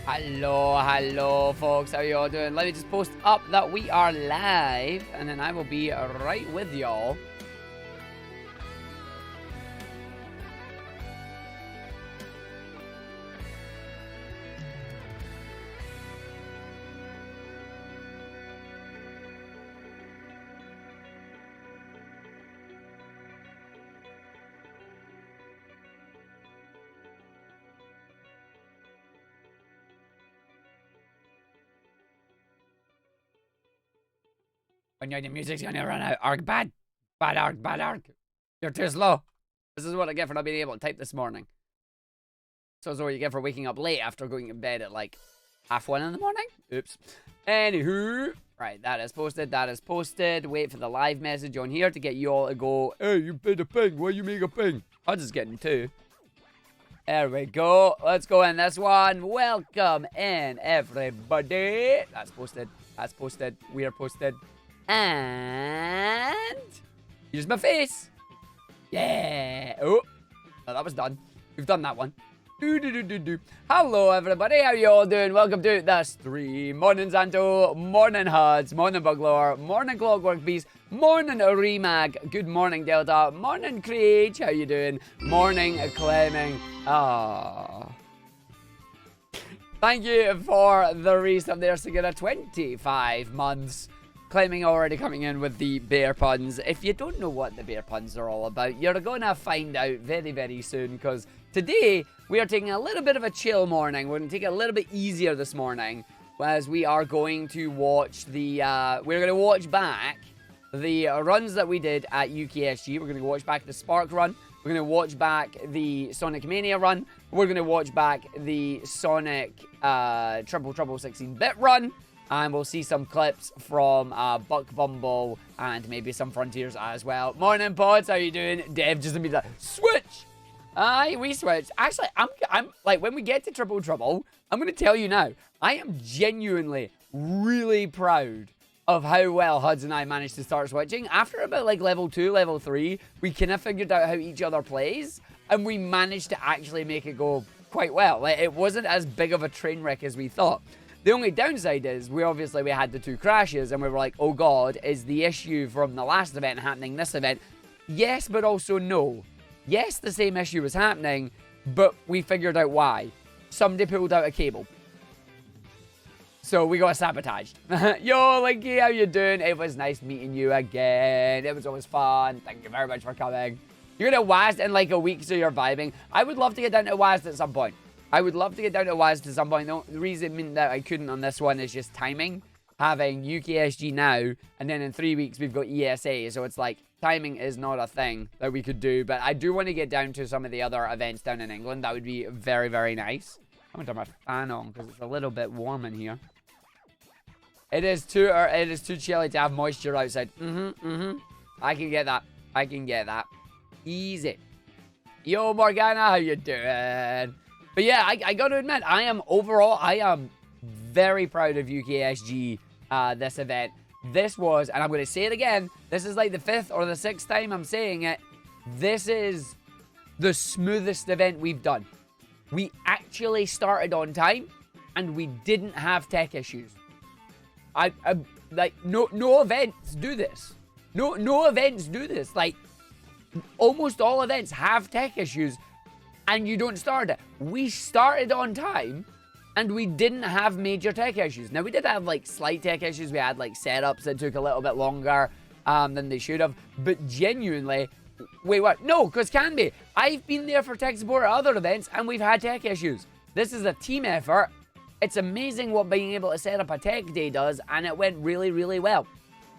Hello, folks. How you all doing? Let me just post up that we are live, and then I will be right with y'all. When the music's gonna run out. Arg, bad. Bad arg. You're too slow. This is what I get for not being able to type this morning. So is what you get for waking up late after going to bed at like 1:30 in the morning. Oops. Anywho. Right, that is posted. Wait for the live message on here to get you all to go, hey, you made a ping. Why you make a ping? I'm just getting two. There we go. Let's go in this one. Welcome in, everybody. That's posted. We are posted. And here's my face. Yeah. Oh, that was done. We've done that one. Hello, everybody. How you all doing? Welcome to the stream. Morning, Zanto. Morning, Huds. Morning, Buglore. Morning, Clockwork Beast. Morning, Remag. Good morning, Delta. Morning, Creech. How you doing? Morning, Clemming. Thank you for the resub there, Sagina. 25 months. Claiming already coming in with the bear puns. If you don't know what the bear puns are all about, you're gonna find out very, very soon, because today we are taking a little bit of a chill morning. We're gonna take it a little bit easier this morning, as we are going to watch the we're gonna watch back the runs that we did at UKSG. We're gonna watch back the Spark run. We're gonna watch back the Sonic Mania run. We're gonna watch back the Sonic Triple 16-bit run. And we'll see some clips from Buck Bumble and maybe some Frontiers as well. Morning, Pods. How you doing? Dev just immediately switch. Aye, we switched. Actually, I'm like, when we get to Triple Trouble, I'm going to tell you now, I am genuinely really proud of how well Huds and I managed to start switching. After about like level 2, level 3, we kind of figured out how each other plays, and we managed to actually make it go quite well. Like, it wasn't as big of a train wreck as we thought. The only downside is we had the 2 crashes, and we were like, oh god, is the issue from the last event happening this event? Yes, but also no. Yes, the same issue was happening, but we figured out why. Somebody pulled out a cable. So we got sabotaged. Yo, Linky, how you doing? It was nice meeting you again. It was always fun. Thank you very much for coming. You're going to WASD in like a week, so you're vibing. I would love to get down to WASD at some point. The reason that I couldn't on this one is just timing. Having UKSG now, and then in 3 weeks we've got ESA, so it's like timing is not a thing that we could do. But I do want to get down to some of the other events down in England. That would be very, very nice. I'm gonna turn my fan on because it's a little bit warm in here. It is too chilly to have moisture outside. I can get that. Easy. Yo, Morgana, how you doing? But yeah, I got to admit, I am very proud of UKSG, this event. This was, and I'm going to say it again, this is like the 5th or the 6th time I'm saying it. This is the smoothest event we've done. We actually started on time, and we didn't have tech issues. Like, no events do this. No events do this. Like, almost all events have tech issues, and you don't start it. We started on time, and we didn't have major tech issues. Now, we did have, like, slight tech issues. We had, like, setups that took a little bit longer than they should have. But genuinely, wait, what? No, because can be. I've been there for tech support at other events, and we've had tech issues. This is a team effort. It's amazing what being able to set up a tech day does, and it went really, really well.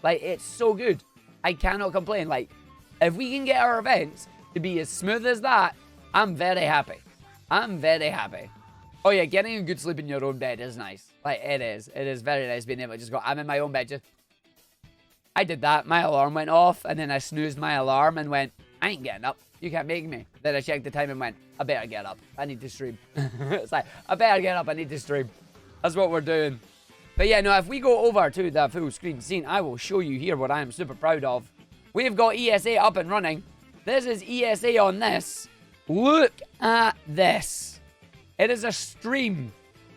Like, it's so good. I cannot complain. Like, if we can get our events to be as smooth as that, I'm very happy. Oh yeah, getting a good sleep in your own bed is nice. Like, it is. It is very nice being able to just go, I'm in my own bed. Just, I did that. My alarm went off, and then I snoozed my alarm and went, I ain't getting up. You can't make me. Then I checked the time and went, I better get up. I need to stream. It's like, I better get up. I need to stream. That's what we're doing. But yeah, no, if we go over to the full screen scene, I will show you here what I am super proud of. We've got ESA up and running. This is ESA on this. Look at this. It is a stream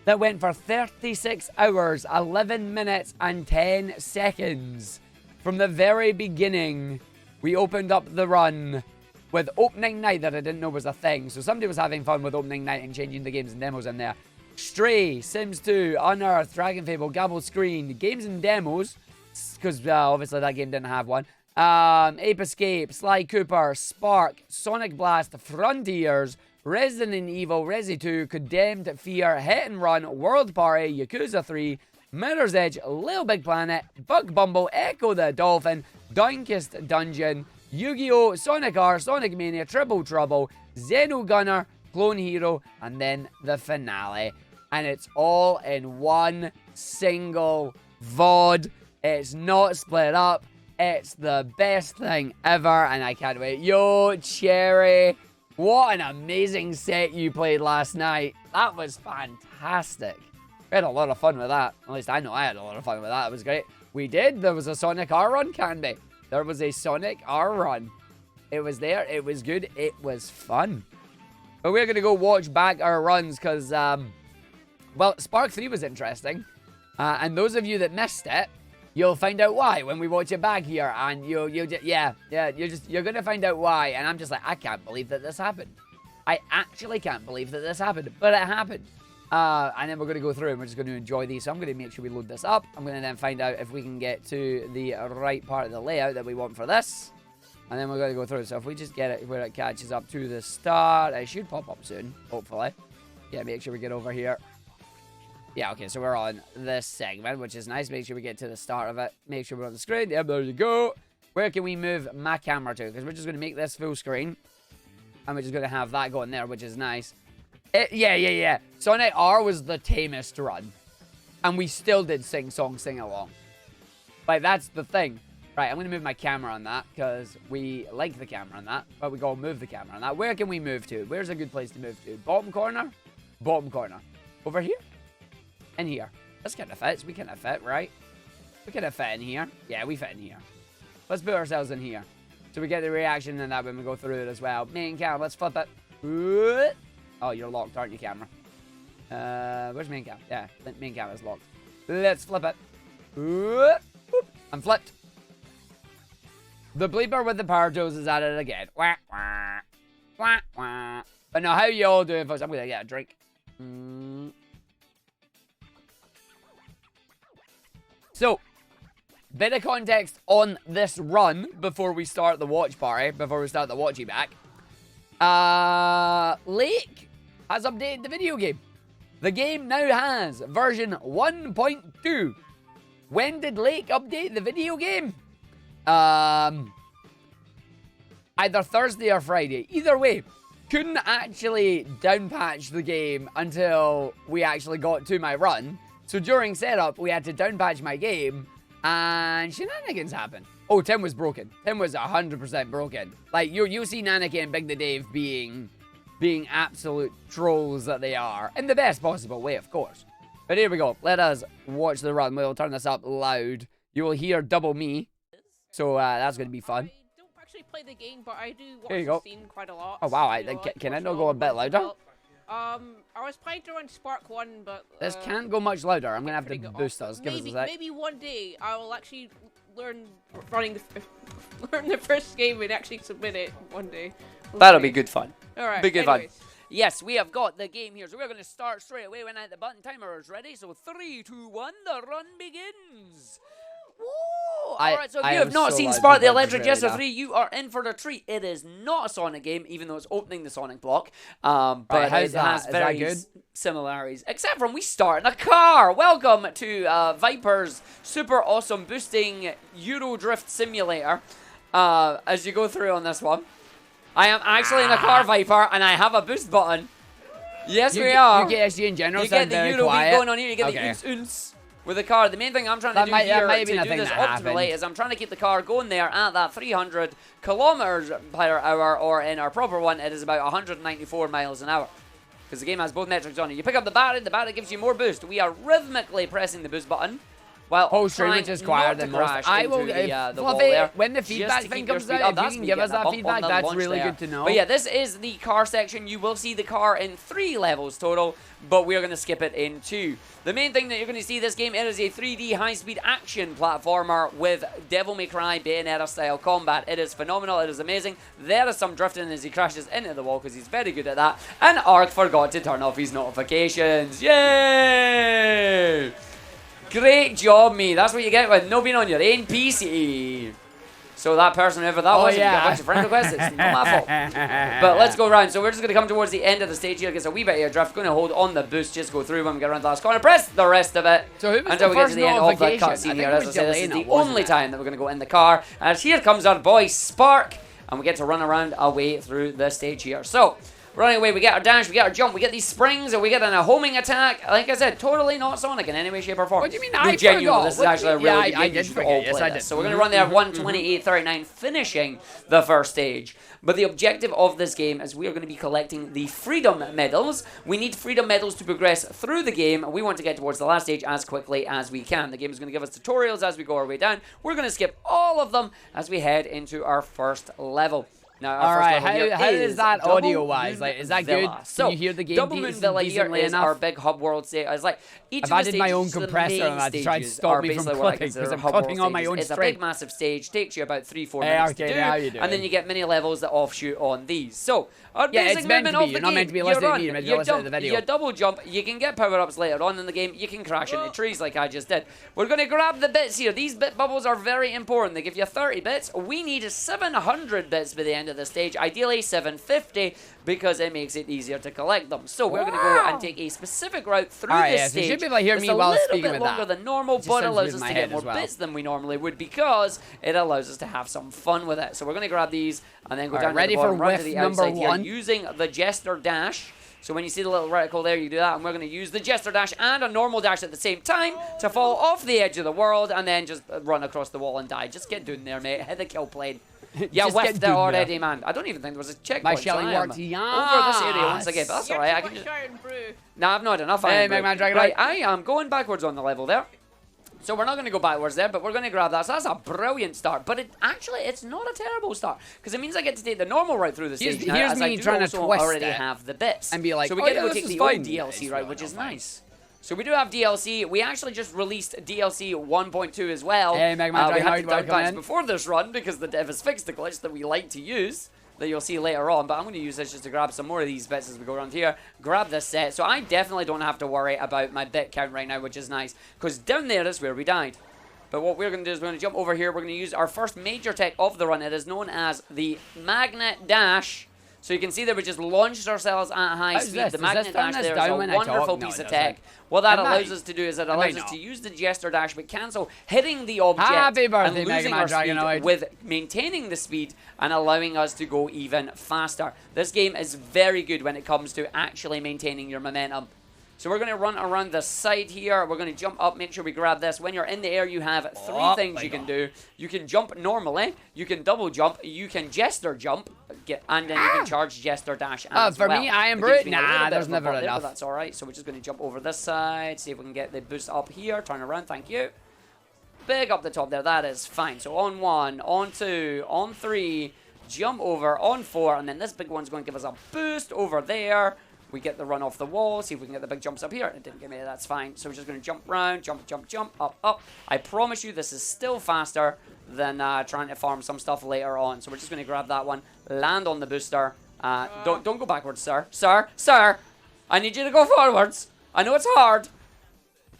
that went for 36 hours, 11 minutes, and 10 seconds. From the very beginning, we opened up the run with opening night that I didn't know was a thing. So somebody was having fun with opening night and changing the games and demos in there. Stray, Sims 2, Unearthed, Dragon Fable, Gabble Screen, games and demos, because obviously that game didn't have one. Ape Escape, Sly Cooper, Spark, Sonic Blast, Frontiers, Resident Evil, Resi 2, Condemned, Fear, Hit and Run, World Party, Yakuza 3, Mirror's Edge, Little Big Planet, Bug Bumble, Echo the Dolphin, Darkest Dungeon, Yu-Gi-Oh!, Sonic R, Sonic Mania, Triple Trouble, Xeno Gunner, Clone Hero, and then the finale. And it's all in one single VOD. It's not split up. It's the best thing ever, and I can't wait. Yo, Cherry, what an amazing set you played last night. That was fantastic. We had a lot of fun with that. At least I know I had a lot of fun with that. It was great. We did. There was a Sonic R run, Candy. There was a Sonic R run. It was there. It was good. It was fun. But we're going to go watch back our runs because, well, Spark 3 was interesting. And those of you that missed it, you'll find out why when we watch it back here. And you're going to find out why. And I'm just like, I can't believe that this happened. I actually can't believe that this happened. But it happened. And then we're going to go through and we're just going to enjoy these. So I'm going to make sure we load this up. I'm going to then find out if we can get to the right part of the layout that we want for this. And then we're going to go through. So if we just get it where it catches up to the start, it should pop up soon, hopefully. Yeah, make sure we get over here. Yeah, okay, so we're on this segment, which is nice. Make sure we get to the start of it. Make sure we're on the screen. Yep, there you go. Where can we move my camera to? Because we're just going to make this full screen. And we're just going to have that going there, which is nice. Yeah. Sonic R was the tamest run. And we still did sing song, sing along. Like, that's the thing. Right, I'm going to move my camera on that because we like the camera on that. But we got to move the camera on that. Where can we move to? Where's a good place to move to? Bottom corner? Bottom corner. Over here? In here. This kind of fits. We kind of fit, right? We kind of fit in here. Yeah, we fit in here. Let's put ourselves in here. So we get the reaction and that when we go through it as well. Main cam, let's flip it. Oh, you're locked, aren't you, camera? Where's main cam? Yeah, main cam is locked. Let's flip it. I'm flipped. The bleeper with the power tools is at it again. Wah, wah. Wah, wah. But now, how you all doing, folks? I'm going to get a drink. So, bit of context on this run before we start the watch party, before we start the watchy back. Lake has updated the video game. The game now has version 1.2. When did Lake update the video game? Either Thursday or Friday. Either way, couldn't actually downpatch the game until we actually got to my run. So during setup, we had to downpatch my game, and shenanigans happened. Oh, Tim was broken. Tim was 100% broken. Like, you see Nanaki and Big the Dave being absolute trolls that they are. In the best possible way, of course. But here we go. Let us watch the run. We'll turn this up loud. You will hear double me. So that's going to be fun. I don't actually play the game, but I do watch the scene quite a lot. Oh, wow. Can I not go a bit louder? I was playing to run Spark 1, but... This can't go much louder. I'm going to have to boost us. Give us a sec. Maybe one day I will actually learn the first game and actually submit it one day. That'll be good fun. Alright, be good fun. Yes, we have got the game here. So we're going to start straight away when I hit the button. Timer is ready. So 3, 2, 1, the run begins. Whoa! Alright, so if you have not seen Spark the Electric Jester 3, you are in for the treat. It is not a Sonic game, even though it's opening the Sonic block. But it has very similarities. Except from we start in a car. Welcome to Viper's super awesome boosting Euro Drift Simulator. As you go through on this one. I am actually in a car, Viper, and I have a boost button. Yes, we are. UKSG in general you get the Euro beat going on here. You get the oons with the car. The main thing I'm trying to do here to do this optimally is I'm trying to keep the car going there at that 300 kilometers per hour, or in our proper one, it is about 194 miles an hour. Because the game has both metrics on it. You pick up the battery gives you more boost. We are rhythmically pressing the boost button. Well, whole stream, trying which is quieter not than to most. crash I will, into the wall Fluffy, there, when the just feedback to thing keep your comes speed out, up. if That's you can me give us getting a that bump on feedback, the that's launch really there. good to know. But yeah, this is the car section. You will see the car in 3 levels total, but we're going to skip it in 2. The main thing that you're going to see this game, it is a 3D high-speed action platformer with Devil May Cry Bayonetta-style combat. It is phenomenal. It is amazing. There is some drifting as he crashes into the wall because he's very good at that. And Ark forgot to turn off his notifications. Yay! Great job, me. That's what you get with no being on your own PC. So that person, whoever that was, if you got a bunch of friend requests, it's not my fault. But let's go around. So we're just going to come towards the end of the stage here. Gets a wee bit of air drift. Going to hold on the boost. Just go through when we get around the last corner. Press the rest of it. So who was until the we get first to the end of the notification? cutscene I think here. it As I was said, this is Jelena, the wasn't only it? time that we're going to go in the car. As here comes our boy Spark. And we get to run around our way through the stage here. So running away, we get our dash, we get our jump, we get these springs, and we get a homing attack. Like I said, totally not Sonic in any way, shape, or form. What do you mean No, I genuinely, forgot? this is What do actually a you mean? really Yeah, good I game. You did should forget. all Yes, play I this. did. So we're going to run there 1:28:39, finishing the first stage. But the objective of this game is we are going to be collecting the Freedom Medals. We need Freedom Medals to progress through the game. We want to get towards the last stage as quickly as we can. The game is going to give us tutorials as we go our way down. We're going to skip all of them as we head into our first level. Now, our first level here how is that Double audio-wise? Moon Like, is that Villa. good? So, Can you hear the game Double Moon Villa here decently is enough? our big hub world stage. It's like each If of the I did my stages, own compressor the main and I'd try and stages stop are me from basically what I clipping, consider 'cause I'm hub world clipping on my stages. own It's a stream. big, massive stage. Takes you about 3-4 Hey, minutes Arcade, to do. how you doing? And then you get mini levels that offshoot on these. So, our Yeah, basic it's meant to movement be. of the You're not game, meant to be you listening to run, me, you're meant to be you listening to jump, the video. you double jump, you can get power-ups later on in the game, you can crash into trees like I just did. We're going to grab the bits here. These bit bubbles are very important. They give you 30 bits. We need 700 bits by the end of the stage, ideally 750, because it makes it easier to collect them. So we're going to go and take a specific route through Alright, this yeah, so stage. you should be able to hear It's me a while little speaking bit with longer that. than normal, Just but sounds allows good in us my to head get more as well. bits than we normally would because it allows us to have some fun with it. So we're going to grab these and then go down ready to the for bottom, run to whiff the number outside here 1. using the Jester Dash. So when you see the little reticle there, you do that, and we're going to use the Jester Dash and a normal dash at the same time to fall off the edge of the world and then just run across the wall and die. Just get doing there, mate. Hit the kill plane. Yeah, Just whiffed get it doing already, there. man. I don't even think there was a checkpoint. My so shelling I am worked. over this area once again, but that's You alright. I have can to just... watch Iron Brew. Nah, I've not had enough Hey, Iron Mega Brew. Man Dragon Right, Knight. I am going backwards on the level there. So we're not going to go backwards there, but we're going to grab that. So that's a brilliant start. But it's not a terrible start because it means I get to take the normal route through the stage. now, Here's as me I do trying to also twist already it have the bits and be like, so we oh, get yeah, to go this take is the fine. old DLC It's route, really which not is fine. nice. So we do have DLC. We actually just released DLC 1.2 as well. Hey, Mega Man we Dragon had to Knight, downpatch welcome in. before this run because the dev has fixed the glitch that we like to use that you'll see later on, but I'm going to use this just to grab some more of these bits as we go around here, grab this set, so I definitely don't have to worry about my bit count right now, which is nice, because down there is where we died. But what we're going to do is we're going to jump over here, we're going to use our first major tech of the run. It is known as the Magnet Dash. So you can see that we just launched ourselves at high speed. this? The Does Magnet this turn Dash this there is a down when I talk? wonderful No, piece it of doesn't. tech. What that It allows might. us to do is it It allows might us to not. use the Jester Dash but cancel hitting the object Happy birthday, and Mega losing Man our Dragon speed Knight. with maintaining the speed and allowing us to go even faster. This game is very good when it comes to actually maintaining your momentum. So we're going to run around the side here. We're going to jump up, make sure we grab this. When you're in the air, you have three things you can do. You can jump normally, you can double jump, you can Jester jump, and then you can charge Jester Dash as for well. me, I am It gives brute. me a little Nah, bit there's of a never bump there, but enough. That's all right. So we're just going to jump over this side, see if we can get the boost up here. Turn around, thank you. Big up the top there, that is fine. So on 1, on 2, on 3, jump over, on 4, and then this big one's going to give us a boost over there. We get the run off the wall, see if we can get the big jumps up here. It didn't give me, that's fine. So we're just going to jump round, jump, jump, jump, up, up. I promise you this is still faster than trying to farm some stuff later on. So we're just going to grab that one, land on the booster. Don't go backwards, sir. Sir, I need you to go forwards. I know it's hard.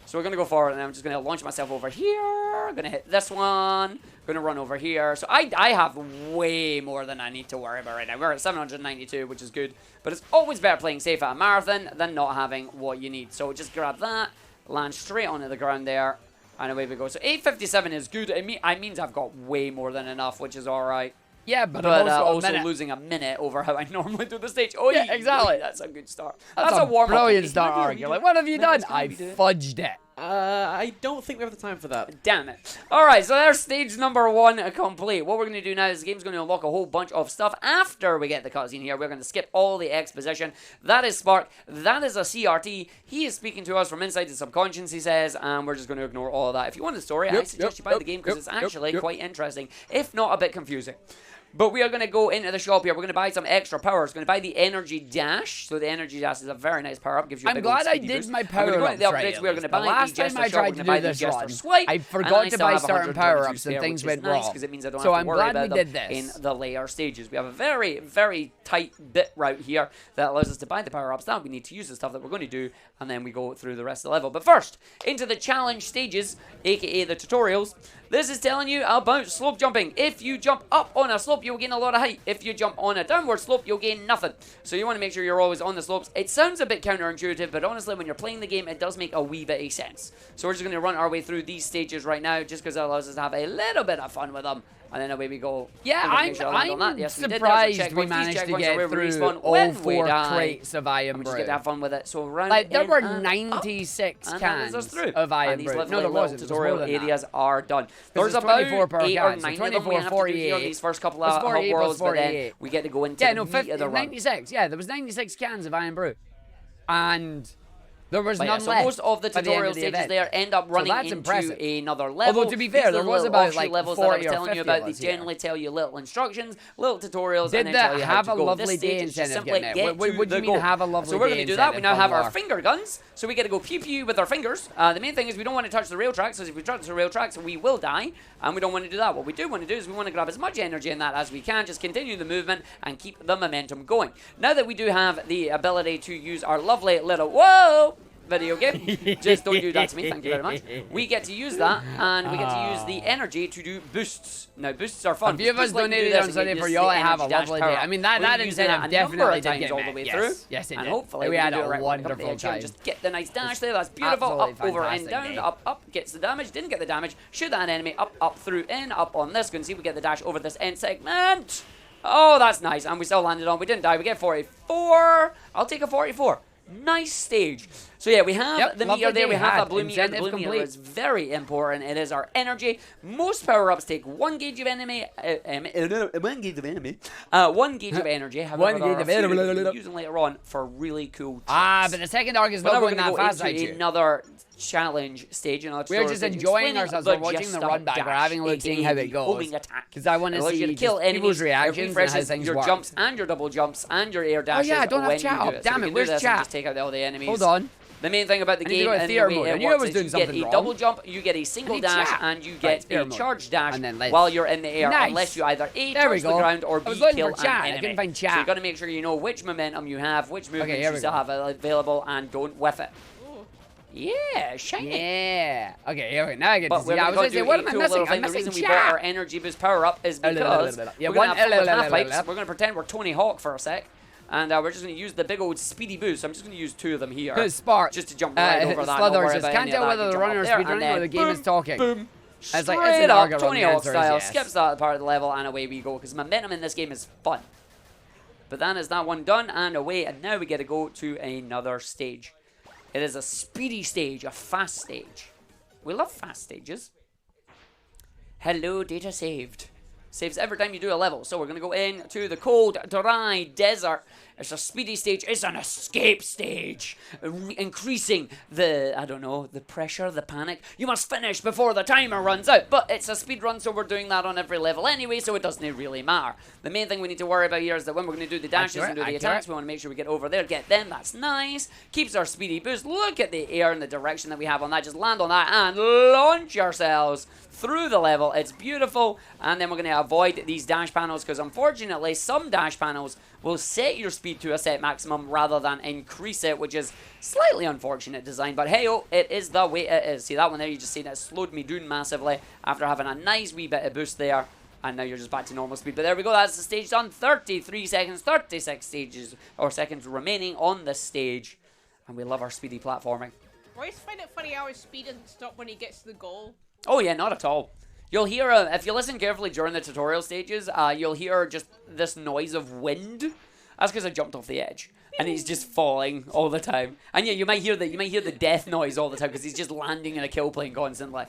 So we're going to go forward, and I'm just going to launch myself over here. Going to hit this one. Going to run over here. So I have way more than I need to worry about right now. We're at 792, which is good. But it's always better playing safe at a marathon than not having what you need. So just grab that, land straight onto the ground there, and away we go. So 857 is good. It means I've got way more than enough, which is all right. Yeah, but But I'm also minute. losing a minute over how I normally do the stage. Oh, Yeah, exactly. That's a good start. That's a warm-up. brilliant Okay, start, maybe Arghive. Like, what have you done? Maybe I do it. fudged it. I don't think we have the time for that. Damn it. Alright, so there's stage number 1 complete. What we're going to do now is the game's going to unlock a whole bunch of stuff after we get the cutscene here. We're going to skip all the exposition. That is Spark. That is a CRT. He is speaking to us from inside the subconscious, he says, and we're just going to ignore all of that. If you want the story, I suggest you buy the game because it's actually quite interesting, if not a bit confusing. But we are going to go into the shop here. We're going to buy some extra power. We're going to buy the energy dash. So the energy dash is a very nice power up. Gives you a big I'm glad I speedy did boost. my power ups right. We're going to buy last the time I Jester tried to do this run, swipe, I forgot to buy certain power ups and things went wrong. It means I don't so have to I'm worry glad about we them did this. in the later stages. We have a very, very tight bit route here that allows us to buy the power ups. Now we need to use the stuff that we're going to do, and then we go through the rest of the level. But first, into the challenge stages, aka the tutorials. This is telling you about slope jumping. If you jump up on a slope, you'll gain a lot of height. If you jump on a downward slope, you'll gain nothing. So you want to make sure you're always on the slopes. It sounds a bit counterintuitive, but honestly, when you're playing the game, it does make a wee bit of sense. So we're just going to run our way through these stages right now, just because it allows us to have a little bit of fun with them. And then away we go. Yeah, I'm surprised we managed to get through all 4 crates of Iron Brew. Just get to have fun with it. So round like, there were 96 cans of Iron Brew. No, there wasn't. Tutorial areas are done. There's about 8 or 9 of them we have to do here on these first couple of hub worlds, but then we get to go into the meat of the run. 96. Yeah, there was 96 cans of Iron Brew. And there was none so left. Most of the tutorial stages there end up running into another level. Although to be fair, there was about like levels 40 that I was or telling 50 you about. They of us here. generally tell you little instructions, little tutorials, Did and then tell you how have to a go. lovely This day stage is just incentive simply getting get it? What do you to mean the have a goal. lovely So we're day going to do that. We now incentive, have our Mark? finger guns, so we get to go pew pew with our fingers. The main thing is we don't want to touch the rail tracks, because if we touch the rail tracks, we will die, and we don't want to do that. What we do want to do is we want to grab as much energy in that as we can, just continue the movement and keep the momentum going. Now that we do have the ability to use our lovely little video game. Just don't do that to me, thank you very much. We get to use that, and we get to use the energy to do boosts. Now, boosts are fun. A few of us donated on Sunday for y'all to have a lovely day. I mean, that incentive definitely did get all the way met. through. Yes, it did. And hopefully we had do it a right wonderful time. Just get the nice dash there, that's beautiful. Up, over, and down, day. up, gets the damage, didn't get the damage. Shoot that enemy, up, through, in, up on this. You can see we get the dash over this end segment. Oh, that's nice. And we still landed on. We didn't die. We get 44. I'll take a 44. Nice stage. So yeah, we have the meter there. We have that blue meter. The blue meter is very important. It is our energy. Most power-ups take 1 gauge of enemy. 1 gauge of enemy. 1 gauge of energy. However, 1 gauge of energy. Using later on for really cool but the second arc is not going that fast. Another challenge stage. We're just enjoying ourselves. We're watching the run back. We're having a look, seeing how it goes. Because I want to see people's reactions and how things your work. jumps and your double jumps and your air dashes. Oh yeah, I don't have chat up. Damn it, where's chat? Just take out all the enemies. Hold on. The main thing about the game and the way it works is you get a double jump, you get a single dash, and you get a charge dash while you're in the air, unless you either A, touch the ground, or B, kill an enemy. I couldn't find chat. So you've got to make sure you know which momentum you have, which movements you still have available, and don't whiff it. Yeah, shiny. Yeah. Okay, here we go. Now I get to see. I was going to say, what am I missing? I'm the missing reason we bought our energy boost power up is because we're going to have half-pipes. We're going to pretend we're Tony Hawk for a sec. And we're just going to use the big old speedy boost. I'm just going to use 2 of them here. Spark. Just to jump right over that. Sluthers just can't tell whether the runner is speedrunning or the game is talking. Boom. It's like, Straight it's up, an Tony Hawk style. Skips that part of the level and away we go. Because momentum in this game is fun. But then is that one done and away. And now we get to go to another stage. It is a speedy stage, a fast stage. We love fast stages. Hello, data saved. Saves every time you do a level. So we're going to go into the cold, dry desert. It's a speedy stage. It's an escape stage. Increasing the, I don't know, the pressure, the panic. You must finish before the timer runs out. But it's a speed run, so we're doing that on every level anyway, so it doesn't really matter. The main thing we need to worry about here is that when we're going to do the dashes and do the attacks, we want to make sure we get over there, get them. That's nice. Keeps our speedy boost. Look at the air and the direction that we have on that. Just land on that and launch yourselves through the level. It's beautiful. And then we're going to avoid these dash panels because unfortunately some dash panels will set your speed to a set maximum rather than increase it, which is slightly unfortunate design, but hey, it is the way it is. See that one there, you just seen it slowed me down massively after having a nice wee bit of boost there, and now you're just back to normal speed. But there we go, that's the stage done. 33 seconds, 36 stages or seconds remaining on the stage, and we love our speedy platforming. I always find it funny how his speed doesn't stop when he gets to the goal. Oh yeah, not at all. You'll hear, if you listen carefully during the tutorial stages, you'll hear just this noise of wind. That's because I jumped off the edge. And he's just falling all the time. And yeah, you might hear the death noise all the time because he's just landing in a kill plane constantly.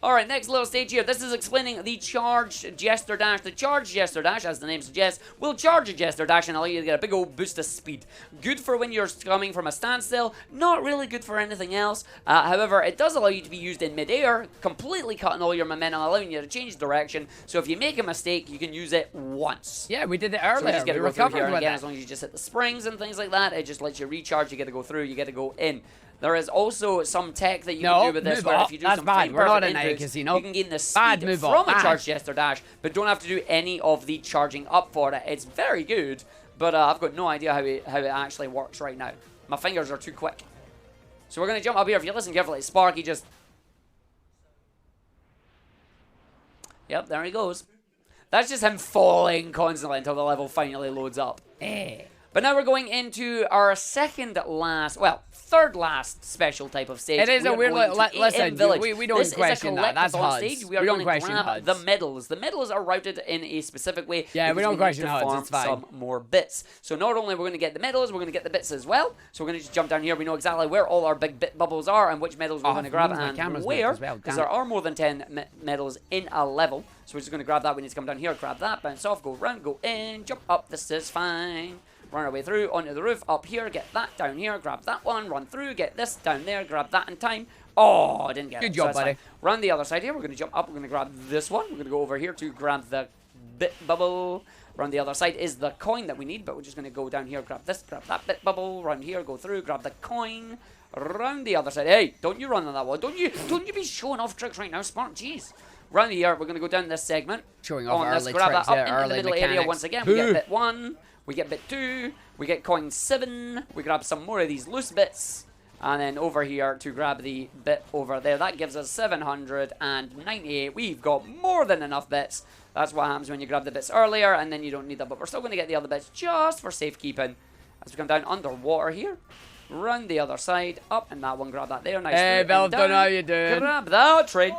Alright, next little stage here. This is explaining the charged Jester Dash. The charged Jester Dash, as the name suggests, will charge a Jester Dash and allow you to get a big old boost of speed. Good for when you're coming from a standstill. Not really good for anything else. However, it does allow you to be used in midair, completely cutting all your momentum, allowing you to change direction. So if you make a mistake, you can use it once. Yeah, we did it So earlier. you just get to We go through recovered here, and with again, it. as long as you just hit the springs and things like that, it just lets you recharge. You get to go through, you get to go in. There is also some tech that you can do with this, move where up. if you do That's some bad. frame We're not perfect in a inputs, casino. you can gain the Bad speed move from up. a Bad. charged Jester Dash, but don't have to do any of the charging up for it. It's very good, but I've got no idea how it actually works right now. My fingers are too quick. So we're going to jump up here. If you listen carefully, Sparky just... Yep, there he goes. That's just him falling constantly until the level finally loads up. But now we're going into our third last special type of stage. It is We a are weird going little... to Listen, AM Village. we don't This question is a that. That's collectathon HUDs. stage. We are We don't going to question grab HUDs. the medals. The medals are routed in a specific way. Yeah, we because don't need question to HUDs, farm it's fine. some more bits. So not only are we going to get the medals, we're going to get the bits as well. So we're going to just jump down here. We know exactly where all our big bit bubbles are and which medals we're going to grab my and camera's where. moved as well, Because damn there are more than 10 medals in a level. So we're just going to grab that. We need to come down here, grab that, bounce off, go round, go in, jump up. This is fine. Run our way through, onto the roof, up here, get that down here, grab that one, run through, get this down there, grab that in time. Oh, I didn't get it. Good job, that's buddy. fine. Run the other side here. We're going to jump up. We're going to grab this one. We're going to go over here to grab the bit bubble. Run the other side is the coin that we need, but we're just going to go down here, grab this, grab that bit bubble, run here, go through, grab the coin, round the other side. Hey, don't you run on that one. Don't you be showing off tricks right now, Smart. Jeez. Round here, we're going to go down this segment. Showing off On this, early grab tricks that up there, into the early middle area mechanics. once again. We get bit 1, we get bit 2, we get coin 7, we grab some more of these loose bits, and then over here to grab the bit over there. That gives us 798. We've got more than enough bits. That's what happens when you grab the bits earlier, and then you don't need them. But we're still going to get the other bits just for safekeeping. As we come down underwater here, round the other side, up, and that one, grab that there. Nice. Hey, Bill, don't know how you doing. Grab that train.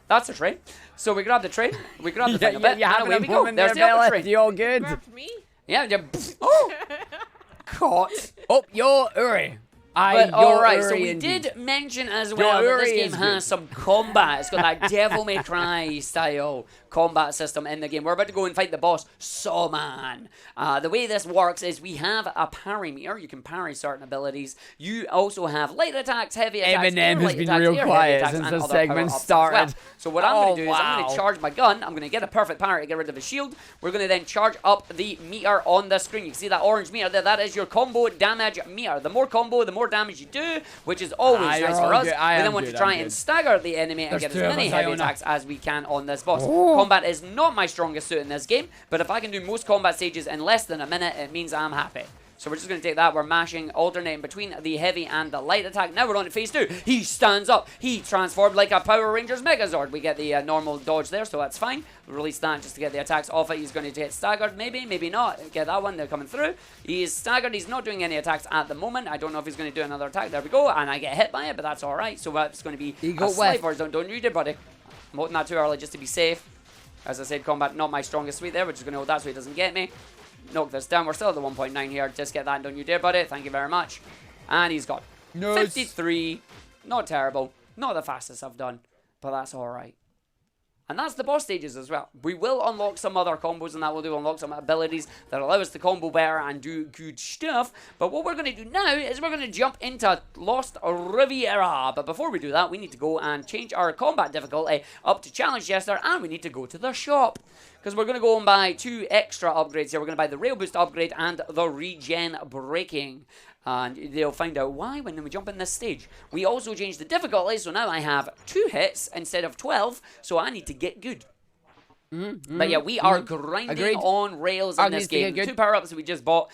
That's a train. So we grab the train, we grab the final bit, you and having away a we go. moment There's there, the other Bill? train. You all good? Grabbed me? Yeah, oh, caught. Oh, yo, Uri. But alright, so Uri we indeed. did mention as well that this Uri game is has good. some combat. It's got that Devil May Cry style combat system in the game. We're about to go and fight the boss, Sawman. The way this works is we have a parry meter. You can parry certain abilities. You also have light attacks, heavy attacks, Eminem air has light been attacks, real air quiet heavy attacks, since and this other segment power-ups as started. well. So what I'm going to do is I'm going wow. to charge my gun. I'm going to get a perfect parry to get rid of his shield. We're going to then charge up the meter on the screen. You can see that orange meter there. That is your combo damage meter. The more combo, the more damage you do, which is always you're nice all for us. good. We I then am want good, to try I'm and good. stagger the enemy and There's get as two of many us, heavy Iona. attacks as we can on this boss. Combat is not my strongest suit in this game, but if I can do most combat stages in less than a minute, it means I'm happy. So we're just going to take that. We're mashing, alternating between the heavy and the light attack. Now we're on to phase 2. He stands up. He transformed like a Power Rangers Megazord. We get the normal dodge there, so that's fine. We release that just to get the attacks off it. He's going to get staggered, maybe, maybe not. Get that one. They're coming through. He is staggered. He's not doing any attacks at the moment. I don't know if he's going to do another attack. There we go. And I get hit by it, but that's all right. So it's going to be You a go slight west. version. Don't read it, buddy. I'm holding that too early just to be safe. As I said, combat not my strongest suite there. We're just going to hold that so he doesn't get me. Knock this down. We're still at the 1.9 here. Just get that and don't you dare, buddy. Thank you very much. And he's got Nice. 53. Not terrible. Not the fastest I've done, but that's all right. And that's the boss stages as well. We will unlock some other combos, and that will do unlock some abilities that allow us to combo better and do good stuff. But what we're going to do now is we're going to jump into Lost Riviera. But before we do that, we need to go and change our combat difficulty up to Challenge Jester, and we need to go to the shop. Because we're going to go and buy 2 extra upgrades here. We're going to buy the Rail Boost upgrade and the Regen Braking. And they'll find out why when we jump in this stage. We also changed the difficulty, so now I have 2 hits instead of 12, so I need to get good. But yeah, we are grinding Agreed. on rails in Agreed this to get game. good. 2 power-ups that we just bought.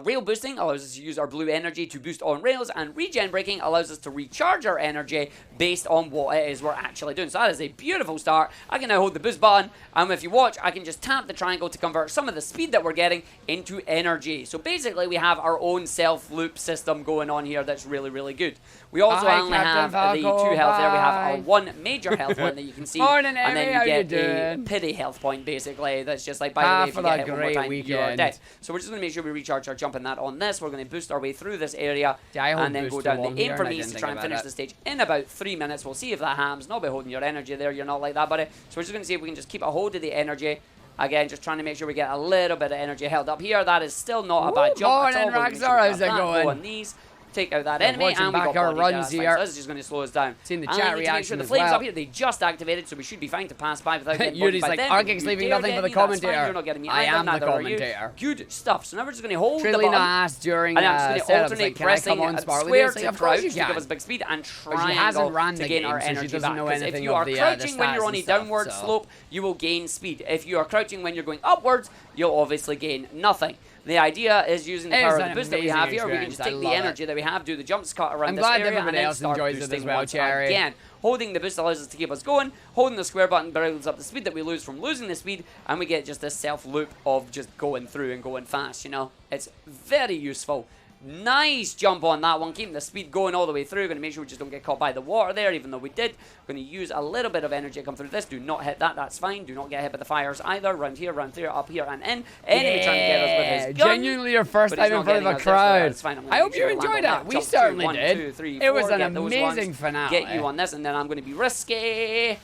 Rail boosting allows us to use our blue energy to boost on rails, and regen braking allows us to recharge our energy based on what it is we're actually doing. So that is a beautiful start. I can now hold the boost button, and if you watch, I can just tap the triangle to convert some of the speed that we're getting into energy. So basically, we have our own self-loop system going on here that's really, really good. We also Hi, only have Captain the 2 Falco, health there. We have our bye. 1 major health one that you can see, Morning, and Amy, then how you you get a doing? pity health point, basically. That's just like, by the way, if you get hit one more time, you're dead. So we're just going to make sure we recharge our jump in that on this. We're going to boost our way through this area and then go down. The aim for me is to try and finish the stage in about 3 minutes. We'll see if that hams. Not by holding your energy there. You're not like that, buddy. So we're just going to see if we can just keep a hold of the energy. Again, just trying to make sure we get a little bit of energy held up here. That is still not a bad jump at all. How's it going? Go on these. Take out that enemy, and we got our runs here. So this is just going to slow us down. Seeing the chat reaction the as flames well. up here, they just activated, so we should be fine to pass by without getting Yuri's like, Argick's leaving nothing for the commentator. You're not getting me I am the neither are you. commentator. Good stuff. So now we're just going to hold the Trilina button. asked during And I'm just going to alternate pressing square to crouch to give us big speed and triangle to gain our energy back. Because if you are crouching when you're on a downward slope, you will gain speed. If you are crouching when you're going upwards, you'll obviously gain nothing. The idea is using the power of the boost that we have here. We can just take the energy that we have, do the jumps cut around this area, and then start boosting once again. Holding the boost allows us to keep us going. Holding the square button builds up the speed that we lose from losing the speed, and we get just this self-loop of just going through and going fast, you know? It's very useful. Nice jump on that one, keeping the speed going all the way through. Going to make sure we just don't get caught by the water there, even though we did. Going to use a little bit of energy to come through this. Do not hit that, that's fine. Do not get hit by the fires either. Round here, up here, and in. Enemy trying to get us with his gun. Genuinely your first time in front of a crowd. I hope you enjoyed it. We certainly did. It was an amazing finale. Get you on this, and then I'm going to be risky.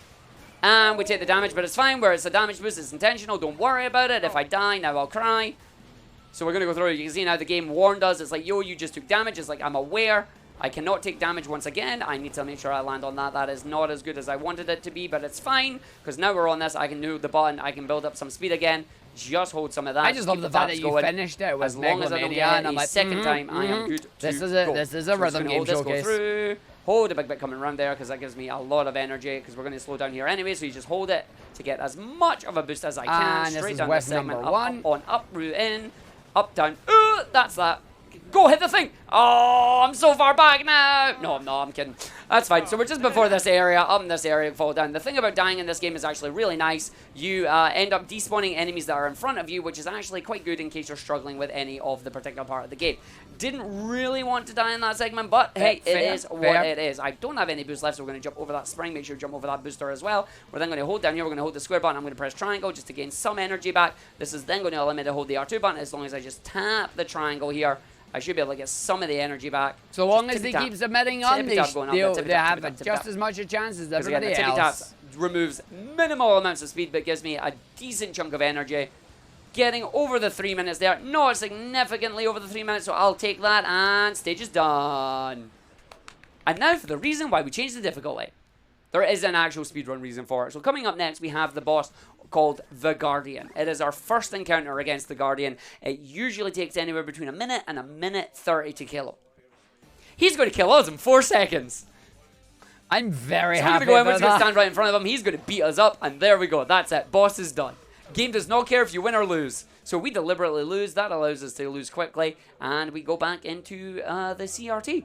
And we take the damage, but it's fine. Where it's a damage boost, it's intentional. Don't worry about it. If I die, now I'll cry. So we're going to go through. You can see now the game warned us. It's like, yo, you just took damage. It's like, I'm aware. I cannot take damage once again. I need to make sure I land on that. That is not as good as I wanted it to be, but it's fine. Because now we're on this. I can move the button. I can build up some speed again. Just hold some of that. I just love the fact that you finished it with as long as I don't get hit a second time, I am good This is a rhythm game showcase. Go through. Hold a big bit coming around there because that gives me a lot of energy because we're going to slow down here anyway. So you just hold it to get as much of a boost as I can. And straight this is down West the segment, number one. Up, on, up, root in. Up, down. That's that. Go hit the thing. Oh, I'm so far back now. No, I'm not. I'm kidding. That's fine. So we're just before this area. Up in this area, fall down. The thing about dying in this game is actually really nice. You end up despawning enemies that are in front of you, which is actually quite good in case you're struggling with any of the particular part of the game. Didn't really want to die in that segment, but hey, it is what it is. I don't have any boost left, so we're going to jump over that spring. Make sure you jump over that booster as well. We're then going to hold down here. We're going to hold the square button. I'm going to press triangle just to gain some energy back. This is then going to allow me to hold the R2 button as long as I just tap the triangle here. I should be able to get some of the energy back. So long as he keeps submitting on, they have just as much a chance as everybody else. Removes minimal amounts of speed, but gives me a decent chunk of energy. Getting over the 3 minutes there. Not significantly over the 3 minutes, so I'll take that, and stage is done. And now for the reason why we changed the difficulty. There is an actual speedrun reason for it. So coming up next, we have the boss called the Guardian. It is our first encounter against the Guardian. It usually takes anywhere between a minute and a minute 30 to kill him. He's going to kill us in 4 seconds. I'm very happy. happy. We're going to stand right in front of him. He's going to beat us up, and there we go. That's it. Boss is done. Game does not care if you win or lose. So we deliberately lose. That allows us to lose quickly, and we go back into the CRT.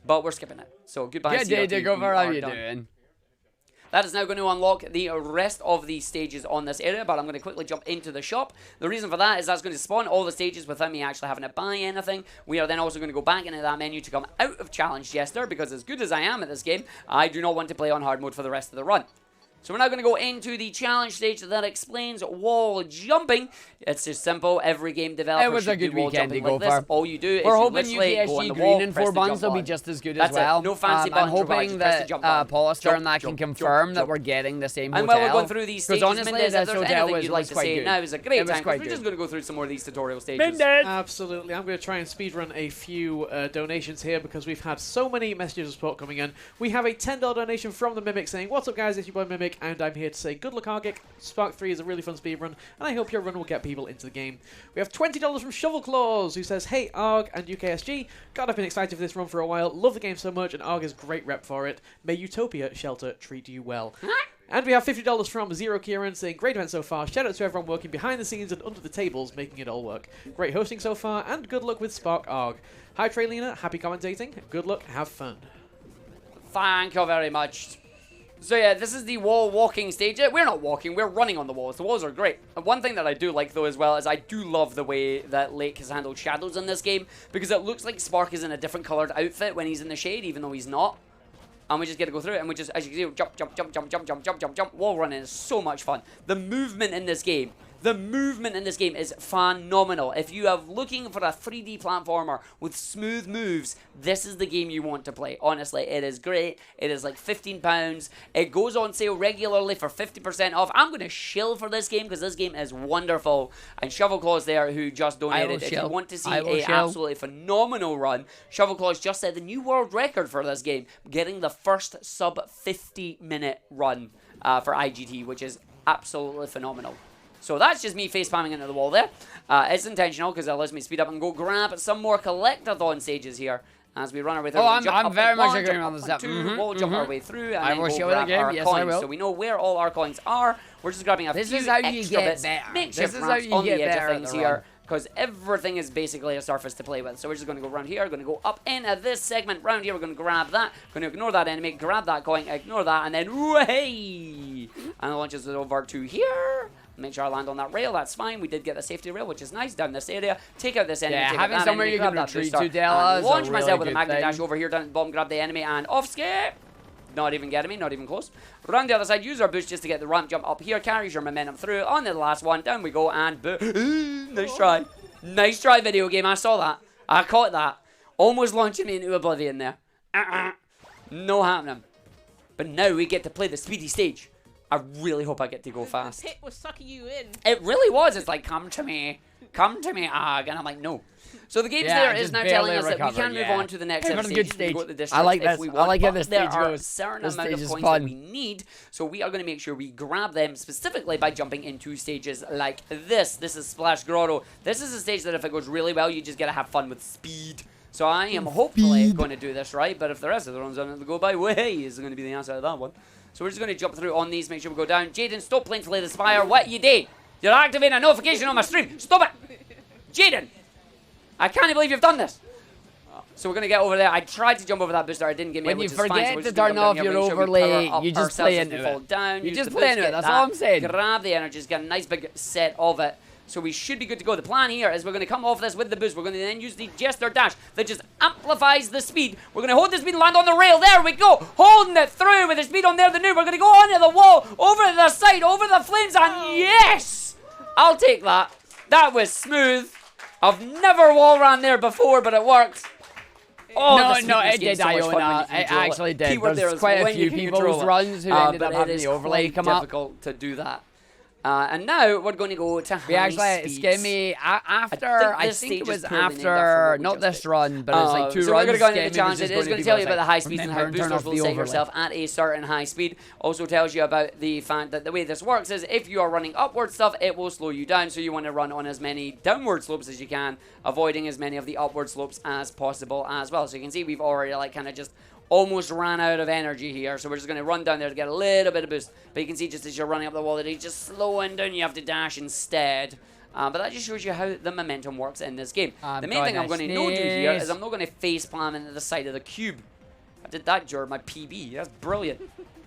But we're skipping it. So goodbye, CRT. Good day, how you doing? That is now going to unlock the rest of the stages on this area, but I'm going to quickly jump into the shop. The reason for that is that's going to spawn all the stages without me actually having to buy anything. We are then also going to go back into that menu to come out of Challenge Jester, because as good as I am at this game, I do not want to play on hard mode for the rest of the run. So we're now going to go into the challenge stage that explains wall jumping. It's just simple. Every game developer it was a good weekend to go like for. All you do is we're you hoping UKSG green in 4 buns will be just as good as well. No fancy I'm hoping that Pollister and that can confirm that we're getting the same hotel. And while we're going through these stages, honestly, Mendez, if there's anything you'd like to quite say good. now is a great time. We're good. just going to go through some more of these tutorial stages. Mendez. Absolutely. I'm going to try and speedrun a few donations here because we've had so many messages of support coming in. We have a $10 donation from the Mimic saying, "What's up, guys? It's your boy Mimic, and I'm here to say good luck, Argick. Spark 3 is a really fun speedrun, and I hope your run will get people into the game." We have $20 from Shovel Claws, who says, "Hey, Arg and UKSG. God, I've been excited for this run for a while. Love the game so much, and Arg is great rep for it. May Utopia Shelter treat you well." And we have $50 from Zero Kieran saying, "Great event so far. Shout out to everyone working behind the scenes and under the tables, making it all work. Great hosting so far, and good luck with Spark Arg. Hi, Traylina. Happy commentating. Good luck. Have fun." Thank you very much. So yeah, this is the wall walking stage. We're not walking, we're running on the walls. The walls are great. And one thing that I do like though as well is I do love the way that Lake has handled shadows in this game, because it looks like Spark is in a different coloured outfit when he's in the shade, even though he's not. And we just get to go through it, and we just, as you can see, jump, jump, jump, jump, jump, jump, jump, jump, jump. Wall running is so much fun. The movement in this game is phenomenal. If you are looking for a 3D platformer with smooth moves, this is the game you want to play. Honestly, it is great. It is like £15. It goes on sale regularly for 50% off. I'm going to shill for this game because this game is wonderful. And Shovelclaw's there who just donated. If you want to see a absolutely phenomenal run, Shovelclaw's just set the new world record for this game, getting the first sub 50-minute run for IGT, which is absolutely phenomenal. So that's just me face spamming into the wall there. It's intentional because it allows me to speed up and go grab some more collectathon stages here as we run our way through. Oh, I'm very much agreeing on this. We'll jump our way through and I then will go show grab the game. our Yes, coins. I will. So we know where all our coins are. We're just grabbing a few This is how you extra get bits, better. makeshift This is how ramps you on get the edge better of at things the here. run. Because everything is basically a surface to play with. So we're just going to go around here, going to go up into this segment, round here, we're going to grab that, going to ignore that enemy, grab that coin, ignore that, and then way! And it launches it over to here. Make sure I land on that rail, that's fine. We did get the safety rail, which is nice, down this area. Take out this enemy, Yeah, take having out that somewhere enemy, you can grab that retreat booster, to, Della, and is a launch myself really with a good magnet dash thing. over here, down at the bottom, grab the enemy, and off skip! Not even getting me, not even close. Round the other side, use our boost just to get the ramp jump up here, carries your momentum through. On to the last one, down we go, and nice try. Nice try, video game, I saw that. I caught that. Almost launching me into oblivion there. No happening. But now we get to play the speedy stage. I really hope I get to go fast. The pit was sucking you in. It really was. It's like, come to me, Arg. And I'm like, no. So the game's there is just now telling us barely that we can move on to the next set of Hey, good stages. We stage. go to the district I like if this. we I want, like how but this there stage are goes. a certain This amount stage of is coins fun. that we need, so we are going to make sure we grab them specifically by jumping into stages like this. This is Splash Grotto. This is a stage that if it goes really well, you just get to have fun with speed. So I am hopefully going to do this right, but if the rest of the runs on it to go by, way is going to be the answer to that one. So we're just going to jump through on these, make sure we go down. Jaden, stop playing Slay the Spire. What you did? You're activating a notification on my stream. Stop it! Jaden! I can't believe you've done this. So we're going to get over there. I tried to jump over that booster. I didn't get me, When which you is fine. So forget we're to just gonna turn come down off here, your make sure we overlay, power up you just ourselves play as we into fall it. down, You use just the play boost, into it, get that's that, all I'm saying. Grab the energies, get a nice big set of it. So we should be good to go. The plan here is we're going to come off this with the boost. We're going to then use the Jester Dash that just amplifies the speed. We're going to hold the speed and land on the rail. There we go. Holding it through with the speed on there. The new. We're going to go onto the wall, over to the side, over the flames, and yes! I'll take that. That was smooth. I've never wall ran there before, but it worked. Oh, No, it did, Iona. It actually did. There's quite a few people's runs who ended up having the overlay come up. It is difficult to do that. And now we're going to go to We high actually, it's speeds. given me after, I think it was after, not this run, but it's like two so runs. we're going to go into the Skimmy challenge. was It just is going to be tell you like, about the high speeds and how remember, turn boosters off will the set overlay. yourself at a certain high speed. Also tells you about the fact that the way this works is if you are running upward stuff, it will slow you down. So you want to run on as many downward slopes as you can, avoiding as many of the upward slopes as possible as well. So you can see we've already like kind of just almost ran out of energy here, so we're just going to run down there to get a little bit of boost. But you can see just as you're running up the wall that he's just slowing down, you have to dash instead. But that just shows you how the momentum works in this game. The main thing I'm going to do here is I'm not going to face palm into the side of the cube. I did that during my PB. That's brilliant.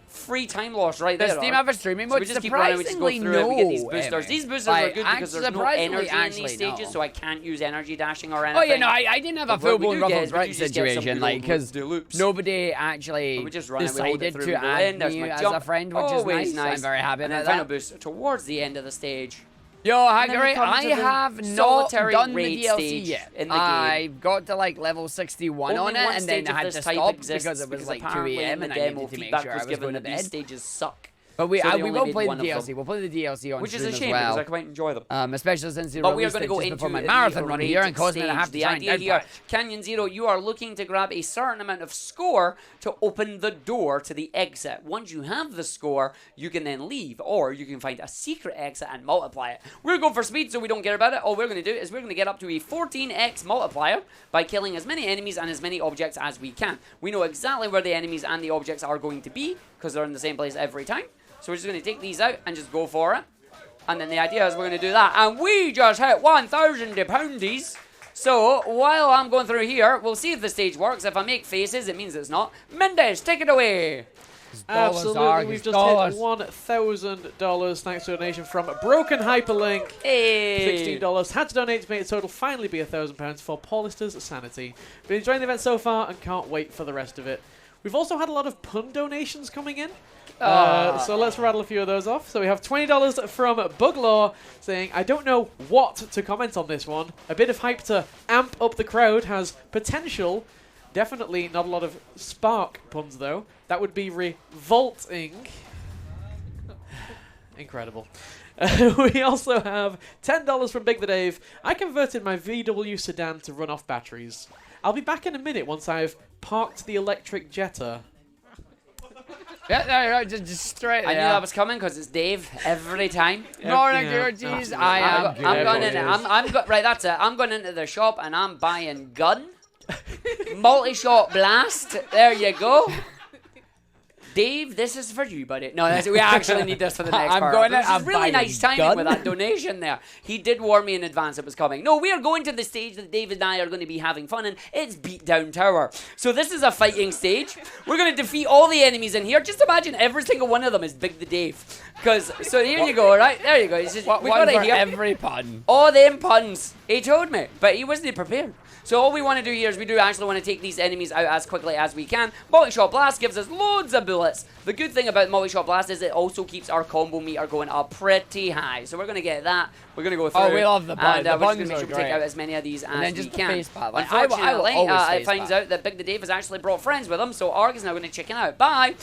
Free time loss right there. Does Steam have a streaming mode? So we just keep running, we just go through it, we get these boosters. These boosters are good because there's no energy in these stages, so I can't use energy dashing or anything. Oh yeah, no, I didn't have a But what we full-blown do get Ruffles is we right just get some situation, good like, old because loops. nobody actually We just run it, we hold it decided through, to we go add in, there's me my as jump. a friend, which is Always nice. I'm very happy and then about final that. boost towards the end of the stage. Yo, And then we Haggery, come I to the have not solitary done the raid DLC stage yet. in the game. I got to like level 61 Only on it, one and then stage I of had this to type stop exists because it was like 2 apparently AM in and the I demo needed to make feedback sure I was given going to that these bed. stages suck. But we So they we only will made play the one of them. DLC. We'll play the DLC on Which is stream a as shame well. because I quite enjoy them. Especially since they But we are released going to it go just into before my the marathon run here and raid caused me to stage. have to The try and idea here, outpatch. Canyon Zero, you are looking to grab a certain amount of score to open the door to the exit. Once you have the score, you can then leave, or you can find a secret exit and multiply it. We're going for speed, so we don't care about it. All we're going to do is we're going to get up to a 14x multiplier by killing as many enemies and as many objects as we can. We know exactly where the enemies and the objects are going to be because they're in the same place every time. So we're just going to take these out and just go for it. And then the idea is we're going to do that. And we just hit 1,000 poundies. So while I'm going through here, we'll see if the stage works. If I make faces, it means it's not. Mendes, take it away. Absolutely, we've just hit $1,000 thanks to a donation from Broken Hyperlink. Hey. $16. Had to donate to make the total finally be £1,000 for Paulister's sanity. Been enjoying the event so far and can't wait for the rest of it. We've also had a lot of pun donations coming in. So let's rattle a few of those off. So we have $20 from Buglaw saying, I don't know what to comment on this one. A bit of hype to amp up the crowd has potential. Definitely not a lot of spark puns, though. That would be revolting. Incredible. We also have $10 from Big the Dave. I converted my VW sedan to run off batteries. I'll be back in a minute once I've parked the electric Jetta. Yeah, there you go. Just straight there. I knew that was coming because it's Dave every time. Morning, Yeah, Georgies. absolutely. I am good. I'm going in. Right, that's it. I'm going into the shop and I'm buying gun, multi-shot blast. There you go. Dave, this is for you, buddy. No, we actually need this for the next I'm part. going to- Which is I'm really buying nice timing gun. with that donation there. He did warn me in advance it was coming. No, we are going to the stage that Dave and I are going to be having fun in. It's Beatdown Tower. So this is a fighting stage. We're going to defeat all the enemies in here. Just imagine every single one of them is Big the Dave. So here you go, right? There you go. It's just, we One got for it here. every pun. All them puns. He told me, but he wasn't prepared. So all we want to do here is we do actually want to take these enemies out as quickly as we can. Multi-shot blast gives us loads of bullets. The good thing about multi-shot blast is it also keeps our combo meter going up pretty high. So we're going to get that. We're going to go through. Oh, we love the And buns. The we're just buns going to make are sure we take great. out as many of these as And then we just the can. face palm. Like, I will Unfortunately, always it face finds palm. out that Big the Dave has actually brought friends with him. So Arg is now going to chicken out. Bye.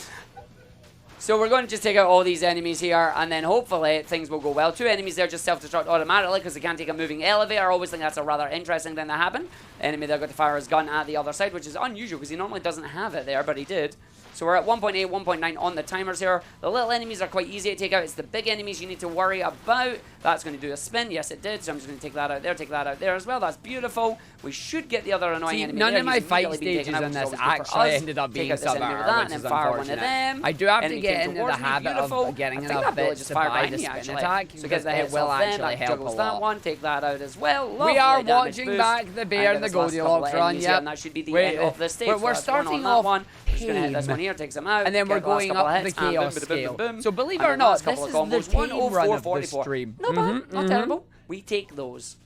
So we're going to just take out all these enemies here, and then hopefully things will go well. 2 enemies there just self-destruct automatically because they can't take a moving elevator. I always think that's a rather interesting thing to happen. Enemy there got to fire his gun at the other side, which is unusual because he normally doesn't have it there, but he did. So we're at 1.8, 1.9 on the timers here. The little enemies are quite easy to take out. It's the big enemies you need to worry about. That's going to do a spin. Yes, it did. So I'm just going to take that out there as well. That's beautiful. We should get the other annoying See, enemy none there. of my He's fight immediately being stages taken out, in which is this always good for actually us. ended up being Take out this enemy with sub-hour, that, which and is then fire one of unfortunate. them. I do have to Enemy get came into towards the me. habit Beautiful. of getting I think enough that bullet bits just to fired buy behind the me, spin actually. attack, So because gets the it hits will off them. actually That help a juggles that lot. one. Take that out as well. Lovely We are damage watching boost. back the bear and the this last couple Goldilocks of run, enemies here, yep. and that should be the Wait, end of this stage. we're So that's going on starting that off one. Just going to hit this one tame. here, takes him out. And then we're Get the last going couple up of the hits, and chaos boom, boom, boom, scale. boom, boom. So believe it And or then not, last this couple is of the combos. tame run of the 104.44. stream. Not bad, not terrible. We take those.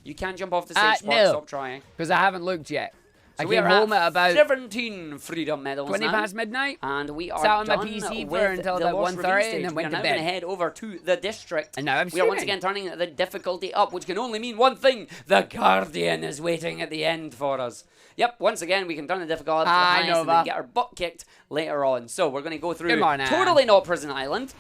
You can jump off the stage, Spark, no. stop trying. Because I haven't looked yet. So I we came are home at about 17 freedom medals 20 now. past midnight. And we are Sat on my done PC for with until the about Lost 1:30 Review and stage. then went we to are now going to bed. head over to the district. And now I'm we are once streaming. again turning the difficulty up, which can only mean one thing. The Guardian is waiting at the end for us. Yep, once again, we can turn the difficulty up to the I highest know and then that. get our butt kicked later on. So we're going to go through Come on now. totally not Prison Island.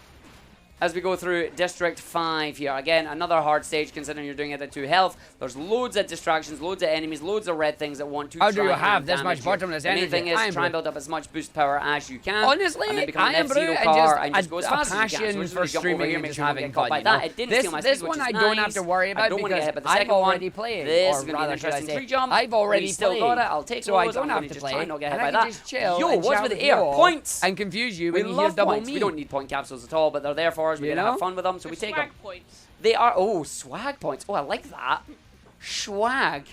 As we go through District 5 here. Again, another hard stage considering you're doing it at 2 health. There's loads of distractions, loads of enemies, loads of red things that want to How do try you and have this damage much you. bottomless The main energy? thing is I am try and Brute. build up as much boost power as you can. Honestly, and then become I an am F-Zero Brute and car just and just go as a fast as you can. So passion we're just for gonna jump over streaming here, and make just sure we don't having get caught fun, by you that. know? It didn't This- steal my this speed, one which I is don't have nice. to worry I about don't want to get because hit by the I've second already one. played, This or is going to be rather an should I interesting say, free jump. I've already We still played, got it. I'll take so I those. don't I'm have gonna to just play. try and not get And hit I by can that. just chill Yo, and what's chat with with the air? you all Points! and confuse you We when you hear love double points. me. We don't need point capsules at all, but they're there for us. We're You going to have know? fun with them, so we They're take them. swag points. They are, oh, swag points. Oh, I like that. Swag.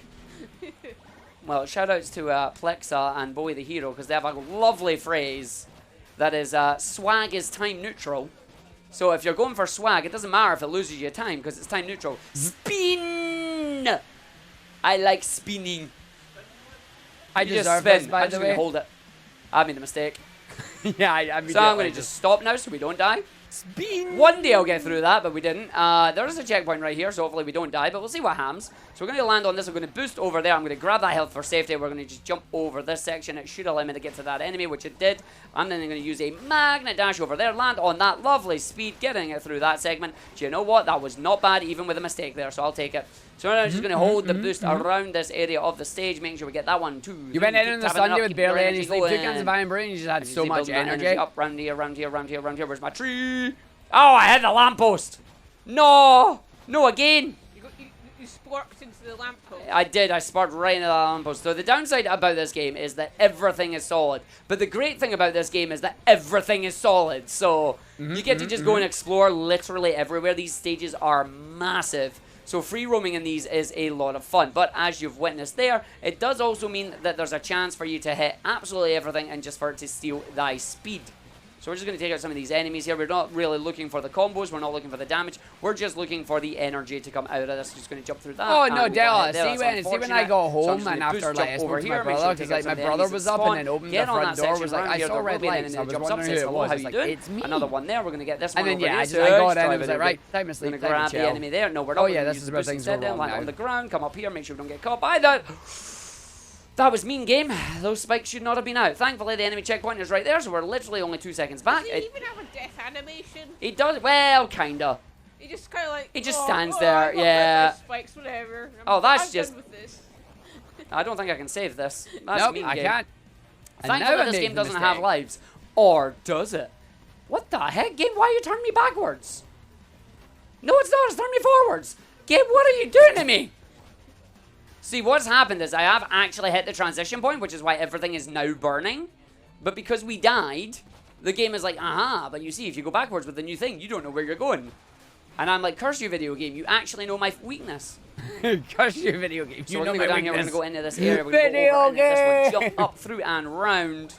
Well, shout outs to Plexa and Bowie the Hero because they have a lovely phrase that is swag is time neutral. So if you're going for swag, it doesn't matter if it loses you time because it's time neutral. Spin! I like spinning. I You just deserve spin. this, by I'm the just going way. to hold it. I made a mistake. Yeah, I mean, So I'm going to just stop now so we don't die. One day I'll get through that, but we didn't. There is a checkpoint right here, so hopefully we don't die, but we'll see what happens. So we're going to land on this. We're going to boost over there. I'm going to grab that health for safety. We're going to just jump over this section. It should allow me to get to that enemy, which it did. And then I'm going to use a magnet dash over there, land on that lovely speed, getting it through that segment. Do you know what? That was not bad, even with a mistake there, so I'll take it. So now I'm just going to hold the boost around this area of the stage, making sure we get that one, too. You went in on the Sunday with barely any sleep, 2 going. cans of Iron Brew, and you just had so Easy much building that energy. Up, round here, round here, round here, round here. Where's my tree? Oh, I hit the lamppost. No. No, again. You sparked into the lamppost. I did. I sparked right into the lamppost. So the downside about this game is that everything is solid. But the great thing about this game is that everything is solid. So you get to just go and explore literally everywhere. These stages are massive. So free roaming in these is a lot of fun. But as you've witnessed there, it does also mean that there's a chance for you to hit absolutely everything and just for it to steal thy speed. So we're just going to take out some of these enemies here. We're not really looking for the combos. We're not looking for the damage. We're just looking for the energy to come out of this. Just going to jump through that. Oh, no, and Della. there. See when I got So I'm home just and gonna after, boost like, I jump spoke over to here, my make sure brother, to because, take out like, some my of the brother enemies was that up spawn. and then opened the Get on front that door, section was like, around I here, saw there red will be an lights. enemy I that was jumps up, wondering says who it hello, was. how I was you like, doing? it's me. Another one there. We're going to get this one And then, over yeah, here. I got in and was like, right, time to We're sleep. going to grab the enemy there. No, we're not. Oh, We're yeah, gonna this use is the where boost things go instead. Then wrong land now. on the ground, come up here, make sure we don't get caught by that. That was mean game. Those spikes should not have been out. Thankfully, the enemy checkpoint is right there, so we're literally only 2 seconds back. Does he even have a death animation? It does, well, kinda. He just kind of like. He just "Oh, stands oh, there, I got hit by yeah. Spikes, whatever. Oh, that's I'm just- done with this. I don't think I can save this. That's Nope, mean I game. can't. And now Thankfully, I this made game the doesn't have mistake. lives. Or does it? What the heck, game? Why are you turning me backwards? No, it's not. It's turning me forwards. Game, what are you doing to me? See, what's happened is I have actually hit the transition point, which is why everything is now burning. But because we died, the game is like, aha. But you see, if you go backwards with the new thing, you don't know where you're going. And I'm like, curse you, video game. You actually know my weakness. Curse your video game. So You we're know going to go my down here. We're going weakness. to go into this area. We're going to Video go over into this game. one, jump up through and round.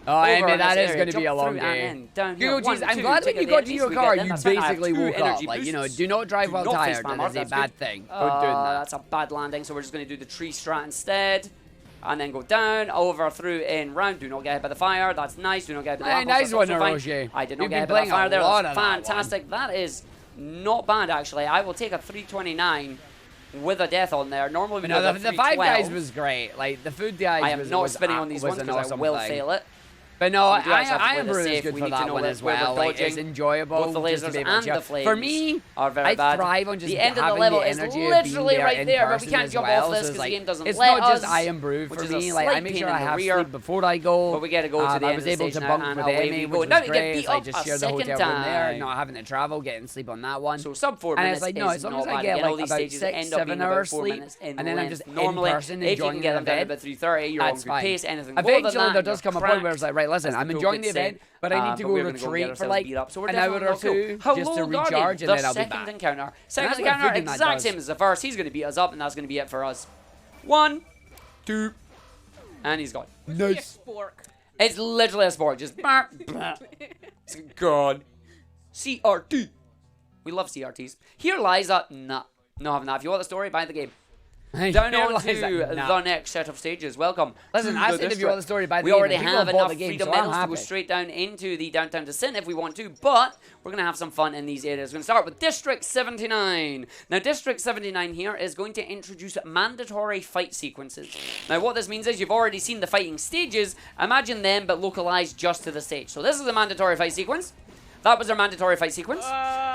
Oh, I over mean, in that this is area, going to be a jump long through and game. in, down here. Google, geez, One, I'm two, glad take when you out the got to enemies, your we car, get them, you that's fine. I have basically two woke up. energy Like, you know, boosts. do not drive while Do not face tired. spam That up, is a that's bad good. thing. Don't do that. That's a bad landing, so we're just going to do the tree strat instead. And then go down, over, through, in, round. Do not get hit by the fire. That's nice. Do not get hit by the Hey, apples. nice That's one, also fine. Hiroshi. I did not You've get been hit by the playing a fire there. lot That's of that one. fantastic. That is not bad, actually. I will take a 329 with a death on there. Normally, we No, go the the Five Guys 312. was great. Like, the food guys I am was not was spinning a- on these was ones an because I awesome will thing. fail it. But no, We do actually have to I play am the really safe. good We for need to that know one where as we're well. Like, dodging. it's enjoyable. Both the just to lasers be able to and the jump. flames For me, are very I bad. thrive on just The end of the having level the is energy of being literally there right in there, but we person can't as jump well. off this So it's because the like, game doesn't it's let not just us, I am brew which for is a me. Like, I slight make pain sure in I the have rear. sleep before I go. But we gotta go to the I end was of the able to stage bunk now, and with away Amy, we go. which Now was we get great. beat It's like up just a share the second hotel room there, time. not having to travel, getting sleep on that one. So sub 4 And minutes it's like, no, is as long not as I bad. get Again, all like these about stages 6, end up 7 being about hours 4 sleep, minutes in and then I'm length. just in Normally, person if you enjoying can the get them down to event. about 3:30, you're on That's good fine. pace. Anything more than Eventually, that, there does come a point where it's like, right, listen, I'm enjoying the event, but I need to go retreat for like so an hour or two just to recharge, and then I'll be back. Second encounter. Second that's what encounter, food in that exact does. same as the first. He's going to beat us up, and that's going to be it for us. 1, 2, and he's gone. Nice. Spork. It's literally a sport. Just it's gone. CRT. We love CRTs. Here lies a nah. Not having that. If you want the story, buy the game. Down Here on lies to a nah. the next set of stages. Welcome. Listen, to I the said if you want the story, buy the we game, already and people have have bought enough the game, freedom so I'm medals to go happy. straight down into the downtown descent if we want to, but we're going to have some fun in these areas. We're going to start with District 79. Now, District 79 here is going to introduce mandatory fight sequences. Now, what this means is you've already seen the fighting stages. Imagine them, but localized just to the stage. So this is a mandatory fight sequence. That was our mandatory fight sequence.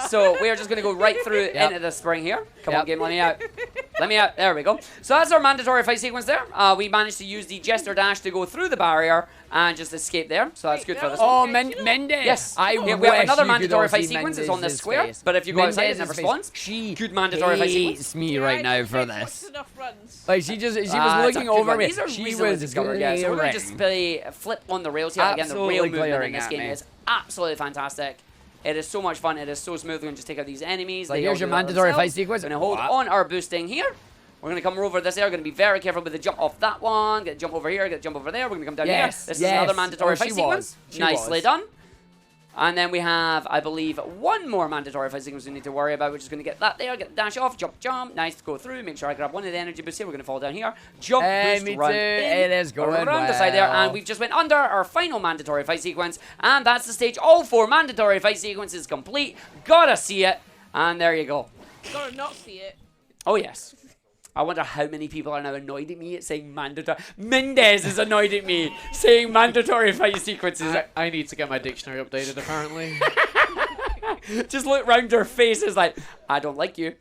So we are just going to go right through into the spring here. Come on, game, let me out. Let me out. There we go. So that's our mandatory fight sequence there. We managed to use the Jester Dash to go through the barrier and just escape there. So that's good for this one. Oh, Mendes. Yes. I we have wish another you could mandatory all fight see sequence. It's on this Mendes' square. face. But if you go outside, it never Mendes' face. spawns. She Good mandatory fight sequence. hates me right now for this. Enough runs. Like she was It's looking a good over one. me. These are She reasonably was discovered, yeah. So we're going to just flip on the rails here. Again, the Absolutely rail movement glaring in this at game me. is absolutely fantastic. It is so much fun. It is so smooth. We're going to just take out these enemies. Like, They here's all your do that mandatory fight themselves. sequence. We're going to hold Wow. on our boosting here. We're going to come over this area. We're going to be very careful with the jump off that one. Get a jump over here. Get a jump over there. We're going to come down Yes, here. This yes. is another mandatory Oh, fight she sequence. was. She Nicely was. done. And then we have, I believe, one more mandatory fight sequence we need to worry about. We're just going to get that there, get the dash off, jump, jump. Nice to go through. Make sure I grab one of the energy boosts here. We're going to fall down here. Jump, boost, me run too. in, It is going around the side there. well. And we've just went under our final mandatory fight sequence. And that's the stage. All 4 mandatory fight sequences complete. Gotta see it. And there you go. Gotta not see it. Oh, yes. I wonder how many people are now annoyed at me at saying mandatory. Mendes is annoyed at me saying mandatory fight sequences. I need to get my dictionary updated, apparently. Just look round her faces like, I don't like you.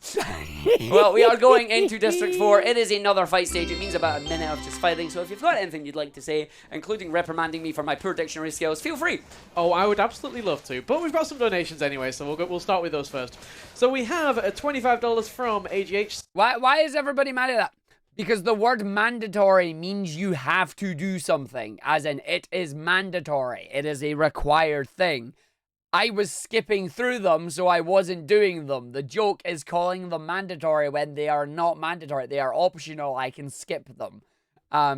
Well, we are going into District 4. It is another fight stage. It means about a minute of just fighting. So if you've got anything you'd like to say, including reprimanding me for my poor dictionary skills, feel free. Oh, I would absolutely love to. But we've got some donations anyway, so we'll start with those first. So we have $25 from AGH. Why is everybody mad at that? Because the word mandatory means you have to do something, as in it is mandatory. It is a required thing. I was skipping through them, so I wasn't doing them. The joke is calling them mandatory when they are not mandatory. They are optional. I can skip them.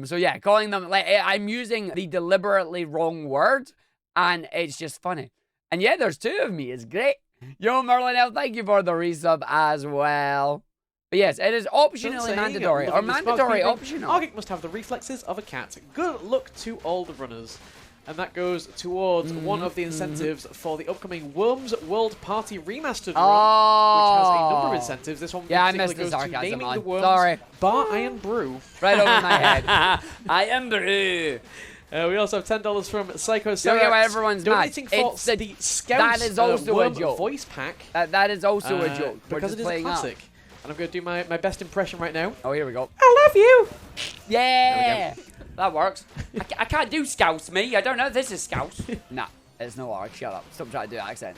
So yeah, calling them, like, I'm using the deliberately wrong word. and it's just funny. And yeah, there's 2 of me. It's great. Yo, Merlin L, thank you for the resub as well. But yes, it is optionally mandatory, or mandatory optional. Argick must have the reflexes of a cat. Good luck to all the runners. And that goes towards one of the incentives for the upcoming Worms World Party Remastered run, which has a number of incentives. This one I particularly missed the goes to sarcasm naming on. the Worms Sorry. Bar Iron Brew. Right over my head. I am Brew. We also have $10 from Psycho Don't Sarah. get why everyone's donating mad. for It's the Scout that is also a Worm joke. voice pack. That is also a joke. We're Because just it is a playing up. classic. And I'm going to do my best impression right now. Oh, here we go. I love you! Yeah. That works. I can't do Scouts, me. I don't know if this is Scouts. Nah, it's no arc. Shut up. Stop trying to do accent.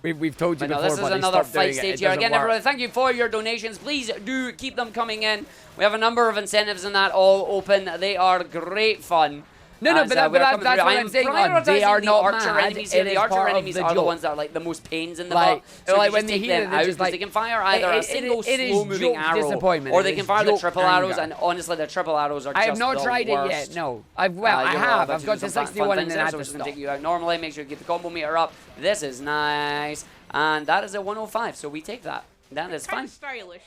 We've told you But no, before, this is buddy, another stop doing fight it. stage It here. doesn't Again, work. everyone, thank you for your donations. Please do keep them coming in. We have a number of incentives in that all open. They are great fun. No, As, but we're that's coming what through. I I'm am saying. They prioritizing are the not archer mad. enemies here. It The is archer part of enemies the are the joke. ones that are like the most pains in the Like- butt. So like if you when just they take hear it, them they're out, just 'cause like- they can fire either a it single is slow-moving joke arrow, disappointment. or It they is can fire the joke triple arrows, anger. and honestly, the triple arrows are I have just not the tried it worst. yet. No, I have. I've got to 61 and then I had to Just gonna stop. take you out normally. Make sure you get the combo meter up. This is nice, and that is a 105. So we take that. That is Kind fine. of stylish.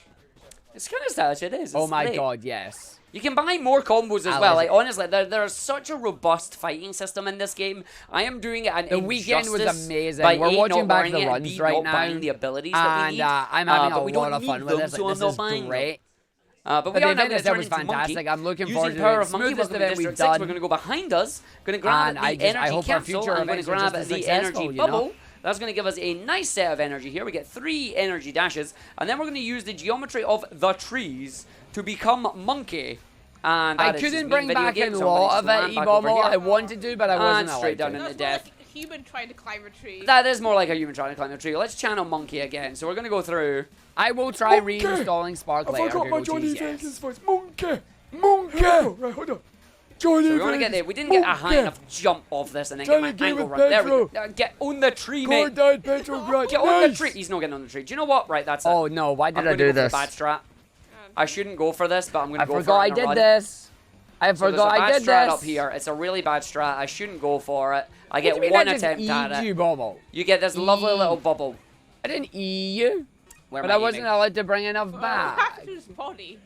It's kind of stylish. It is. Oh It's my great. god, yes. You can buy more combos as I well. like Like it. honestly, there's such a robust fighting system in this game. I am doing it an The weekend was injustice amazing. by We're A, watching not back wearing the it, and runs B, right not now, buying the abilities that we And need. I'm having but a we lot don't of fun need with them, this. so Like, I'm this not is buying them. great. But we But the are now event going to itself turn was into fantastic. Monkey. I'm looking Using forward to Power it. of Monkey, Smoothest welcome to event District we've 6. We're done. going to go behind us. Going to grab And the I energy hope our capsule. future I'm going to events are grab just as the successful, energy you know? bubble. That's going to give us a nice set of energy here. We get 3 energy dashes. And then we're going to use the geometry of the trees to become Monkey. And I that is just couldn't me bring video back game, a so I'm lot gonna of just it, land back over E-Bobble. here. I wanted to, but I wasn't And straight allowed down to. in the That's more death. like a human trying to climb a tree. That is more like a human trying to climb a tree. Let's channel Monkey again. So we're going to go through. I will try reinstalling Spark later. Google Jesus. voice. Monkey! Monkey! Right, hold on. Johnny So we want to get there. We didn't get a high enough jump off this and then get my Johnny, angle with right. There we go. Pedro. Get on the tree, mate. Gordon Petrograd. Get on the tree. He's not getting on the tree. Do you know what? Right, that's it. Oh no, why I'm did I gonna do go for the this? bad strat. I shouldn't go for this, but I'm going I to go forgot for I it in a did run. this. I So there's a forgot I bad did strat this. up here. It's a really bad strat. I shouldn't go for it. I What get do you mean one I just attempt at E'd you, it. Bobble? You get this lovely E. little bubble. I didn't E you, Where but am I wasn't aiming? allowed to bring enough Oh, back. back to his body.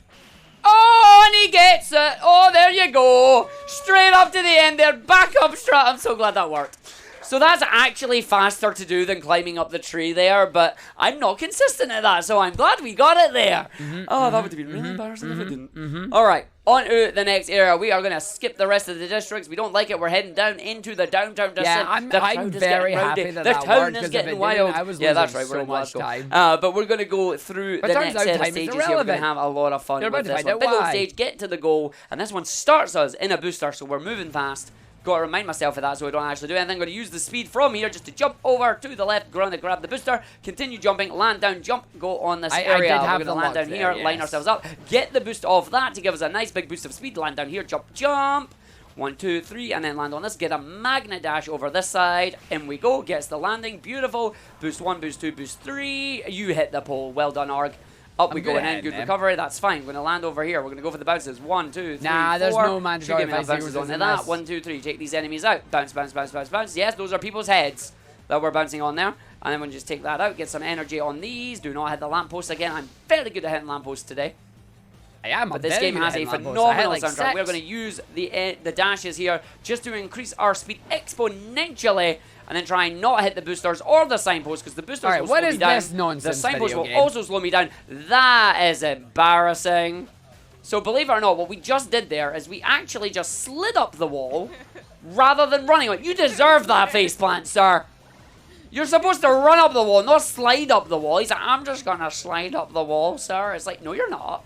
Oh, and he gets it. Oh, there you go. Straight up to the end there. Back up strat. I'm so glad that worked. So that's actually faster to do than climbing up the tree there, but I'm not consistent at that, so I'm glad we got it there. Oh, that would have been really embarrassing if it didn't. All right, on to the next area. We are going to skip the rest of the districts. We don't like it. We're heading down into the downtown district. Yeah, I'm The crowd is very getting happy rowdy. that the that town worked, is 'cause if getting it didn't, wild. I was Yeah, that's losing right. We're so in much Glasgow. time. But we're going to go through But the turns next out set of time is stages here. We're going to irrelevant. have a lot of fun You're with about to this find one. out Big old why. stage, get to the goal, and this one starts us in a booster, so we're moving fast. Got to remind myself of that so I don't actually do anything. Going to use the speed from here just to jump over to the left, ground to grab the booster, continue jumping, land down, jump, go on this I area. did We're have going to the land luck down there, here, line yes. ourselves up, get the boost off that to give us a nice big boost of speed, land down here, jump, jump. 1, 2, 3, and then land on this. Get a magnet dash over this side. In we go. Gets the landing. Beautiful. Boost 1, boost 2, boost 3. You hit the pole. Well done, Arg. Up we I'm go good and at then it, good man. recovery. That's fine. We're going to land over here. We're going to go for the bounces. 1, 2, 3, Nah, there's 4. no mandatory Should give me enough fight bounces sequences onto in that. this. 1, 2, 3. Take these enemies out. Bounce, bounce, bounce, bounce, bounce. Yes, those are people's heads that we're bouncing on there. And then we'll just take that out. Get some energy on these. Do not hit the lamppost again. I'm fairly good at hitting lampposts today. I am. But this game has a phenomenal soundtrack. We're going to use the dashes here just to increase our speed exponentially, and then try and not hit the boosters or the signpost, because the boosters All right, will what slow is me down. this nonsense The signpost video will game? also slow me down. That is embarrassing. So believe it or not, what we just did there is we actually just slid up the wall rather than running it. You deserve that faceplant, sir. You're supposed to run up the wall, not slide up the wall. He's like, I'm just going to slide up the wall, sir. It's like, no, you're not.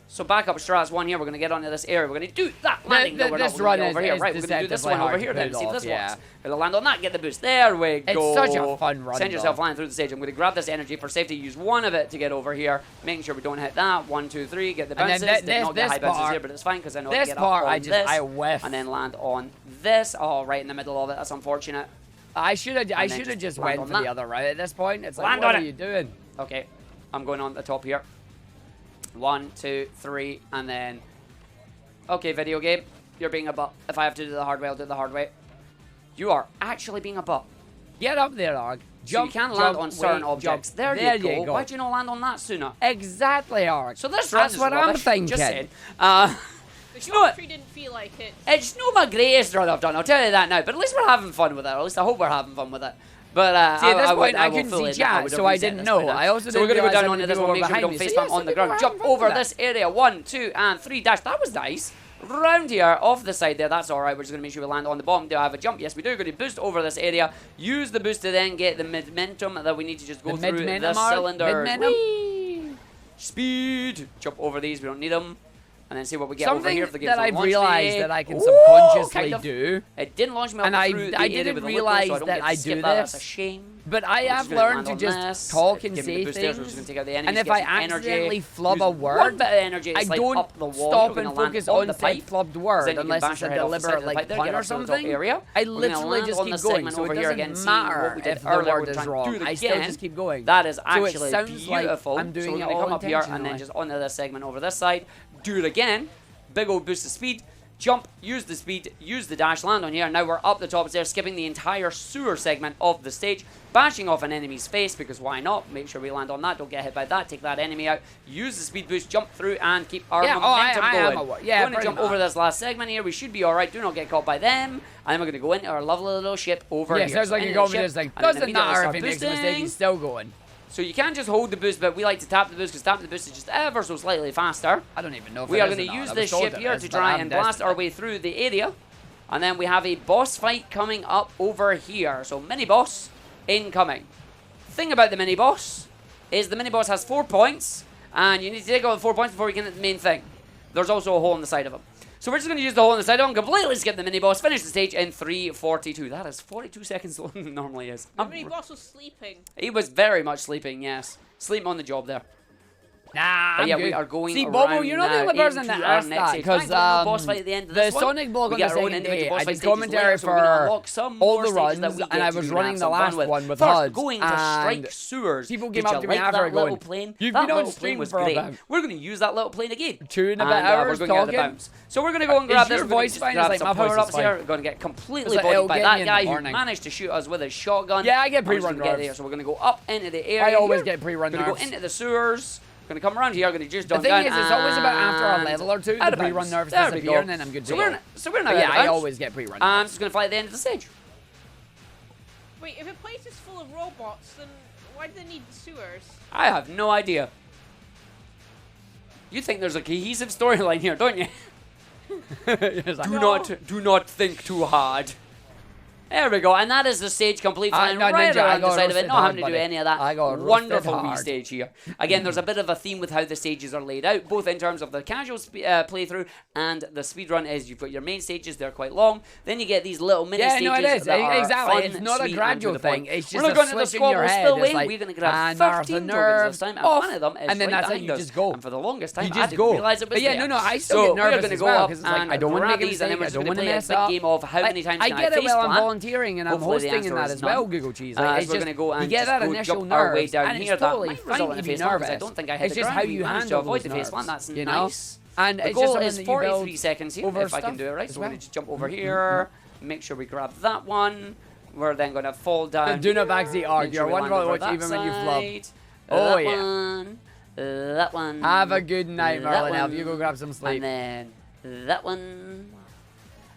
So back up strats 1 here. We're going to get onto this area. We're going to do that landing. No, we're not. This We're run gonna is, get over here. is Right, we're going to do this deceptively one over hard here to then. pull See if off, this yeah. works. We're going to land on that, get the boost. There we go. It's such a fun run, Send yourself though. flying through the stage. I'm going to grab this energy for safety. Use one of it to get over here. Making sure we don't hit that. 1, 2, 3. Get the And then bounces. thi- Did not get this high bounces part- here, but it's fine because I know how to This get part, up on I just, this. I whiffed. And then land on this. Oh, right in the middle of it. That's unfortunate. I should have then just just went land for on the that. other route at this point. It's like, Land what on are it. you doing? Okay. I'm going on the top here. 1, 2, 3, and then... Okay, video game. You're being a butt. If I have to do the hard way, I'll do the hard way. You are actually being a butt. Get up there, Arg. So you can land on certain objects. Jump. There you go. Why'd you not land on that sooner? Exactly, Arg. So this That's run is what I'm rubbish, thinking. Just saying. The You know what? geometry didn't feel like it. It's not my greatest run I've done, I'll tell you that now. But at least we're having fun with it. Or at least I hope we're having fun with it. But See, at this point, I will couldn't fully see admit I chat, would so have I reset didn't this know. by now. I also So we're didn't going to go down realise onto that this people one, were make sure we behind don't me. face So plant yes, on the we ground. were Jump having fun over with this area. 1, 2, and 3 dash. That was nice. Round here, off the side there, that's alright. We're just going to make sure we land on the bottom. Do I have a jump? Yes, we do. We're going to boost over this area. Use the boost to then get the momentum that we need to just go through the cylinder. Whee! Speed. Jump over these. We don't need them. And then see what we get over here. If the Something that I've launch realised me. that I can Ooh, subconsciously kind of. do, It didn't launch me up and through the I area didn't with the realise loop, so I don't that get to I skip do that. That's a this, shame. but I We're have just gonna learned land to on just this. talk and Give me the say boost there, so we're just things, gonna take out the enemies, and if get I some energy. accidentally flub Use a one word, bit of energy, I it's like don't up the wall. stop You're and gonna land focus on on the said pipe. flubbed So word then you can unless bash it's your a head off the side deliberate of the like pipe there, pun get or up to the top something. area. I We're gonna literally land just on the keep going, segment so it over here again, doesn't see what matter we did if the earlier. word We're is trying to wrong. do it I still again. just keep going. That is So it actually sounds like beautiful. I'm doing so we're it going to all come up here and then intentionally. just onto this segment over this side. Do it again. Big old boost of speed. Jump, use the speed, use the dash, land on here. Now we're up the top there, skipping the entire sewer segment of the stage, bashing off an enemy's face, because why not? Make sure we land on that, don't get hit by that, take that enemy out, use the speed boost, jump through, and keep our momentum going. Yeah, going to jump over this last segment here, we should be alright, do not get caught by them, and then we're going to go into our lovely little ship over here. Yeah, sounds like into you're the going ship, with this like, and then doesn't immediately matter if start he makes a mistake, boosting. he's still going. So you can't just hold the boost, but we like to tap the boost, because tapping the boost is just ever so slightly faster. I don't even know if We it are is going or to not. use I was this told ship it here is, to but try I'm and blast desperate. our way through the area. And then we have a boss fight coming up over here. So mini boss incoming. Thing about the mini boss is the mini boss has 4 points, and you need to take out the 4 points before you can hit the main thing. There's also a hole in the side of him. So we're just going to use the hole in the side of him, completely skip the mini boss, finish the stage in 3:42. That is 42 seconds longer than it normally is. The mini boss was sleeping. He was very much sleeping, yes. Sleeping on the job there. Nah, But I'm yeah, good. we are going See, around Bobo, you're not the now only person that into our asked next that, stage. because Thank God, no boss fight at the end of the this one. Sonic blog We on get the our own second individual day, boss I fight did stages commentary later, so we're gonna for unlock some all more the stages that runs, we and get I to was do and running have the some fun last with. one with First, HUDs, going to and strike sewers. people Did came you up to me like after that little going, plane? "You've That been on little stream plane was for great. about We're going to use that little plane again. 2.5 And, hours we're going to get out of talking. bounds. So we're going to go and Is grab this. your We're gonna voice just fine? grab It's like some my voice is power-ups here. fine. We're going to get completely It's like, bodied it'll by get that me in guy the who morning. managed to shoot us with his shotgun. Yeah, I get I'm just pre-run gonna get nerves. there. So we're going to go up into the area. I always here. get pre-run Gonna go nerves. into the sewers. Gonna come around here. Gonna just The jump thing down. is, it's always about after a and level or two, out the of pre-run bounds. nerves There we disappear, go. and then I'm good to So go. we're not But yeah, out of I bounds. always get pre-run I'm nerves. just gonna fly at the end of the stage. Wait, if a place is full of robots, then why do they need sewers? I have no idea. You think there's a cohesive storyline here, don't you? Do not think too hard. There we go, and that is the stage complete, flying no, right Ninja, I around the got side of it, roasted not having hard, to do buddy. any of that. I got roasted Wonderful wee hard. stage here. Again, there's a bit of a theme with how the stages are laid out, both in terms of the casual playthrough and the speedrun. Is you've got your main stages, they're quite long. Then you get these little mini stages. Yeah, no, it is. That are Exactly. fun, It's not a sweet, gradual and to the point. thing. It's We're just not a going to the switch in your squabble head. spillway. It's like, We're going to grab and 13 Marathon tokens nerves this time, and off, one of them is and then right that's how behind you us. just go. And for the longest time, You I just didn't go. realize it was But yeah, there. no, I still So get we're nervous gonna as go well, up 'cause it's like, and I don't wanna grab make a these, and then we're mistake, I just don't going to wanna play a mess big up. game of how many times I can I get it face while I'm plant. volunteering and I'm Hopefully the hosting and answer that is as well, none. Google Cheese. So Like, we're it's just, going to go and you get just that go initial jump our way nerves, down and here. it's That totally might fine result in to a be face plant, because I nervous. don't think I hit It's the just ground. how We you managed to handle avoid those the face plant. nerves, That's you know? nice. And The it's just goal something is that you 43 build seconds here, over if I can stuff do it right. as So we're well. going to just jump over here. Make sure we grab that one. We're then going to fall down. Do not backseat Arg. Make You're sure we land wonderful over watch that even when you flub. side. Oh, That yeah. one. That one. Have a good night, That Merlin Elf. one. You go grab some sleep. And then that one.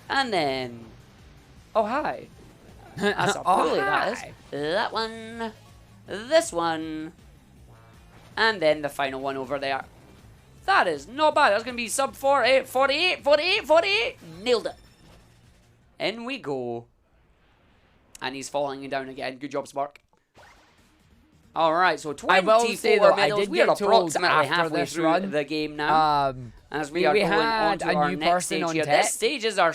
And then. Oh, hi. That's a Oh, pulley, that is. hi. That one. This one. And then the final one over there. That is not bad. That's going to be sub 48, 48, 48, 48. Nailed it. In we go. And he's falling down again. Good job, Spark. Alright, so 24 I will say, though, I medals. did We are get told approximately after halfway this through run, the game now. As we are going on had to a our new next person stage on here. tech. This stage is our...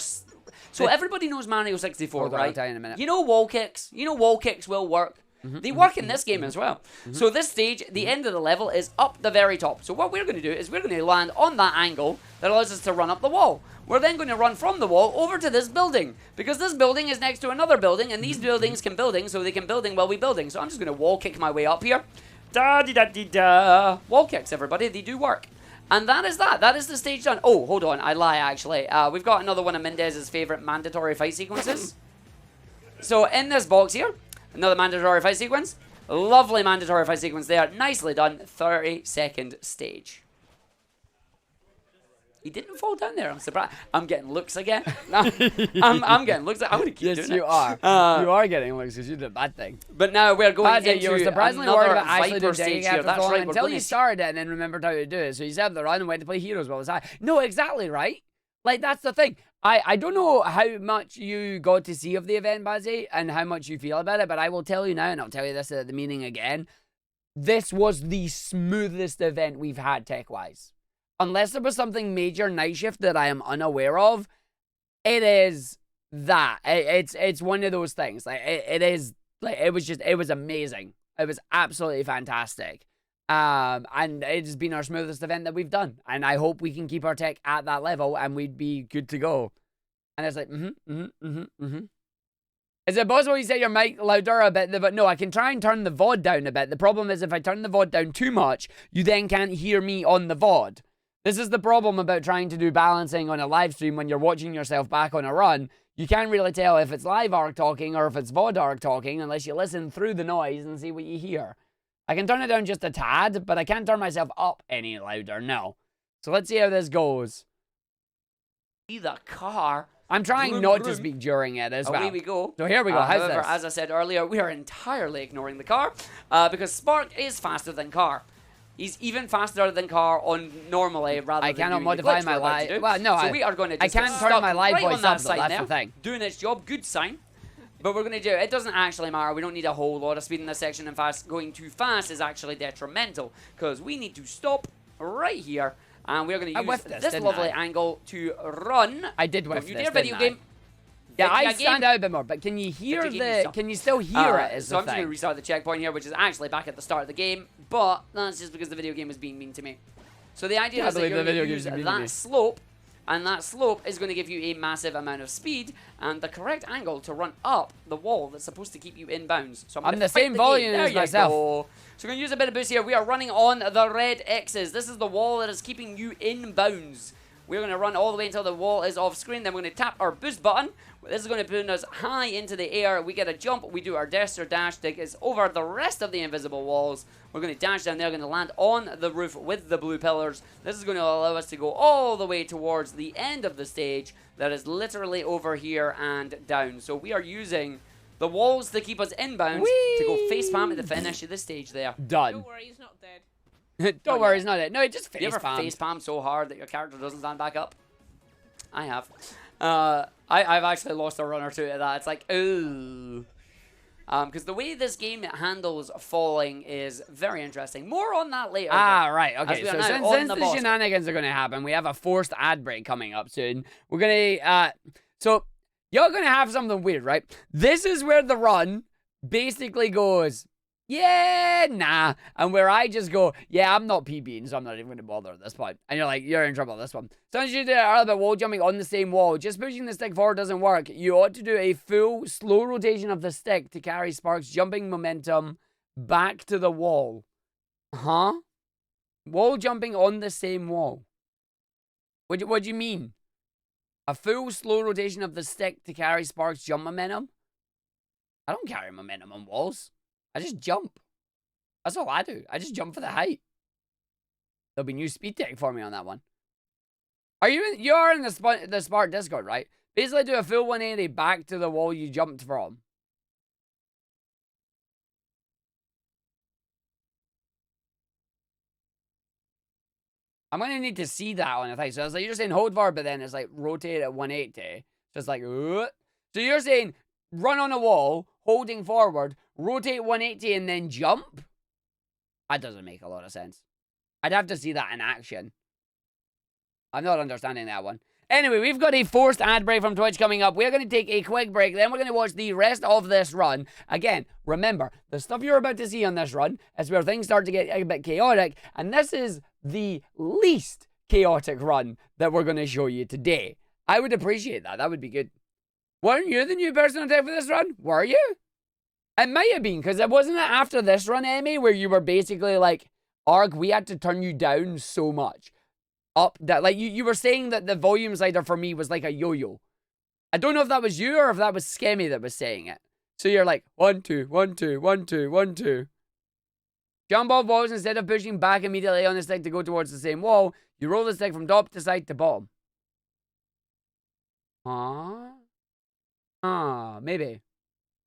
So everybody knows Mario 64, Hold on, I'll right? tell you in a minute. You know wall kicks? You know wall kicks will work. They work in this game as well. So this stage, the end of the level is up the very top. So what we're going to do is we're going to land on that angle that allows us to run up the wall. We're then going to run from the wall over to this building, because this building is next to another building, and these buildings can building, so they can building while we building. So I'm just going to wall kick my way up here. Da-dee-da-dee-da. Wall kicks, everybody. They do work. And that is that. That is the stage done. Oh, hold on. I lie, actually. We've got another one of Mendez's favorite mandatory fight sequences. So in this box here, another mandatory fight sequence. Lovely mandatory fight sequence there. Nicely done. 30-second stage. He didn't fall down there. I'm surprised. I'm getting looks again. I'm getting looks. I'm going to keep Yes, doing you it. are. You are getting looks because you did a bad thing. But now we're going That's it, into you were surprisingly worried another about actually Viper doing stage taking here. after That's falling right. We're until going you to started it and then remembered how to do it. So you set up the run and went to play heroes while it was high. No, exactly right. Like, that's the thing. I don't know how much you got to see of the event, Bazzy, and how much you feel about it, but I will tell you now, and I'll tell you this at the meeting again. This was the smoothest event we've had tech-wise. Unless there was something major night shift that I am unaware of, it is that. It's one of those things. Like, it is, like, it was amazing. It was absolutely fantastic. And it's been our smoothest event that we've done. And I hope we can keep our tech at that level and we'd be good to go. And it's like, Is it possible you say your mic louder a bit? But no, I can try and turn the VOD down a bit. The problem is if I turn the VOD down too much, you then can't hear me on the VOD. This is the problem about trying to do balancing on a live stream when you're watching yourself back on a run. You can't really tell if it's live Arg talking or if it's VOD Arg talking unless you listen through the noise and see what you hear. I can turn it down just a tad, but I can't turn myself up any louder, no. So let's see how this goes. see the car. I'm trying Vroom, not vroom. to speak during it as well. Away we go. So here we go. How's However, this? as I said earlier, we are entirely ignoring the car because Spark is faster than car. He's even faster than car on normally rather I than cannot doing modify the glitch my we're about to live. do. Well, no, so I, we are going to I just can't get turn stuck my live right voice on that up, though. side That's there, the thing. doing its job. Good sign. But we're going to do it. It doesn't actually matter. We don't need a whole lot of speed in this section. In fact, going too fast is actually detrimental because we need to stop right here. And we're going to use whiffed this didn't lovely I? angle to run. I did whiff Don't you this, dare, video didn't I? game. Yeah, Video I game. stand out a bit more, but can you hear Video game the? stuff. Can you still hear it? Is So the I'm just going thing? to restart the checkpoint here, which is actually back at the start of the game, but that's just because the video game was being mean to me. So the idea Can't is that believe you're the going to video use game's mean to me. that slope, and that slope is going to give you a massive amount of speed and the correct angle to run up the wall that's supposed to keep you in bounds. So I'm gonna the fight same game. volume There as you myself. go. So we're going to use a bit of boost here. We are running on the red X's. This is the wall that is keeping you in bounds. We're going to run all the way until the wall is off screen. Then we're going to tap our boost button. This is going to put us high into the air. We get a jump. We do our dash or dash. Take us over the rest of the invisible walls. We're going to dash down there. Going to land on the roof with the blue pillars. This is going to allow us to go all the way towards the end of the stage. That is literally over here and down. So we are using the walls to keep us inbound to go facepalm at the finish of the stage there. Done. Don't worry, he's not dead. Don't worry, it's not it. No, it just You ever facepalm. facepalm so hard that your character doesn't stand back up? I have. I've actually lost a run or two at that. It's like, ooh. Because the way this game handles falling is very interesting. More on that later. Ah, right. As Okay, we are so now since on the boss. shenanigans are going to happen, we have a forced ad break coming up soon. We're going to, so you're going to have something weird, right? This is where the run basically goes, yeah, nah. And where I just go, yeah, I'm not PBing, so I'm not even going to bother at this point. And you're like, you're in trouble at this one. Sometimes you do it earlier about wall jumping on the same wall. Just pushing the stick forward doesn't work. You ought to do a full, slow rotation of the stick to carry Spark's jumping momentum back to the wall. Huh? Wall jumping on the same wall. What do you mean? A full, slow rotation of the stick to carry Spark's jump momentum? I don't carry momentum on walls. I just jump. That's all I do. I just jump for the height. There'll be new speed tech for me on that one. You're in the Spark Discord, right? Basically do a full 180 back to the wall you jumped from. I'm going to need to see that on the thing. So it's like you're saying hold forward, but then it's like rotate at 180. Just like, so you're saying run on a wall, holding forward, rotate 180, and then jump? That doesn't make a lot of sense. I'd have to see that in action. I'm not understanding that one. Anyway, we've got a forced ad break from Twitch coming up. We're going to take a quick break. Then we're going to watch the rest of this run. Again, remember, the stuff you're about to see on this run is where things start to get a bit chaotic. And this is the least chaotic run that we're going to show you today. I would appreciate that. That would be good. Weren't you the new person on deck for this run? Were you? It might have been, because it wasn't after this run, Emmy, where you were basically like, Arg, we had to turn you down so much. Up that, like, you were saying that the volume slider for me was like a yo-yo. I don't know if that was you or if that was Skemmy that was saying it. So you're like, 1, 2, 1, 2, 1, 2, 1, 2. Jump off walls instead of pushing back immediately on the stick to go towards the same wall. You roll the stick from top to side to bottom. Maybe.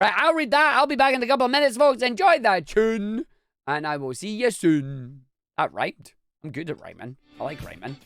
Right, I'll read that. I'll be back in a couple of minutes, folks. Enjoy that tune. And I will see you soon. That rhymed. I'm good at rhyming. I like rhyming.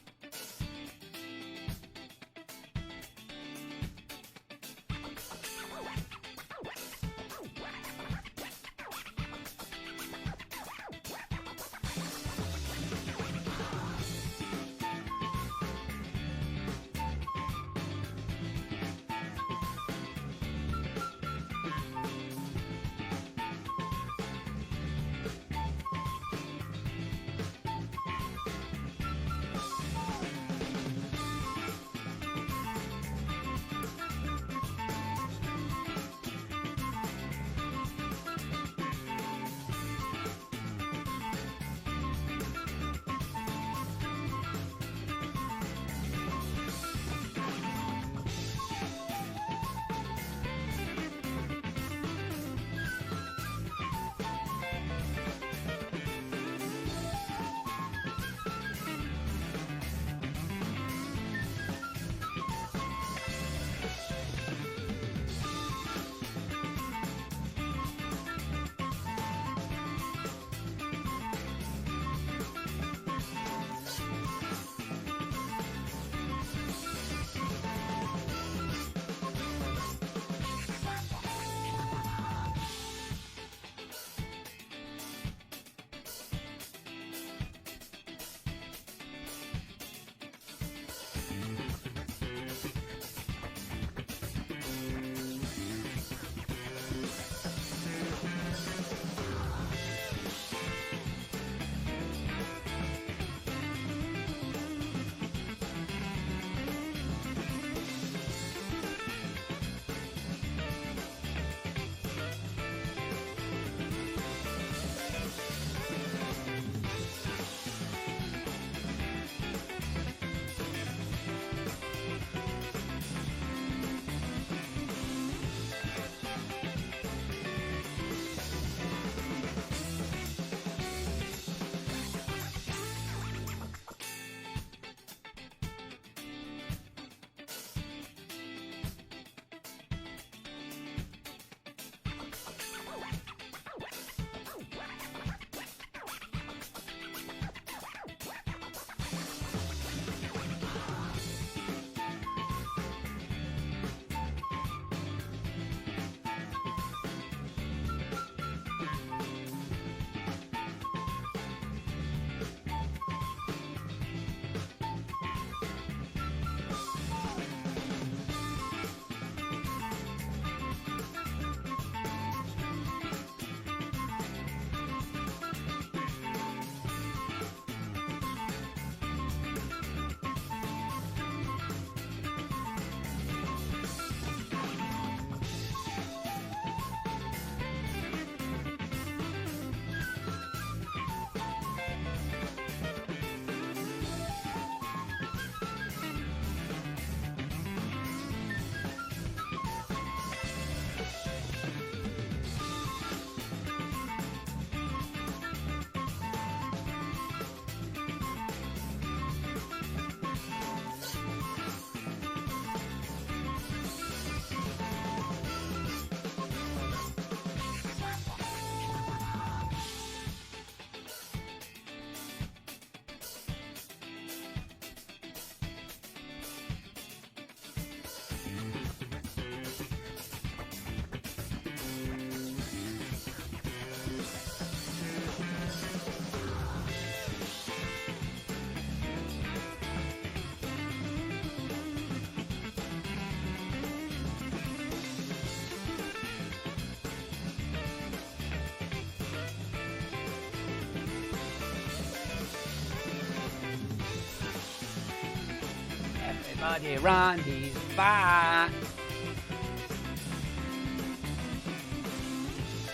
Everybody run, he's back.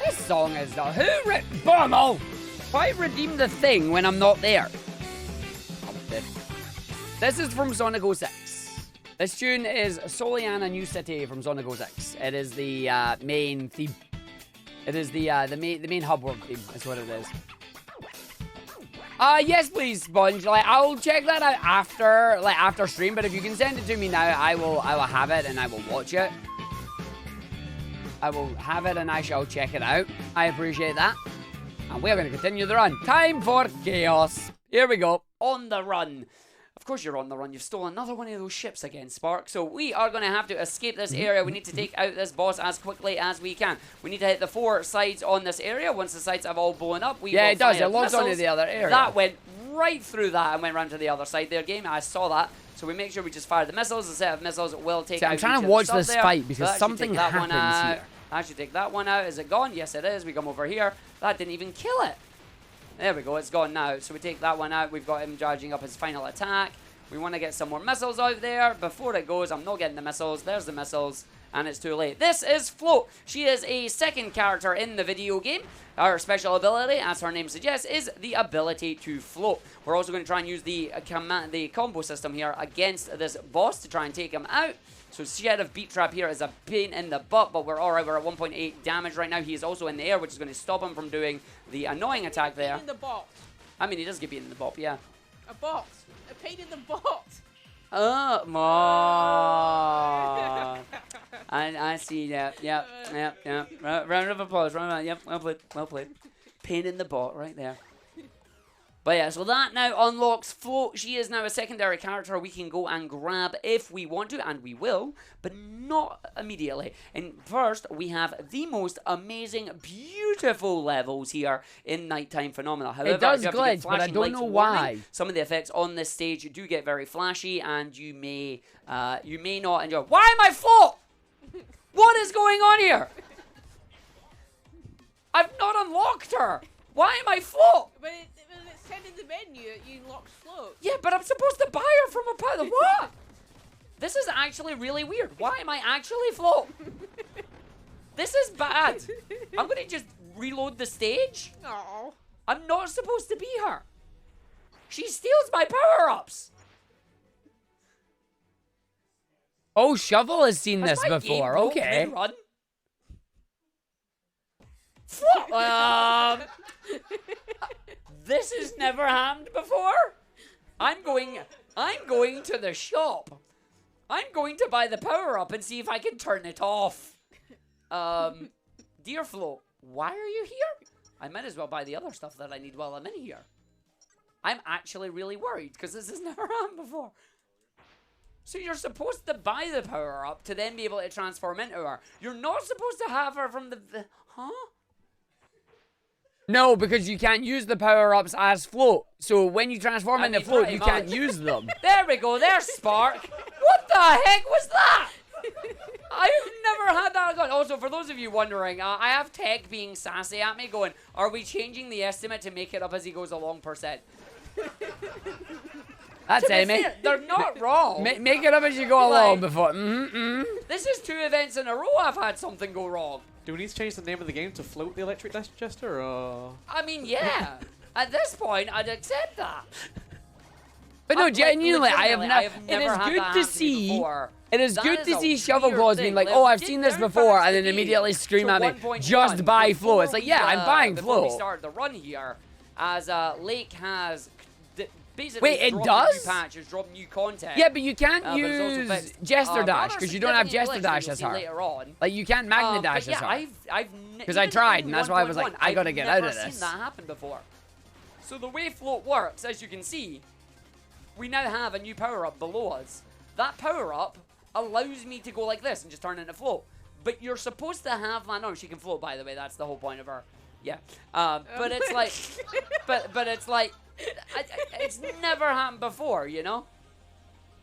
This song is the Bumble! Why redeem the thing when I'm not there? This is from Sonic 06. This tune is Soliana New City from Sonic 06. It is the main theme. It is the main hub world theme. That's what it is. Yes, please, Sponge. Like, I'll check that out after stream. But if you can send it to me now, I will have it and I will watch it. I will have it and I shall check it out. I appreciate that. And we're going to continue the run. Time for chaos. Here we go. On the run. Of course you're on the run. You've stolen another one of those ships again, Spark. So we are going to have to escape this area. We need to take out this boss as quickly as we can. We need to hit the 4 sides on this area. Once the sides have all blown up, we will it does. fire It logs onto missiles. the other area. That went right through that and went round to the other side there, game. I saw that. So we make sure we just fire the missiles. The set of missiles will take out I'm trying each to of the watch stuff this there. fight because So something take that one happens out. here. I should take that one out. Is it gone? Yes, it is. We come over here. That didn't even kill it. There we go. It's gone now. So we take that one out. We've got him charging up his final attack. We want to get some more missiles out there. Before it goes, I'm not getting the missiles. There's the missiles. And it's too late. This is Float. She is a second character in the video game. Her special ability, as her name suggests, is the ability to float. We're also going to try and use the combo system here against this boss to try and take him out. So Shed of Beat Trap here is a pain in the butt, but we're alright. We're at 1.8 damage right now. He is also in the air, which is going to stop him from doing the annoying attack there. In the box. I mean, he does get beaten in the bop, yeah. A box. A pain in the box. I see that. Yep. Round of applause. Yep, well played. Well played. Pain in the bot right there. But yeah, so that now unlocks Float. She is now a secondary character we can go and grab if we want to, and we will, but not immediately. And first, we have the most amazing, beautiful levels here in Nighttime Phenomena. However, It does you have to get glitch, but I flashing don't lights know warning. why. Some of the effects on this stage do get very flashy, and you may not enjoy. Why am I Float? What is going on here? I've not unlocked her. Why am I Float? But it said in the menu that you unlocked Float. Yeah, but I'm supposed to buy her from a pile. What? This is actually really weird. Why am I actually Float? This is bad. I'm going to just reload the stage. No. I'm not supposed to be her. She steals my power-ups. Oh, Shovel has seen Has this my before. game broke Okay. mid-run? Float. This has never happened before. I'm going to the shop. I'm going to buy the power up and see if I can turn it off. Dear Flo, why are you here? I might as well buy the other stuff that I need while I'm in here. I'm actually really worried because this has never happened before. So you're supposed to buy the power up to then be able to transform into her. You're not supposed to have her from the huh? No, because you can't use the power-ups as Float. So when you transform I into mean, Float, pretty you can't much. use them. There we go. There's Spark. What the heck was that? I've never had that going. Also, for those of you wondering, I have Tech being sassy at me going, are we changing the estimate to make it up as he goes along %? That's To be Amy. fair, they're not wrong. Make it up as you go along before. This is 2 events in a row I've had something go wrong. Do we need to change the name of the game to Float the Electric Digester, or...? I mean, yeah. At this point, I'd accept that. But no, Like, genuinely, I have legitimately, not. It is had that good happen to me see. before. It is That good is to a see Shovel weird Claws thing. being like, Like, oh, I've we seen did this down before, fast and then the immediately game scream to at me, 1.1 just buy before Float. It's like, yeah, I'm buying before we Float. start the run here, as Lake has basically Wait, it dropped does? new patches, dropped new content. Yeah, but you can't but it's also use fixed, Jester Dash rather because you don't have significant Jester glitch that Dash you'll as see her. later on. Like, you can't Magna Dash But yeah, as her. Because I tried, and that's why I was like, I gotta get out of I've never this. seen that happen before. So the way Float works, as you can see, we now have a new power-up below us. That power-up allows me to go like this and just turn into Float. But you're supposed to have... No, she can float, by the way. That's the whole point of her. Yeah. But it's like... but it's like... it's never happened before, you know?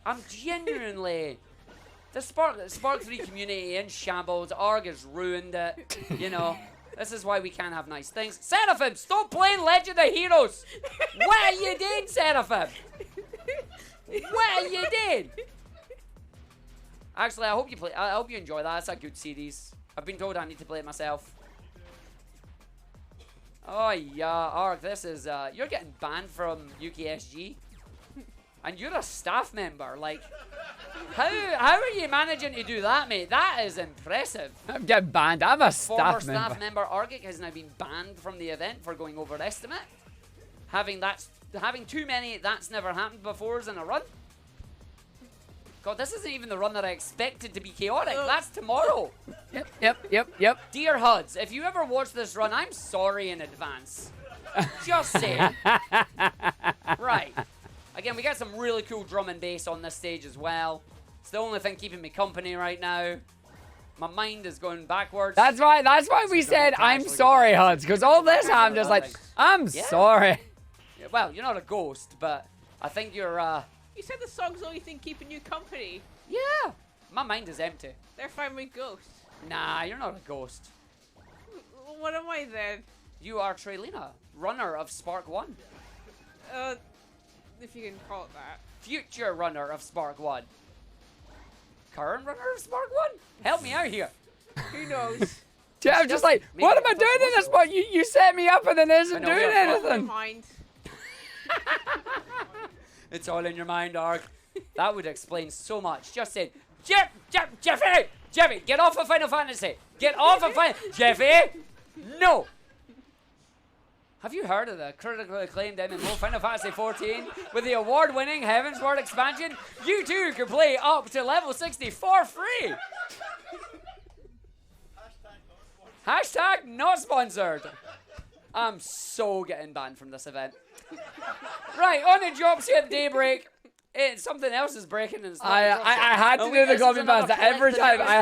I'm genuinely... The Spark 3 community in shambles. Arg has ruined it, you know? This is why we can't have nice things. Seraphim, stop playing Legend of Heroes! What are you doing, Seraphim? What are you doing? Actually, I hope you enjoy that. It's a good series. I've been told I need to play it myself. Oh yeah, Arg, this is you're getting banned from UKSG. And you're a staff member. Like, how are you managing to do that, mate? That is impressive. I'm getting banned. I'm a Former staff member. staff member Argick has now been banned from the event for going over estimate. Having too many that's never happened before in a run. God, this isn't even the run that I expected to be chaotic. That's tomorrow. Yep. Dear HUDs, if you ever watch this run, I'm sorry in advance. Just saying. Right. Again, we got some really cool drum and bass on this stage as well. It's the only thing keeping me company right now. My mind is going backwards. That's why we said I'm sorry, HUDs, because all this I'm just like, I'm sorry. Yeah, well, you're not a ghost, but I think you're, You said the song's the only thing keeping you company. yeah. My mind is empty. They're fine with ghosts. Nah, you're not a ghost. What am I then? You are Trelina, runner of Spark 1. If you can call it that. Future runner of Spark 1. Current runner of Spark 1? Help me out here. Who knows? Yeah, I'm just like, what am I doing in this one? You set me up and then isn't I know, doing we are Never anything. mind. It's all in your mind, Arg. That would explain so much. Just saying, Jeffy, get off of Final Fantasy. Get off of Jeffy, no. Have you heard of the critically acclaimed MMO Final Fantasy 14 with the award-winning Heaven's Word expansion? You too can play up to level 60 for free. Hashtag not sponsored. I'm so getting banned from this event. Right, on the dropship daybreak. Something else is breaking and I had to do the copy pasta every time. I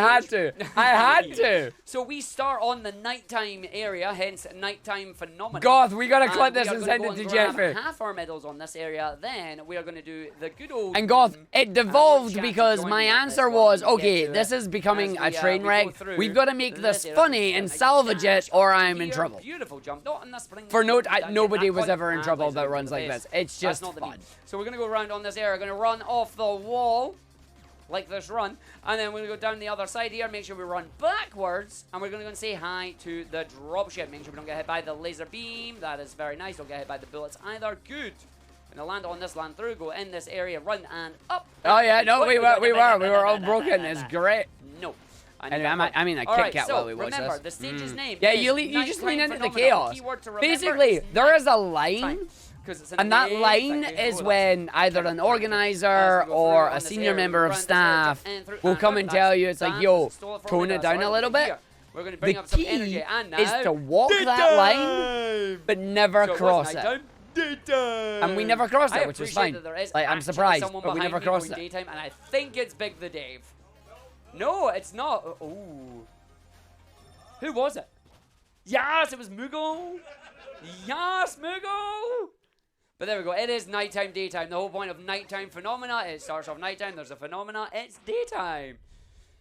had to. So we start on the nighttime area, hence nighttime phenomenon. God, we gotta clip And we this are and gonna send go it to and grab Jeffy. half our medals on this area. Then we are going to do the good old. And God, it we're devolved chatting, because joining my me on answer this one. was, We'll get okay, to this it is becoming as a train we wreck. go through We've got to make this area. funny and salvage it, or I'm in Here, trouble. Beautiful jump. Not in the spring. For note, Dungeon, nobody that was point, ever in and trouble places about over runs the like place. this. It's That's just not the fun. need. So we're going to go around on this area. We're going to run off the wall like this run, and then we're going to go down the other side here, make sure we run backwards, and we're going to go and say hi to the dropship. Make sure we don't get hit by the laser beam. That is very nice. Don't get hit by the bullets either. Good. Gonna land on this, land through, go in this area, run and up. Oh yeah, no, we were all broken. It's great. No. Anyway, I mean a Alright, Kit Kat so while we watch remember, this. the stage's name Yeah, is you just lean Nighttime into the Phenomenon. chaos. Keyword to remember Basically, is there is a nighttime, line, 'cause it's in and the that name. line Thank you. is Hold on. when either an As organizer we go or through on a this senior area, member we of run this staff area and through will and come up. and tell you, it's That's like, yo, stole it from tone me, it that's down a why little we're bit. here. We're going to bring The up some key energy, and is now to walk that line, but never So it was cross it. nighttime. And we never crossed I it, which was appreciate fine. that there is Like, I'm actually surprised, someone but we behind never me crossed going it. daytime, and I think it's Big the Dave. No, it's not. Ooh. Who was it? Yes, it was Moogle. Yes, Moogle. But there we go. It is nighttime, daytime. The whole point of nighttime phenomena, it starts off nighttime, there's a phenomena, it's daytime.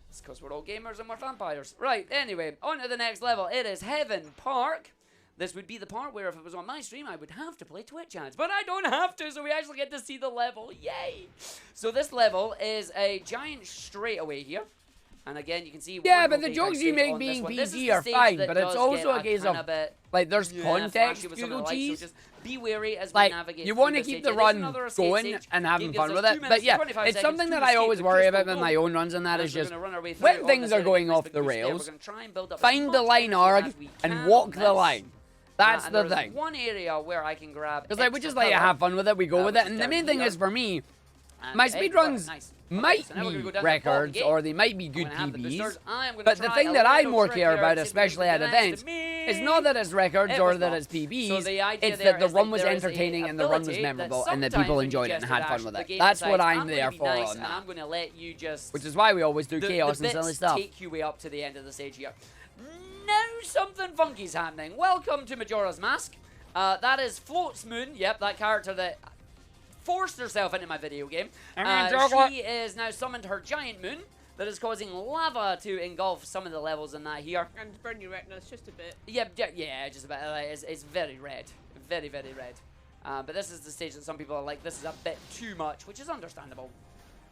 It's because we're all gamers and we're vampires. Right, anyway, on to the next level. It is Heaven Park. This would be the part where if it was on my stream, I would have to play Twitch ads. But I don't have to, so we actually get to see the level. Yay! So this level is a giant straightaway here. And again, you can see... Yeah, one but the daytime jokes you stage make on this being one. This is PG the are stage fine, that but it's does also get a case kinda of, bit, like, there's flashy context, with some of Google the lights, cheese. so just be wary as Like, we navigate you through want to this keep stage. the It is run another escape going stage. and having It fun gives with us it. 2 But minutes yeah, and 25 it's seconds something to that I always escape worry the about crystal with my goal. own runs, and that As is we're just gonna run our way when through on things this are area, going nice off big the boost there. We're rails, gonna try and build up as find the much line, energy Arg, as we and can walk on the this. line. That's And the there's thing. one area where I can grab Because like we extra just like power. have fun with it, we go with which it, is and the down main thing here. is for me, And my it- speedruns nice. Okay, might so now we're gonna be go down to the records bottom or gate. they might be I'm good gonna have the PBs. boosters. I am gonna But the try thing a that I little more trick care here, about, see if we can especially do at the next events, to me. is not that it's records It or was that not. it's PBs. So the idea It's there that the is run that was there is a entertaining and the run was ability that memorable, and the sometimes people when you enjoyed it just and had dash, fun with the it. game That's what decides, I'm gonna there be for nice, on and I'm that. going to let you just... Which is why we always do the chaos and bits silly stuff. take you way up to the end of the stage here. Now something funky's happening. Welcome to Majora's Mask. That is Floats Moon. Yep, that character that forced herself into my video game. She is now summoned her giant moon that is causing lava to engulf some of the levels in that here. And burn your retinas just a bit. Yeah, just about. It's very red. Very, very red. But this is the stage that some people are like, this is a bit too much, which is understandable.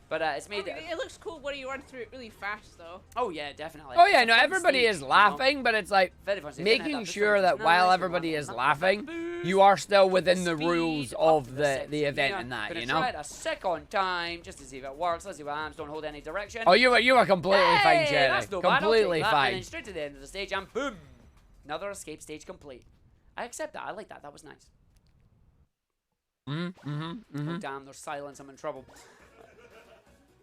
But it's made. It looks cool when you run through it really fast, though. Oh yeah, definitely. Oh yeah, It's no, a fun everybody stage, is you know. laughing, but it's like Very fun stage. making sure that while everybody is laughing, you are still within the rules of the event and that, you know. Try it a second time just to see if it works. Let's see what happens. Don't hold any direction. Oh, you were completely fine, Hey, Jerry. that's no bad. I'll Completely take that. And fine. then straight to the end of the stage, and boom, another escape stage complete. I accept that. I like that. That was nice. Oh damn, there's silence. I'm in trouble.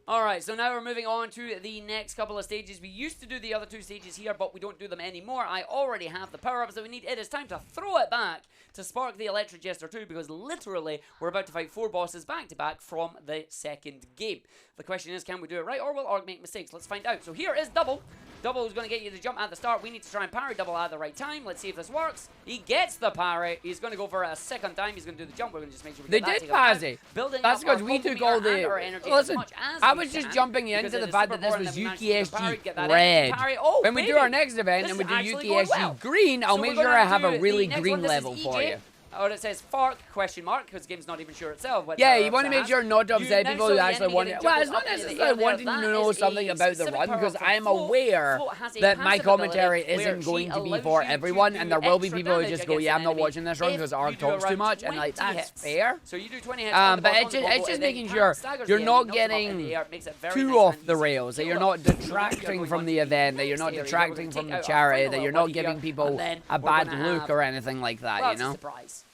Alright, so now we're moving on to the next couple of stages. We used to do the other two stages here, but we don't do them anymore. I already have the power-ups that we need. It is time to throw it back to Spark the Electric Jester 2, because literally we're about to fight 4 bosses back-to-back from the second game. The question is, can we do it right, or will Arg make mistakes? Let's find out. So here is Double. Double is going to get you to jump at the start. We need to try and parry Double at the right time. Let's see if this works. He gets the parry. He's going to go for it a second time. He's going to do the jump. We're going to just make sure we They get that did taken out. Pazzy. Building That's up our because we combo took meter all and the. our energy Listen, as much as I we was just can, jumping because into it the is fact super that this important was that we manage to do the parry, UKSG get that red. energy parry. Oh, When we do baby. our next event This and we is do actually going UKSG well. green, I'll So make we're sure gonna I have do a the really next green one. This is level for EJ. you. Or it says Fark question mark, because the game's not even sure itself. What Yeah, power you want to ups it make has. sure not to You upset now people saw who the actually enemy want getting it. Well, jumbled it's not up into the necessarily air there. wanting to That know is something a about the specific run, power because from I am Flo. aware Flo has a that my passive commentary ability where isn't going she to be allows for you to everyone, and there do will be extra people who damage just go, against yeah, an I'm not enemy watching this run if because you Arg do talks too around much, and like 20 that's hits. fair. So you do 20 hits on the But boss, it's on the just combo, and then making you sure staggers you're the not enemy, knocks them up in getting the air, makes it very too nice off and the easy. rails, that you're Killer. not So now we are detracting going from on the to event, that you're next not area. We're detracting going to from take the out our charity, final that you're little not buddy giving here, people and then a we're bad gonna look have- or anything like that, Well, you it's a know? surprise.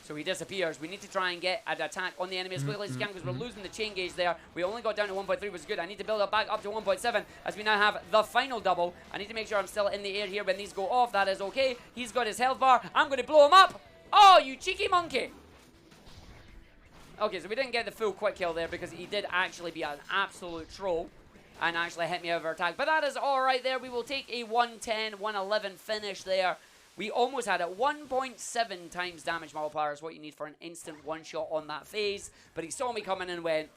So he disappears. We need to try and get an attack on the enemy as quickly as we can, because we're losing the chain gauge there. We only got down to 1.3, which was good. I need to build it back up to 1.7 as we now have the final double. I need to make sure I'm still in the air here when these go off. That is okay. He's got his health bar. I'm going to blow him up. Oh, you cheeky monkey. Okay, so we didn't get the full quick kill there because he did actually be an absolute troll and actually hit me over attack. But that is all right there. We will take a 110, 111 finish there. We almost had it. 1.7 times damage multiplier is what you need for an instant one-shot on that phase. But he saw me coming and went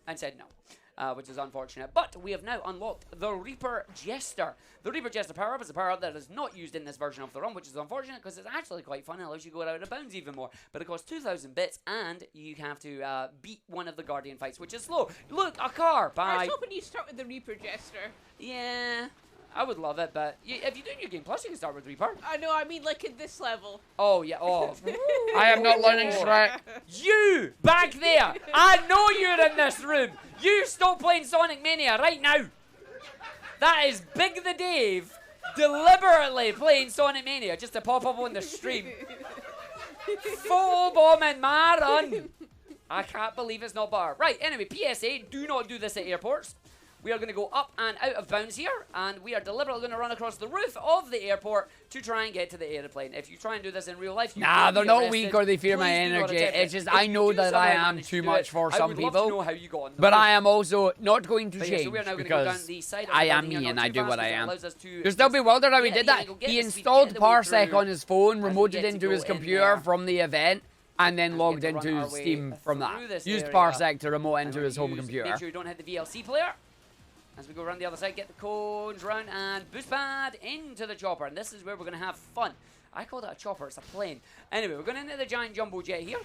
and said no, which is unfortunate. But we have now unlocked the Reaper Jester. The Reaper Jester power-up is a power-up that is not used in this version of the run, which is unfortunate because it's actually quite fun. It allows you to go out of bounds even more. But it costs 2,000 bits, and you have to beat one of the Guardian fights, which is slow. Look, a car! I Bye. was hoping you'd start with the Reaper Jester. Yeah, I would love it, but if you do New Game Plus, you can start with Reaper. I know, I mean like in this level. Oh, yeah, oh. I am not learning Shrek. You, back there, I know you're in this room. You stop playing Sonic Mania right now. That is Big the Dave deliberately playing Sonic Mania just to pop up on the stream. Full bombing my run. I can't believe it's not bar. Right, anyway, PSA, do not do this at airports. We are going to go up and out of bounds here, and we are deliberately going to run across the roof of the airport to try and get to the airplane. If you try and do this in real life, you Nah, will they're be not arrested. weak or they fear my Please do not energy. attempt It's it. just If I you know do that I somehow am manage too to do much it, for I some would love people. to know how you got on the But roof. I am also not going to But yeah, change so we are now going to go down because the side of I the am building here, me and not I too do fast, what I because it am. allows us to You're still just bewildered how he get did the that. angle, get He the speed, installed get the way Parsec through on his phone, as we remoted get to into go his in computer there. from the event, and then And logged get to run our into way Steam from through that. this Used area. Parsec to remote And into we're his home gonna computer. Make sure you don't hit the VLC player. As we go around the other side, get the cones round and boost pad into the chopper. And this is where we're going to have fun. I call that a chopper, it's a plane. Anyway, we're going into the giant jumbo jet here.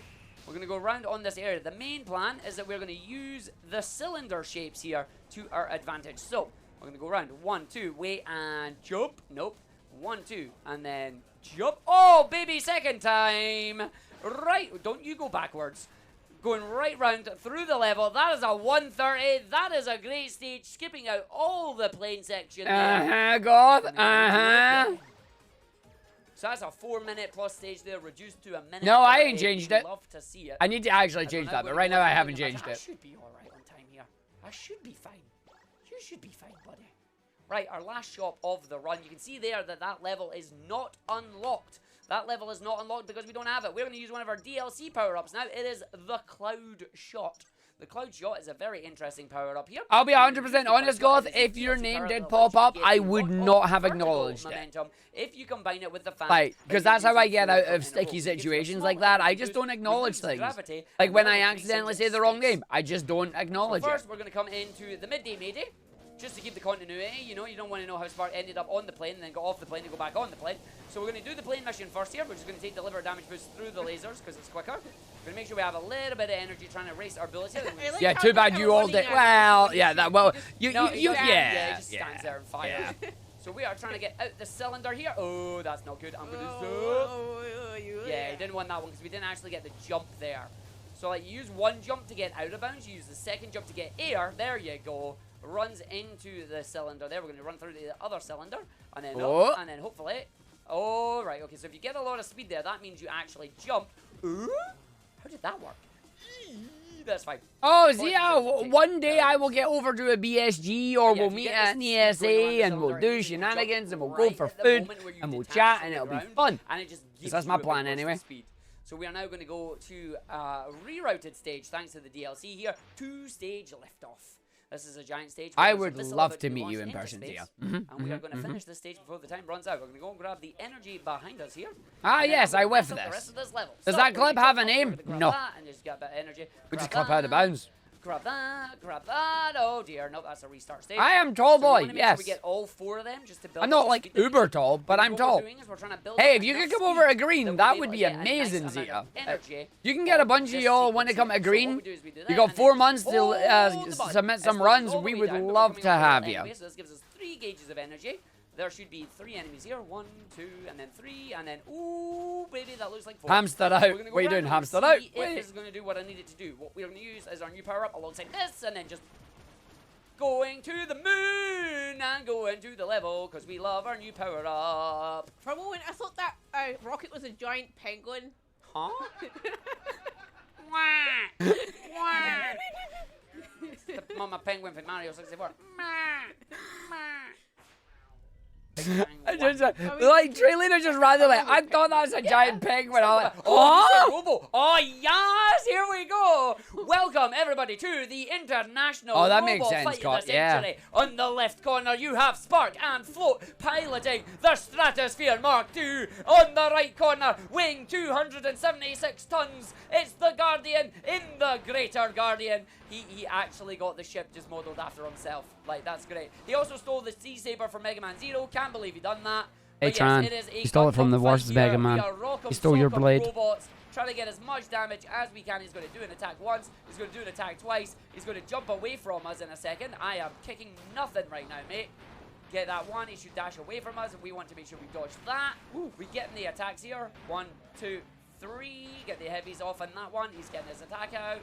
We're going to go around on this area. The main plan is that we're going to use the cylinder shapes here to our advantage. So, we're going to go around. 1, 2, wait, and jump. Nope. 1, 2, and then jump. Oh, baby, second time. Right, don't you go backwards. Going right round through the level. That is a 130. That is a great stage. Skipping out all the plane section there. God. So that's a 4-minute plus stage there, reduced to a minute. No, I 30. ain't changed We'd it. love to see it. I need to actually As we're change now that, going but right to go now I down haven't the back. changed I it. should be alright on time here. I should be fine. You should be fine, buddy. Right, our last shop of the run. You can see there that that level is not unlocked. That level is not unlocked because we don't have it. We're going to use one of our DLC power-ups now. It is the Cloud Shot. The Cloud Shot is a very interesting power-up here. I'll be 100% honest, Goth. If your name did pop up, I would not have acknowledged it. Momentum if you combine it with the fact Like, because that that's you're how I using get out full of in a row. sticky It gives you a situations small like that. I boost, just don't reduces acknowledge things. gravity, Like and when will I increase accidentally engine say the wrong space. name, I just don't acknowledge it. First, we're going to come into the midday mayday. just to keep the continuity. You know, you don't want to know how Spark ended up on the plane and then go off the plane and go back on the plane. So we're going to do the plane mission first here. We're just going to take deliberate damage boost through the lasers because it's quicker. We're going to make sure we have a little bit of energy trying to race our bullets here. like Yeah, how too you bad kinda you all running did. at it. Well, yeah, that, well, you, No, you, it just stands there and fires. Yeah. So we are trying to get out the cylinder here. Oh, that's not good. I'm going to zoom. Yeah, you didn't want that one because we didn't actually get the jump there. So like, you use one jump to get out of bounds. You use the second jump to get air. There you go. Runs into the cylinder there. We're going to run through the other cylinder. And then up, and then hopefully... Oh, right. Okay, so if you get a lot of speed there, that means you actually jump. Ooh? How did that work? That's fine. Oh, see, one day I will get over to a BSG or we'll meet at an ESA and we'll do shenanigans and we'll go for food and we'll chat and it'll be fun. And it just gives That's you my a big plan burst of anyway. speed. So we are now going to go to a rerouted stage thanks to the DLC here. 2-stage liftoff. This is a giant stage. I where there's a would missile love that to meet launches you in into person, space. Tia. And we are going to finish this stage before the time runs out. We're going to go and grab the energy behind us here. Ah, And then yes, we're I gonna whiff mess up the this. rest of this level. Does So that we're gonna clip have a jump up, name? we're gonna grab No. that, and just get a bit of energy. We just Grab clip out of that, bounds. Grab that, grab that. Oh dear, no, that's a restart stage. I am tall So we boy, wanna make sure yes. we get all 4 of them just to build I'm up not the like speed that we uber need. tall, but I'm What tall. we're doing is we're trying to build Hey, up if you enough could come speed over to green, we'll that be would able be to get a nice amazing, amount Zia. of energy You can get a on bunch of this y'all when it sequence come to here. So what green. we do is we do You that, got and 4 then months to hold the button. submit It some slows runs. all We the way would down, but we're love coming to up a have little you. anyway, so this gives us 3 gauges of energy. There should be 3 enemies here. 1, 2, and then 3, and then ooh, baby, that looks like 4. Hamster out. We're gonna go What are you around doing, and hamster see out? if Wait. this is going to do what I need it to do. What we're going to use is our new power up alongside this, and then just going to the moon and going to the level because we love our new power up. For a moment, I thought that rocket was a giant penguin. Huh? The Mama Penguin from Mario 64. I just, like, Traylina just randomly, I thought that was a giant penguin. I was like, oh! Robo. Oh, yes, here we go. Welcome, everybody, to the International Oh, that Robo makes sense, Fight of Scott, the yeah. Century. On the left corner, you have Spark and Float piloting the Stratosphere Mark II. On the right corner, weighing 276 tons, it's the Guardian in the Greater Guardian. He actually got the ship just modeled after himself. Like, that's great. He also stole the Sea Saber from Mega Man Zero. Can't believe he done that. Hey, But Tran, yes, it is a he stole it from the gun-gun worst fight Mega here. Man. We are rock'em He stole your sock'em blade. robots, trying to get as much damage as we can. He's going to do an attack once. He's going to do an attack twice. He's going to jump away from us in a second. I am kicking nothing right now, mate. Get that one. He should dash away from us, and we want to make sure we dodge that. We get in the attacks here. 1, 2, 3. Get the heavies off on that one. He's getting his attack out.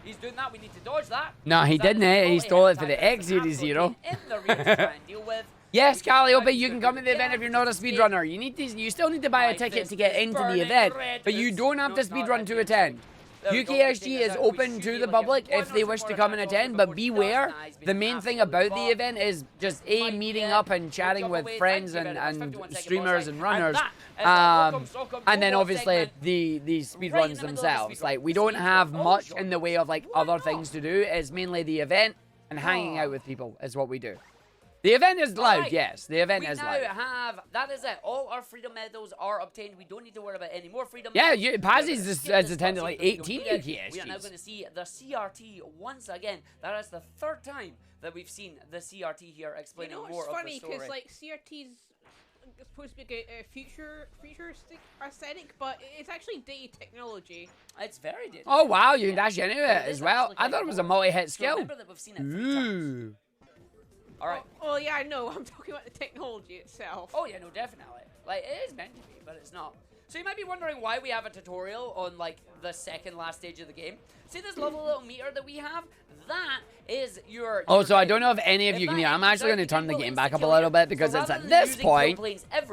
He's doing that. We need to dodge that. No, he That is didn't. a He fully stole it heavy for the attack. X That's an Series Zero. absolute in the rear to try and deal with. Yes, We can Calliope, fight, you can come to the event if you're not a speedrunner. You need to. You still need to buy a My ticket fist to get is into the burning event, red. but you Oops. don't have No, to it's not. speedrun I to did. attend. There we go. We UKSG take is this out. We open shoot to you the like public a if they wish to come and attend, but beware, the main thing about the event is just A, meeting up and chatting with friends and streamers and runners, and then obviously the speedruns themselves. Like, we don't have much in the way of like other things to do. It's mainly the event and hanging out with people is what we do. The event is loud, Alright. yes. The event We is now loud. have, that is it. All our freedom medals are obtained. We don't need to worry about any more freedom Yeah, medals. Pazzy's Skip has this attended part, like see if we 18 don't need it. UKSGs. We are now going to see the CRT once again. That is the 3rd time that we've seen the CRT here You explaining know, more it's of funny the story. because like CRT's supposed to be a futuristic aesthetic, but it's actually dated technology. It's very dated. Oh wow, you can dash into it It as is well. actually I quite thought it was a cool. multi-hit So skill. remember that we've seen it 3 times. Ooh. All right. Oh yeah, I know. I'm talking about the technology itself. Oh yeah, no, definitely. Like, it is meant to be, but it's not. So you might be wondering why we have a tutorial on, like, the second last stage of the game. See this lovely little meter that we have? That is your... Oh, so I don't know if any of you can hear. I'm actually going to turn the game back up a little bit because it's at this point,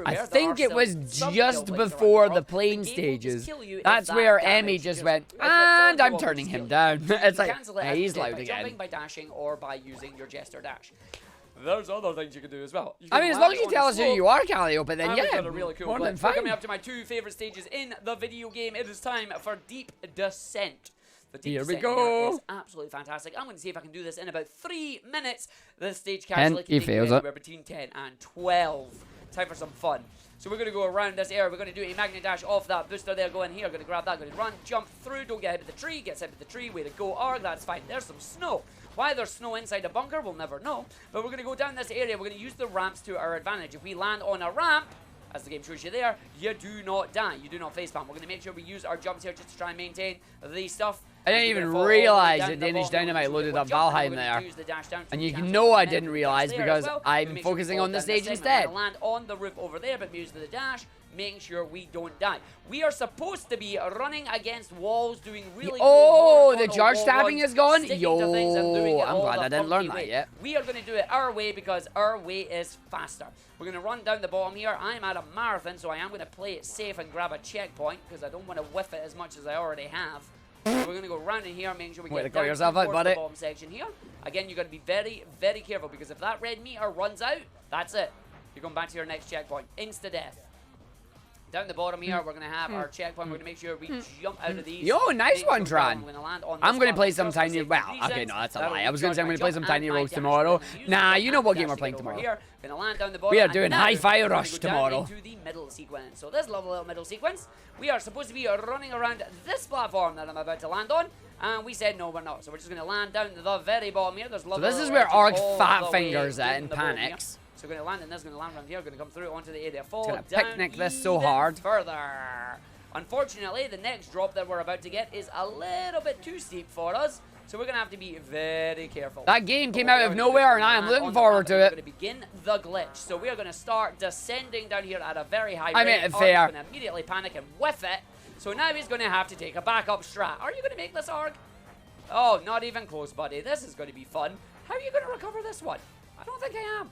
I think it was just before the plane stages. That's where Emmy just went, and I'm turning him down. It's like, yeah, he's loud by again. jumping, by dashing, or by using your jester dash. There's other things you can do as well. You I can mean, as land long as you on tell a us who slope. you are, Calliope, then And yeah, we've got a really cool more than clip. We're coming fine. up to my 2 favorite stages in the video game. It is time for Deep Descent. The Deep Here we Descent go. here is absolutely fantastic. I'm going to see if I can do this in about 3 minutes. This stage And casually he can take fails you it. anywhere between 10 and 12 time for some fun. So we're going to go around this area. We're going to do a magnet dash off that booster there. Go in here. Going to grab that. Going to run, jump through. Don't get hit with the tree. Gets hit with the tree. Way to go, Arg. That's fine. There's some snow. Why there's snow inside a bunker, we'll never know. But we're going to go down this area. We're going to use the ramps to our advantage. If we land on a ramp, as the game shows you there, you do not die. You do not facepalm. We're going to make sure we use our jumps here just to try and maintain the stuff. I didn't even realize that Danish Dynamite loaded up Valheim there. And you know I didn't realize because I'm focusing on the stage instead. Land on the roof over there, but use the dash, making sure we don't die. We are supposed to be running against walls, doing really cool the charge stabbing is gone? Yo, I'm glad I didn't learn that yet. We are going to do it our way because our way is faster. We're going to run down the bottom here. I'm at a marathon, so I am going to play it safe and grab a checkpoint because I don't want to whiff it as much as I already have. So we're going to go around in here, making sure we get down yourself out, buddy. The bottom section here. Again, you've got to be very, very careful because if that red meter runs out, that's it. You're going back to your next checkpoint. Insta-death. Down the bottom here, we're going to have our checkpoint. We're going to make sure we jump out of these. Yo, nice one, Tran. I'm going to play some Tiny... Well, okay, no, that's a lie. I was going to say I'm going to play some Tiny Rogues tomorrow. Nah, you know what game we're playing tomorrow. We are doing Hi-Fi Rush tomorrow. Into the middle sequence. So this lovely little middle sequence, we are supposed to be running around this platform that I'm about to land on. And we said no, we're not. So we're just going to land down to the very bottom here. There's lovely so this is where Arg fat fingers at and panics. So we're going to land, and this is going to land around here. We're going to come through onto the area. Fall down picnic this so hard. Further. Unfortunately, the next drop that we're about to get is a little bit too steep for us. So we're going to have to be very careful. That game came out of nowhere, and I am looking forward to it. We're going to begin the glitch. So we are going to start descending down here at a very high rate. I made it fair. Arg's going to immediately panic and whiff it. So now he's going to have to take a backup strat. Are you going to make this, Arg? Oh, not even close, buddy. This is going to be fun. How are you going to recover this one? I don't think I am.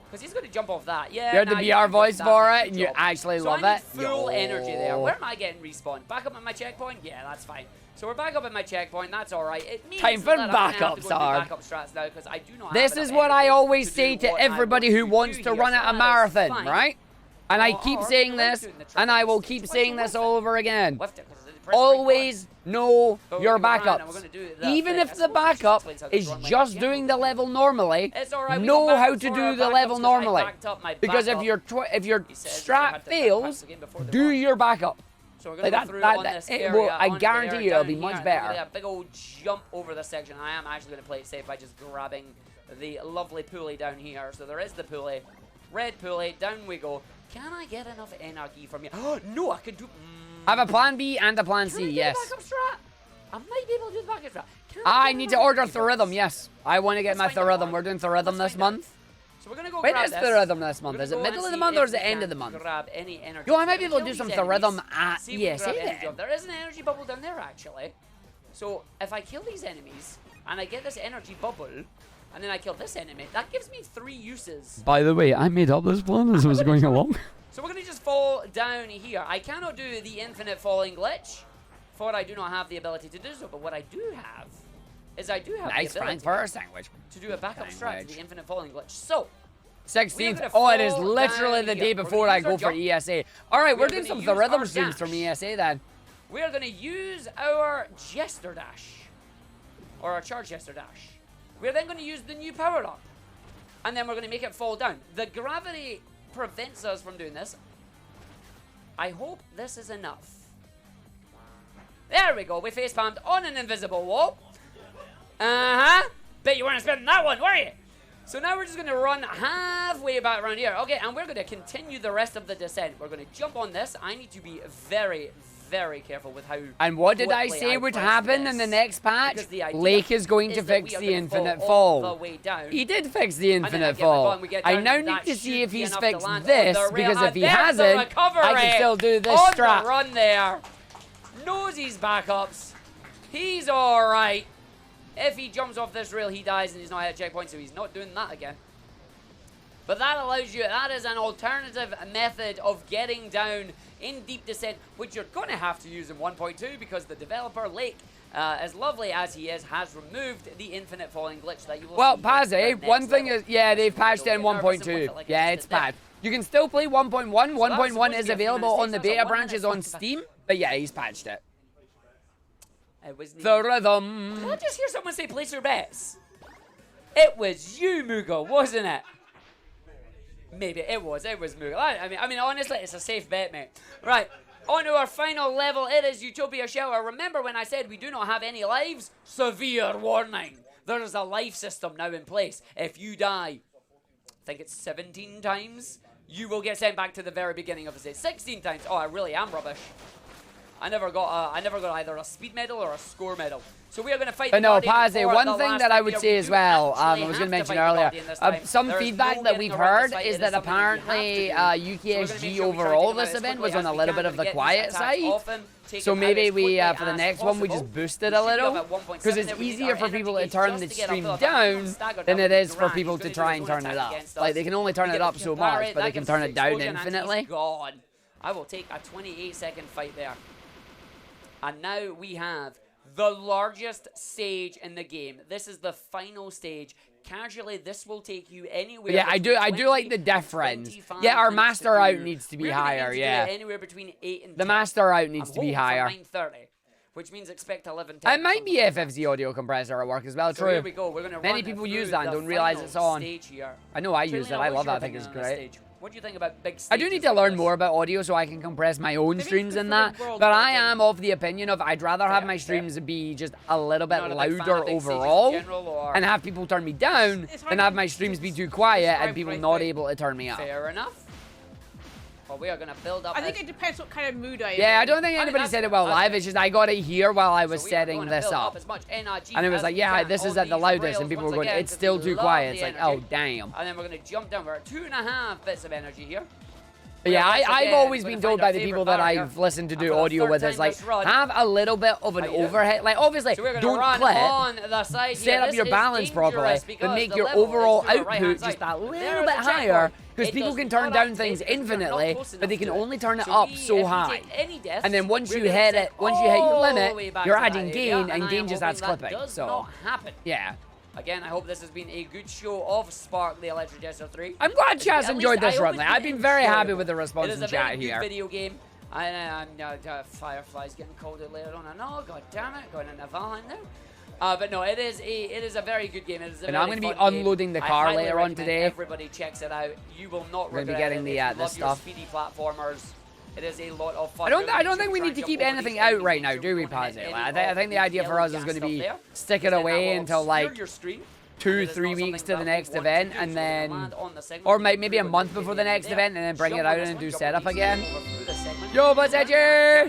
Because he's going to jump off that. Yeah, you heard the BR voice for it, and you actually love it. Full energy there. Where am I getting respawned? Back up at my checkpoint? Yeah, that's fine. So we're back up at my checkpoint. That's all right. It means time for that backups, backup strats now because I do not. This is what I always say to everybody who wants to run at a marathon, right? And I keep saying this, and I will keep saying this all over again. Always know your backups. Even if the backup is just doing the level normally, know how to do the level normally. Because if your strat fails, do your backup. So we're going to go through on this area. I guarantee you it'll be much better. A big old jump over this section. I am actually going to play it safe by just grabbing the lovely pulley down here. So there is the pulley. Red pulley. Down we go. Can I get enough energy from you? Oh, no, I can do... I have a plan B and a plan C, yes. I might be able to do the backup strat. I need to order Theorhythm, yes. I want to get my Theorhythm. We're doing Theorhythm this month. So we're gonna go when is Theorhythm this month? Is it middle of the month or is it end of the month? Yo, I might be able to do some Theorhythm at ESA then. There is an energy bubble down there, actually. So if I kill these enemies, and I get this energy bubble, and then I kill this enemy, that gives me 3 uses. By the way, I made up this plan as I was going along. So we're going to just fall down here. I cannot do the infinite falling glitch, for I do not have the ability to do so. But what I do have is I do have the ability to do a backup strat to the infinite falling glitch. So, 16th. Oh, it is literally the day before I go for ESA. All right, we're doing some Theorhythm streams from ESA then. We are going to use our Jester Dash, or our Charge Jester Dash. We're then going to use the new power-up, and then we're going to make it fall down. The gravity prevents us from doing this. I hope this is enough. There we go. We facepalmed on an invisible wall. Bet you weren't expecting that one, were you? So now we're just going to run halfway back around here. Okay, and we're going to continue the rest of the descent. We're going to jump on this. I need to be very, very careful with how... And what did I say would happen in the next patch? Lake is going to fix the infinite fall. He did fix the infinite fall. I now need to see if he's fixed this, because if he hasn't, I can still do this strat. Run there. Knows his backups. He's alright. If he jumps off this rail, he dies and he's not at a checkpoint, so he's not doing that again. But that allows you, that is an alternative method of getting down in deep descent, which you're going to have to use in 1.2 because the developer, Lake, as lovely as he is, has removed the infinite falling glitch that you will well, see. Paz, one thing is, yeah, they've patched it in 1.2. Yeah, it's patched. You can still play 1.1. 1.1 is available on the beta branches on Steam, but yeah, he's patched it. Theorhythm. Did I just hear someone say place your bets? It was you, Mugo, wasn't it? Maybe it was Mughal. I mean, honestly, it's a safe bet, mate. Right, on to our final level. It is Utopia Shelter. Remember when I said we do not have any lives? Severe warning. There is a life system now in place. If you die, I think it's 17 times, you will get sent back to the very beginning of the stage. 16 times. Oh, I really am rubbish. I never got either a speed medal or a score medal. So we are going to fight. But no, Guardian Pazzy, for one the thing last that I time would here. say We as do well, actually I was have going to fight mention the earlier, Guardian this time. some There is feedback no that getting we've around heard this fight. is It that something we have apparently to do. So we're gonna make UKSG sure we try to overall get this as event was quickly on a as we little can bit of to the get these quiet attacks side. often, take So them out maybe as we, quickly for the as next one, we possible. just boost it We a should be little. up at 1.7 Because it's there. We need easier our for people to energy turn just the to get up stream to the down staggered than it down. is for Durant, people he's to gonna try do and his own turn it attack up. against Like, us. they can only turn We it get up the so fire much, rate, but they that can gives turn us it down explosion, and he's infinitely. gone. I will take a 28-second fight there. And now we have the largest stage in the game. This is the final stage. Casually, this will take you anywhere. Yeah, I do like the between 20 and difference. 25 Yeah, our minutes to master out do. needs to be We're gonna higher, aim to do yeah. it anywhere between 8 and The 10. master out needs to be I'm higher. hoping for 9:30, which means expect 11:10. It might be FFZ audio compressor at work as well, So here true. we go. We're gonna Many run people through use that and the don't realise final it's on. stage here. I know I use it. Trillian, I what's love your that. I think it's opinion on this great. stage? What do you think about big stages? I do need to like learn this? more about audio so I can compress my own Maybe streams good and for that. the world But I version. am of the opinion of I'd rather have Fair, my fair. streams be just a little bit Not a big fan louder of big stages in overall general, or- and have people turn me down It's hard than to have my streams be too quiet and describe people right not thing. able to turn me up. Fair enough. Well, we are going to build up. I think this- it depends what kind of mood I am Yeah, I in. don't think anybody that's said it fair, well that's live. fair. It's just I got it here while I was So we are setting going to this build up. as much energy And it was as like, we yeah, can this is on at the these loudest. rails And people once were going, again, it's 'cause still we too love quiet. the It's like, energy. oh, damn. And then we're going to jump down. We're at 2.5 bits of energy here. But yeah, once I've again, always we're been gonna told find our by the people favourite that barrier. I've listened to And do for the audio third with time is like, this run- have a little bit of an How you doing? overhead. Like, obviously, So we're going to don't run clip. on the side Set here. up This your is balance properly, dangerous but because make the your level is overall to the right-hand output side. just a little There is bit the higher, checkpoint. because It people does can turn not down activate things because we're not infinitely, close but they enough can to it. only turn it So up we, so if we high. take any deaths, And then once we're you gonna hit set it, once you hit your all the limit, way back you're to that adding area, gain, and I gain am just hoping adds that clipping. does So, not happen. yeah. Again, I hope this has been a good show of Spark the Electric Jester 3. I'm glad It's- chat's at enjoyed least I this hope run. it's Like, I've been been very happy enjoyable. with the response It is in a very chat good here. video game. Fireflies getting called out later on. I know, god damn it, going into Valheim now. But no, it is a very good game. It is a And very I'm going to be fun game. unloading the I car highly later on recommend today. Everybody checks it out. You will not We're gonna be regret getting it. the, If you this love your stuff. speedy platformers, it is a lot of fun. I don't We're gonna think we try need and to jump keep over anything these out enemies, right make now, sure do we, don't hit Pazzy? any I of think the idea the for us is yellow going to gas be stuff there, stick it because then that away will until obscure like your screen. 2-3 weeks to the next event, and then, or or maybe a month before the next event, and then bring it out and do setup again. Yo, what's that, Jay?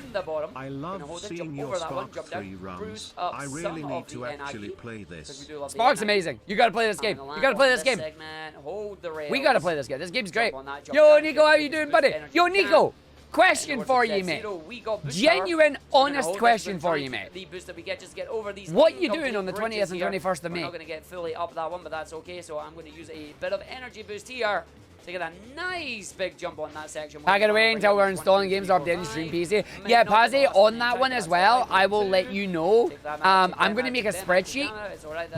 I love seeing your Spark 3 runs. I really need to actually play this. Spark's amazing. You gotta play this game. You gotta play this game. We gotta play this game. This game's great. Yo, Nico, how you doing, buddy? Yo, Nico, question for you, mate. Genuine, honest question for you, mate. What you doing on the 20th and 21st of We're May? not going to get fully up that one, but that's okay. So I'm going to use a bit of energy boost here to get a nice big jump on that section. Pack it away until we're installing games or updating stream PC. Yeah, Pazzy, on that one as well, I will let you know. I'm going to make a spreadsheet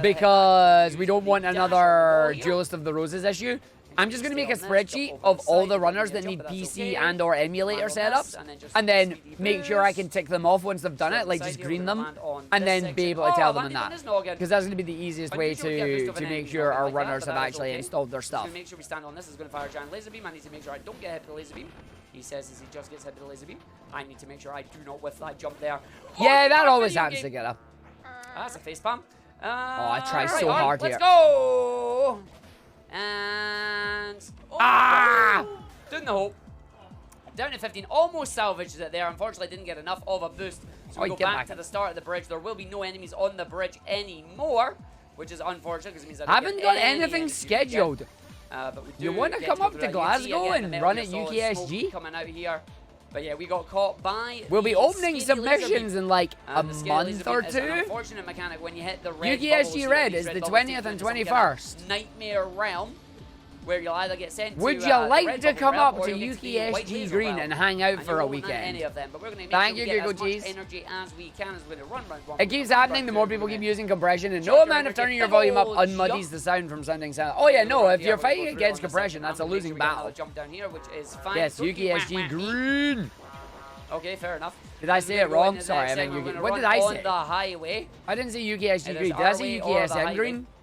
because we don't want another Duelist of the Roses issue. I'm just going to make a spreadsheet of all the runners that need PC and or emulator setups, and then make sure I can tick them off once they've done it, like just green them, and then be able to tell them on that. Because that's going to be the easiest way to make sure our runners have actually installed their stuff. Make sure we stand on this. Is going to fire a giant laser beam. I need to make sure I don't get hit with the laser beam. He says as he just gets hit with the laser beam. I need to make sure I do not whiff that jump there. Yeah, that Oh, always video happens game. together. That's a facepalm. I try Right, so on, hard let's here. go. And doing the hope. Down to 15, almost salvages it there. Unfortunately, didn't get enough of a boost. So we go back to the start of the bridge. There will be no enemies on the bridge anymore, which is unfortunate because it means I don't Haven't get got any anything energy scheduled. but we You do want to get come go up through to that. You can see Glasgow again the and Metal run Gear at Solid UKSG? smoke coming out here. But yeah, we got caught by We'll be the opening scaly laser submissions beam. in like a The scaly laser month beam or is an two. unfortunate mechanic when you hit the red UKSG bubbles here. Red These is red the bubbles 20th take and you into some kind of 21st. Nightmare realm where you'll either get sent Would to you the like red to bubble come realm, up or to you'll get the white UKSG laser Green realm. and hang out And for you a won't land any weekend? of them, but we're going to make Thank sure you, we get Google as much Cheese. energy as we can as we're going to run round one. It keeps happening the more people keep using compression, and no amount of turning your volume up unmuddies the sound from sounding sound. Oh yeah, no, if you're fighting against compression, that's a losing battle. Jump down here, which is fine. Yes, UKSG Green. Okay, fair enough. Did I say it wrong? Sorry, I meant What What did I say? On the highway. I didn't say UKSG It is Green. Did I our say way or the UKSN highway. Green?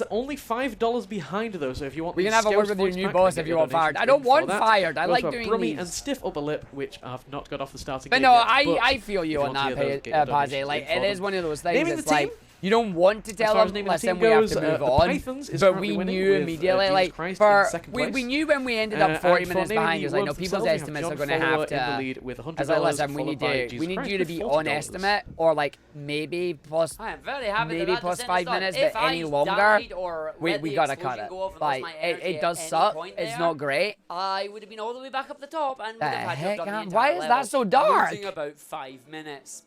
is only $5 behind though, so if you want, we can have a word with your new boss if you want fired. I don't want fired. I like doing Brummy these. and stiff upper lip, which I've not got off the starting. But gate no, yet, I feel you on that, Paze. Like, it is one of those things. Naming It's the team, like You don't want to tell far as them, naming the team listen, we have goes, to move the on. Pythons is But currently we winning knew with, immediately, Jesus like, Christ for in second we place. knew when we ended up 40 And for minutes naming behind. the It's like, no, awards people's themselves, we have estimates are John going to Fowler have in the to. lead with $100, As I listen, we followed need by to Jesus we need Christ you to with be $40. on estimate or like maybe plus I am very happy maybe that plus that 5 minutes, but any longer, we gotta cut it. Like it does suck. It's not great. I would have been all the way back up the top and would The have had to have heck, done the man? entire Why is level, that so dark? losing about 5 minutes.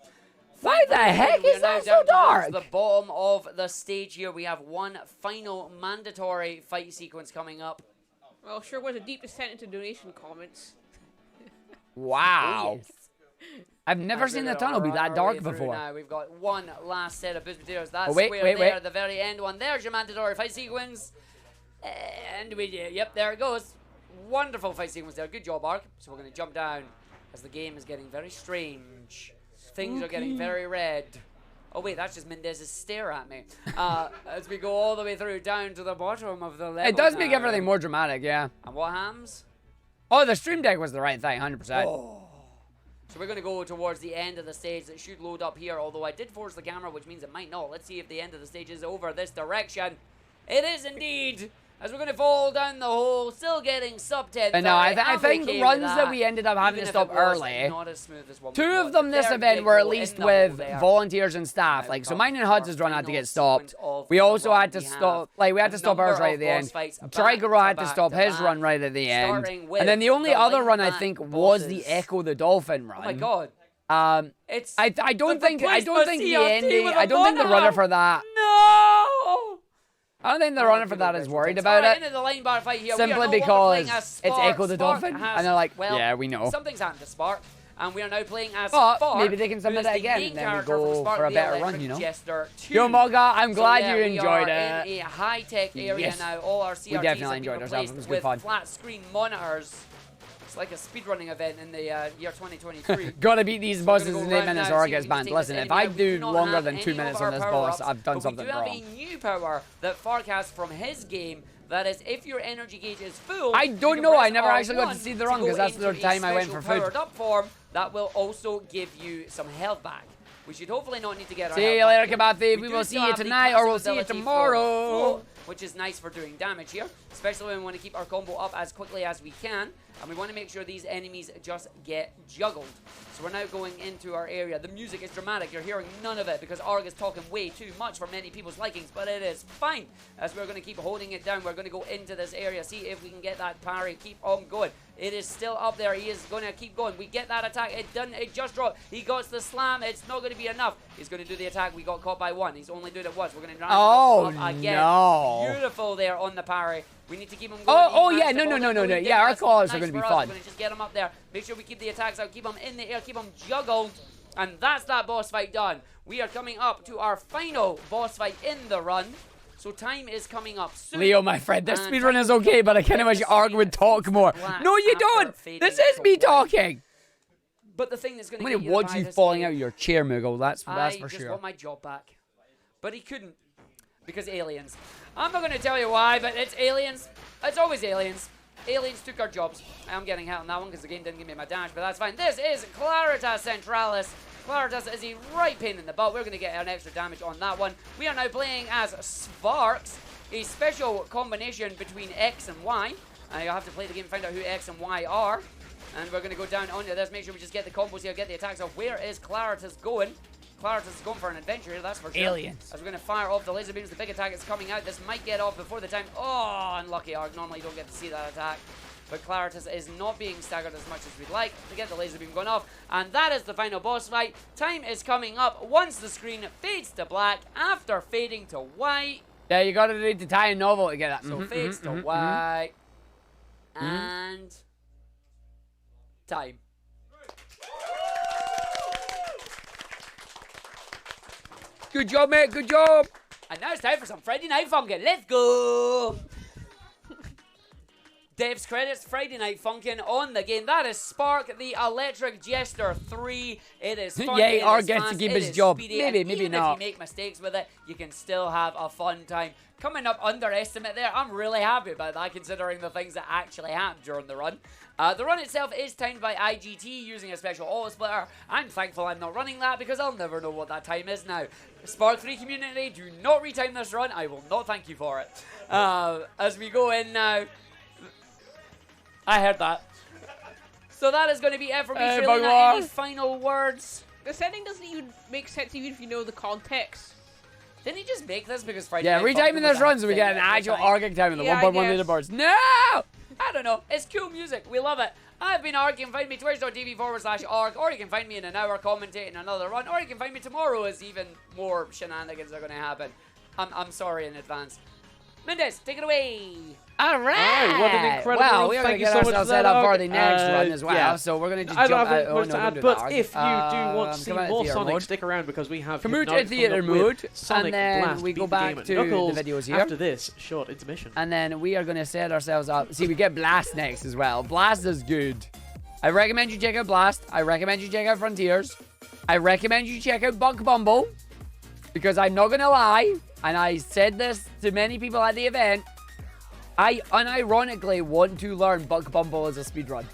Why the heck We are is now that so down towards dark? the bottom of the stage here. We have one final mandatory fight sequence coming up. Well, sure was a deep descent into donation comments. Wow. I've never And seen we're the gonna tunnel be run that our dark way through before. Now. We've got one last set of boost materials. That's Oh, wait, square wait, there wait. at the very end one. There's your mandatory fight sequence. And we do. Yep, there it goes. Wonderful fight sequence there. Good job, Ark. So we're going to jump down as the game is getting very strange. Things are getting very red. Oh, wait, that's just Mendez's stare at me. As we go all the way through down to the bottom of the level. It does make now. everything more dramatic, yeah. And what happens? Oh, the stream deck was the right thing, 100%. So we're going to go towards the end of the stage. It should load up here, although I did force the camera, which means it might not. Let's see if the end of the stage is over this direction. It is indeed. As we're going to fall down the hole, still getting sub 10. But no, I think runs that we ended up having to stop early. Not as smooth as one Two would of want. them this There event you were at go, least in the with hole there. volunteers and staff. Like, so mine and Hudson's run had to get stopped. We also had to stop, like, we had to stop ours right at the end. Trigero had to stop his run right at the end. And then the only other run I think was the Echo the Dolphin run. Oh my god. It's I don't think the CLT ending, with I a don't think the runner mono. for that. No! I don't think the runner for that is worried about Alright, it. into the line bar fight here. Simply We are no longer because playing as it's Spark. Echo the Spark Dolphin, has- and they're like, well, yeah, we know. Something's happened to Spark, and we are now playing as But Spark. maybe they can submit who is it the again, main and then we character from go Spark for a the better run, Electric you know? Jester 2. Yo, Moga, I'm glad yeah, you we enjoyed are it. in a high-tech area Yes. now. All our CRTs definitely have been enjoyed ourselves. replaced It was good with fun. flat-screen monitors. It's like a speedrunning event in the year 2023. Gotta beat these So we're bosses gonna in go 8 round minutes now, or see it gets if we can banned. take Listen, this if enemy I out. We do not longer have than 2 any of minutes our on this boss, power-ups, I've done but something we do wrong. have a new power that Fark has from his game. That is, if your energy gauge is full, I you don't can know, I press never actually got to R1 see the to run, go 'cause that's the into time a I went special for food. powered up form that will also give you some health back. We should hopefully not need to get our See health you back. later, Kabathi. We do will still see you have the tonight, or we'll passive see you ability for tomorrow. float, which is nice for doing damage here, especially when we want to keep our combo up as quickly as we can, and we want to make sure these enemies just get juggled. So we're now going into our area. The music is dramatic. You're hearing none of it because Arg is talking way too much for many people's likings, but it is fine as we're going to keep holding it down. We're going to go into this area, see if we can get that parry. Keep on going. It is still up there. He is going to keep going. We get that attack. It done. It just dropped. He got the slam. It's not going to be enough. He's going to do the attack. We got caught by one. He's only doing it once. We're going to Oh, up again. no. Beautiful there on the parry. We need to keep him going. Oh, He yeah, managed to no, hold no, it. no, We no. did. Yeah, our That's calls are nice gonna be for us. fun. We're going to just get him up there. Make sure we keep the attacks out. Keep him in the air. Keep him juggled. And that's that boss fight done. We are coming up to our final boss fight in the run. So time is coming up soon. Leo, my friend, this And speedrun time is okay, but I kind of wish Arg would talk more. black No, you after don't. fading This is to me white. talking. But the thing that's going I'm to going get to you watch by you this falling game, out of your chair, Moogle. That's for I sure. just want my job back. But he couldn't. Because aliens. I'm not going to tell you why, but it's aliens. It's always aliens. Aliens took our jobs. I'm getting hit on that one because the game didn't give me my dash, but that's fine. This is Claritas Centralis. Claritas is a right pain in the butt. We're going to get an extra damage on that one. We are now playing as Sparks, a special combination between X and Y. You'll have to play the game and find out who X and Y are. And we're going to go down onto this. Make sure we just get the combos here, get the attacks off. Where is Claritas going? Claritas is going for an adventure here, that's for sure. Aliens. As we're going to fire off the laser beams, the big attack is coming out. This might get off before the time. Oh, unlucky Arg. Normally you don't get to see that attack. But Claritas is not being staggered as much as we'd like to get the laser beam going off. And that is the final boss fight. Time is coming up once the screen fades to black after fading to white. Yeah, you got to read the Thai novel to get that. So fades to white. And time. Good job, mate. Good job. And now it's time for some Friday Night Funkin'. Let's go! Dev's credits, Friday Night Funkin' on the game. That is Spark, the Electric Jester 3. It is fun. Yay, it Arg is gets fast, to keep it his is job. speedy, Maybe, and maybe even not. if you make mistakes with it, you can still have a fun time. Coming up underestimate there. I'm really happy about that, considering the things that actually happened during the run. The run itself is timed by IGT using a special auto splitter. I'm thankful I'm not running that because I'll never know what that time is now. Spark 3 community, do not retime this run. I will not thank you for it. As we go in now. I heard that. So that is going to be it for me. Any final words? The setting doesn't even make sense even if you know the context. Didn't he just make this because Friday Yeah, Night retiming Funkin' this was run a so we thing get an at the actual time? Argick time in the Yeah, 1.1 I guess. leaderboards. No! I don't know. It's cool music. We love it. I've been Arg. You can find me twitch.tv/Arg, or you can find me in an hour commentating another run, or you can find me tomorrow as even more shenanigans are going to happen. I'm sorry in advance. Mendez, take it away. All right. What an incredible Well, run. we are Thank going to you get so much ourselves for set that, up for Arg. the next run as well. Yeah. So we're going to just I jump don't out. have much to add, don't do but that, Arg. if you do want to see come out more theater Sonic, mode. stick around because we have Come out Hypnotic to theater coming up with mode, Sonic and then Blast, we Beat go the back Game, to and Knuckles the videos here. after this short intermission. And then we are going to set ourselves up. See, we get Blast next as well. Blast is good. I recommend you check out Blast. I recommend you check out Frontiers. I recommend you check out Buck Bumble. Because I'm not going to lie, and I said this to many people at the event, I unironically want to learn Buck Bumble as a speedrun.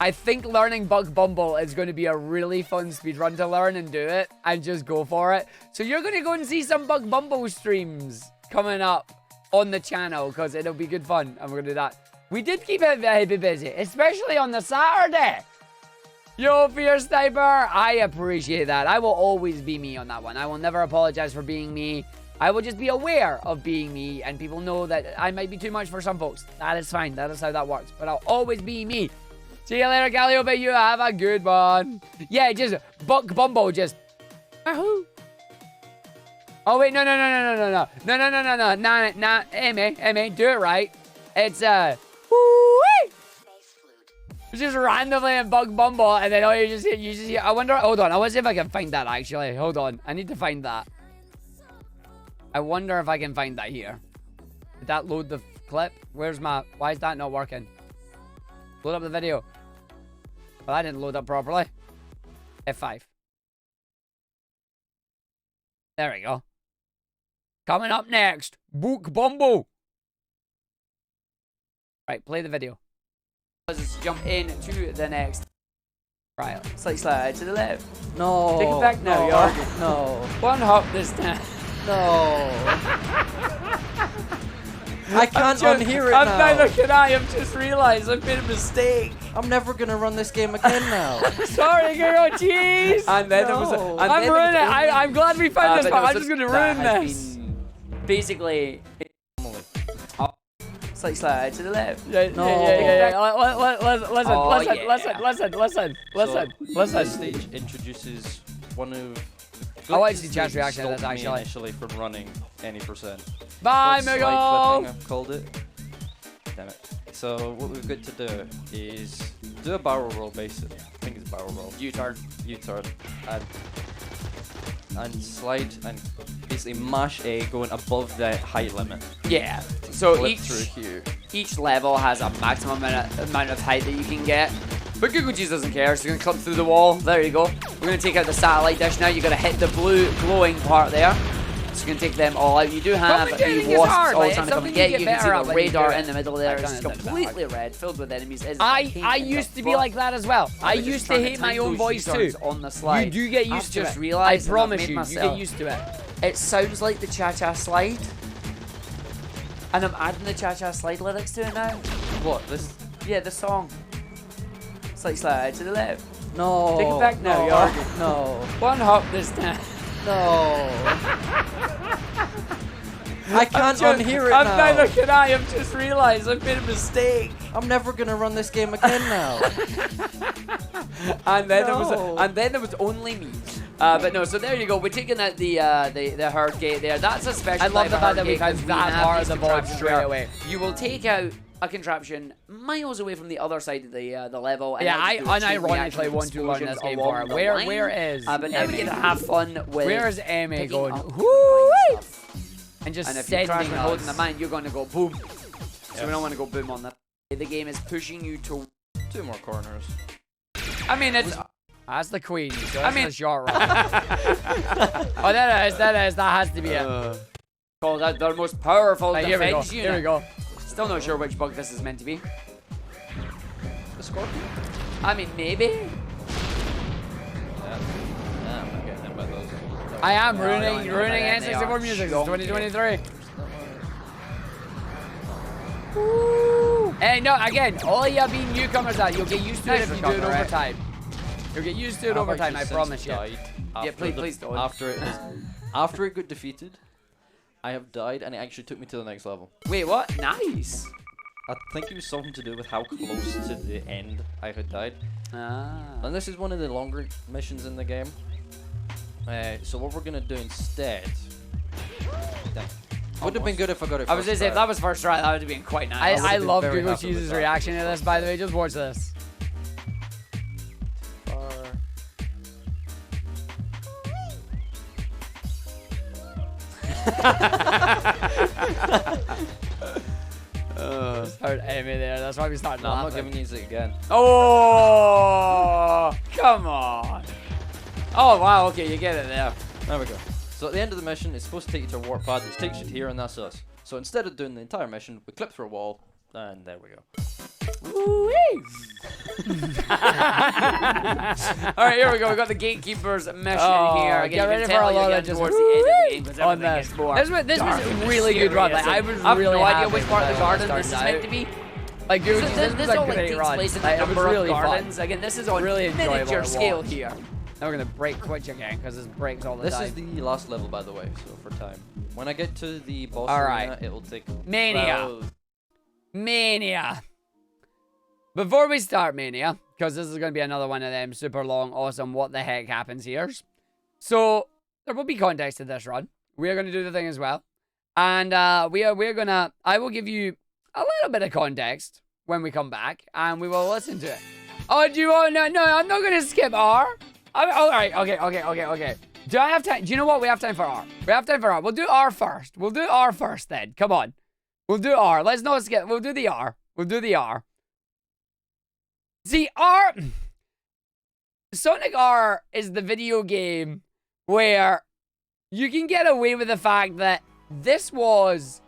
I think learning Buck Bumble is going to be a really fun speedrun to learn and do it, and just go for it. So you're going to go and see some Buck Bumble streams coming up on the channel, because it'll be good fun, and we're going to do that. We did keep it very busy, especially on the Saturday. Yo, Fear Sniper, I appreciate that. I will always be me on that one. I will never apologize for being me. I will just be aware of being me, and people know that I might be too much for some folks. That is fine. That is how that works. But I'll always be me. See you later, Galio, but you have a good one. Yeah, just Buck Bumble, just... Oh, wait, no, Amy, do it right. It's, woo-wee! Just randomly in Buck Bumble, and then you just hear, I wonder, hold on, I want to see if I can find that, actually. Hold on, I need to find that. I wonder if I can find that here. Did that load the clip? Why is that not working? Load up the video. Well, that didn't load up properly. F5. There we go. Coming up next, Buck Bumble. Right, play the video. Let's jump into the next. Right, slight slide to the left. No. Take it back now, no, no. One hop this time. No. I can't unhear it now. Neither can I. I've just realized I've made a mistake. I'm never gonna run this game again now. Sorry, girl. Jeez. And then No. I'm ruining it. I'm glad we found this, but I'm just gonna ruin this. Basically, slight slide to the left. Yeah. Listen. This stage introduces one of. I want to see chat's reaction to this, stopped me actually. initially from running any percent. Bye, Called slide Miguel. flipping, I've called it. Damn it. So what we've got to do is do a barrel roll, basically. I think it's a barrel roll. U-turn. U-turn. And slide and basically mash A going above the height limit. Yeah. So Flip through here. each level has a maximum amount of height that you can get. But Google Cheese doesn't care. It's going to clip through the wall. There you go. We're going to take out the satellite dish now. You're going to hit the blue glowing part there. So you can take them all out. You do have the wasps all trying to come and get you. You can see the radar in the middle there. It's completely red, filled with enemies. I used to be like that as well. I used to hate my own voice too. On the slide. You do get used to it. I've just realised. I promise you, you get used to it. It sounds like the Cha-Cha slide. And I'm adding the Cha-Cha slide lyrics to it now. What? This? Yeah, the song. Slight slide to the left. No. Take it back now, no. No. One hop this time. No. I can't unhear it now. Neither can I. I've just realized I've made a mistake. I'm never gonna run this game again now. And then there was only me. But no, so there you go. We're taking out the herd gate there. That's a special. I love the fact that we have found that part of the VOD straight away. You will take out a contraption miles away from the other side of the level. And Yeah, then I do a chain unironically reaction want to learn this explosions game along for it. the Where line. is But now we get to have fun with. Where is Amy picking going? up Woo-wee! stuff. And just And if you sending crash and holding us. the mine, you're going to go boom. So we don't want to go boom on that. the game is pushing you to... 2 more corners. I mean, it's... That's the queen. So I mean- the short run. Oh, that is. That has to be it. Called out their most powerful Right, here we go. defense unit. Here we go. Still not sure which bug this is meant to be. The scorpion? I mean, maybe. Yeah. Yeah, I'm not getting hit by those. I am No, ruining no, they N64 are music. It's shonky. 2023. Hey, no, again, all you be newcomers are. You'll get used to it if you do it over time. You'll get used to it over time, I promise you. Yeah, please don't. After it got defeated, I have died, and it actually took me to the next level. Wait, what? Nice. I think it was something to do with how close to the end I had died. Ah. And this is one of the longer missions in the game. So what we're gonna do instead... Damn. Would have been good if I got it I was first gonna say, if try. that was first try, that would have been quite nice. I been love very Google happy with Cheese's that. reaction to this, by the way. Just watch this. Start Amy there. That's why we started No, I'm not laughing. giving you it again. Oh, come on. Oh, wow, okay, you get it there. There we go. So at the end of the mission, it's supposed to take you to a warp pad, which takes you to here, and that's us. So instead of doing the entire mission, we clip through a wall, and there we go. Alright, here we go. We got the Gatekeeper's mission Oh, here. get Again, ready you for can a tell lot you're of getting just towards the end of the game because on everything this. gets more This was dark a and really good run. Like, I serious. was I have really no idea happy which part of the with garden how it this is started meant to be. Like, dude, So this this was a all like great takes run. place in Like, a it was number of really gardens. fun. Again, this is on Really enjoyable miniature to scale watch. here. Now we're gonna break Twitch again because this breaks all the This time. is the last level, by the way, so for time. When I get to the boss Alright. arena, it'll take... Mania. Mania. Before we start Mania, because this is going to be another one of them super long, awesome, what the heck happens here. So, there will be context to this run. We are going to do the thing as well. And we're going to, I will give you a little bit of context when we come back, and we will listen to it. Oh, do you want, no, I'm not going to skip R. All right, okay. Do I have time? Do you know what? We have time for R. We have time for R. We'll do R first. We'll do R first then. Come on. We'll do R. Let's not skip. We'll do the R. We'll do the R. See, Sonic R is the video game where you can get away with the fact that this was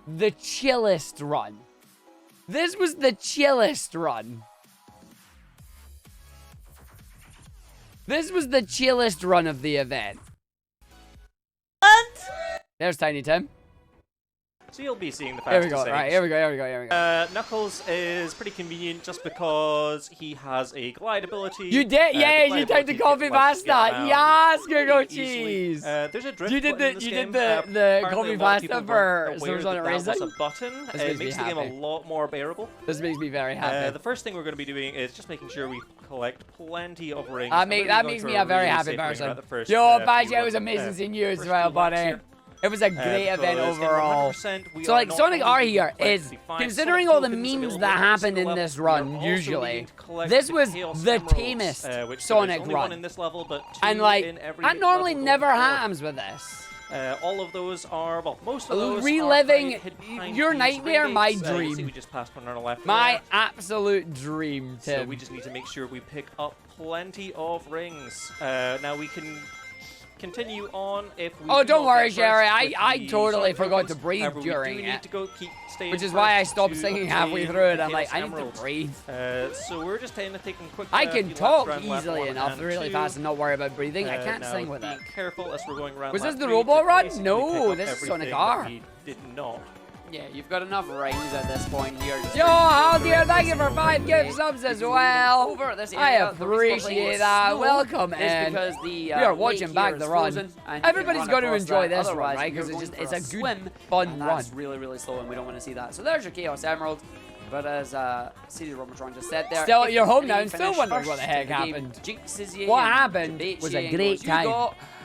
the chillest run. This was the chillest run. This was the chillest run of the event. What? There's Tiny Tim. So you'll be seeing the Here we fastest go. Right, eggs. here we go. Knuckles is pretty convenient just because he has a glide ability. You did, yeah. You typed the coffee pasta. Yes, Google Cheese. There's a drift You did button in the this you game. did the Apparently coffee a lot of pasta people for weren't aware Sonic that was Racing. a button. This It makes me makes the game happy. a lot more bearable. This makes me very happy. The first thing we're going to be doing is just making sure we collect plenty of rings. That makes me a very happy person. Yo, Badge, it was amazing seeing you as well, buddy. It was a great event overall. So, like, Sonic R here is, considering all the memes that happened in this run, usually, this was the tamest Sonic run. And, like, that normally never happens with this. All of those are, well, most of those reliving are hidden behind your these nightmare, ring my gates. You see dream. we just passed one on our left My there. absolute dream, So Tim. we just need to make sure we pick up plenty of rings. Now we can continue on if we Oh, do don't not worry, get Sherry. first with I the totally Sonic forgot Rings. to breathe However, during we do it. need to go keep staying Which is why I first stopped to singing halfway obtain through it. the I'm like, Chaos I need to Emeralds. breathe. So we're just taking a quick I few can laps talk around lap easily one enough and really two. fast and not worry about breathing. I can't Now sing with be it. careful as we're going around Was lap this the three to robot run? basically No, pick up this is Sonic everything R. that we did not. Yeah, you've got enough rings at this point here. Yo, Haldir, thank you for 5 gift subs as well. Over this I area, the reason we're playing appreciate with that. snow Welcome is in. because the We are watching lake back here the is run. frozen, and you Everybody's can going to run enjoy across this that. run, Otherwise, right? you're Because going it's for a good, swim, fun and run. that's really, really slow, and we don't want to see that. So there's your Chaos Emerald. But as CD Robotron just said there, Still, if you're home you now and still finish wondering what first the heck in the game, happened. jinxes you What and happened debates was you a and great goes, time. You got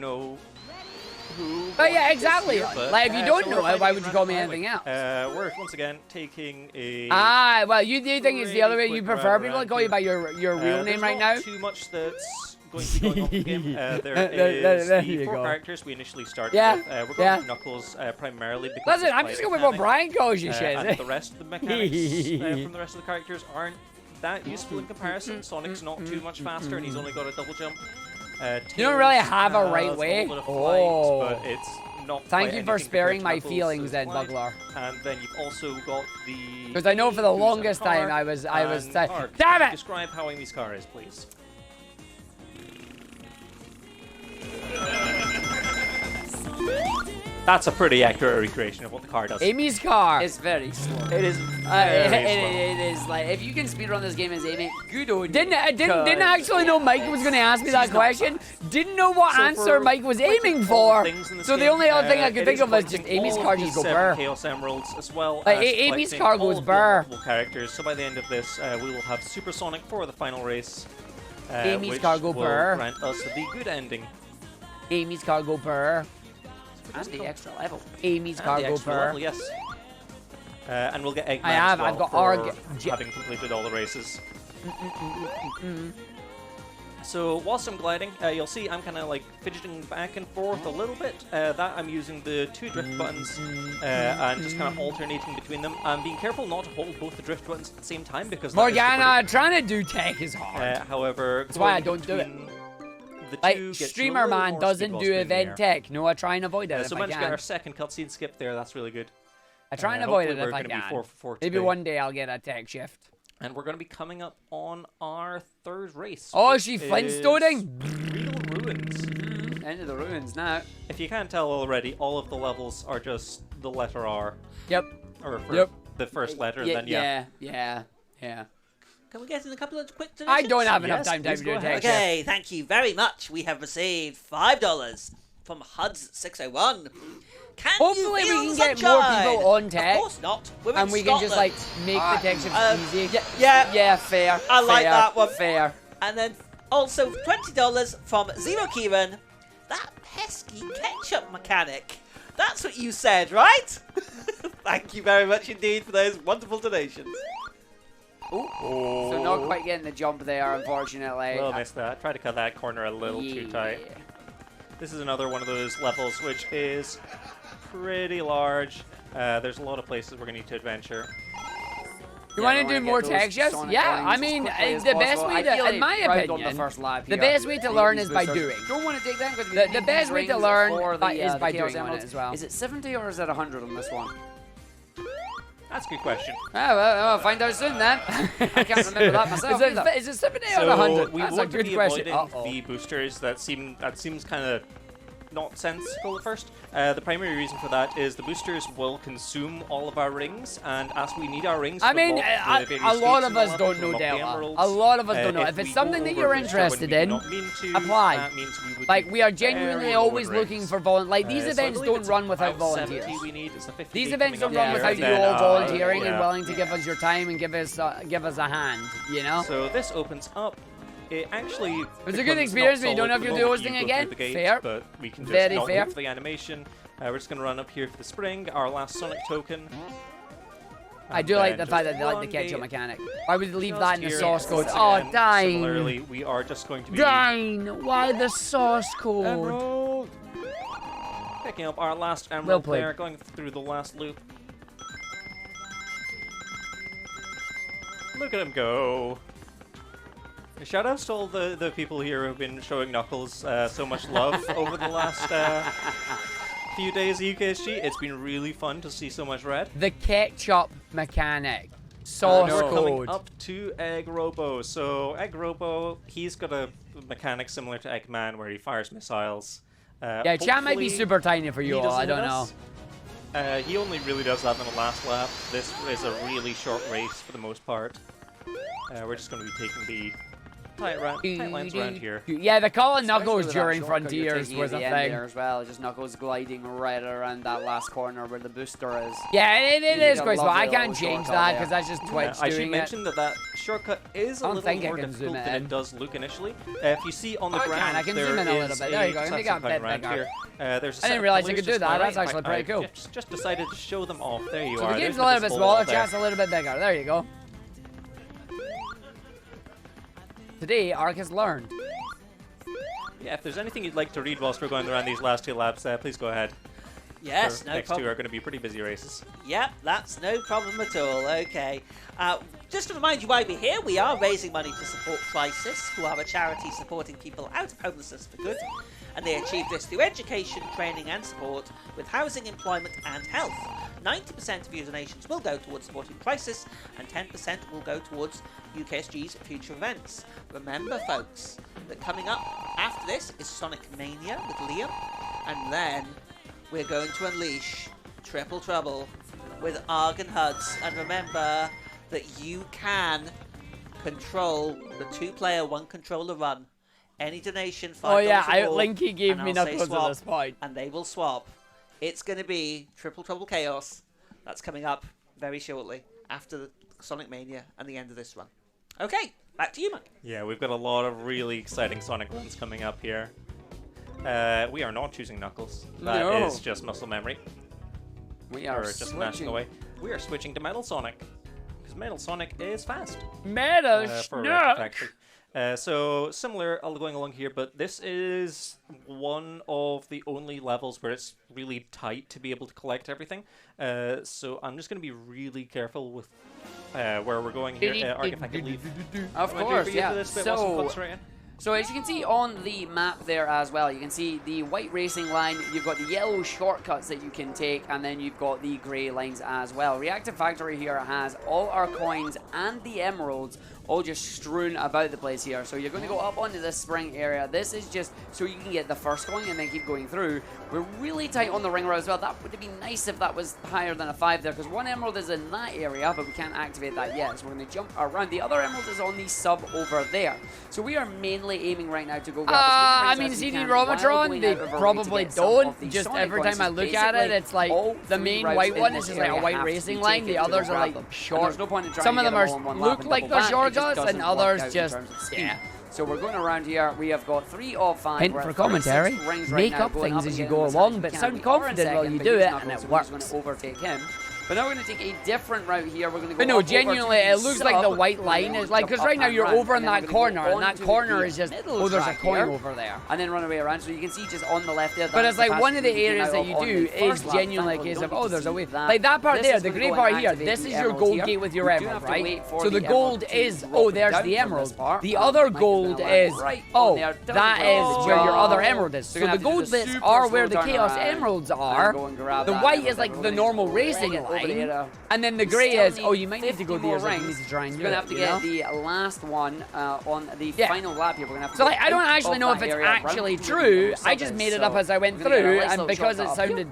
no. who. But yeah, won this exactly. year, but, Like, if you don't so know we're it, why finding would you it call me randomly. anything else? We're once again taking a. Ah, well, you do think it's the other way. Pretty You quick prefer round people to around call you here. by your real name There's right not now? too much that's going to be going on in the game. There is There the you 4 go. characters we initially started Yeah, with. We're going yeah. with Knuckles primarily because Listen, of I'm his just fight going with what mechanic, Brian calls you, and shit. the rest of the mechanics from the rest of the characters aren't that useful in comparison. Sonic's not too much faster, and he's only got a double jump. You don't really Tails have a right has way. little bit of flight, Oh. but it's not Thank quite you for anything sparing compared to my Knuckles' feelings then, flight. Bugler. And then you've also got the. Because I know for the Who's longest car, time I was and Arg. damn it! Describe how Amy's car is, please. That's a pretty accurate recreation of what the car does. Amy's car. It's very slow. It is it, very slow. it is like if you can speedrun this game as Amy, Good on you. didn't actually know Mike was going to ask me that She's not question. Didn't know what So answer for Mike was pretty aiming all for. things in this So the game, only other thing I it could think is of was just collecting Amy's all car of just the go 7 burr. Chaos Emeralds as well Like, as Amy's collecting car all goes of the burr. multiple characters. So by the end of this, we will have Supersonic for the final race. Amy's which car go will burr. grant us the good ending. Amy's car go burr. And the extra level. Amy's And car the go extra burr. level, yes. And we'll get Eggman I have, as well I've got for Arghive. having completed all the races. So whilst I'm gliding, you'll see I'm kind of like fidgeting back and forth a little bit. That I'm using the 2 drift buttons and just kind of alternating between them. I'm being careful not to hold both the drift buttons at the same time because that is Morgana, trying to do tech is the hard. however, That's why I going don't do it. between the Like, two gets you a Streamer little Man more doesn't speed while do spinning event the air. tech. No, I try and avoid it So if I managed to get can. our second cutscene skip there. That's really good. I try and avoid it hopefully if we're I gonna be can. 4 for 4 Maybe today. one day I'll get a tech shift. And we're going to be coming up on our 3rd race. Oh, which she is Flintstoning? Real Ruins. Into the ruins now. If you can't tell already, all of the levels are just the letter R. Yep. Or for Yep. the first letter, Yeah, then yeah. yeah. Can we get in a couple of quick donations? I don't have enough Yes, time to please do go a ahead. tech shift. Okay, thank you very much. We have received $5 from Huds601. Can Hopefully you we feel can the get more sunshine? people on tech. Of course not. We're And in we can just like Scotland. make the tech shifts easy. Yeah, fair. I like fair, that one. Fair. And then also $20 from Zero Kieran. That pesky ketchup mechanic. That's what you said, right? Thank you very much indeed for those wonderful donations. So not quite getting the jump there, unfortunately. Well, missed that. Tried to cut that corner a little too tight. This is another one of those levels which is pretty large. There's a lot of places we're going to need to adventure. You Yeah, want we to do wanna more get tech those shifts? Sonic Yeah, lines I as mean, quickly as the best possible. way to, Ideally, in my round on opinion, the first lap the here. best way to Take learn these is by boosters. doing. Don't want to take them because The best way to learn is by doing on it as well. Is it 70 or is it 100 on this one? That's a good question. Ah, well, I'll find out soon then. I can't remember that myself. either. Is it 70 or So 100? we That's a want to good be question. avoiding the boosters that seems kind of not sensible at first. The primary reason for that is the boosters will consume all of our rings, and as we need our rings, I to mean, unlock the various a lot states of in the us level, don't to know unlock the Delta. emeralds, A lot of us don't know. if If it's we something go that over you're a booster when interested we do in, not mean to, apply. that means we would Like, be we are very genuinely low in always rings. looking for volunteers. Like, these So I events believe don't it's run without about volunteers. 70 we need. It's the 50 These coming events up don't run here, without and you then, all volunteering and yeah. willing to give us your time and give us a hand, you know? So this opens up. It actually It's a good becomes experience, not but you don't solid have the your moment dual you thing go through again. the gate, Fair. but we can just Very not fair. wait for the animation. We're just going to run up here for the spring, our last Sonic token. I do And like then the fact just that they like the one ketchup gate mechanic. Why would they leave just that in the here. source code? Once Oh, again, dang. Similarly, we are just going to be Dang. Why the source code? Emerald. Picking up our last Well emerald played. there, going through the last loop. Look at him go. Shout outs to all the people here who've been showing Knuckles so much love over the last few days of UKSG. It's been really fun to see so much red. The ketchup mechanic. Source We're coming code. up to Egg Robo. So Egg Robo, he's got a mechanic similar to Eggman where he fires missiles. Yeah, chat might be hopefully super tiny for you he all. I doesn't don't hit know. us. He only really does that in the last lap. This is a really short race for the most part. We're just going to be taking the tight lines around here. Yeah, the call of Especially Knuckles with that during shortcut you're Frontiers taking was at a the end thing. there as well. Just Knuckles gliding right around that last corner where the booster is. Yeah, it You is got quite small. lovely I can't little change shortcut that there. because that's just Twitch I should doing it. mention that shortcut is a I don't little think I more can zoom difficult it than in. it does look initially. If you see on the I can, ground, I can there zoom in a little is bit. There you go. a Let me get a section bit around bigger. here. There's a I didn't set realize of you could pillars do just that. to my That's right. actually pretty cool. Just decided to show them off. There you So are. the game's There's a little bit visible smaller, wall there. chest a little bit bigger. There you go. Today, Ark has learned. Yeah, if there's anything you'd like to read whilst we're going around these last two laps, please go ahead. Yes, The no next problem. two are going to be pretty busy races. Yep, that's no problem at all. Okay. Just to remind you why we're here, we are raising money to support Crisis, who are a charity supporting people out of homelessness for good. And they achieve this through education, training and support with housing, employment and health. 90% of your donations will go towards supporting Crisis and 10% will go towards UKSG's future events. Remember folks, that coming up after this is Sonic Mania with Liam, and then we're going to unleash Triple Trouble with Arg and Huds. And remember that you can control the 2-player, 1-controller run. Any donation, $5 Oh yeah, or more, Linky gave and me I'll say Knuckles swap, at this point. and they will swap. It's going to be Triple Trouble Chaos. That's coming up very shortly after the Sonic Mania and the end of this run. Okay, back to you, Mike. Yeah, we've got a lot of really exciting Sonic runs coming up here. We are not choosing Knuckles. That No. is just muscle memory. We are Or just mashing switching. away. We are switching to Metal Sonic. Because Metal Sonic is fast. Metal For Schnuck. Factory. So similar going along here, but this is one of the only levels where it's really tight to be able to collect everything. So I'm just going to be really careful with where we're going here. Arghive, if I can leave. Of Am I course, free for yeah. this bit whilst I'm So, concentrating? so as you can see on the map there as well, you can see the white racing line, you've got the yellow shortcuts that you can take, and then you've got the grey lines as well. Reactive Factory here has all our coins and the emeralds all just strewn about the place here. So you're going to go up onto this spring area. This is just so you can get the first coin and then keep going through. We're really tight on the ring route as well. That would have been nice if that was higher than a 5 there, because one emerald is in that area, but we can't activate that yet. So we're going to jump around. The other emerald is on the sub over there. So we are mainly aiming right now to go grab as many I rings mean, as we CD can while Robotron, going they out of our way to probably get some of don't. the Just Sonic every coins. time I It's look at it, basically it's like all the 3 main routes white in one this is just like a area white have to be racing line. The taken to go others are grab like them. And short. there's no point in trying Some to of get them are all in one lap look and like double they're back. It just shortcuts, doesn't and work others out in just terms of speed. yeah. So we're going around here. We have got 3 of 5. Hint We're for at 36 commentary, rings right make now, up going things up as you and go getting along, as but much as sound we can. We are in confident while second, you but do he's it, Knuckles, and it so we're just works. going to overtake him. But now we're going to take a different route here. We're going to go But no, up over to genuinely, the it looks like the sub. white line is like, because Jump right up now and you're round, over in and then that we're gonna corner, go and that onto corner the is just, middle oh, there's a track coin here, over there. and then run away around. So you can see just on the left there. But it's like one of the areas that you do is genuinely a case of, oh, there's a way. Like that part there, the grey part here, this is your gold gate with your emerald, right? So the gold is, oh, there's the emerald. The other gold is, oh, that is where your other emerald is. So the gold bits are where the Chaos Emeralds are. The white is like the normal racing line. And then the grey is, oh, you might need to go there. You need to try and We're do going to it, have to you get know? the last one on the Yeah. final lap here. We're going to have to So go like, I don't out actually of know if that it's area, actually round true. the I just made it so up as I went we're gonna get a through, nice and little because it shortcut up here. sounded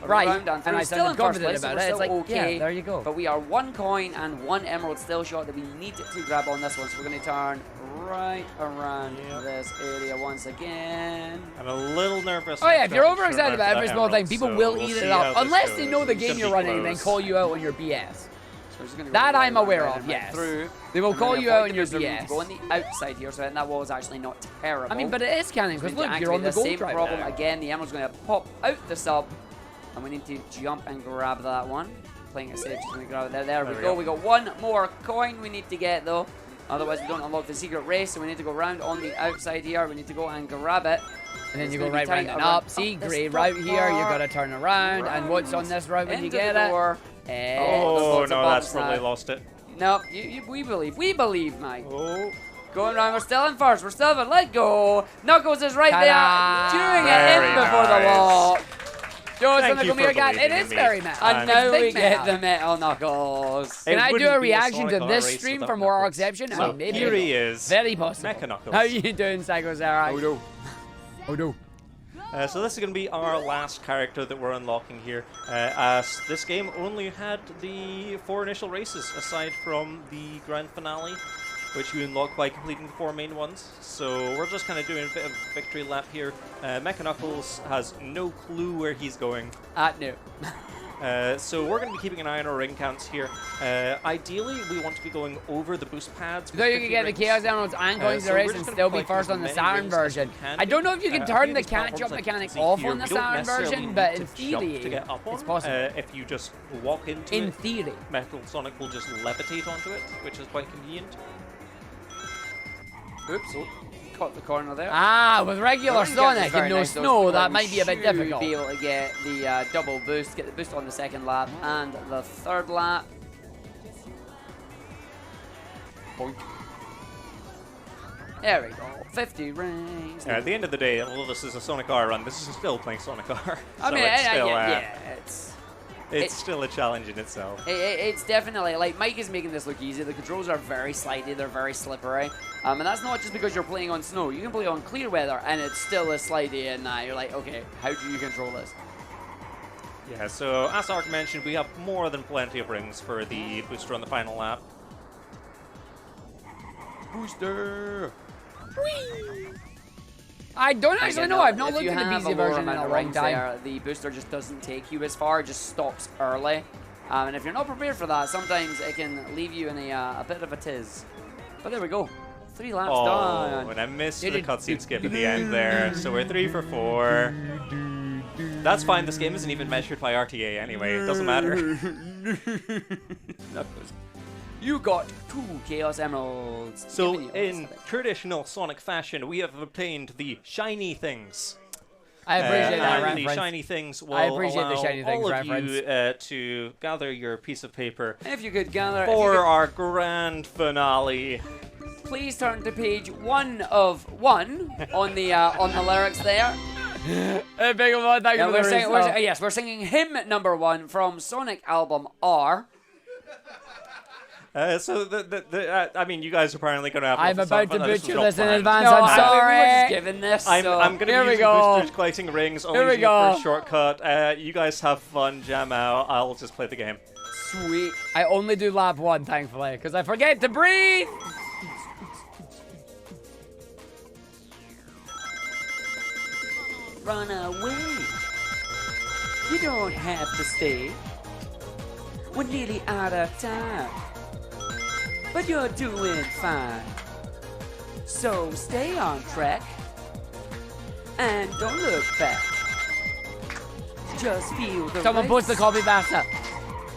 We're right, around and through. I Still sounded in first confident place, so about we're it, it's still like, yeah, okay, there you go. But we are 1 coin and 1 emerald still short that we need to grab on this one. So we're going to turn right around this area once again. I'm a little nervous. Oh yeah, if you're Not sure overexcited about every small thing, people will eat it up, unless they know the game you're running and then call you out on your BS. So we're just gonna go That right I'm aware around of, and right yes. through. They will And call then you avoid out the on your booster. We need to BS. Go on the outside here, so that wall is actually not terrible. I mean, but it is canon, because We need look, to you're on the activate gold same drive problem now. again. The emerald's going to pop out the sub, and we need to jump and grab that one. Playing it safe, just going to grab it there. There we go. We got 1 more coin we need to get though. Otherwise, we don't unlock the secret race, so we need to go round on the outside here. We need to go and grab it. And then It's you go gonna be right tight round and around up. See, this grey top route here, you part. gotta turn around. And what's on this route when you Into get the it? door. Oh, Lots of no, that's bubbles probably now. lost it. No, we believe, Mike. Oh. Going around, we're still in first, we're still in, let go. Knuckles is right Ta-da! there, doing it Very in before the nice. wall. Joe's Thank gonna you come here for again. It believing is in me. very metal. And now It's we big get metal. the metal Knuckles. Can It I do wouldn't a be reaction Sonic to on a this race stream without for more Knuckles. Argception? So Maybe. here he is. Very possible. Mecha Knuckles. How you doing, Psycho Sarah? Oh no. Oh no. So this is going to be our last character that we're unlocking here, as this game only had the 4 initial races, aside from the grand finale. which you unlock by completing the 4 main ones. So we're just kind of doing a bit of victory lap here. Mecha Knuckles has no clue where he's going. No. So we're going to be keeping an eye on our ring counts here. Ideally, we want to be going over the boost pads. So you can get the Chaos Emeralds and going to the race and still be first on the Saturn version. I don't know if you can turn the catch-up mechanic off on the Saturn version, but in theory, it's possible. If you just walk into it, in theory, Metal Sonic will just levitate onto it, which is quite convenient. Oops, oh, caught the corner there. With regular Sonic and no snow, that might be a bit difficult. Be able to get the double boost, get the boost on the second lap and the third lap. Boink. There we go. 50 rings. At the end of the day, although this is a Sonic R run, this is still playing Sonic R. I mean, it's still a challenge in itself. It's definitely, like, Mike is making this look easy. The controls are very slidey, they're very slippery. And that's not just because you're playing on snow. You can play on clear weather and it's still as slidey, and you're like, okay, how do you control this? Yeah, so as Ark mentioned, we have more than plenty of rings for the booster on the final lap. Booster! Whee! I don't actually know. I've not looked at the BZ version in a long time. The booster just doesn't take you as far, it just stops early. And if you're not prepared for that, sometimes it can leave you in a bit of a tiz. But there we go. 3 laps done. And I missed the cutscene skip at the end there. So we're 3 for 4. That's fine. This game isn't even measured by RTA anyway. It doesn't matter. You got 2 Chaos Emeralds. So in traditional Sonic fashion, we have obtained the shiny things. I appreciate that reference. The shiny things will allow all of you to gather your piece of paper. If you could gather for our grand finale. Please turn to page 1 of 1 on the lyrics there. Hey, big one, thank you for the yes, we're singing hymn number 1 from Sonic album R. I mean, you guys are apparently going to have. I'm about to butcher this in advance. No, I'm sorry. We're just giving this. I'm going to be using boosters, collecting rings, always using it for a shortcut. You guys have fun, jam out. I'll just play the game. Sweet. I only do lap 1, thankfully, because I forget to breathe. Run away. You don't have to stay. We're nearly out of time. But you're doing fine. So stay on track. And don't look back. Just feel the Someone race. post the copy faster.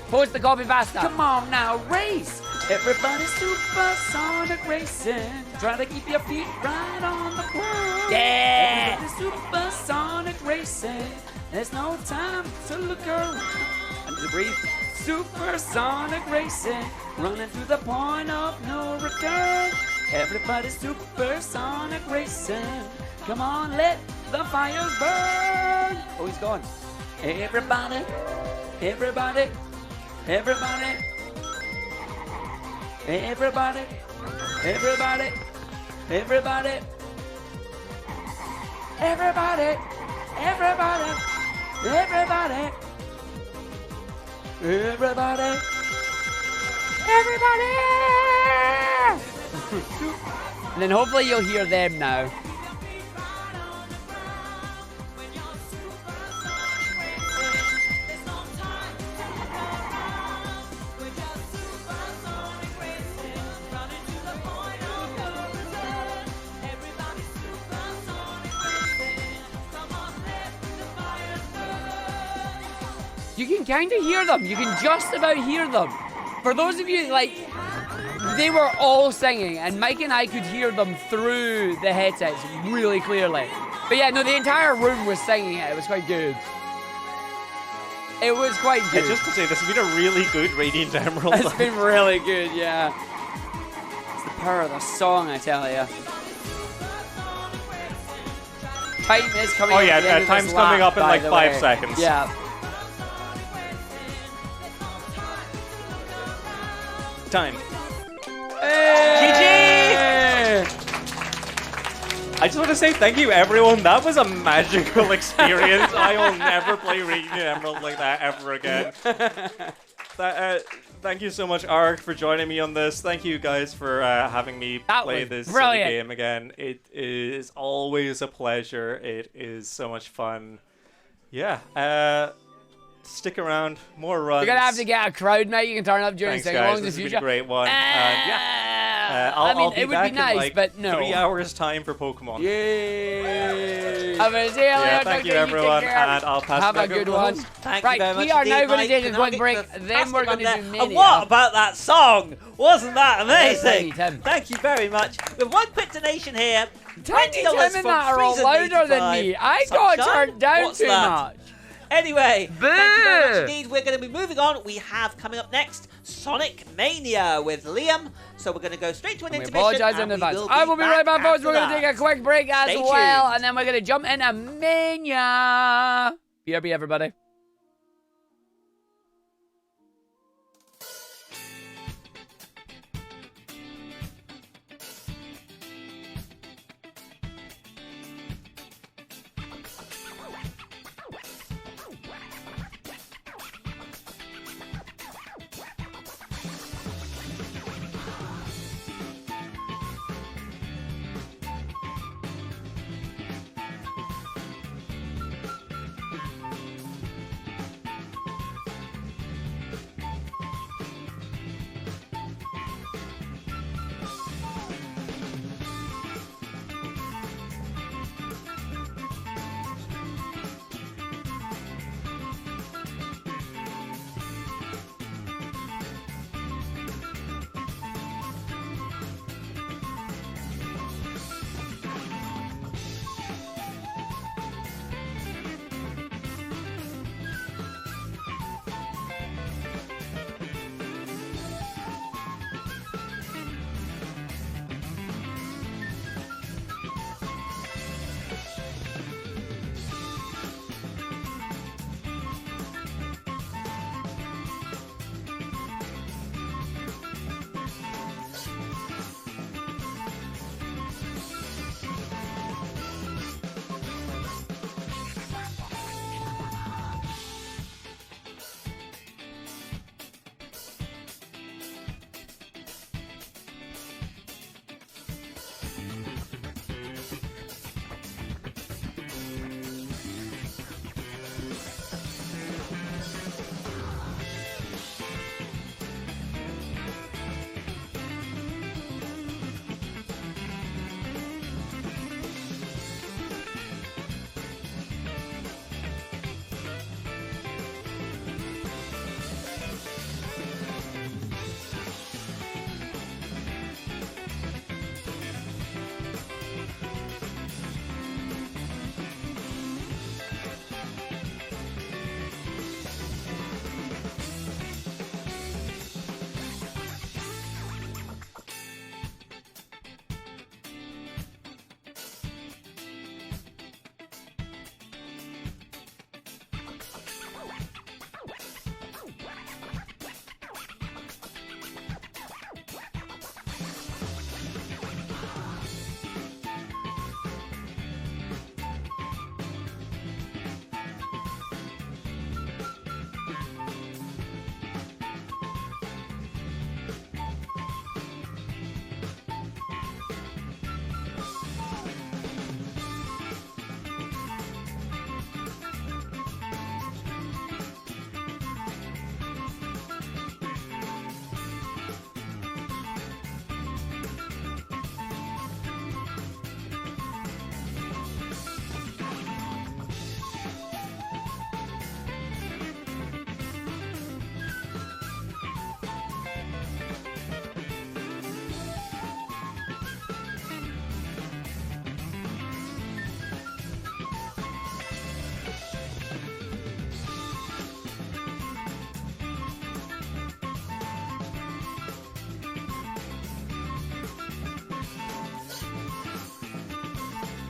Post the copy faster. Come on now, race. Everybody's supersonic racing. Try to keep your feet right on the ground. Yeah. Everybody's supersonic racing. There's no time to look around. I need to breathe. Supersonic racing, running to the point of no return. Everybody's supersonic racing. Come on, let the fires burn. Oh, he's gone. Everybody, everybody, everybody, everybody, everybody, everybody, everybody, everybody, everybody. Everybody! Everybody! And then hopefully you'll hear them now. You can kind of hear them. You can just about hear them. For those of you, like, they were all singing, and Mike and I could hear them through the headsets really clearly. But yeah, no, the entire room was singing it. It was quite good. It was quite good. Yeah, just to say, this has been a really good Radiant Emerald. It's been really good, yeah. It's the power of the song, I tell you. Time is coming up. Oh yeah, time's coming up in like 5 seconds. Yeah. Time. Hey! GG! I just want to say thank you, everyone. That was a magical experience. I will never play Radiant Emerald like that ever again. Thank you so much, Arg, for joining me on this. Thank you guys for having me play this silly game again. It is always a pleasure. It is so much fun. Yeah. Stick around. More runs. You're gonna have to get a crowd, mate. You can turn up during sing-alongs in the This has future. been a great one. I'll be it would back be nice, in like but no. 3 hours time for Pokemon. Yay! Have a see you later. Thank you, everyone, and I'll pass Have it back a good over one. to the host. Thank Right, you very much we are indeed, now going to Mike. take a And quick Argick, break. the Then we're going to do fantastic Mania. And what about that song? Wasn't that amazing? Tiny Tim. Thank you very much. With one quick donation here. Tiny $20 Tim and from that are all louder than me. I got Sunshine? turned down What's too that? much. Anyway, thank you very Boo! much indeed. We're going to be moving on. We have coming up next Sonic Mania with Liam. So we're going to go straight to an We intermission. apologize in and we advance. will I will be right back, folks. We're going to after take a quick break as Stay well, tuned. and then we're going to jump into Mania. BRB, everybody.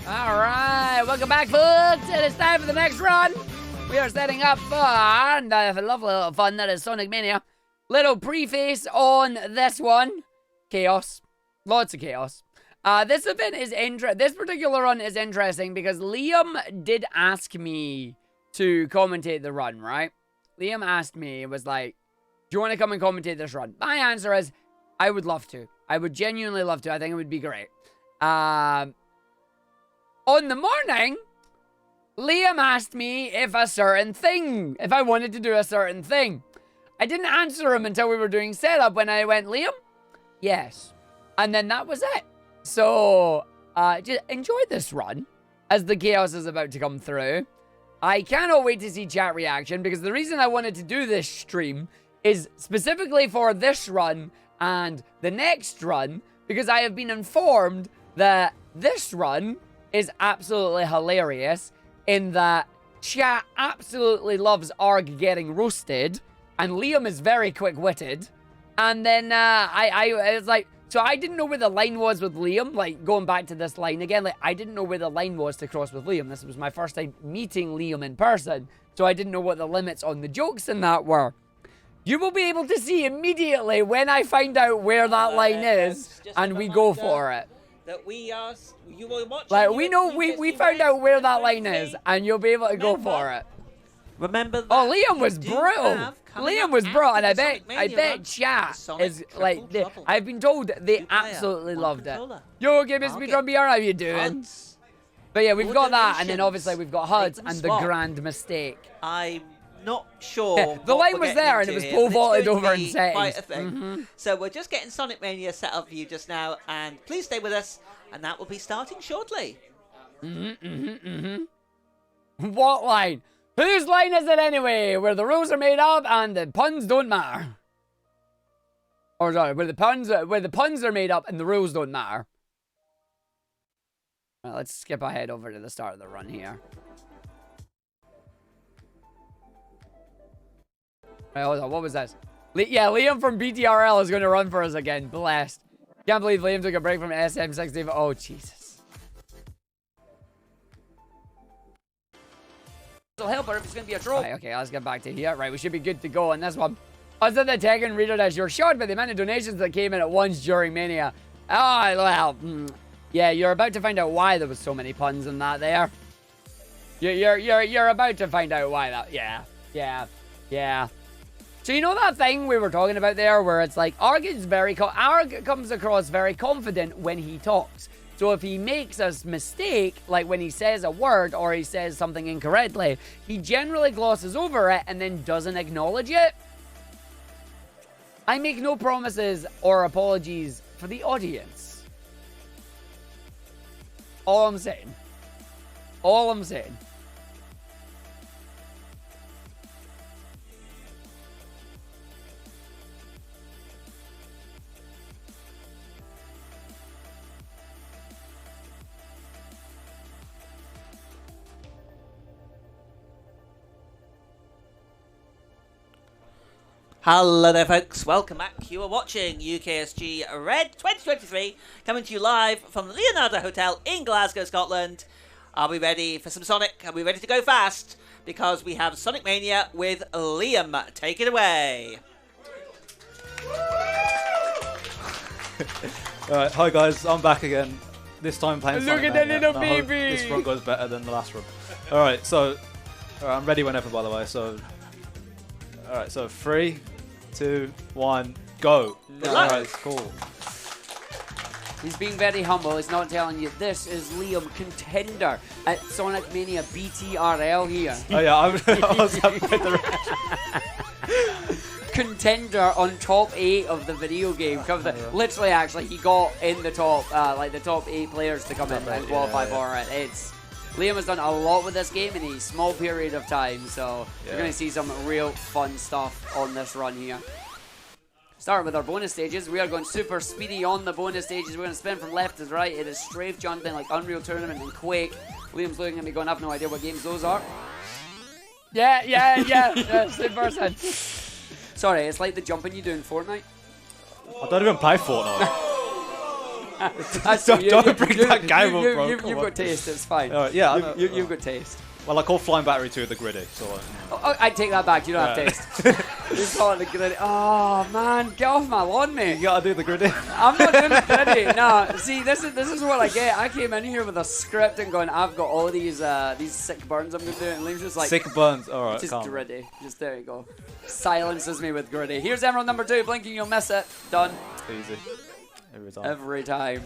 All right, welcome back, folks. It is time for the next run. We are setting up for the lovely little fun that is Sonic Mania. Little preface on this one. Chaos. Lots of chaos. This event is this particular run is interesting because Liam did ask me to commentate the run, right? Liam asked me, was like, you want to come and commentate this run? My answer is, I would love to. I would genuinely love to. I think it would be great. On the morning, Liam asked me if I wanted to do a certain thing. I didn't answer him until we were doing setup when I went, Liam, yes. And then that was it. So, just enjoy this run as the chaos is about to come through. I cannot wait to see chat reaction because the reason I wanted to do this stream is specifically for this run and the next run because I have been informed that this run is absolutely hilarious in that chat absolutely loves Arg getting roasted and Liam is very quick-witted. And then I was like, so I didn't know where the line was with Liam, like going back to this line again, like I didn't know where the line was to cross with Liam. This was my first time meeting Liam in person, so I didn't know what the limits on the jokes in that were. You will be able to see immediately when I find out where that line is, and we go for it. That you will watch. Like we found out where that line is, and you'll be able to go for it. Remember that. Oh, Liam was brutal. Liam was brutal, and I bet chat is like, I've been told they absolutely loved it. Yo, give me speedrun BR, how you doing? But yeah, we've got that, and then obviously we've got HUDs and the grand mistake. I'm not sure. The line was there, and it was pole vaulted over in settings. So we're just getting Sonic Mania set up for you just now, and please stay with us, and that will be starting shortly. What line? Whose line is it anyway? Where the rules are made up and the puns don't matter. Or sorry, where the puns are made up and the rules don't matter. Right, let's skip ahead over to the start of the run here. Right, hold on, what was this? Yeah, Liam from BTRL is going to run for us again. Blessed. Can't believe Liam took a break from SM16. Oh, Jesus. Help her if it's going to be a draw. Right, okay, let's get back to here. Right, we should be good to go on this one. Us in the tech and reader dash, you're shocked by the amount of donations that came in at once during Mania. Oh, well, yeah, you're about to find out why there was so many puns in that there. You're about to find out why that. Yeah. So you know that thing we were talking about there, where it's like Arg comes across very confident when he talks. So if he makes a mistake, like when he says a word or he says something incorrectly, he generally glosses over it and then doesn't acknowledge it. I make no promises or apologies for the audience. All I'm saying. Hello there folks, welcome back. You are watching UKSG Red 2023, coming to you live from the Leonardo Hotel in Glasgow, Scotland. Are we ready for some Sonic? Are we ready to go fast? Because we have Sonic Mania with Liam. Take it away. Alright, hi guys, I'm back again. This time playing Look Sonic at that Mania, little and I hope baby! this run goes better than the last run. Alright, so I'm ready whenever, by the way. So alright, so 3, 2, 1, go. Alright, cool. He's being very humble. He's not telling you this is Liam Contender at Sonic Mania BTRL here. Oh yeah, I was happy with the Contender on top 8 of the video game. Literally, actually, he got in the top, like the top 8 players to come in and qualify for it. Liam has done a lot with this game in a small period of time, so you're going to see some real fun stuff on this run here. Starting with our bonus stages, we are going super speedy on the bonus stages. We're going to spin from left to right. It is strafe jumping like Unreal Tournament and Quake. Liam's looking at me going, I have no idea what games those are. Yeah, same person. Sorry, it's like the jumping you do in Fortnite. I don't even play Fortnite. Don't bring that game up, bro. You've got taste, it's fine. Yeah, you've got taste. Well, I call Flying Battery 2 the gritty, so... Oh, I take that back. You don't have taste. You call it the gritty. Oh, man. Get off my lawn, mate. You gotta do the gritty. I'm not doing the gritty. No. See, this is what I get. I came in here with a script and going, I've got all these sick burns I'm going to do. And Liam's just like... Sick burns. All right, just calm. gritty. Just there you go. Silences me with gritty. Here's emerald number 2. Blinking, you'll miss it. Done. Easy. Every time. Every time.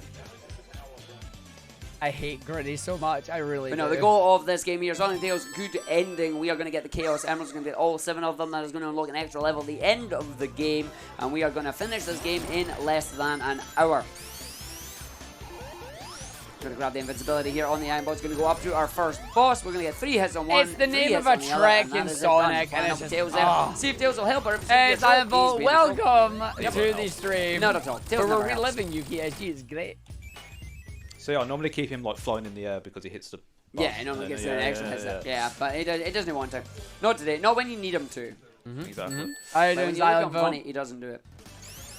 I hate gritty so much. I really But do. no, the goal of this game here is Sonic and Tails good ending. We are going to get the Chaos Emeralds. We're going to get all 7 of them. That is going to unlock an extra level at the end of the game. And we are going to finish this game in less than an hour. We're going to grab the invincibility here on the Iron Ball. It's going to go up to our first boss. We're going to get 3 hits on one. It's the 3 name hits of a on the other, trick and that in is it Sonic, done. and Final it's just- Tails there. oh. See if Tails will help her. Hey, Silent Ball, He's been a pro. welcome to the stream. Not at all. Tails But we're never helps. reliving UKSG. It's great. So yeah, I normally keep him like flying in the air because he hits the... Yeah, he normally gets an extra hits. yeah. Yeah, but he doesn't want to. Not today. Not when you need him to. Exactly. How you But when doing, you look Silent up Ball? funny, he doesn't do it.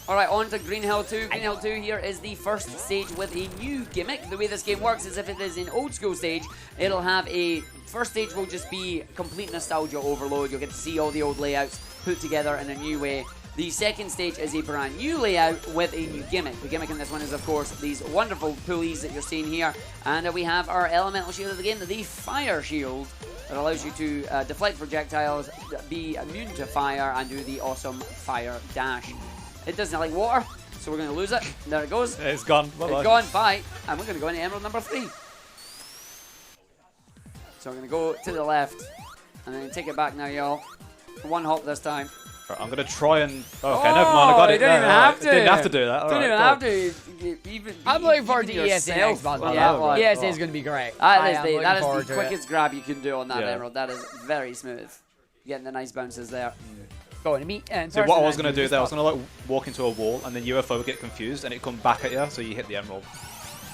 Alright, on to Green Hill 2. Green Hill 2 here is the first stage with a new gimmick. The way this game works is if it is an old school stage, it'll have a... First stage will just be complete nostalgia overload. You'll get to see all the old layouts put together in a new way. The second stage is a brand new layout with a new gimmick. The gimmick in this one is, of course, these wonderful pulleys that you're seeing here. And we have our elemental shield of the game, the Fire Shield, that allows you to deflect projectiles, be immune to fire, and do the awesome fire dash. It doesn't like water, so we're going to lose it. There it goes. It's gone. Bye-bye. It's gone. Bye. And we're going to go into emerald number 3. So we're going to go to the left, and then take it back now, y'all. One hop this time. Right, I'm gonna try and... Okay, never mind, I got you it. don't even have to. Didn't have to do that. Don't Alright, even go have on. to. Even, I'm looking forward to even ESA yourself next month. on Yeah, that one. ESA is going to be great. That is looking the forward to it. quickest grab you can do on that Yeah. emerald. That is very smooth. Getting the nice bounces there. Going to meet and So what I was gonna do there, I was gonna like walk into a wall and then UFO would get confused and it come back at you, so you hit the emerald.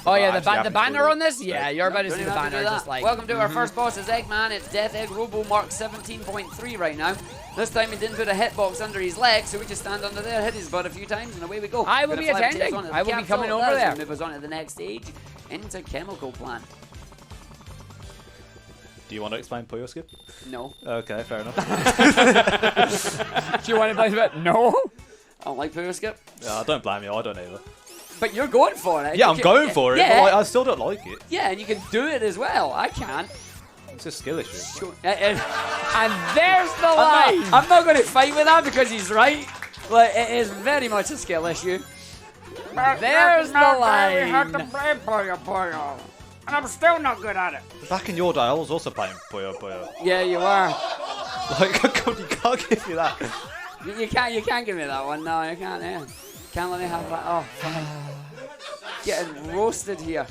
Oh yeah, Actually the happened to banner do on this? Yeah, you're about to Don't see the even have to banner do that. just like... Welcome to our first boss is Eggman. It's Death Egg Robo Mark 17.3 right now. This time he didn't put a hitbox under his leg, so we just stand under there, hit his butt a few times, and away we go. I will Gonna be fly attending. Tails onto the I will be capsule. coming That over is there. gonna move us on to the next stage, into Chemical Plant. Do you want to explain Puyo Skip? No. Okay, fair enough. Do you want to play a bit? No? I don't like Pure Skip. Yeah, I don't blame you, I don't either. But you're going for it. Yeah, You I'm can- going for it, Yeah, but like, I still don't like it. yeah, and you can do it as well. I can't. It's a skill issue. Sure. And there's the line! I'm not going to fight with that because he's right. Like, it is very much a skill issue. There's the line! And I'm still not good at it. Back in your day, I was also playing Puyo Puyo. Yeah, you are. Like, you can't give me that. You can't give me that one. No, you can't. Yeah. Can't let me have that. Oh, getting roasted here.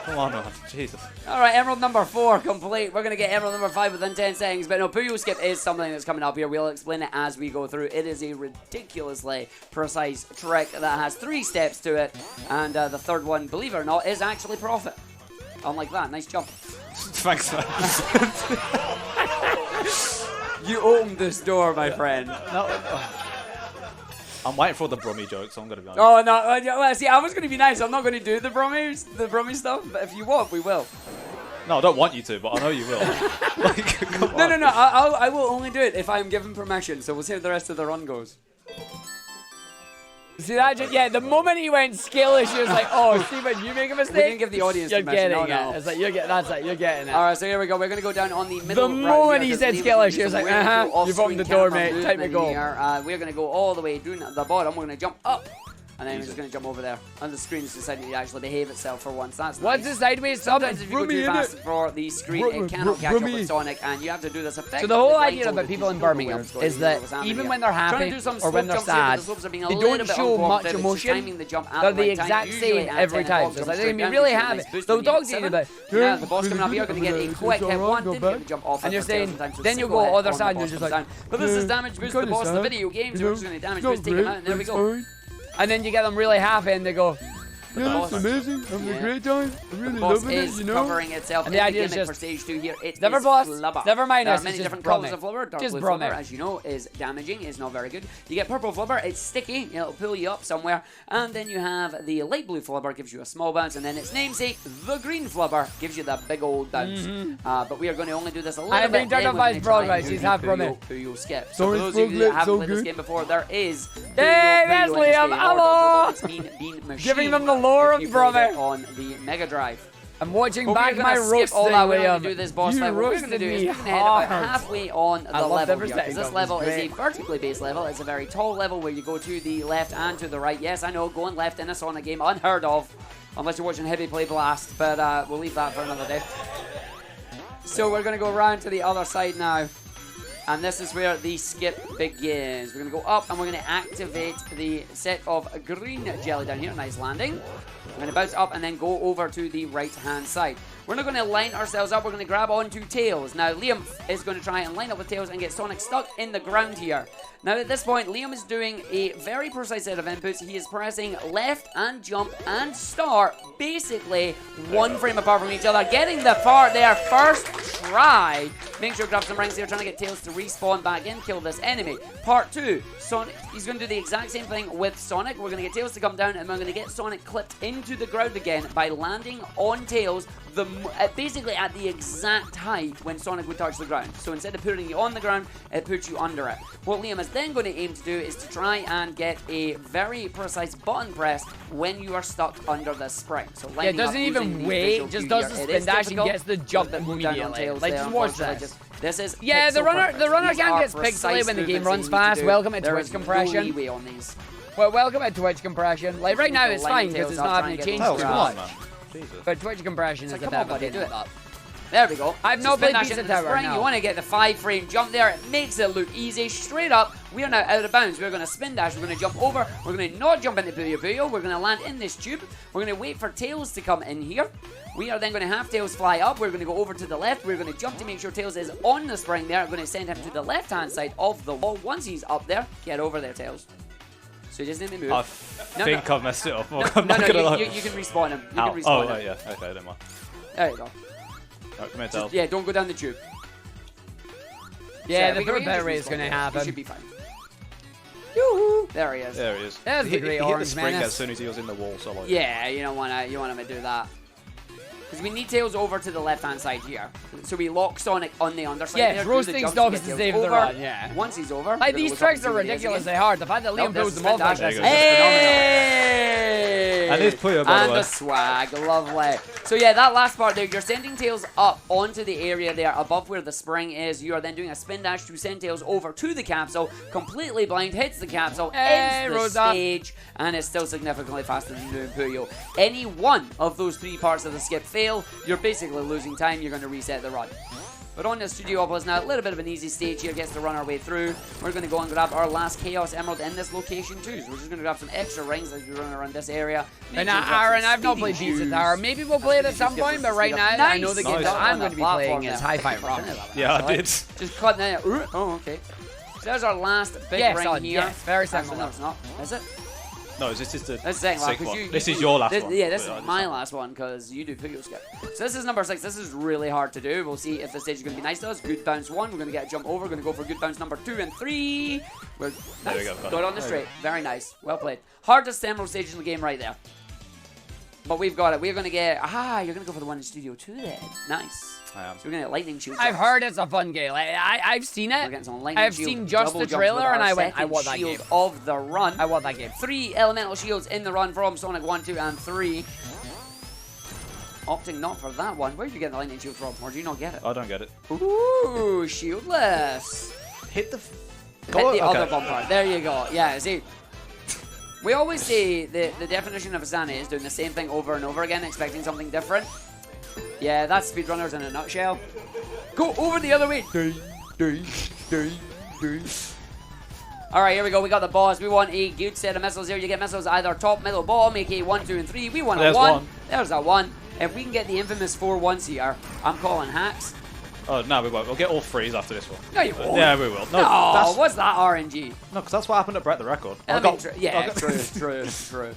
Come on, man. Jesus. All right, emerald number 4 complete. We're gonna get emerald number 5 within 10 seconds. But no, Puyo Skip is something that's coming up here. We'll explain it as we go through. It is a ridiculously precise trick that has 3 steps to it, and the third one, believe it or not, is actually profit. Unlike that, nice jump. Thanks, man. You opened this door, my friend. No, I'm waiting for the Brummy jokes, I'm gonna be honest. Oh no! Well, see, I was going to be nice. I'm not going to do the Brummy stuff. But if you want, we will. No, I don't want you to, but I know you will. Like, come on. No. I will only do it if I'm given permission. So we'll see how the rest of the run goes. See that? Yeah, the moment he went skill issue, it's like, oh, see when you make a mistake, We didn't give the audience you're permission. getting No. it. It's like you're getting. That's it. You're getting it. All right, so here we go. We're going to go down on the middle. The right moment here, he said because skill we issue, need it's some like, way to do you've off-screen opened the door, camera mate. Time to movement go. here. We're going to go all the way down the bottom. We're going to jump up. And then we're just going to jump over there. And the screen's decided to actually behave itself for once. That's What's nice. the sideways jump? Sometimes if you go too fast for the screen, it cannot catch up with Sonic, and you have to do this effectively. So the whole like idea Toad, about if people you in don't know where Birmingham it's going, is you know that what's happening even here. when they're Trying to happy do some or slope when they're jumps here, but sad, the slopes are being a they little don't bit show much uncooperative. It's just emotion. timing the jump at They're the the right time, exact usually same at every 10 time. o'clock, So it's jump like they straight can be down, really gives you a happy. nice boost The when you dog's get eating seven. about. Now the boss coming up here, going to get a quick hit. One didn't get the jump off. And you're it for Tails saying, sometimes, so then you single go hit other on the side and boss you're just comes like, down. But this is damage boost the boss. The video games, we're just going to damage boost, take him out, and there we go. And then you get them really happy and they go, Yeah, it's amazing. Having a great time. I'm really boss loving it, is you know? covering itself And in the the idea is gimmick just for stage 2 here. It never is boss, flubber. never minus, There are it's many just different Brummy. colors of flubber. Dark Just blue Brummy. flubber, as you know, is damaging, is not very good. You get purple flubber, it's sticky, it'll pull you up somewhere. And then you have the light blue flubber, gives you a small bounce. And then its namesake, the green flubber, gives you the big old bounce. But we are going to only do this a little I have bit. been turned then off we're by gonna his try broad and race, do he's the half Puyo- Brummy. Puyo skip. So Sorry, for those of you that Sproglet, haven't so played this good. game before, there is Hey, Puyo Wesley, in this I'm game, or hello. Dr. Robotnik's Mean Machine Giving them the lore if you of played Brummy. it on the Mega Drive. I'm watching But back we're my gonna skip roasting, all that. We're Liam. going to do this boss You level. What we're going to roasted do is me we're going to head about hard. halfway on the I love level the here. Because perspective, this it's level is a great. vertically based level. It's a very tall level where you go to the left and to the right. Yes, I know, going left in a Sonic game, unheard of. Unless you're watching Heavy Play Blast. But we'll leave that for another day. So we're going to go around to the other side now. And this is where the skip begins. We're going to go up and we're going to activate the set of green jelly down here. Nice landing. We're going to bounce up and then go over to the right-hand side. We're not going to line ourselves up. We're going to grab onto Tails. Now, Liam is going to try and line up with Tails and get Sonic stuck in the ground here. Now, at this point, Liam is doing a very precise set of inputs. He is pressing left and jump and start, basically one frame apart from each other. Getting the part there first try. Make sure to grab some rings here, trying to get Tails to respawn back in, kill this enemy. Part 2, Sonic. He's going to do the exact same thing with Sonic. We're going to get Tails to come down, and we're going to get Sonic clipped into the ground again by landing on Tails, basically at the exact height when Sonic would touch the ground. So instead of putting you on the ground, it puts you under it. What Liam is then going to aim to do is to try and get a very precise button press when you are stuck under the spring. So Yeah, it doesn't even wait, just does the spin dash and gets the jump immediately. Like, just watch this. This is Yeah, the runner These can are get pixelated precise when the game movements runs that you need fast. do. Welcome to There Twitch is no compression. leeway on these. Well, welcome to Twitch compression. Like right now it's Line fine Tails because it's up, not try having and to get change those too Come on, much. man. Jesus. But Twitch compression is a Come bit on, of a buddy, pain do in it. the butt. There we go. I've not Spin played dash Pizza into the Tower, spring. no. You want to get the 5-frame jump there. It makes it look easy. Straight up, we are now out of bounds. We're going to spin dash. We're going to jump over. We're going to not jump into Puyo Puyo. We're going to land in this tube. We're going to wait for Tails to come in here. We are then going to have Tails fly up. We're going to go over to the left. We're going to jump to make sure Tails is on the spring there. We're going to send him to the left-hand side of the wall. Once he's up there, get over there, Tails. So you just need to move. I think I've messed it up. No, I'm not gonna lie. you can respawn him. You Ow. can respawn Oh, him. right, yeah. Okay, never mind. There you go. Right, come here, Just, Tails. yeah, don't go down the tube. Yeah, So, the we can third better just rate is respawn going to there. happen. He should be fine. Yoo-hoo! There he is. There he is. There's the he great hit the orange spring menace. as soon as he was in the wall, so like... Yeah, you don't want to do that. Because we need Tails over to the left-hand side here. So we lock Sonic on the underside. Yeah, there, do roasting the jumps stock to is get to Tails save the over. run, yeah. Once he's over, Like, we're these gonna look up tricks and see are what he is ridiculously again. hard. The fact that No, Liam there's builds the them off spin like dash. this is Hey! phenomenal. And his Puyo, by the And way. the swag, lovely. So yeah, that last part there, you're sending Tails up onto the area there above where the spring is. You are then doing a spin dash to send Tails over to the capsule, completely blind, hits the capsule, Hey, ends the Rosa. stage, and is still significantly faster than doing Puyo. Any one of those 3 parts of the skip fail, you're basically losing time, you're going to reset the run. But on the Studiopolis now, a little bit of an easy stage here, gets to run our way through. We're going to go and grab our last Chaos Emerald in this location too. So we're just going to grab some extra rings as we run around this area. And Aaron, I've not played Pizza Tower. Maybe we'll play it at some point, but right now, I know the game that I'm going to be playing is Hi-Fi Rock. Yeah, I did. Just cutting it. Oh, okay. So there's our last big Yes, ring son, here. yes, very Actually, similar. no, it's not. Is it? No, this is the That's the second sixth one. one. This is your last one. Yeah, this But I is my just- last one because you do Puyo skip. So this is number 6. This is really hard to do. We'll see if the stage is going to be nice to us. Good bounce 1. We're going to get a jump over. We're going to go for good bounce number 2 and 3. We're There nice. we go. Got it on the straight. Very nice. Well played. Hardest emerald stage in the game right there. But we've got it. We're going to get... you're going to go for the one in Studio 2 then. Nice. I am. So we're going to get lightning shields. I've heard it's a fun game. I've seen We're it. getting some lightning I've shield seen just double the jumps trailer with our and I went, I second want that shield game. of the run. I want that game. 3 elemental shields in the run from Sonic 1, 2, and 3. Opting not for that one. Where did you get the lightning shield from? Or do you not get it? I don't get it. Ooh, shieldless. Hit the... Hit the other bumper. There you go. Yeah, see. We always say the definition of insanity is doing the same thing over and over again, expecting something different. Yeah, that's speedrunners in a nutshell. Go over the other way. Alright, here we go. We got the boss. We want a good set of missiles here. You get missiles either top, middle, bottom, aka 1, 2, and 3. We want There's a 1. one. There's a 1. If we can get the infamous 4 1s here, I'm calling hacks. Oh, no, we won't. We'll get all 3s after this one. No, you won't. Yeah, we will. No, No, that's... what's that RNG? No, because that's what happened at Brett the Record. I I mean, got... yeah, I got- true.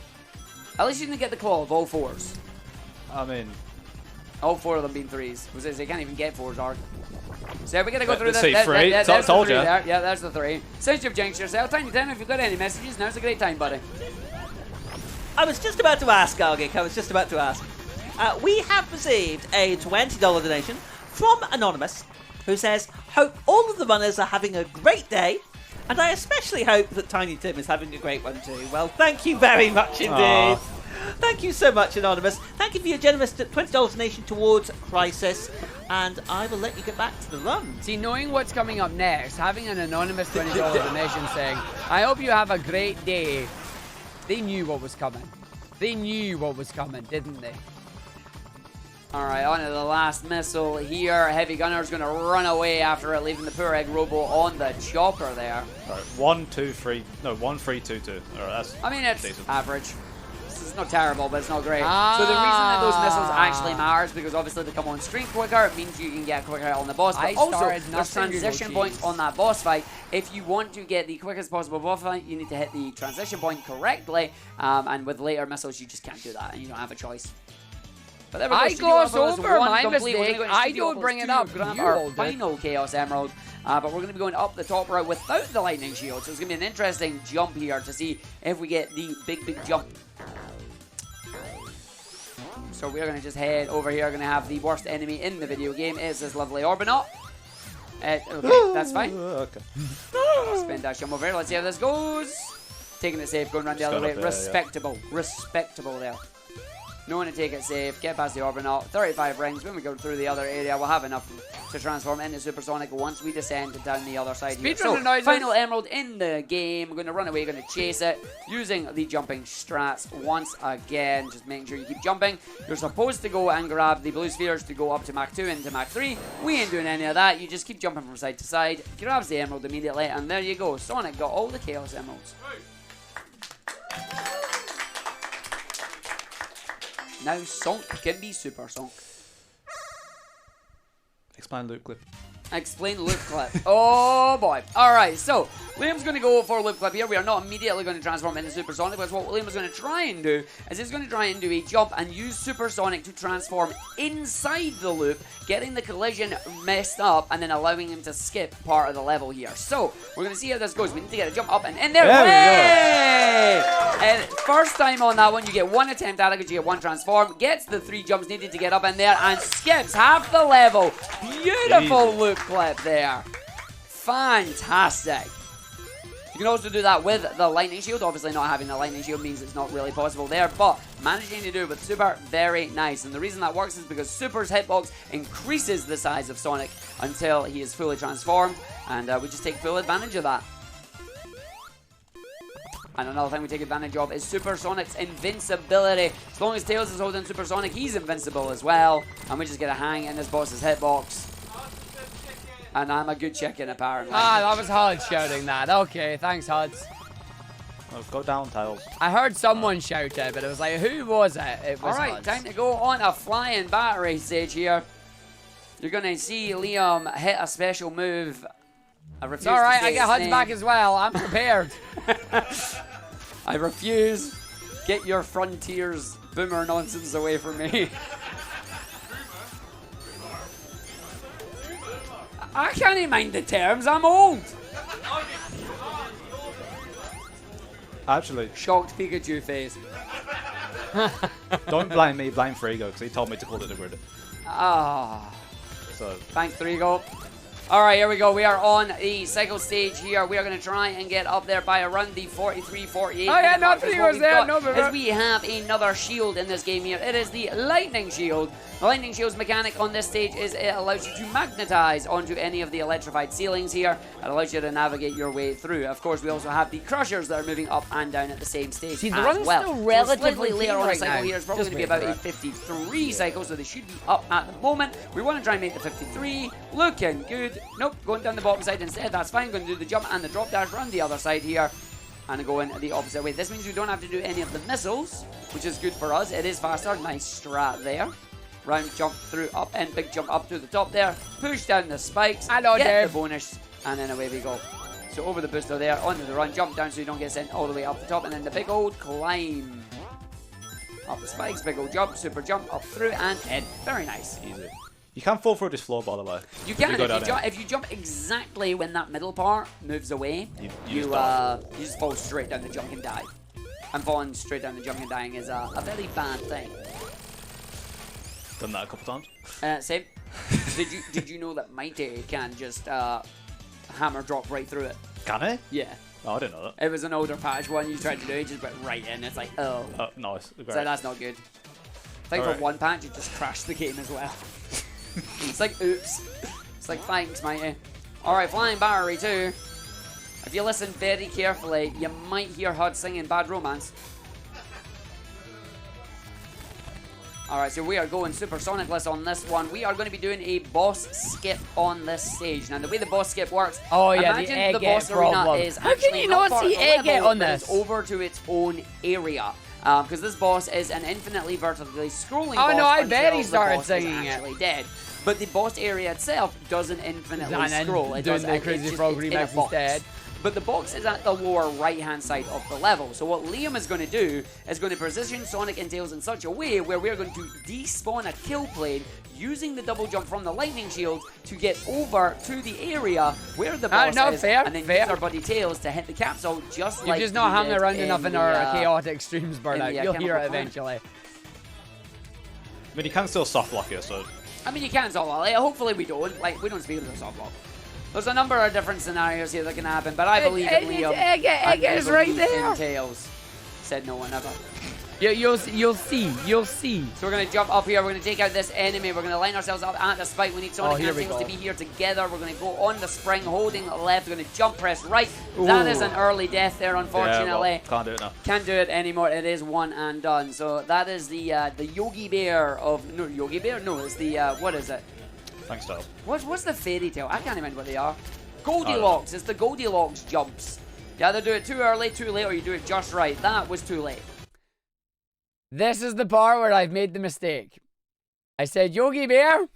At least you didn't get the claw of all 4s. I mean, all 4 of them being 3s. They can't even get 4s, Arg. So we're gonna go through let's this. see, 3. There's the Told 3 you. there. Yeah, there's the 3. Since you've jinxed yourself, Tiny Tim, if you've got any messages, now's a great time, buddy. I was just about to ask, Argick. I was just about to ask. We have received a $20 donation from Anonymous, who says, "Hope all of the runners are having a great day, and I especially hope that Tiny Tim is having a great one too." Well, thank you very much indeed. Aww. Thank you so much, Anonymous. Thank you for your generous $20 donation towards Crisis, and I will let you get back to the run. See, knowing what's coming up next, having an anonymous $20 donation saying, "I hope you have a great day." They knew what was coming. They knew what was coming, didn't they? Alright, on to the last missile here. Heavy Gunner's going to run away after it, leaving the poor egg robo on the chopper there. Alright, 1, 2, 3. No, 1, 3, 2, 2. Alright, that's. I mean, it's decent. average. It's not terrible, but it's not great. So the reason that those missiles actually matter is because obviously they come on stream quicker. It means you can get quicker on the boss. But also, there's transition points on that boss fight. If you want to get the quickest possible boss fight, you need to hit the transition point correctly. And with later missiles, you just can't do that, and you don't have a choice. But there we go. I glossed over my complete. mistake. I don't bring it up. Grab You our all did. final Chaos Emerald. But we're going to be going up the top route without the lightning shield. So it's going to be an interesting jump here to see if we get the big jump. So we're going to just head over here. Going to have the worst enemy in the video game is this lovely Orbinaut. Okay, that's fine. Okay. Spin dash jump over here. Let's see how this goes. Taking it safe, going around the other way. Respectable. Respectable there. No one to take it safe. Get past the Orbinaut. 35 rings. When we go through the other area, we'll have enough to transform into Supersonic once we descend down the other side here. So, final Emerald in the game. We're going to run away, going to chase it using the jumping strats once again. Just making sure you keep jumping. You're supposed to go and grab the blue spheres to go up to Mach 2 into Mach 3. We ain't doing any of that. You just keep jumping from side to side. Grabs the Emerald immediately, and there you go. Sonic got all the Chaos Emeralds. Now Sonk can be Super Sonk. Explain loop clip. Explain loop clip. Oh boy. Alright, so Liam's going to go for loop clip here. We are not immediately going to transform into Supersonic, but what Liam is going to try and do is he's going to try and do a jump and use Supersonic to transform inside the loop, getting the collision messed up and then allowing him to skip part of the level here. So we're going to see how this goes. We need to get a jump up and in there. There we go. And first time on that one, you get one attempt at it because you get one transform, gets the 3 jumps needed to get up in there and skips half the level. Beautiful loop clip there. Fantastic. You can also do that with the lightning shield. Obviously not having the lightning shield means it's not really possible there, but managing to do it with Super, very nice. And the reason that works is because Super's hitbox increases the size of Sonic until he is fully transformed, and we just take full advantage of that. And another thing we take advantage of is Supersonic's invincibility. As long as Tails is holding Supersonic, he's invincible as well. And we just get a hang in this boss's hitbox. And I'm a good chicken, apparently. Ah, that was Huds shouting that. Okay, thanks, Huds. Oh, go down, Tails. I heard someone shout it, but it was like, who was it? It was Alright, Huds. time to go on a flying battery stage here. You're going to see Liam hit a special move. I refuse It's alright, to say I get its Huds name. back as well. I'm prepared. I refuse. Get your Frontiers boomer nonsense away from me. I can't even mind the terms, I'm old. Actually, Shocked Pikachu face. don't blame me, blame Frigo, because he told me to call it the grid. Ah. So, Thanks, Frigo. Alright, here we go. We are on the cycle stage here. We are going to try and get up there by around the 43, 48. Oh, yeah, mark. nothing What was we've there. got No, is we have another shield in this game here. It is the Lightning Shield. The Lightning Shield's mechanic on this stage is it allows you to magnetize onto any of the electrified ceilings here. It allows you to navigate your way through. Of course, we also have the Crushers that are moving up and down at the same stage. See, the as run's well. still So relatively slightly later clean on a right cycle now. here. It's probably Just going to be wait about for a it. 53 cycle, so they should be up at the moment. We want to try and make the 53. Looking good. Nope, going down the bottom side instead. That's fine. Going to do the jump and the drop dash around the other side here. And going the opposite way. This means we don't have to do any of the missiles, which is good for us. It is faster. Nice strat there. Round jump through up and big jump up to the top there. Push down the spikes. Hello, get Dave. the bonus. And then away we go. So over the booster there, onto the run, jump down so you don't get sent all the way up the top. And then the big old climb. Up the spikes, big old jump, super jump, up through and in. Very nice. Easy. You can fall through this floor, by the way. You can if you jump exactly when that middle part moves away. You just fall straight down the jump and die. And falling straight down the jump and dying is a very bad thing. Done that a couple times. Same. Did you know that Mighty can just hammer drop right through it? Can he? Yeah. Oh, I didn't know that. It was an older patch one you tried to do, it just went right in. It's like, oh. Oh, nice. Great. So that's not good. I think for one patch, it just crashed the game as well. It's like, oops. It's like, thanks, Mighty. Alright, Flying Battery 2. If you listen very carefully, you might hear HUD singing Bad Romance. Alright, so we are going supersonicless on this one. We are going to be doing a boss skip on this stage. Now, the way the boss skip works, imagine the boss arena is How can you not see Arghive on this? It's over to its own area. Because this boss is an infinitely vertically scrolling boss. Oh no, I bet he until the started boss singing is actually dead. But the boss area itself doesn't infinitely scroll. It doing does the Crazy Frog remix instead. But the box is at the lower right-hand side of the level. So what Liam is going to do is going to position Sonic and Tails in such a way where we're going to despawn a kill plane using the double jump from the lightning shield to get over to the area where the boss is, fair, and then use our buddy Tails to hit the capsule just like You've just not hung around enough in our chaotic streams, in Burnout. the, You'll hear it chemical eventually. I mean, you can still soft lock it, so. I mean, you can soft lock it. Hopefully we don't. Like, we don't speed with a soft lock. There's a number of different scenarios here that can happen, but I believe in Liam. Egg is right there. In Tails. Said no one ever. You'll see. So we're going to jump up here. We're going to take out this enemy. We're going to line ourselves up at the spike. We need Sonic and Tails to be here together. We're going to go on the spring, holding left. We're going to jump press right. Ooh. That is an early death there, unfortunately. Yeah, well, can't do it now. Can't do it anymore. It is one and done. So that is the Yogi Bear of... No, Yogi Bear? No, it's the... what is it? Thanks, Tail. What's the fairy tale? I can't remember what they are. Goldilocks. It's the Goldilocks jumps. You either do it too early, too late, or you do it just right. That was too late. This is the part where I've made the mistake. I said, Yogi Bear,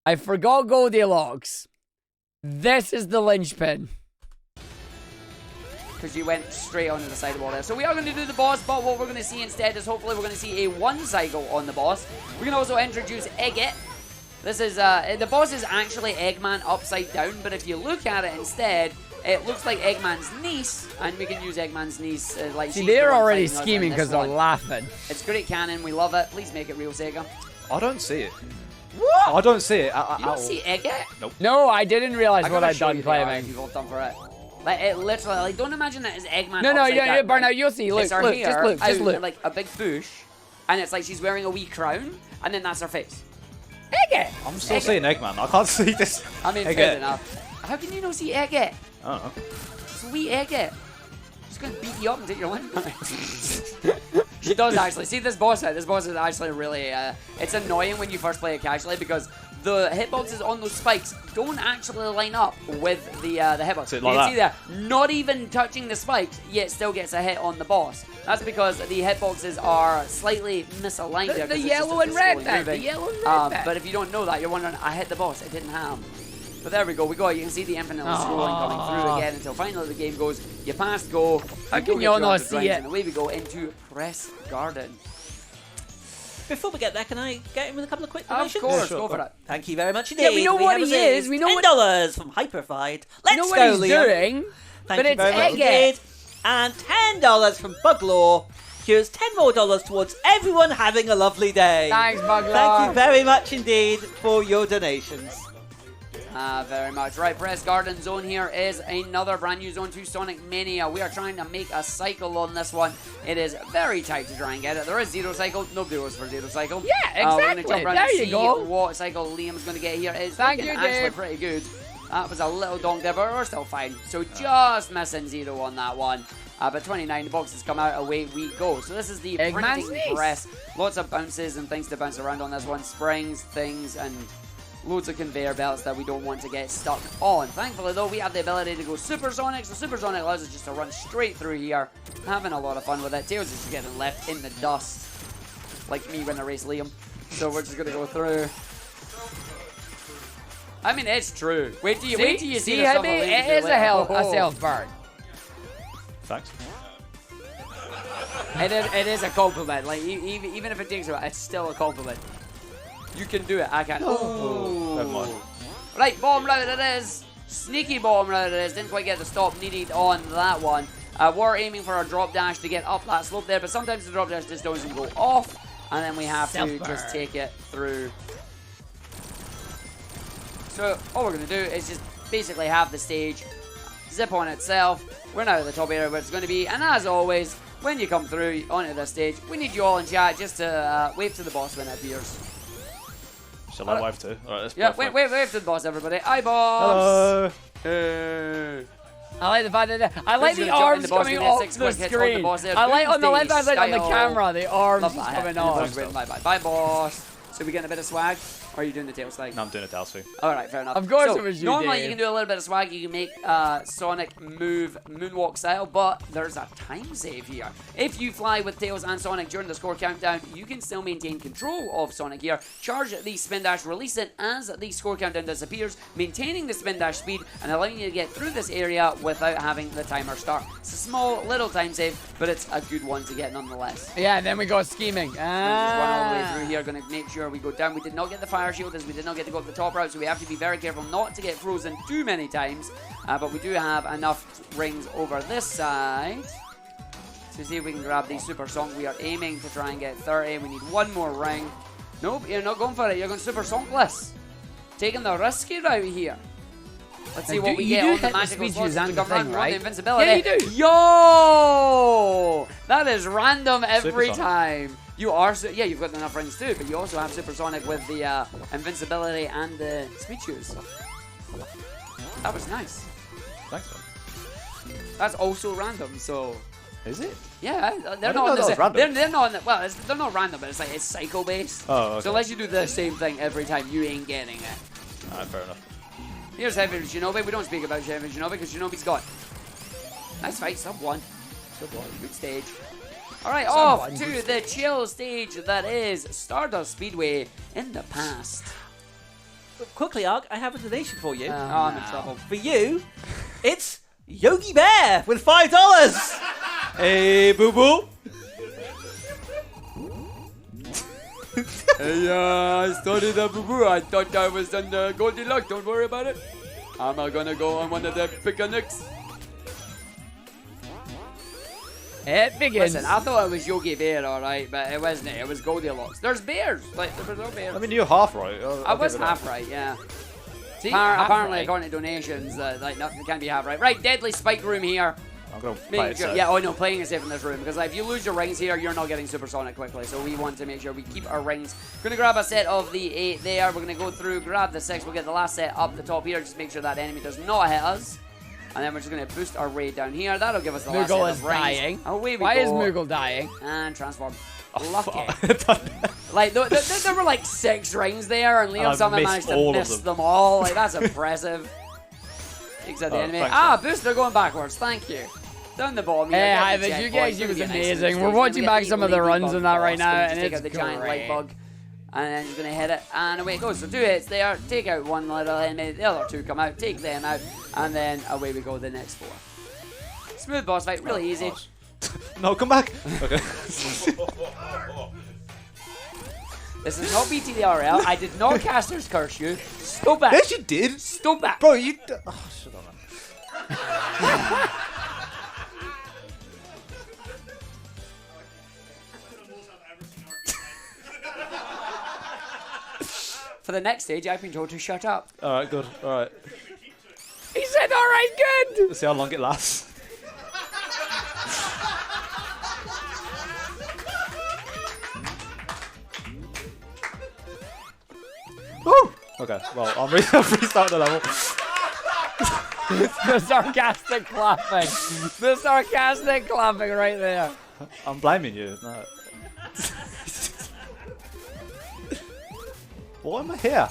I forgot Goldilocks. This is the linchpin. Because you went straight onto the side of the wall there. So we are going to do the boss, but what we're going to see instead is hopefully we're going to see a one cycle on the boss. We're going to also introduce Arghive. This is, the boss is actually Eggman upside down, but if you look at it instead, it looks like Eggman's niece, and we can use Eggman's niece like... See, they're already scheming because they're laughing. It's great canon, we love it. Please make it real, Sega. I don't see it. What? I don't see it. You don't see Arghive? Nope. No, I didn't realize what I'd done claiming. claiming. You've all done for it. Like, it literally, like, don't imagine that as Eggman No, upside down, Burnout, you'll see. Look, it's her look, hair just look. like a big bush, and it's like she's wearing a wee crown, and then that's her face. Arghive! I'm still seeing Eggman. I can't see this. I mean, fair enough. How can you not see Arghive? I don't know. It's a wee Arghive. She's going to beat you up and take your limb. She does actually. See this boss fight. This boss is actually really... it's annoying when you first play it casually because the hitboxes on those spikes don't actually line up with the hitbox. You can see there, not even touching the spikes, yet still gets a hit on the boss. That's because the hitboxes are slightly misaligned there. The yellow and red bit. The yellow and red bit. But if you don't know that, you're wondering, I hit the boss. It didn't have. But there we go. We got it. You can see the infinitely scrolling coming through again until finally the game goes, you passed go. How can you not see it? And away we go into Press Garden. Before we get there, can I get in with a couple of quick Of donations? course, go for it. Thank you very much indeed. Yeah, we know what he is. We know $10 from Hyperfied. Let's You know go, what he's Liam. doing, Thank but you it's very much Arghive. indeed. And $10 from Buglaw. Here's $10 more towards everyone having a lovely day. Thanks, Buglaw. Thank you very much indeed for your donations. Very much. Right, Press Garden Zone here is another brand new zone to Sonic Mania. We are trying to make a cycle on this one. It is very tight to try and get it. There is zero cycle. Nobody goes for zero cycle. Yeah, exactly. We're going to jump around There and you see go. what cycle Liam's going to get here. It's Thank looking you, actually Dave. pretty good. That was a little donk there, but we're still fine. So just missing zero on that one. But 29, the boxes come out, away we go. So this is the Eggman's printing niece. press. Lots of bounces and things to bounce around on this one. Springs, things, and loads of conveyor belts that we don't want to get stuck on. Thankfully, though, we have the ability to go supersonic. So supersonic allows us just to run straight through here. Having a lot of fun with it. Tails is just getting left in the dust. Like me when I race Liam. So we're just going to go through. I mean, it's true. Wait till you see the stuff that Liam's it is doing. a self-burn. Thanks. It is a compliment. Like even if it takes a while, it's still a compliment. You can do it. I can't. Oh, never mind. Right, bomb route it is. Sneaky bomb route it is. Didn't quite get the stop needed on that one. We're aiming for a drop dash to get up that slope there, but sometimes the drop dash just doesn't go off, and then we have to just take it through. So all we're going to do is just basically have the stage zip on itself. We're now at the top area where it's going to be, and as always, when you come through onto this stage, we need you all in chat just to wave to the boss when it appears. Shall I wave to? Alright, let's wave to the boss, everybody. Hi, boss! Hello! I like the fact that I like the arms coming off the screen. I like on the left hand side on the camera, the arms coming off. Bye, boss. So we getting a bit of swag? Or are you doing the tail slide? No, I'm doing a tail swing. Alright, fair enough. Of course so, it was you, normally Dave. you can do a little bit of swag. You can make Sonic move moonwalk style, but there's a time save here. If you fly with Tails and Sonic during the score countdown, you can still maintain control of Sonic here. Charge the spin dash, release it as the score countdown disappears, maintaining the spin dash speed and allowing you to get through this area without having the timer start. It's a small little time save, but it's a good one to get nonetheless. Yeah, and then we go scheming. Just run all the way through here. Going to make sure we go down. We did not get the fire shield as we did not get to go up the top route, so we have to be very careful not to get frozen too many times. But we do have enough rings over this side to see if we can grab the super song. We are aiming to try and get 30. We need one more ring. Nope, you're not going for it. You're going super songless. Taking the risky route here. Let's see what we get on the magical slots to come around the invincibility. Yeah, you do. Yo! That is random every time. You are, yeah, you've got enough rings too, but you also have Supersonic with the invincibility and the speed shoes. That was nice. Thanks, man. That's also random, so. Is it? Yeah, they're not. They're not. Well, they're not random, but it's like it's cycle based. Oh, okay. So unless you do the same thing every time, you ain't getting it. Alright, fair enough. Here's Heavy Shinobi. We don't speak about Heavy Shinobi because Shinobi's gone. Nice fight, sub one. Good stage. Alright, off to the chill stage that is Stardust Speedway in the past. Quickly, Arg, I have a donation for you. I'm in trouble. For you, it's Yogi Bear with $5. Hey, boo boo. Hey, I started a boo-boo. I thought I was on the Goldilocks. Don't worry about it. I'm gonna go on one of the picnics. It begins. Listen, I thought it was Yogi Bear, alright, but it wasn't. It was Goldilocks. There's bears. Like, there were no bears. I mean, you're half right. I was half right, yeah. See, Apparently, right. according to donations, like nothing can be half right. Right, deadly spike room here. I'm gonna play it safe. Yeah, oh no, playing it safe in this room because like, if you lose your rings here, you're not getting supersonic quickly. So we want to make sure we keep our rings. Gonna grab a set of the 8 there. We're gonna go through, grab the 6. We'll get the last set up the top here. Just make sure that enemy does not hit us. And then we're just gonna boost our raid down here. That'll give us the last set Moogle of is rings. dying. Away we go. Why is Moogle dying? And transform. Oh, lucky. Like there were like 6 rings there, and Liam somehow managed to miss them all. Like that's impressive. Takes out the enemy. Booster going backwards. Thank you. Down the bottom. Hey, Hive, UKSG was amazing. We're watching back some of the runs on that right now, and it's take out the giant light bug. And then he's going to hit it, and away it goes. So 2 hits there, take out one little enemy, the other 2 come out, take them out, and then away we go the next 4. Smooth boss fight, really easy. No, come back. Okay. This is not BTDRL. I did not Caster's Curse you. Stop back. Yes, you did. Stop back. Bro, you... Oh, shut up, man. For the next stage, I've been told to shut up. Alright, good. Alright. He said, alright, good. Let's see how long it lasts. Woo! Okay, well, I'm restarting the level. The sarcastic clapping. The sarcastic clapping right there. I'm blaming you. No. Why am I here?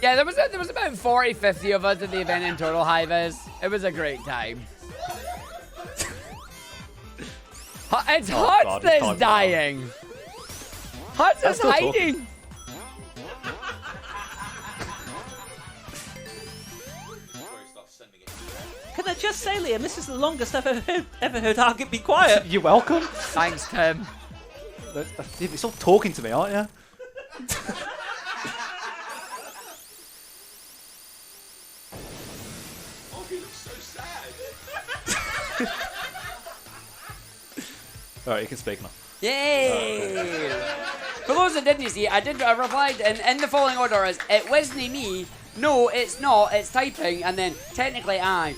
Yeah, there was about 40, 50 of us at the event in total, Hives. It was a great time. It's Huts that's dying. Huts is hiding. just say, Liam, this is the longest I've ever heard Argick be quiet. You're welcome. Thanks, Tim. You're still talking to me, aren't you? Oh, he looks so sad. Alright, you can speak now. Yay! For those that didn't see, I replied in the following order as, it wasn't me, no, it's not, it's typing, and then technically I.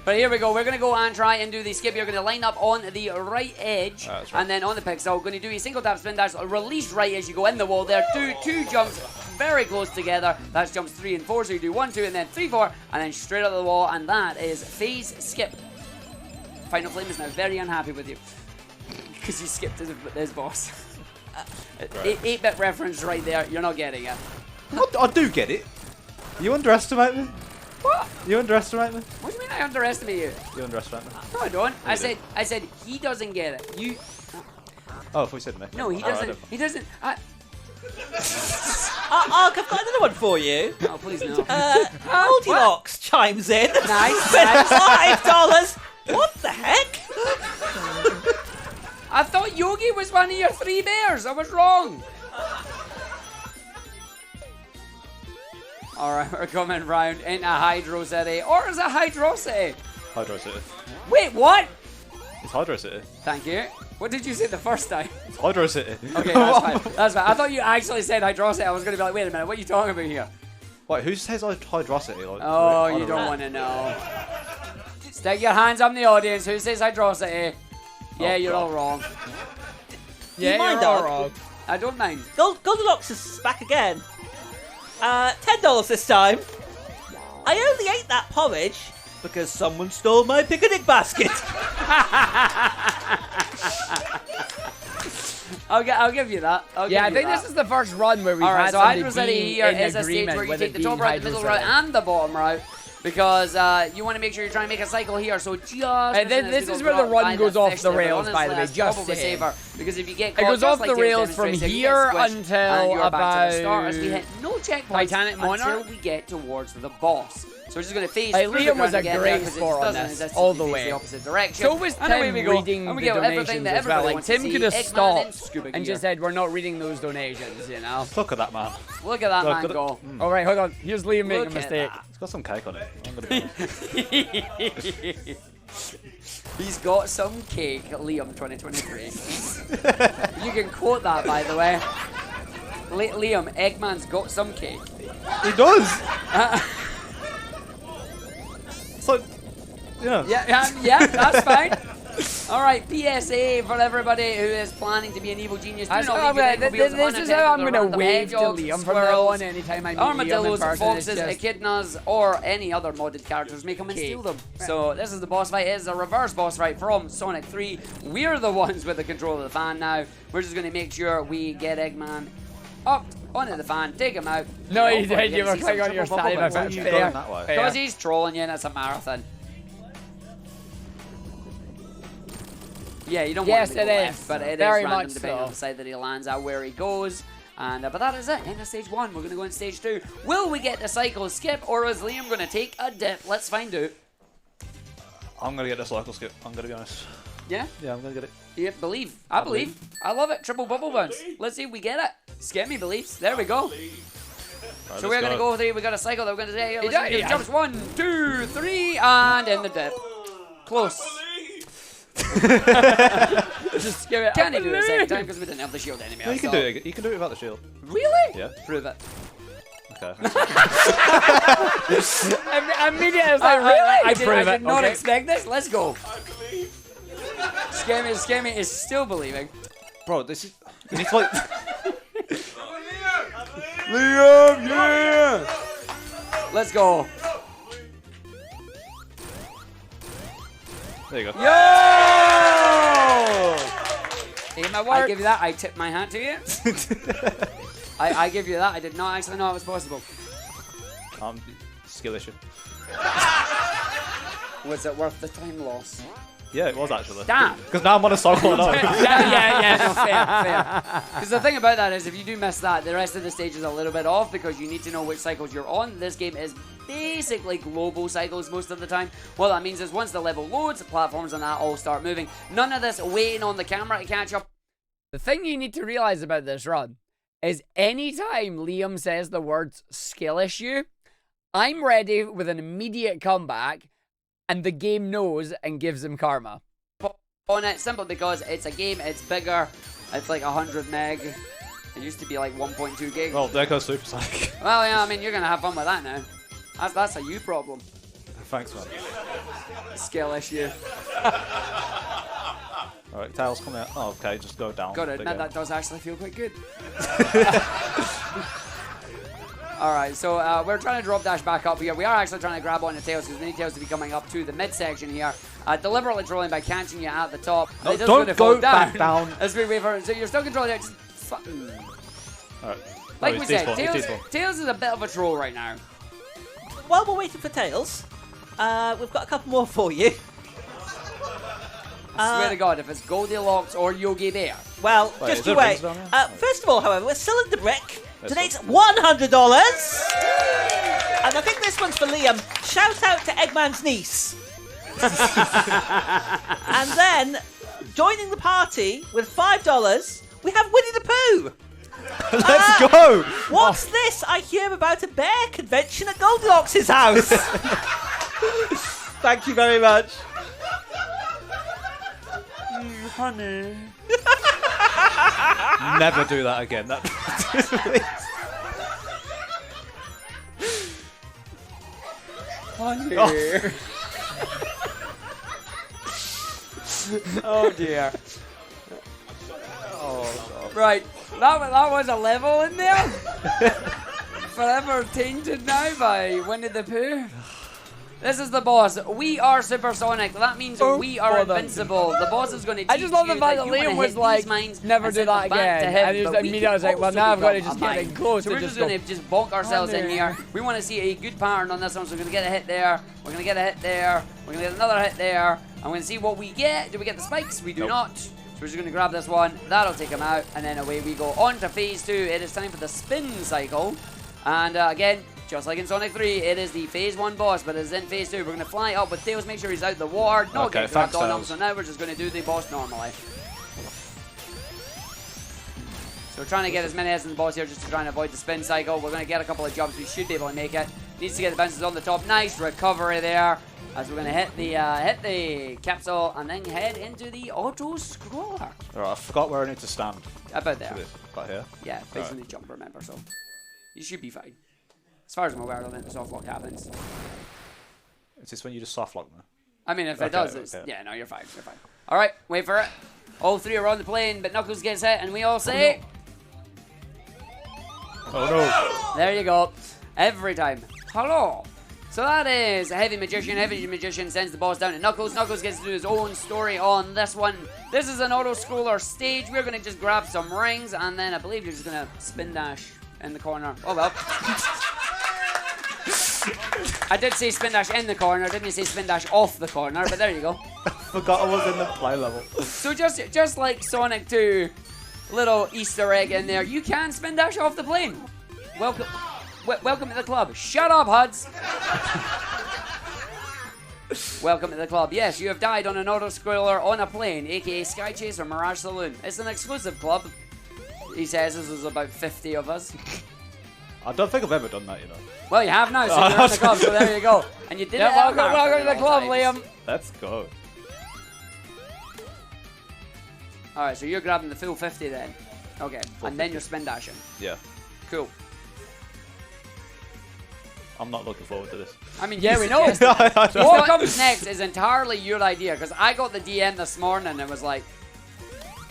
But here we go, we're going to go and try and do the skip. You're going to line up on the right edge, right. and then on the pixel, going to do a single tap spin dash, release right as you go in the wall there, two jumps very close together. That's jumps 3 and 4, so you do 1, 2, and then 3, 4, and then straight out of the wall, and that is phase skip. Final Flame is now very unhappy with you because you skipped his boss. 8-bit reference right there. You're not getting it. I do get it. You underestimate me. What? You underestimate me. What do you mean I underestimate you? You underestimate me. No, I don't. I said he doesn't get it. You. Oh, if we said me. No, he doesn't. He doesn't. Arg, I've got another one for you. Oh, please no. Goldilocks chimes in. Nice. Spent $5. What the heck? I thought Yogi was one of your 3 bears. I was wrong. Alright, we're coming round into Hydro City. Or is it Hydro City? Hydro City. Wait, what? It's Hydro City. Thank you. What did you say the first time? It's Hydro City. Okay, that's fine. That's fine. I thought you actually said Hydro City. I was going to be like, wait a minute, what are you talking about here? Wait, who says Hydrocity? Like, Oh, I you don't know. want to know. Stick your hands up in the audience. Who says Hydrocity? Yeah, you're all wrong. Yeah, you're mind, all Arg? wrong. I don't mind. Goldilocks is back again. $10 this time. I only ate that porridge because someone stole my picnic basket. I'll give you that. Yeah, I think this is the first run where we've Alright, had so somebody Hydro City be here in is a stage agreement where you with take it the being top route, the Hydro middle route, City. and the bottom route. Because you want to make sure you're trying to make a cycle here, so just this is where the run goes off the rails, by the way, just saying. Because if you get It caught, goes just off like the Tails rails from demonstrates, you here get squished, until and you're back to the start about as we hit no checkpoints Titanic Monarch? until we get towards the boss. So we're just going to phase Like, through Liam the was ground a again great there, 'cause it score on doesn't this, exist, all you the face way. the opposite direction. So was And away Tim we go. reading And we the get everything donations that as well. everybody Like, wants to Tim see. could have Eggman in stopped scuba and gear. just said, we're not reading those donations, you know? Look at that man. Look at that Look man at go. All right, hold on. Here's Liam making a Look at mistake. that. It's got some cake on it. I'm gonna be honest. He's got some cake, Liam 2023. You can quote that, by the way. Liam, Eggman's got some cake. He does. It's like, yeah. Yeah, that's fine. All right, PSA for everybody who is planning to be an evil genius. Do not leave your This Nicklebeals is how I'm unattended. going to Random wave to hedgehogs, Liam from now on squirrels, anytime I meet armadillos, Liam in person. foxes, It's just echidnas, or any other modded characters may come and steal them. So this is the boss fight. It is a reverse boss fight from Sonic 3. We're the ones with the control of the fan now. We're just going to make sure we get Eggman up onto the fan, take him out. No, you Hopefully did. You get to were see clicking some on your triple side. bubble If Why are it's you fair. going that way? Fair. because he's trolling you and it's a marathon. Yeah, you don't Yes, want him to it go is. left, but it Very is random much depending so. on the side that he lands at, where he goes. And but that is it. End of stage 1. We're going to go into stage 2. Will we get the cycle skip, or is Liam going to take a dip? Let's find out. I'm gonna get the cycle skip. I'm gonna be honest. Yeah? Yeah, I'm gonna get it. Yeah, believe. I believe. I love it. Triple bubble bounce. Let's see if we get it. Skip me beliefs. There we go. Right, So we're going to go through. We got a cycle that we're going to say. Let's see, yeah. jumps 1, 2, 3, and in the dip. Close. Just give it. Can he do it a second time because we didn't have the shield anyway? No, you can do it. You can do it without the shield. Really? Yeah. Prove it. Okay. Immediately, I was like, really? I did not expect this. Let's go. Scammy is still believing. Bro, this is. You need to like. Liam, yeah! Let's go. There you go. Yo! Hey, my I word. give you that. I tip my hat to you. I give you that. I did not actually know it was possible. Skill issue. Was it worth the time loss? Yeah, it was actually. Damn. Because now I'm on a cycle now. yeah, no, fair. Because the thing about that is, if you do miss that, the rest of the stage is a little bit off because you need to know which cycles you're on. This game is basically global cycles most of the time. What that means is once the level loads, the platforms and that all start moving. None of this waiting on the camera to catch up. The thing you need to realize about this run is anytime Liam says the words skill issue, I'm ready with an immediate comeback, and the game knows and gives him karma. On it, simply because it's a game, it's bigger, it's like 100 meg. It used to be like 1.2 gig. Well, there goes Supersonic. Well, yeah, I mean, you're going to have fun with that now. That's a you problem. Thanks, man. Skill issue. Alright, Tails, come out. Oh, okay, just go down. Gotta admit, that does actually feel quite good. Alright, so we're trying to drop dash back up here. We are actually trying to grab onto Tails because we need Tails to be coming up to the midsection here. Deliberately trolling by catching you at the top. No, don't go back down. As we wait for it. So you're still controlling it. Alright. Like we said, Tails is a bit of a troll right now. While we're waiting for Tails, we've got a couple more for you. I swear to God, if it's Goldilocks or Yogi Bear. Well, Wait, just you wait. First of all, however, we're still in the brick. Donates $100. And I think this one's for Liam. Shout out to Eggman's niece. And then, joining the party with $5, we have Winnie the Pooh. Let's go! What's this? I hear about a bear convention at Goldilocks' house. Thank you very much. Honey. Never do that again. Honey. Oh. Oh dear. Oh God. Right, that was a level in there. Forever tainted now by Winnie the Pooh. This is the boss. We are supersonic. That means we are invincible. The boss is going to teach I just love the fact that you Liam was like, never do that again. And he was immediately was like, well, now I've got to just get in close. So we're just going to just bonk ourselves in here. We want to see a good pattern on this one. So we're going to get a hit there. We're going to get a hit there. We're going to get another hit there. I'm going to see what we get. Do we get the spikes? We do not. So we're just going to grab this one. That'll take him out. And then away we go. On to phase 2. It is time for the spin cycle. And again, just like in Sonic 3, it is the phase 1 boss, but it is in phase 2. We're going to fly up with Tails, make sure he's out the ward. No, okay, get grabbed on him. So now we're just going to do the boss normally. So we're trying to get as many hits in the boss here just to try and avoid the spin cycle. We're going to get a couple of jumps. We should be able to make it. Needs to get the bounces on the top. Nice recovery there. As we're going to hit the capsule and then head into the auto scroller. Alright, I forgot where I need to stand. About there. Right here? Yeah, basically jump, remember, so you should be fine. As far as I'm aware of it, the soft lock happens. Is this when you just soft lock me? I mean, if it does, it's, yeah, no, you're fine, you're fine. Alright, wait for it. All three are on the plane, but Knuckles gets hit, and we all say... Oh no. There you go. Every time. Hello. So that is a Heavy Magician. Heavy Magician sends the boss down to Knuckles. Knuckles gets to do his own story on this one. This is an auto-scroller stage. We're going to just grab some rings, and then I believe you're just going to spin dash in the corner. Oh, well. I did say spin dash in the corner. I didn't say spin dash off the corner, but there you go. Forgot I was in the play level. So just like Sonic 2, little Easter egg in there. You can spin dash off the plane. Welcome to the club. Shut up, Huds. Welcome to the club. Yes, you have died on an auto-scroller on a plane, aka Sky Chase or Mirage Saloon. It's an exclusive club. He says there's about 50 of us. I don't think I've ever done that, you know. Well, you have now, so you're in the club, so there you go. And you did it. Welcome to the club, Liam. Let's go. Alright, so you're grabbing the full 50 then. Okay, and then you're spin dashing. Yeah. Cool. I'm not looking forward to this. I mean, yeah, we know. What comes next is entirely your idea, because I got the DM this morning and it was like,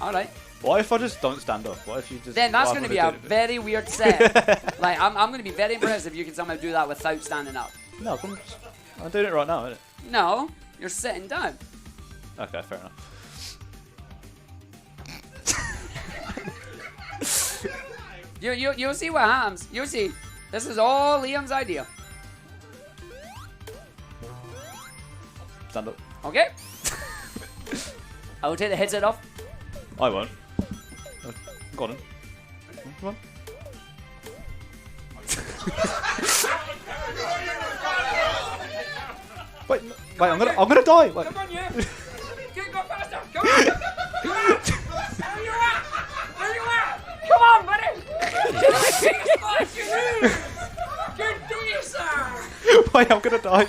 alright. What if I just don't stand up? What if you just... Then that's going to be a very weird set. Like, I'm going to be very impressed if you can somehow do that without standing up. No, I'm doing it right now, isn't it? No, you're sitting down. Okay, fair enough. You'll see what happens. You'll see. This is all Liam's idea. stand up. Okay. I will take the headset off. I won't. Go on. Come on. Wait, I'm gonna die. Wait. Come on, you. Go faster. Come on. Where you at? Where you at? Come on, buddy. Good day, sir. Wait, I'm gonna die.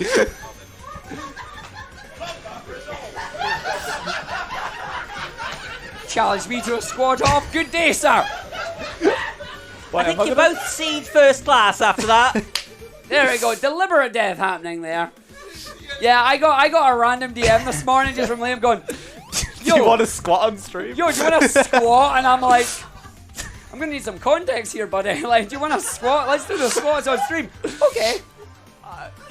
Challenge me to a squad off. Good day, sir. I think you both seed first class after that. There we go. Deliberate death happening there. Yeah, I got a random DM this morning just from Liam going, Do you want to squat on stream? yo, do you want to squat? And I'm like, I'm going to need some context here, buddy. Like, do you want to squat? Let's do the squats on stream. Okay.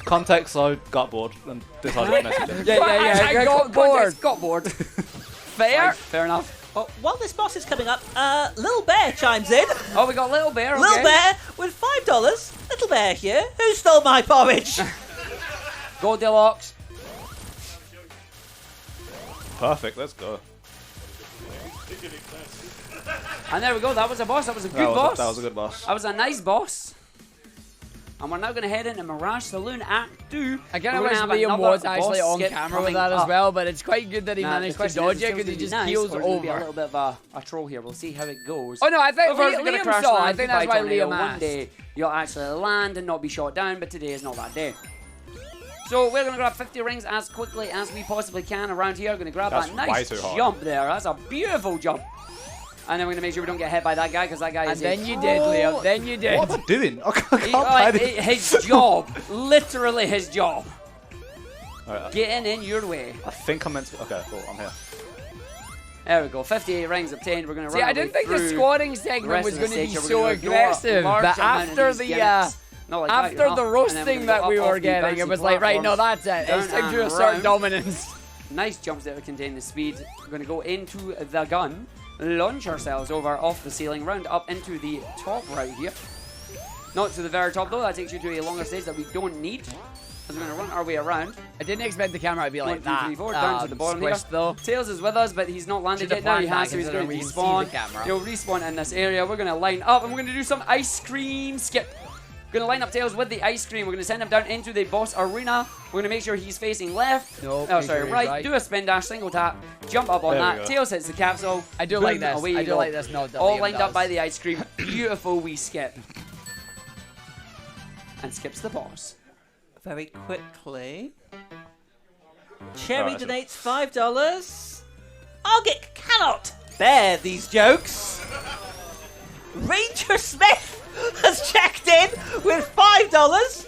Context, I got bored and decided to message him. Yeah. I got bored. Got bored. Fair. Fair enough. Well, while this boss is coming up, Little Bear chimes in. Oh, we got Little Bear. Okay. Little Bear with $5. Little Bear here. Who stole my porridge? Goldilocks. Perfect, let's go. And there we go. That was a boss. That was a good boss. That was a good boss. That was a nice boss. And we're now going to head into Mirage Saloon Act 2. Again, I We're wish gonna have Liam another was actually boss on skip camera coming with that as up. well, but it's quite good that he Nah, managed the to question dodge is, it it's because he gonna just be nice, keels or it's gonna be a over. little bit of a troll here. We'll see how it goes. Oh no, I think First, we're gonna Liam crash saw. land I think by that's why tornado. Liam One asked. day you'll actually land and not be shot down, but today is not that day. So we're gonna grab 50 rings as quickly as we possibly can around here. Gonna grab That's that way nice too hard. jump there. That's a beautiful jump. And then we're gonna make sure we don't get hit by that guy because that guy And is then you did, Liam. Then you did. What's he doing? I can't He- play this. his job, literally his job, Alright, getting in your way. I think I'm meant to. Okay, cool, I'm here. There we go. 58 rings obtained. We're gonna run. See, I our didn't way think the through squatting the segment rest was of the going to be stage. We're so gonna ignore a aggressive, large but amount of after these the gimmicks. Not like that, you after know. the And then roasting we're that gonna we go were up the getting, it bouncy was like, right, no, platforms, that's it. It's down time to and assert round. dominance. Nice jumps that contain the speed. We're going to go into the gun, launch ourselves over off the ceiling, round up into the top right here. Not to the very top though, that takes you to a longer stage that we don't need. As we're going to run our way around. I didn't expect the camera to be like 1, 2, that. 3, 4, down to the bottom here. squished, though. Tails is with us, but he's not landed Should've yet. Now he planned has, that so he's going to considering we can see respawn. the camera. He'll respawn in this area. We're going to line up, and we're going to do some ice cream skip. We're going to line up Tails with the ice cream. We're going to send him down into the boss arena. We're going to make sure he's facing left. Nope, Oh, make sorry, sure he's right. right. Do a spin dash, single tap, jump up on There we that. go. Tails hits the capsule. I do Boom, like this. away you I do go. like this nod that All Liam lined up does. by the ice cream. Beautiful wee skip. And skips the boss. Very quickly. Cherry Alright, so- donates $5. Argick cannot bear these jokes. Ranger Smith has checked in with $5.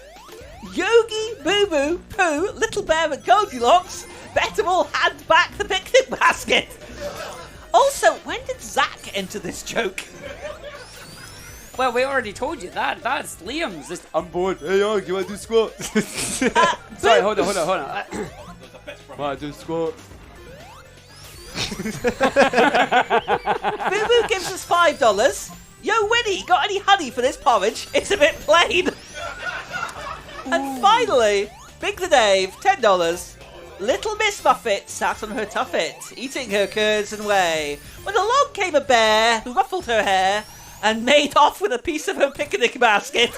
Yogi Boo Boo Pooh, Little Bear and Goldilocks better all hand back the picnic basket. Also, when did Zach enter this joke? Well, we already told you that. That's Liam's. Just, I'm bored. Hey, yo, you want to do squat? Sorry, hold on. Want to do squat? Boo Boo gives us $5. Yo, Winnie, got any honey for this porridge? It's a bit plain. And finally, Big the Dave, $10. Little Miss Muffet sat on her tuffet, eating her curds and whey, when along came a bear who ruffled her hair and made off with a piece of her picnic basket.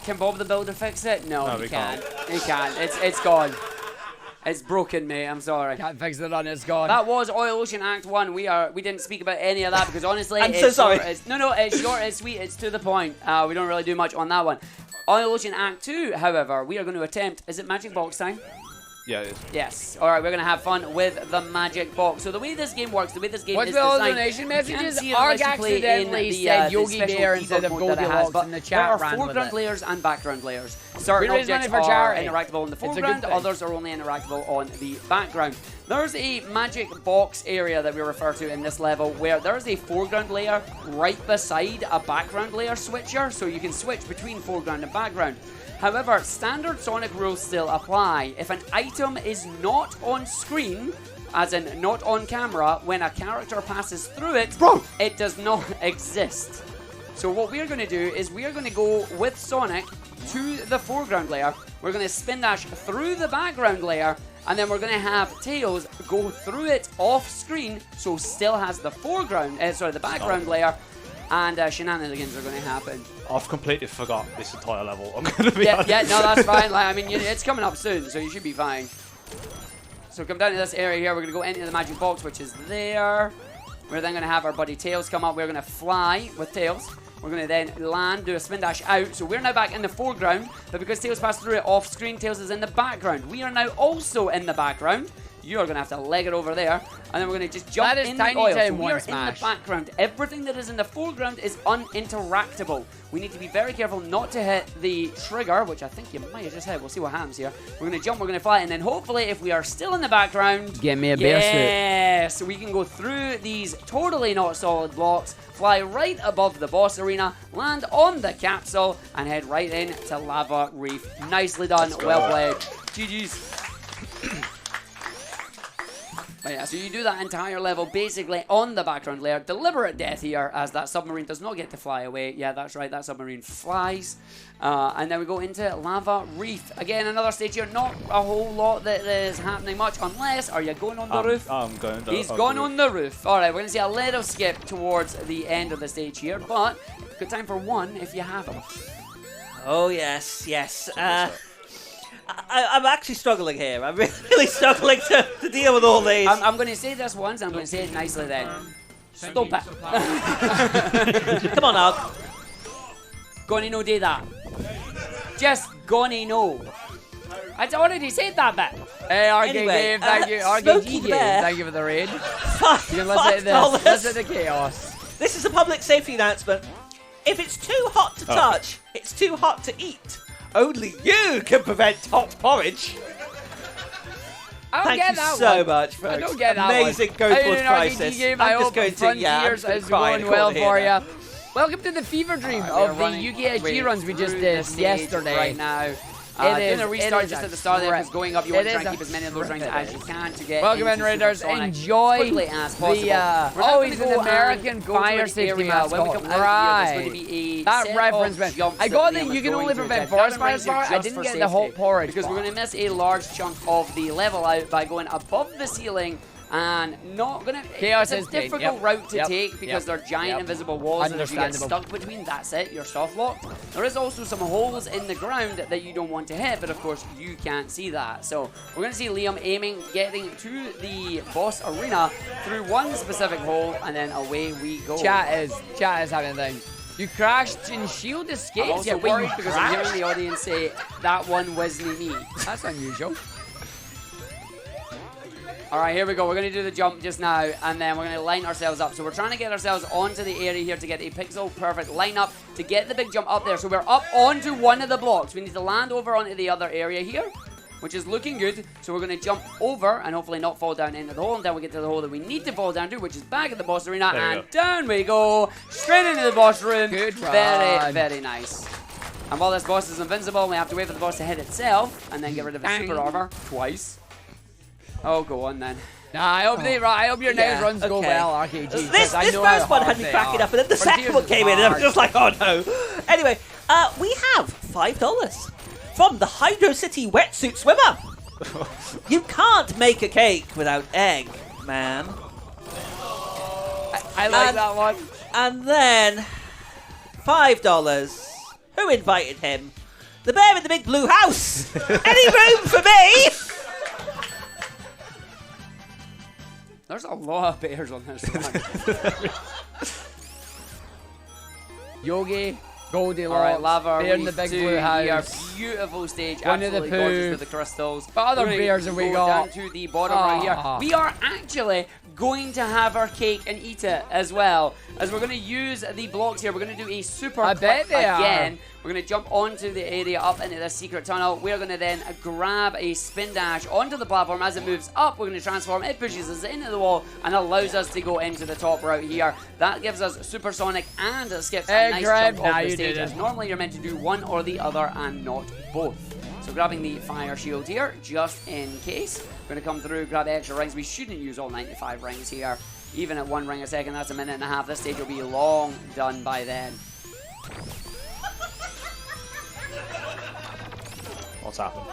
Can Bob the Builder fix it? No, No, he we can't. can't. He can't. It's gone. It's broken, mate. I'm sorry. Can't fix it on, it's gone. That was Oil Ocean Act 1. We didn't speak about any of that because honestly, I'm it's so sorry. short, it's short, it's sweet, it's to the point. We don't really do much on that one. Oil Ocean Act 2, however, we are going to attempt. Is it Magic Box time? Yeah, it is. Yes. All right, we're going to have fun with the Magic Box. So the way this game works, the way this game What's is with all the designed, donation you messages? can't see it Arg unless you play in accidentally the, said the Yogi special Bear keyboard instead of mode that it has, Goldilocks but in the there chat are ran with foreground it. layers and background layers. Certain We raised money objects for are charity. interactable in the It's a good foreground, thing. others are only interactable on the background. There's a magic box area that we refer to in this level where there's a foreground layer right beside a background layer switcher, so you can switch between foreground and background. However, standard Sonic rules still apply. If an item is not on screen, as in not on camera, when a character passes through it, it does not exist. So what we're going to do is we are going to go with Sonic to the foreground layer. We're going to spin dash through the background layer, and then we're going to have Tails go through it off screen, so still has the the background layer, and shenanigans are going to happen. I've completely forgot this entire level. I'm going to be Yeah, no, that's fine. Like, I mean, it's coming up soon, so you should be fine. So come down to this area here. We're going to go into the magic box, which is there. We're then going to have our buddy Tails come up. We're going to fly with Tails. We're going to then land, do a spin dash out. So we're now back in the foreground, but because Tails passed through it off screen, Tails is in the background. We are now also in the background. You are going to have to leg it over there, and then we're going to just jump in the oil. So we are in the background. Everything that is in the foreground is uninteractable. We need to be very careful not to hit the trigger, which I think you might have just hit. We'll see what happens here. We're going to jump, we're going to fly, and then hopefully if we are still in the background... Get me a bear suit. Yes! We can go through these totally not solid blocks, fly right above the boss arena, land on the capsule, and head right into Lava Reef. Nicely done. Well played. GG's. But yeah, so you do that entire level basically on the background layer. Deliberate death here, as that submarine does not get to fly away. Yeah, that's right, that submarine flies. And then we go into Lava Reef. Again, another stage here. Not a whole lot that is happening much, unless... Are you going on the roof? I'm going He's gone on the roof. All right, we're going to see a little skip towards the end of the stage here, but good time for one if you have them. Oh, yes, yes. I'm actually struggling here. I'm really struggling to deal with all these. I'm going to say this once, I'm going to say it nicely then. Stop it. Come on, Arg. Gonna no do that. Just gonna no. I'd already said that bit. Hey, Argive, Anyway, thank you. Smokey Argive, Bear. thank you for the raid. You can $5. listen to chaos. This is a public safety announcement. If it's too hot to touch, it's too hot to eat. Only you can prevent hot porridge. I don't Thank get you that so one. much, folks. I don't get that Amazing one. Go Hey, Forth you know, crisis. RPG, I'm just going to, Frontiers is going well for you. Welcome to the fever dream of the running UKSG runs we just through did the stage yesterday. right now. Doing a restart just at the start there, because going up, you want to try and keep as many of those rounds as you can to get Welcome in, into Raiders. Supersonic Enjoy quickly as possible. He's an American fire safety mascot. When we come out here, there's going to be a That set reference, of man. jumps I got that that Liam you is can going only to prevent get. forest Gather fires rings part. here I just didn't for get the hot safety, porridge because we're part. going to miss a large chunk of the level out by going above the ceiling and not gonna. Chaos it's is a pain. difficult Yep. route to Yep. take because they're giant invisible walls, and if you get Understandable. stuck between, that's it. You're soft locked. There is also some holes in the ground that you don't want to hit, but of course you can't see that. So we're gonna see Liam aiming, getting to the boss arena through one specific hole, and then away we go. Chat is having a thing. You crashed and shield I'm escapes. also Yeah, wait, worried you because I'm crashed? hearing the audience say that one wasn't me. That's unusual. All right, here we go. We're going to do the jump just now, and then we're going to line ourselves up. So we're trying to get ourselves onto the area here to get a pixel-perfect line-up to get the big jump up there. So we're up onto one of the blocks. We need to land over onto the other area here, which is looking good. So we're going to jump over and hopefully not fall down into the hole until we get to the hole that we need to fall down to, which is back at the boss arena. And down we go, straight into the boss room. Good Very, run. very nice. And while this boss is invincible, we have to wait for the boss to hit itself and then get rid of its super armor twice. Oh, go on then. Nah, I hope your next runs go well, RKG. This first one had me cracking up, and then the second one came in, and I was just like, oh no. Anyway, we have $5 from the Hydro City Wetsuit Swimmer. You can't make a cake without egg, man. I like that one. And then $5. Who invited him? The bear in the big blue house. Any room for me? There's a lot of bears on this one. Yogi, Goldilocks, All right, Lava Bear in the Reef Big 2 Blue here. House. Beautiful stage, Winnie the absolutely gorgeous Pooh. with the crystals. What other We're gonna bears have we go got? down to the bottom right here. We are actually going to have our cake and eat it as well, as we're going to use the blocks here. We're going to do a super I bet clip they again. are. We're going to jump onto the area up into this secret tunnel. We're going to then grab a spin dash onto the platform. As it moves up, we're going to transform. It pushes us into the wall and allows us to go into the top route here. That gives us supersonic and it skips a nice grab. chunk of Nah, the you stage. didn't. Normally you're meant to do one or the other and not both. So grabbing the fire shield here, just in case. We're going to come through, grab extra rings. We shouldn't use all 95 rings here. Even at 1 ring a second, that's a minute and a half. This stage will be long done by then. What's happened?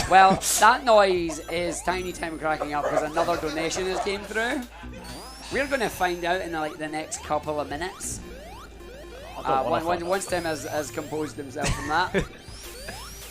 Well, that noise is Tiny Tim cracking up because another donation has came through. We're going to find out in the next couple of minutes. Once Tim has composed himself from that.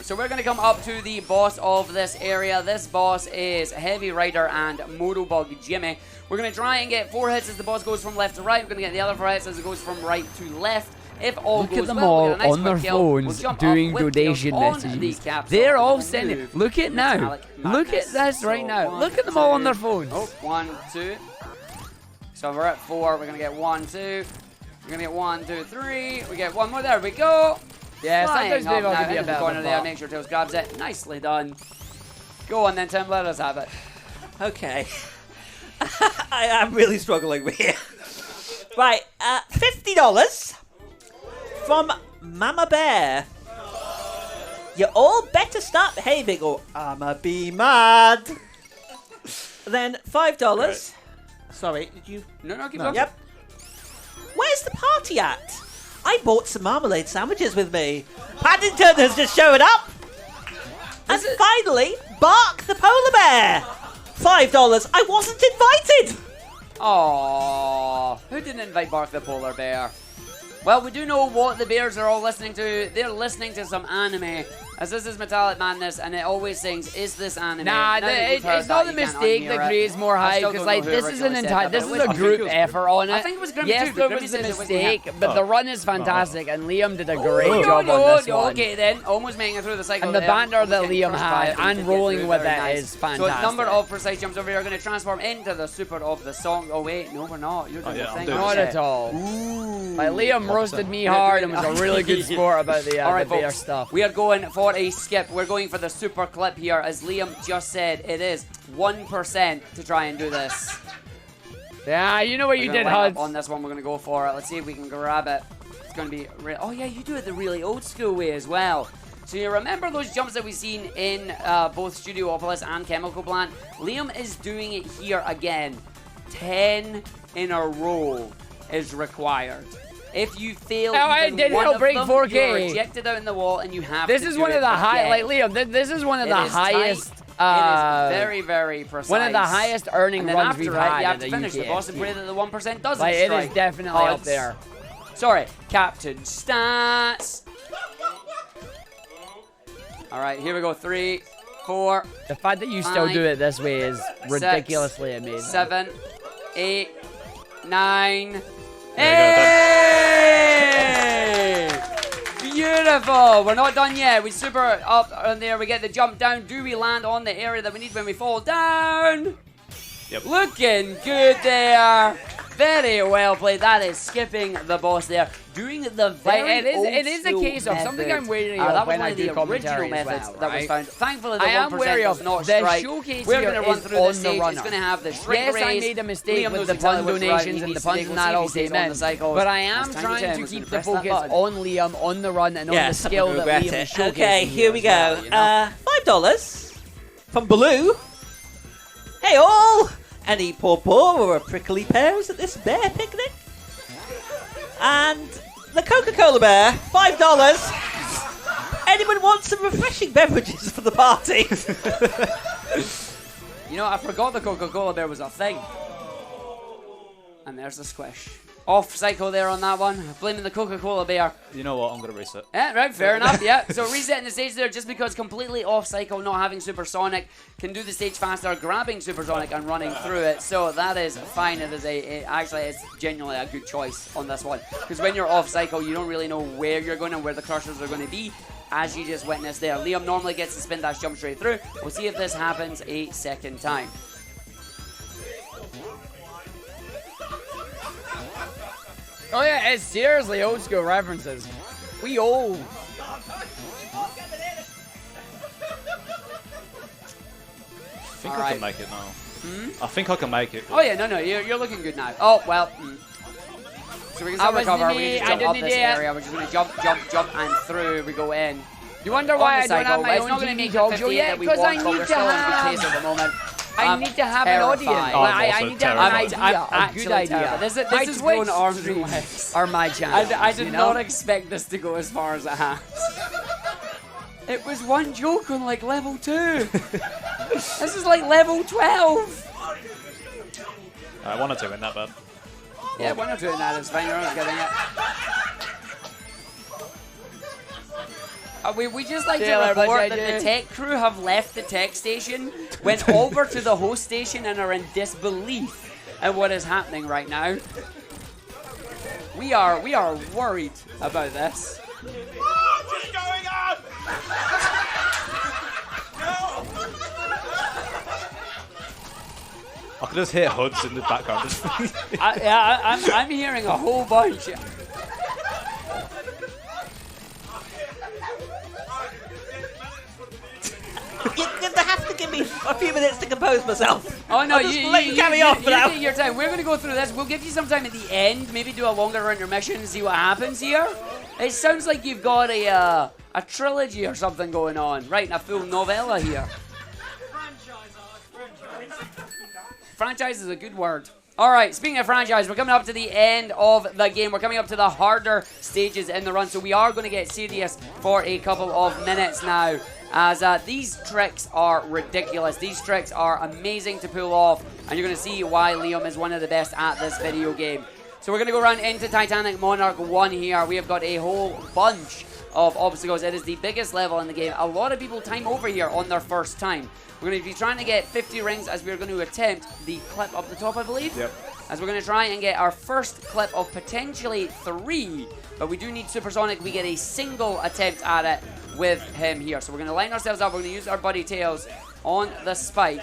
So we're going to come up to the boss of this area. This boss is Heavy Rider and Motobug Jimmy. We're going to try and get 4 hits as the boss goes from left to right. We're going to get the other 4 hits as it goes from right to left. If all Look goes at them well, all we'll get a nice on their quick kill. We'll phones jump doing up with donation kills on the messages. capsule. They're all We'll sending. move Look at now. metallic Look at madness. this right So now. 1, Look at them all on 2. their phones. Oh, 1, 2. So we're at 4. We're going to get 1, 2. We're going to get 1, 2, 3. We get 1 more. There we go. Yeah, Flying sometimes up maybe I'll now give you a into the bit corner of there. a Make sure Tails grabs it. Nicely done. Go on then, Tim. Let us have it. Okay. I am really struggling here. Right, $50 from Mama Bear. You all better start behaving or I'ma be mad. Then $5. Right. Sorry, did you? No, keep No. going. Yep. Where's the party at? I bought some marmalade sandwiches with me. Paddington has just showed up. And finally, Bark the polar bear. $5. I wasn't invited. Aww. Who didn't invite Bark the polar bear? Well, we do know what the bears are all listening to. They're listening to some anime, as this is Metallic Madness, and it always sings, "Is this anime?" Nah, Now that you've heard it's not that, the you can't mistake unhear that it. creates more I hype still because don't know like who this is originally an said entire that, this but is it a was group Grimmy. effort on it. I think it was Grimmy yes, too, there Grimmy was said a it was him. mistake, but the run is fantastic and Liam did a great Oh, job no, on this no, one. okay then, almost making it through the cycle And the there. banter Almost that getting Liam crushed by had it, but we and did get rolling through, with very it nice. is So fantastic. number of precise jumps over here are going to transform into the super of the song. Oh wait, no we're not. You're doing yeah, the I'm thing. doing Not it. at all. Like Liam roasted me You're hard doing and was it. a really good sport about the, All right, the bear folks, stuff. we are going for a skip. We're going for the super clip here. As Liam just said, it is 1% to try and do this. Yeah, you know what you We're did, gonna line up Huds. on this one, we're going to go for it. Let's see if we can grab it. It's going to be... Oh, yeah, you do it the really old school way as well. So you remember those jumps that we've seen in both Studiopolis and Chemical Plant? Liam is doing it here again. 10 in a row is required. If you fail I even did one help of break them, 4K. you're rejected out in the wall and you have This to is do one it of the high, again. like Liam. This is one of It the is tight. highest. It is very, very precise. One of the highest earning And then runs after we've it, had you have in to the finish the boss and pray UKSG. that the 1% doesn't Like, it strike. is definitely up Huds. there. Sorry, Captain Stats. All right, here we go. 3, 4, The fact that you still 5, do it this way is 6, ridiculously amazing. 7, 8, 9. There Hey! Beautiful. We're not done yet. We super up and there. We get the jump down. Do we land on the area that we need when we fall down? Yep. Looking good there. Very well played. That is skipping the boss there. Doing the very it is a old case school of something method. I'm wary That of was when one I of do the original commentary as methods well, that was right? found. Thankfully, the I am 1% wary does of not the strike. showcase We're here going to run is through on this the stage. runner. It's going to have the shrink Yes, I raise. made a mistake Liam with knows the exactly pun what route donations he and the needs to puns take. and We'll that see if all he stays came on in. the cycles. But I am As Tiny trying Tim to was keep gonna the press that focus button. on Liam, on the run, and on the Yes, skill I'm that gonna Liam regret is it. showcasing. Okay, here we go. as well, you know? $5 from Blue. Hey all! Any poor or prickly pears at this bear picnic? And the Coca-Cola bear, $5. Anyone want some refreshing beverages for the party? You know, I forgot the Coca-Cola bear was a thing. And there's the squish. Off cycle there on that one. Blaming the Coca-Cola bear. You know what? I'm gonna reset. Yeah, right, fair enough, yeah. So resetting the stage there just because completely off cycle, not having supersonic, can do the stage faster, grabbing supersonic and running through it. So that is fine. It is actually, it's genuinely a good choice on this one. Because when you're off cycle, you don't really know where you're going and where the crushers are going to be, as you just witnessed there. Liam normally gets the spin dash jump straight through. We'll see if this happens a second time. Oh yeah, it's seriously old school references. We old. I think I Alright. can make it now. I think I can make it. Oh yeah, no, you're looking good now. Oh, well. So we can still recover. We can just jump up this area. We're just going to jump, and through we go in. You wonder why I don't have my It's not own going to TV make talk the show 58 yet? that we Because I want, but need we're to still in a good have. pace at the moment. I need to have an audience. terrified. I'm I also need to have an terrified. idea, I'm a actually good idea. terrified. This My is Twitch going arms and streams legs. are my channel. I did not expect this to go as far as it has. It was one joke on like level 2. This is like level 12. I wanted to win that, but Yeah, one or two in that is fine. You're not getting it. We just like to report that the tech crew have left the tech station, went over to the host station, and are in disbelief at what is happening right now. We are worried about this. What is going on? I could just hear HUDs in the background. I'm hearing a whole bunch. You're gonna have to give me a few minutes to compose myself. Oh no, I'll just let you carry on for now. Take your time. We're gonna go through this. We'll give you some time at the end. Maybe do a longer intermission and see what happens here. It sounds like you've got a trilogy or something going on. Right, a full novella here. Franchise is a good word. All right, speaking of franchise, we're coming up to the end of the game. We're coming up to the harder stages in the run, so we are going to get serious for a couple of minutes now, as these tricks are ridiculous. These tricks are amazing to pull off, and you're going to see why Liam is one of the best at this video game. So we're going to go around into Titanic Monarch 1 here. We have got a whole bunch of obstacles. It is the biggest level in the game. A lot of people time over here on their first time. We're going to be trying to get 50 rings as we're going to attempt the clip up the top, I believe. Yep. As we're going to try and get our first clip of potentially 3, but we do need Supersonic. We get a single attempt at it with him here. So we're going to line ourselves up. We're going to use our buddy Tails on the spike.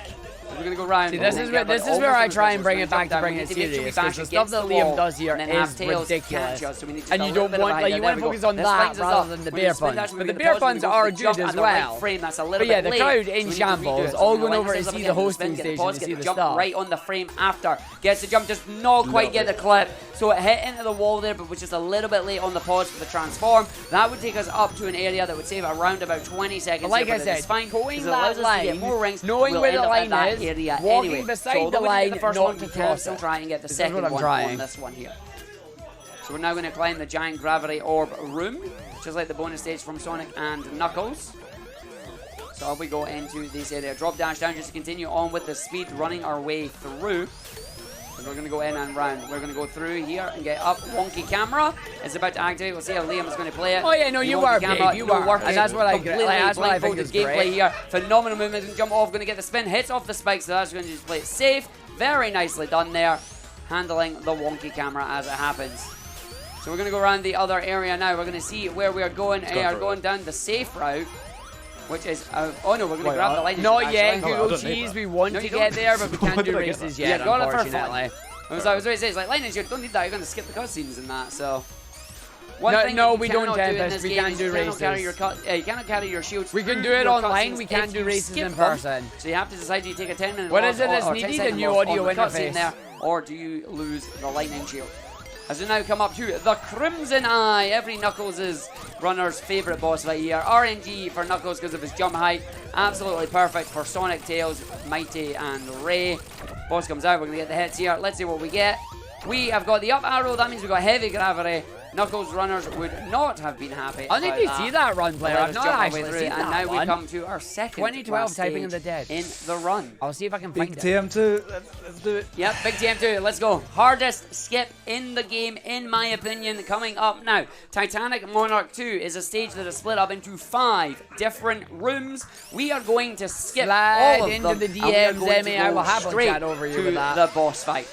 We're going to go round. See, this is where I try and bring it back to bring it serious. Because the stuff that Liam does here is ridiculous. And you don't want, like, you want to focus on that rather than the bear puns. But the bear puns are good as well. But yeah, the crowd in shambles, all going over to see the hosting station to see the stuff. Right on the frame after. Gets the jump, does not quite get the clip. So it hit into the wall there, but was just a little bit late on the pause for the transform. That would take us up to an area that would save around about 20 seconds. But like I said, going that line, more rings, knowing where the line is, area walking anyway. beside the line, the first not one, to we cross still it. try and get the This is second what I'm one trying. on this one here. So we're now going to climb the giant gravity orb room, just like the bonus stage from Sonic and Knuckles. So up we go into this area. Drop dash down just to continue on with the speed running our way through. And we're going to go in and round. We're going to go through here and get up. Wonky camera is about to activate. We'll see how Liam is going to play it. Oh yeah, no, you were, babe, you were. And that's what I think is gameplay great. here. Phenomenal movement and jump off. Going to get the spin. Hits off the spike, so that's going to just play it safe. Very nicely done there. Handling the wonky camera as it happens. So we're going to go around the other area now. We're going to see where we are going. We are going down the safe route, which is... oh no, we're going to grab the line. Not yet, No, I Google don't need Cheese. that. We want to get there, but we can't do races yet, Yeah, got it for fun. unfortunately. I was ready to say, it's like, Lightning, you don't need that. You're going to skip the cutscenes and that, so... No, we don't get this. We can't do races. You cannot carry your shields. We can do through it your online. cutscenes We can't if do you races skip in them. person. So you have to decide, do you take a 10-minute What loss is it that's or 10 needed? second A new loss audio on the cutscene interface. there, or do you lose the lightning shield? As we now come up to the Crimson Eye, every Knuckles' runner's favourite boss fight here. RNG for Knuckles because of his jump height. Absolutely perfect for Sonic, Tails, Mighty, and Ray. Boss comes out, we're going to get the hits here. Let's see what we get. We have got the up arrow, that means we've got heavy gravity. Knuckles runners would not have been happy. I need to see that run, player. I've not actually seen and that now one. we come to our second 2012 last Typing of stage the Dead. in the run. I'll see if I can find Big it. TM2, let's do it. Yep, big TM2, let's go. Hardest skip in the game, in my opinion, coming up now. Titanic Monarch 2 is a stage that is split up into 5 different rooms. We are going to skip Slide all of into them, the and we are DMs, going to Emmy. I go will happily straight chat over you to with that. the boss fight.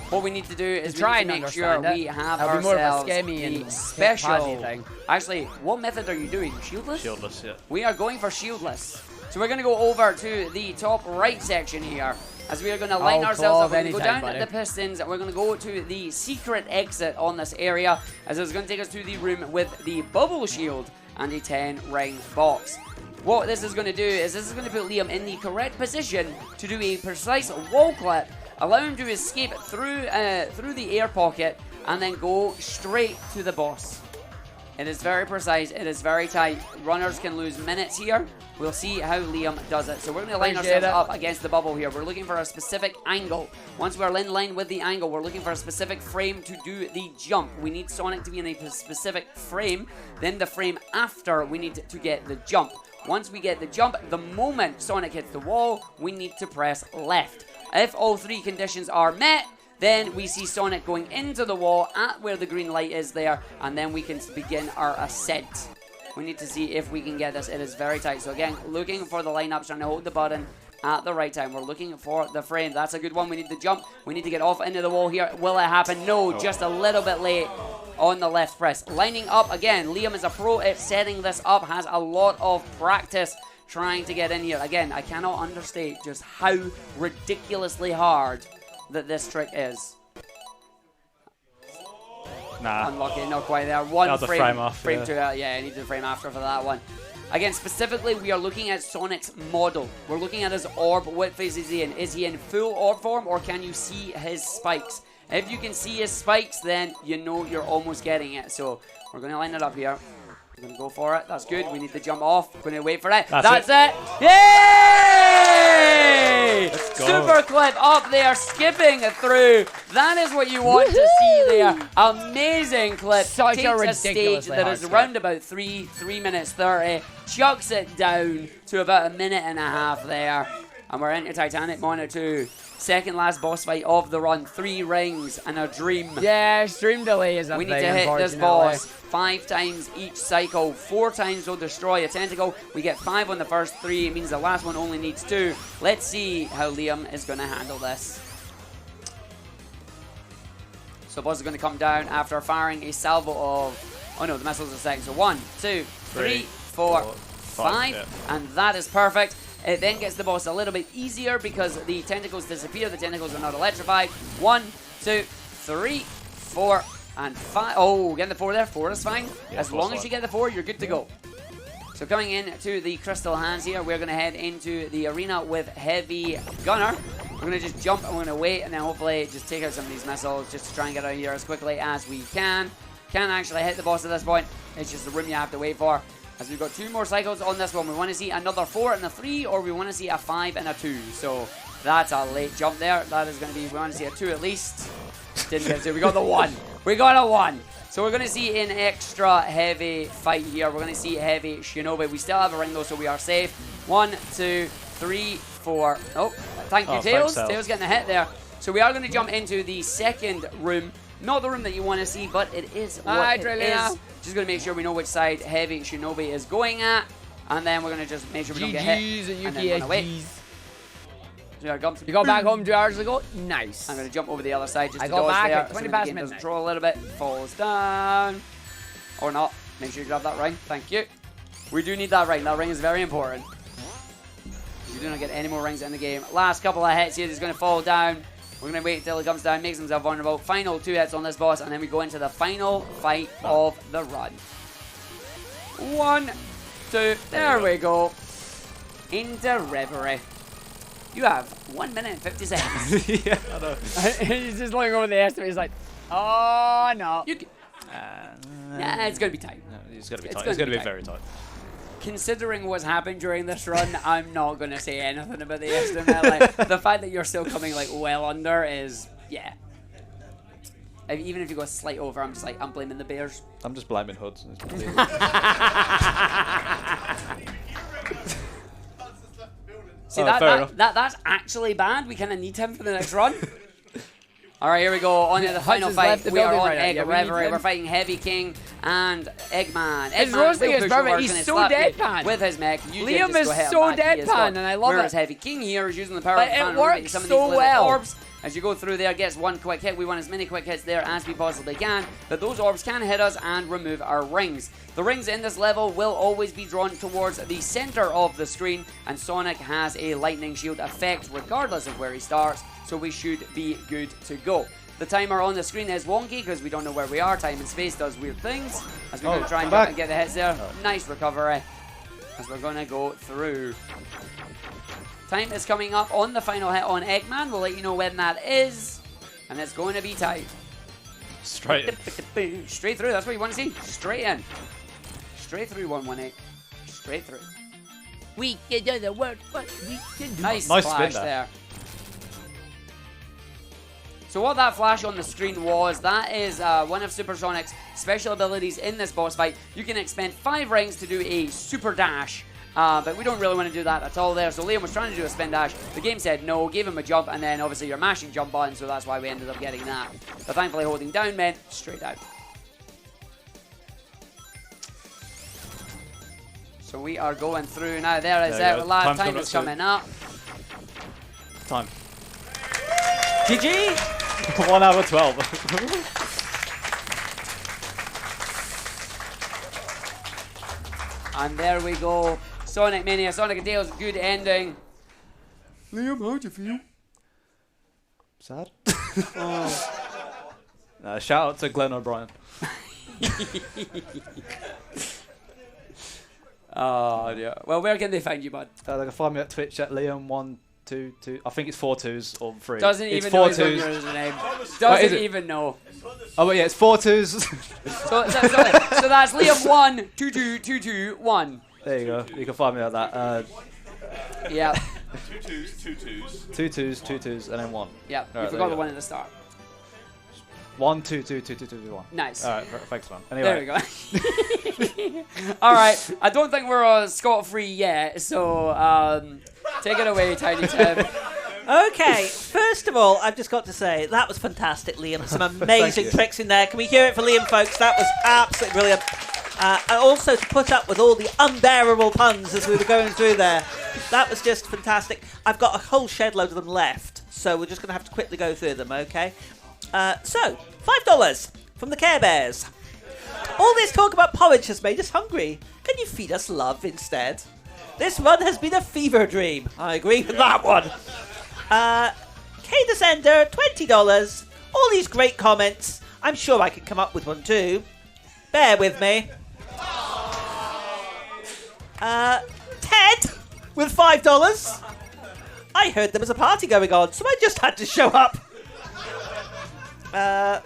What we need to do is we try need to and make sure understand we it. have That'll be more of a ourselves scammy the and special Pazzy thing. Actually, what method are you doing? Shieldless? Shieldless, yeah. We are going for shieldless. So we're going to go over to the top right section here. As we are going to line ourselves up, we're going to go down buddy. the pistons, and we're going to go to the secret exit on this area, as it's going to take us to the room with the bubble shield and the 10-ring box. What this is going to do is this is going to put Liam in the correct position to do a precise wall clip, allow him to escape through the air pocket, and then go straight to the boss. It is very precise, it is very tight. Runners can lose minutes here. We'll see how Liam does it. So we're going to line Appreciate ourselves it. up against the bubble here. We're looking for a specific angle. Once we're in line with the angle, we're looking for a specific frame to do the jump. We need Sonic to be in a specific frame. Then the frame after, we need to get the jump. Once we get the jump, the moment Sonic hits the wall, we need to press left. If all three conditions are met, then we see Sonic going into the wall at where the green light is there, and then we can begin our ascent. We need to see if we can get this. It is very tight. So again, looking for the lineups, trying to hold the button at the right time. We're looking for the frame. That's a good one. We need the jump. We need to get off into the wall here. Will it happen? No, just a little bit late on the left press. Lining up again. Liam is a pro at setting this up, has a lot of practice trying to get in here. Again, I cannot understate just how ridiculously hard that this trick is. Nah. Unlucky, not quite there. One That was a frame off, frame yeah. to yeah, I need the frame after for that one. Again, specifically, we are looking at Sonic's model. We're looking at his orb. What phase is he in? Is he in full orb form, or can you see his spikes? If you can see his spikes, then you know you're almost getting it. So we're going to line it up here. We're going to go for it. That's good. We need to jump off. We're going to wait for it. That's it. Yay! Let's go. Super clip up there, skipping through. That is what you want to see there. Amazing clip. Such a Takes a stage ridiculously that hard is skip. around about 3 minutes 30. Chucks it down to about 1.5 minutes there. And we're into Titanic Monitor 2. Second last boss fight of the run. 3 rings and a dream. Yeah, stream delay is a We thing, need to hit this unfortunately. boss 5 times each cycle. 4 times will destroy a tentacle. We get 5 on the first 3. It means the last one only needs 2. Let's see how Liam is going to handle this. So boss is going to come down after firing a salvo of... Oh no, the missile's a second. So 1, 2, 3, 4, 5. yeah. And that is perfect. It then gets the boss a little bit easier because the tentacles disappear. The tentacles are not electrified. 1, 2, 3, 4, and 5. Oh, getting the 4 there. 4 is fine. Yeah, As long as you get the 4, you're good to go. So coming in to the crystal hands here, we're going to head into the arena with Heavy Gunner. We're going to just jump and we're going to wait and then hopefully just take out some of these missiles just to try and get out of here as quickly as we can. Can't actually hit the boss at this point. It's just the room you have to wait for. As we've got 2 more cycles on this one. We want to see another 4 and a 3, or we want to see a 5 and a 2. So that's a late jump there. That is going to be, we want to see a 2 at least. Didn't get a 2. We got the 1. We got a 1. So we're going to see an extra heavy fight here. We're going to see Heavy Shinobi. We still have a ring though, so we are safe. 1, 2, 3, 4. Oh, thank you, Tails. Tails getting a hit there. So we are going to jump into the second room. Not the room that you want to see, but it is what it is. Just going to make sure we know which side Heavy Shinobi is going at. And then we're going to just make sure we don't get hit. GG's And and then run away. UKSG's. You You got back home 2 hours ago? Nice. I'm going to jump over the other side just I to got dodge back there. at 20 so past the game doesn't midnight. draw a little bit. Falls down. Or not. Make sure you grab that ring. Thank you. We do need that ring. That ring is very important. You do not get any more rings in the game. Last couple of hits here. He's going to fall down. We're going to wait until he comes down, makes himself vulnerable. Final 2 hits on this boss, and then we go into the final fight of the run. 1, 2, there we go. Into Reverie. You have 1 minute and 50 seconds. Yeah, I know. He's just looking over the estimate. He's like, oh no. You can, nah, it's going to be tight. No, it's going to be It's tight. gonna It's going to be be very tight. Considering what's happened during this run, I'm not going to say anything about the estimate. Like, the fact that you're still coming like well under is, yeah. Even if you go a slight over, I'm just like, I'm blaming the Bears. I'm just blaming Hoods. See, fair that's actually bad. We kind of need him for the next run. All right, here we go. On to the final has fight. left the We are building on right now. Egg Yeah, we need Reverie. him. We're fighting Heavy King and Eggman. His Eggman roasting will is push perfect. forward He's and so slap you deadpan. with his mech. You Liam can just is go ahead so and back. He is deadpan, gone. and I love Whereas it. Heavy King here is using the power But of the it fan works removing some of so these little well. orbs. As you go through there, gets 1 quick hit. We want as many quick hits there as we possibly can. But those orbs can hit us and remove our rings. The rings in this level will always be drawn towards the center of the screen. And Sonic has a lightning shield effect regardless of where he starts. So we should be good to go. The timer on the screen is wonky because we don't know where we are. Time and space does weird things. As we're going to try and jump and get the hits there. Nice recovery. As we're going to go through. Time is coming up on the final hit on Eggman. We'll let you know when that is. And it's going to be tight. Straight in. Straight through. That's what you want to see. Straight in. Straight through 118. Straight through. We can do the work, what we can do. Nice Nice flash spin there. So what that flash on the screen was, that is one of Supersonic's special abilities in this boss fight. You can expend 5 rings to do a super dash, but we don't really want to do that at all there. So Liam was trying to do a spin dash. The game said no, gave him a jump, and then obviously you're mashing jump button, so that's why we ended up getting that. But thankfully holding down meant straight out. So we are going through now. There is There you our go. last Time's time coming is up coming up. Time. GG! 1 out of 12. And there we go. Sonic Mania, Sonic and Tails, good ending. Liam, how'd you feel? Sad. Shout out to Glenn O'Brien. Oh, yeah. Well, where can they find you, bud? They can find me at Twitch at Liam122. I think it's 4 2s or 3. Doesn't it's even 4 know his own 2s. username. Doesn't it? even know. Oh, but yeah, it's 4 2s. So that's Liam12221. There you go. You can find me at that. Yeah. 2 2s, 2 2s. 2 2s, 2 2s, and then 1. Yeah, Right, you there forgot you the go. one at the start. 1 2 2 2 2 2 1. Nice. All right, thanks, man. There Anyway, we go. All right, I don't think we're scot-free yet, so take it away, Tiny Tim. Okay, first of all, I've just got to say, that was fantastic, Liam. Some amazing you. tricks in there. Can we hear it for Liam, folks? That was absolutely brilliant. And also to put up with all the unbearable puns as we were going through there. That was just fantastic. I've got a whole shed load of them left, so we're just going to have to quickly go through them, okay? So, $5 from the Care Bears. All this talk about porridge has made us hungry. Can you feed us love instead? This run has been a fever dream. I agree with that one. K-Descender, $20. All these great comments. I'm sure I can come up with one too. Bear with me. Ted with $5. I heard there was a party going on, so I just had to show up.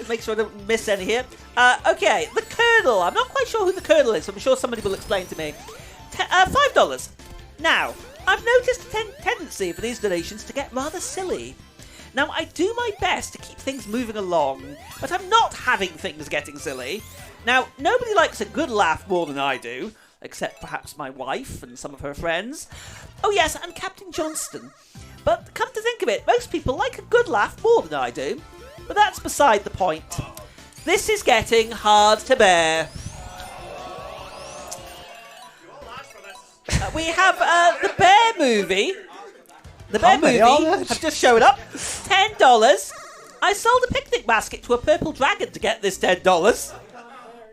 Make sure I don't miss any here. Okay, the Colonel. I'm not quite sure who the Colonel is, so I'm sure somebody will explain to me. $5. Now, I've noticed a tendency for these donations to get rather silly. Now, I do my best to keep things moving along, but I'm not having things getting silly. Now, nobody likes a good laugh more than I do, except perhaps my wife and some of her friends. Oh yes, and Captain Johnston. But come to think of it, most people like a good laugh more than I do. But that's beside the point. This is getting hard to bear. We have the Bear movie. The Bear movie have just showed up. $10. I sold a picnic basket to a purple dragon to get this $10.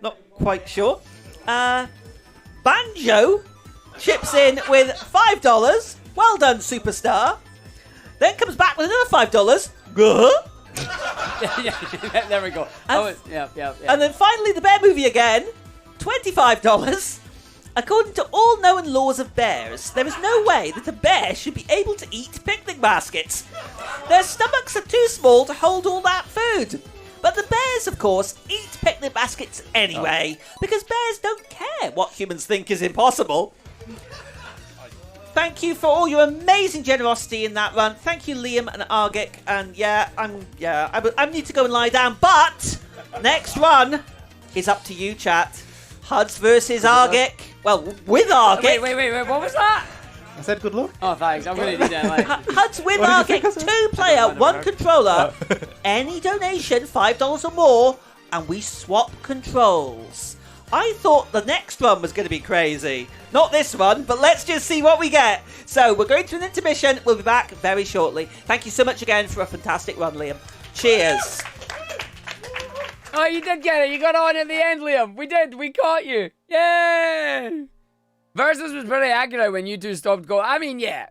Not quite sure. Banjo chips in with $5. Well done, superstar. Then comes back with another $5. Yeah, there we go. Yeah. And then finally the Bear movie again. $25. According to all known laws of bears, there is no way that a bear should be able to eat picnic baskets. Their stomachs are too small to hold all that food. But the bears, of course, eat picnic baskets anyway, because bears don't care what humans think is impossible. Thank you for all your amazing generosity in that run. Thank you, Liam and Argick. And I need to go and lie down. But next run is up to you, chat. Huds versus Argick. Well, with Argick. Wait, what was that? I said good luck. Oh, thanks. I'm going to need that. Huds with Argick. 2-player, 1 controller. Any donation, $5 or more, and we swap controls. I thought the next run was going to be crazy. Not this one, but let's just see what we get. So we're going to an intermission. We'll be back very shortly. Thank you so much again for a fantastic run, Liam. Cheers. Oh, you did get it. You got on at the end, Liam. We did. We caught you. Yay! Versus was pretty accurate when you two stopped going. I mean, yeah.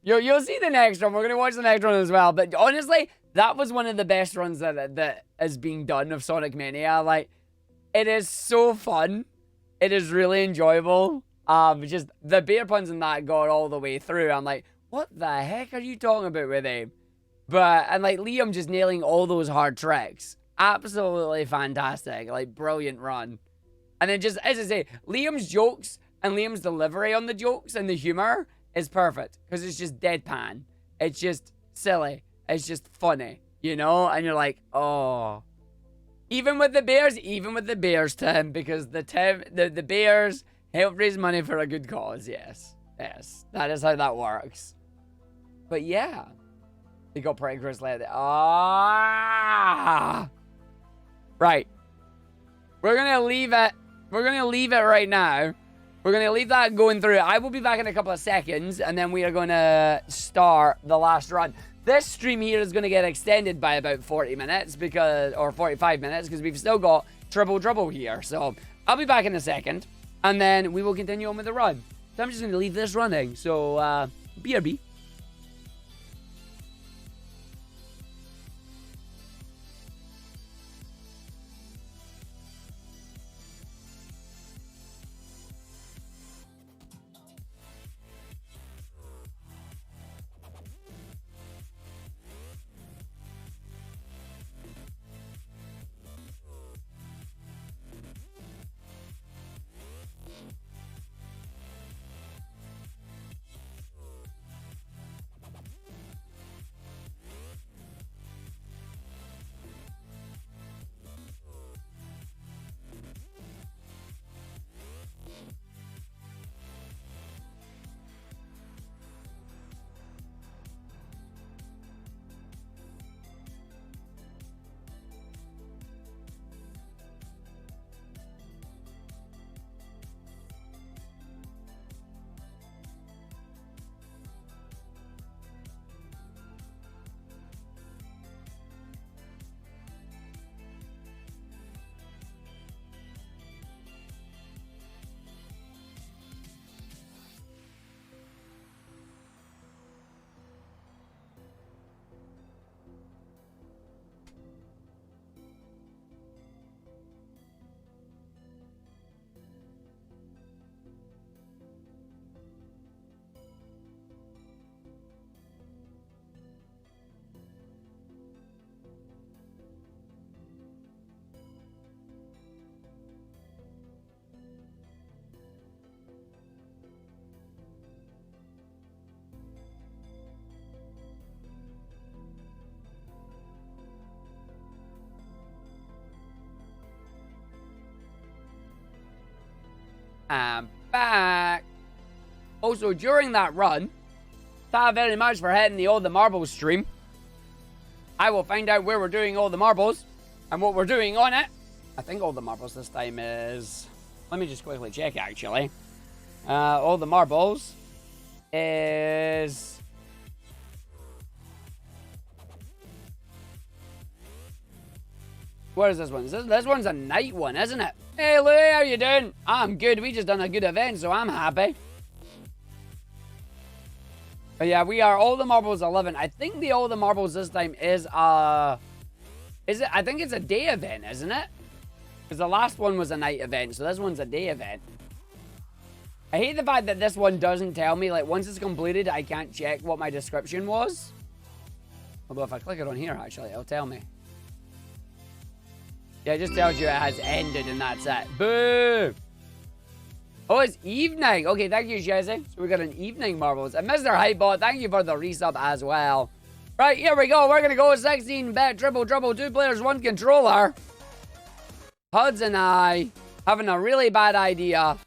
You'll see the next run. We're going to watch the next run as well. But honestly, that was one of the best runs that is being done of Sonic Mania. Like, it is so fun. It is really enjoyable. Just the beer puns and that got all the way through. I'm like, what the heck are you talking about with him? And like Liam just nailing all those hard tricks. Absolutely fantastic. Like, brilliant run. And then just, as I say, Liam's jokes and Liam's delivery on the jokes and the humor is perfect because it's just deadpan. It's just silly. It's just funny, you know? And you're like, oh. Even with the Bears, Tim, because the Bears help raise money for a good cause. Yes. Yes. That is how that works. But yeah. They got pretty grizzly. Ah! Right. We're going to leave it. We're going to leave it right now. We're going to leave that going through. I will be back in a couple of seconds, and then we are going to start the last run. This stream here is going to get extended by about 40 minutes, or 45 minutes, because we've still got Triple Trouble here. So I'll be back in a second, and then we will continue on with the run. So I'm just going to leave this running. So, BRB. I'm back. Also, during that run, thank you very much for hitting the All the Marbles stream. I will find out where we're doing all the marbles and what we're doing on it. I think all the marbles this time is... Let me just quickly check, actually. All the marbles is... What is this one? This one's a night one, isn't it? Hey, Louie, how you doing? I'm good. We just done a good event, so I'm happy. But yeah, we are All the Marbles 11. I think the All the Marbles this time is I think it's a day event, isn't it? Because the last one was a night event, so this one's a day event. I hate the fact that this one doesn't tell me, like, once it's completed, I can't check what my description was. Although if I click it on here, actually, it'll tell me. Yeah, it just tells you it has ended and that's it. Boo! Oh, it's evening. Okay, thank you, Jesse. So we got an evening marbles. And Mr. Hypebot, thank you for the resub as well. Right, here we go. We're going to go 16-bit triple trouble, 2 players, 1 controller. Huds and I having a really bad idea.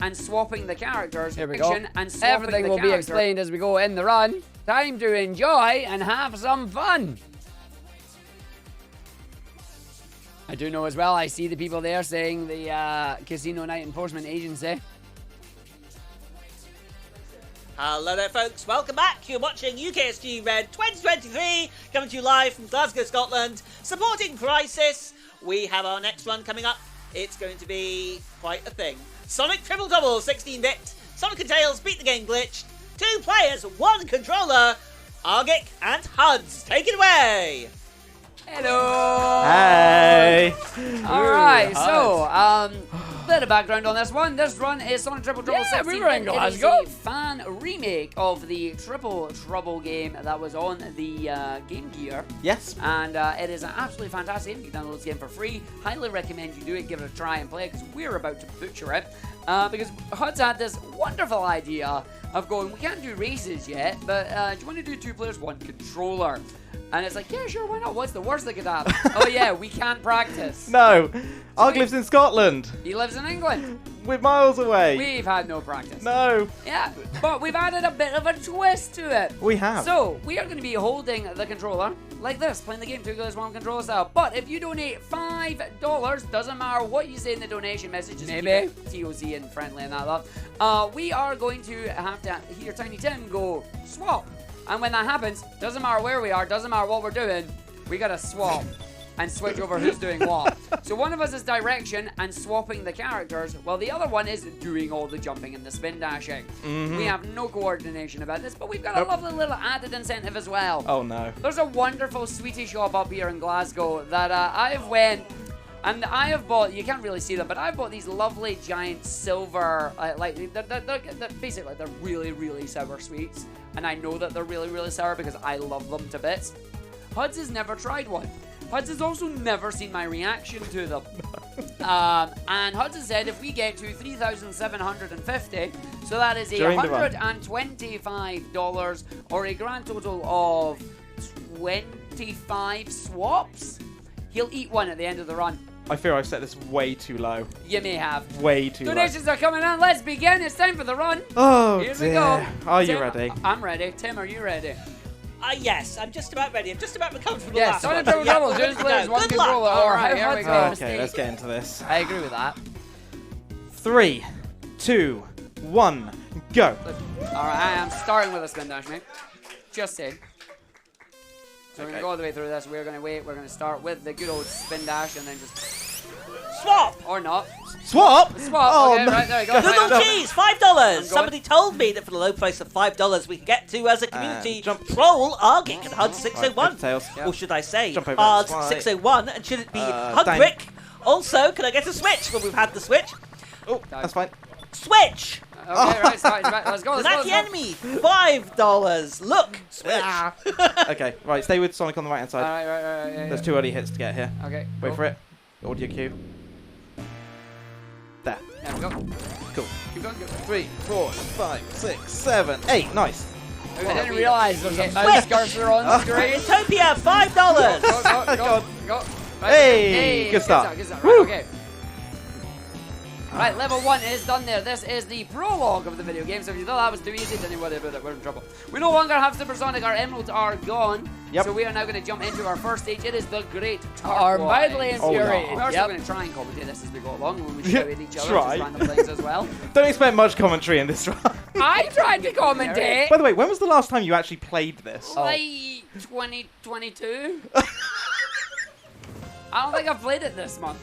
And swapping the characters. Here we go. And everything will be explained as we go in the run. Time to enjoy and have some fun. I do know as well, I see the people there saying the Casino Night Enforcement Agency. Hello there, folks. Welcome back. You're watching UKSG Red 2023, coming to you live from Glasgow, Scotland, supporting Crisis. We have our next run coming up. It's going to be quite a thing. Sonic Triple Double, 16-bit. Sonic and Tails beat the game glitched. 2 players, 1 controller. Argick and Huds. Take it away. Hello! Hey! Alright, so, bit of background on this one. This run is Sonic Triple Trouble 16. we were in It Glasgow. is a fan remake of the Triple Trouble game that was on the Game Gear. Yes. And it is an absolutely fantastic game. You can download this game for free. Highly recommend you do it. Give it a try and play it because we're about to butcher it. Because Hud's had this wonderful idea of going, we can't do races yet, but do you want to do 2 players, 1 controller? And it's like, yeah, sure, why not? What's the worst that could happen? Oh yeah, we can't practice. No. Arg lives in Scotland. He lives in England. We're miles away. We've had no practice. No. Yeah, but we've added a bit of a twist to it. We have. So, we are going to be holding the controller like this, playing the game 2 players 1 controller style. But if you donate $5, doesn't matter what you say in the donation message, just Maybe. keep it TOC and friendly and that love, we are going to have to hear Tiny Tim go, swap. And when that happens, doesn't matter where we are, doesn't matter what we're doing, we gotta swap and switch over who's doing what. So one of us is direction and swapping the characters, while the other one is doing all the jumping and the spin dashing. We have no coordination about this, but we've got a lovely little added incentive as well. Oh no. There's a wonderful sweetie shop up here in Glasgow that I've went and I have bought, you can't really see them, but I've bought these lovely giant silver, they're basically they're really, really sour sweets. And I know that they're really, really sour because I love them to bits. Huds has never tried one. Huds has also never seen my reaction to them. And Huds has said if we get to 3,750, so that is $125 or a grand total of 25 swaps, he'll eat one at the end of the run. I fear I've set this way too low. You may have. Way too low. Donations are coming in. Let's begin. It's time for the run. Oh, Here dear. we go. Are you Tim, ready? I'm ready. Tim, are you ready? Yes, I'm just about ready. I'm just about recovered from the Yes, last Sonic one. Triple Trouble, just players, one Good luck. controller. All Or right, how here we Hud's go. made a Okay, mistake. let's get into this. I agree with that. 3, 2, 1, go. Alright, I am starting with a spin dash, mate. Just saying. So we're going to go all the way through this. We're going to wait. We're going to start with the good old spin dash and then just... Swap! Or not. Swap? Swap. Oh, Okay, no. right, there you go. Noodle Right, cheese, $5. going. Somebody told me that for the low price of $5, we can get to, as a community, jump. troll Argick and Hud 601. Right, tails. Or should I say, Jump over Hard that slide. 601, and should it be Dang. Hudrick? Also, can I get a switch? Well, we've had the switch. Oh, that's fine. Switch! Okay, right, start, right, let's go, let's go, That's the let's go. enemy. $5. Look, switch. Okay, right, stay with Sonic on the right hand side. Alright, right, yeah, There's yeah. 2 early hits to get here. Okay. Wait go. for it. Audio cue. There. There we go. Cool. Keep going, keep going. 3, 4, 5, 6, 7, 8. Nice. I didn't realise there's a Switch. mouse cursor on the screen. Utopia, $5. Go. Right, Hey, good start. Good start. Woo. Right, okay. Right, level 1 is done there. This is the prologue of the video game, so if you thought that was too easy, don't worry about it, we're in trouble. We no longer have Supersonic, our emeralds are gone. Yep. So we are now going to jump into our first stage. It is the Great Are Turquoise. mildly infuriated. We're also Yep. going to try and commentate this as we go along when we shout at each other Try. just random things as well. Don't expect much commentary in this one. I tried to commentate. By the way, when was the last time you actually played this? Like 2022? I don't think I've played it this month.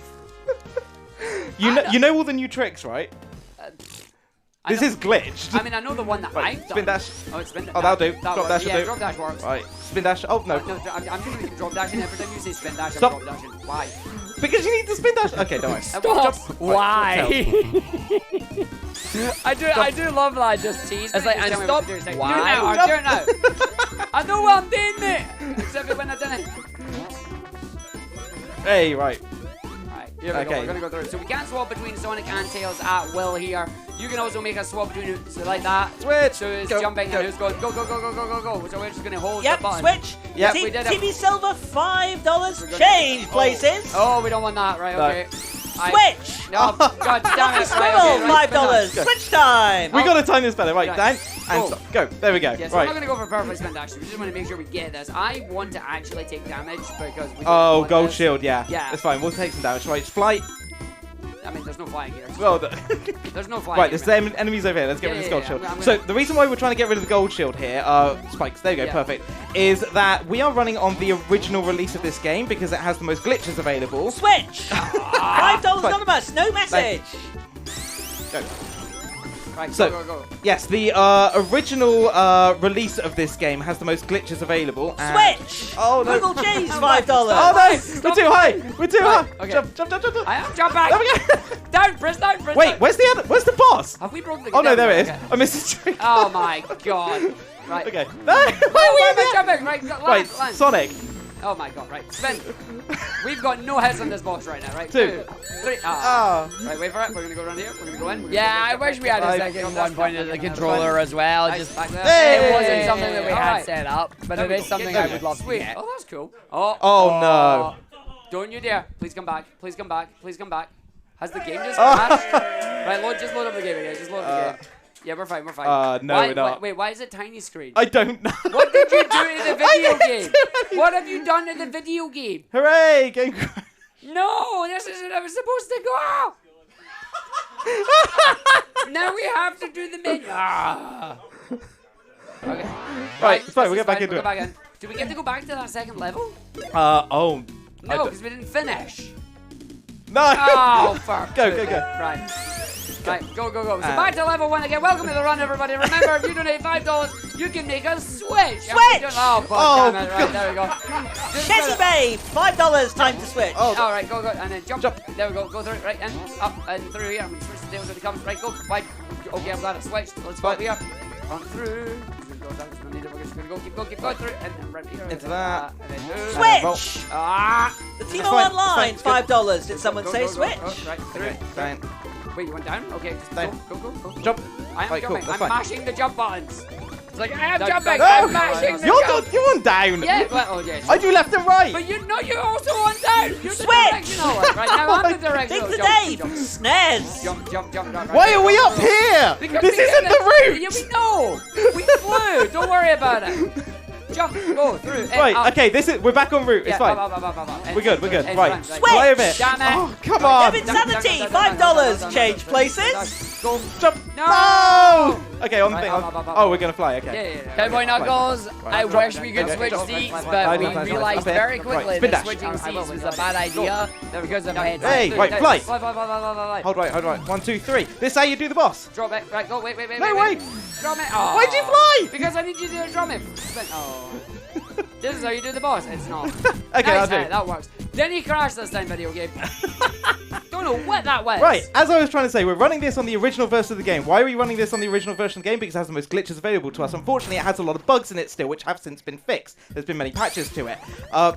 You know all the new tricks, right? This is glitched. I mean, I know the one that Right, I've done. spin dash. Oh, it's spin dash. Oh, that'll do. That Drop works. dash will Yeah, do. drop dash works. Right, spin dash. Oh, no. No, I'm just going to drop dashing. Every time you say spin dash, Stop. I'm drop dashing. Why? Because you need to spin dash. Okay, don't worry. Stop. Why? Right, I do love that I just Tease It's me, like, just and tell me stop. what to do. It's like, Why? Do it now, Jump. do it now. I know what I'm doing, mate. Except for when I done it. Hey, right. Right, here we go. Okay. We're going to go through it. So we can swap between Sonic and Tails at will here. You can also make a swap between it, so like that. Switch. So it's Go, jumping go. and who's going go, go, go, go, go, go, go. So we're just going to hold Yep, the button. switch. Yep. We did it. TV Silver, $5. gonna- Change places. Oh, we don't want that. Right, No. okay. Switch. No, God damn it. Swivel, Right, okay, right, $5. Go. Switch time. We got to time this better. Right, Right. down and Go. stop. Go. There we go. Yeah, so we're not Right. going to go for perfect spin dash. We just want to make sure we get this. I want to actually take damage because we don't Oh, want gold this. shield. Yeah. Yeah. That's fine. We'll take some damage. Right, flight. I mean, there's no flying here. Well, There's no flying right, here. there's enemies over here. Let's get Yeah, rid of this yeah, gold yeah, shield. I'm So gonna- the reason why we're trying to get rid of the gold shield here, spikes, there you go, Yeah. perfect, is that we are running on the original release of this game because it has the most glitches available. Switch. $5 Fine. anonymous. No message. Go. Right, So, go. yes, the original release of this game has the most glitches available. Switch! Oh, no. Google Cheese, $5. Oh, no! We're too high! We're too high! Okay. Jump. I am jump back. There we go. Down, press down. Wait, where's the boss? Have we broken the Oh, no, there it is. Okay. I missed the trick. Oh my god. Right. Okay. No! Why am I jumping? Right, land. Sonic. Oh my god, right. Spin. We've got no hits on this boss right now, right? 2, 3. Right, wait for it. We're gonna go around here. We're gonna go in. Yeah, I wish we had a second one pointed at the controller as well. Just back there. Hey! It wasn't something that we had Alright. set up, but it is something I would love to Sweet. get. Oh, that's cool. Oh, no. Don't you dare. Please come back. Please come back. Please come back. Has the game just crashed? Right, just load up the game again. Just load up the game. Yeah, we're fine. We're fine. No, we're not. Wait, why is it tiny screen? I don't know. What did you do in the video game? What have you done in the video game? Hooray! Game crash. No, this isn't how it's supposed to go. Now we have to do the menu. Okay. Right, it's fine. We'll this get is back fine, into we'll it. go back in. Do we get to go back to that second level? Oh. No, because we didn't finish. No! Oh, fuck. Go. Right. Right, go. So back to level 1 again. Welcome to the run, everybody. Remember, if you donate $5, you can make a switch. Oh, Oh, damn it. Right, there we go. Jessie Babe, $5, time to switch. All right, go. And then jump. There we go. Go through it. Right, and up and through here. I'm going to switch the tails when it comes. Right, go. Right. Okay, I'm glad I switched. Let's go up here. Run through. We're just going to go. Keep going through. And then right here. Into that. And then Switch! The Timo Online, $5. Did someone say switch? Right, through. Okay, fine. Wait, you went down? Okay, just Down. go. Jump. I am Right, cool, jumping. that's I'm fine. mashing the jump buttons. It's like I am No, jumping. no, I'm no, mashing the You're jump. on down. Yeah, well, oh yeah. I do left and right. But you know you're also on down. You're the Switch! directional one. Right now I'm the directional. Think the Jump, Dave, snares. Jump. Right, Why right, are we go, up go. here? Because This we isn't get the route. Yeah, we know. We flew. Don't worry about it. Jump, go through. Right, up. okay, we're back on route. It's fine. Up. We're good. And Right. run, Switch! Wait a minute. Damn it. Oh, come on. Kevin Sanity, $5. Change places. Go. Jump. No. Okay, on the Right, thing. up. Oh, we're going to fly. Okay. Yeah. Cowboy Knuckles, I wish we could switch seats, but we realized very quickly Spin that dash. switching seats was a bad idea because of heads. Hey, right, fly. Fly. Hold right. 1, 2, 3. This is how you do the boss. Drop it. Right, go. Wait. No, wait. Drum it. Oh. Why'd you fly? Because I need you to drum it. Oh. This is how you do the boss. It's not. Okay, I'll nice, do. that works. Then he crashed this time, video game. Don't know what that was. Right, as I was trying to say, we're running this on the original version of the game. Why are we running this on the original version of the game? Because it has the most glitches available to us. Unfortunately, it has a lot of bugs in it still, which have since been fixed. There's been many patches to it.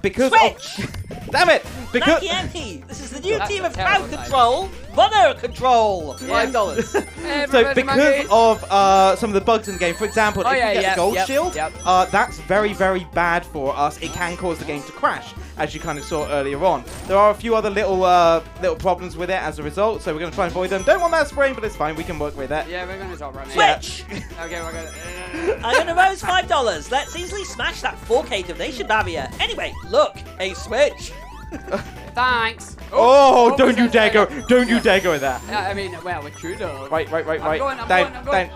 Because Switch! Damn it! Because Naki MP, this is the new That's team a of crowd terrible control. Runner control, $5. so because of some of the bugs in the game, for example, if you get the gold shield, that's very, very bad for us. It can cause the game to crash, as you kind of saw earlier on. There are a few other little problems with it as a result, so we're going to try and avoid them. Don't want that spraying, but it's fine. We can work with it. Yeah, we're going to top run it. Switch! Okay, we're going to... I'm gonna rose $5. Let's easily smash that 4K donation barrier. Anyway, look, a switch. Thanks. Oh, don't you dare go! Don't you dare go with that! I mean, well, we could have. Right. I'm going. Down.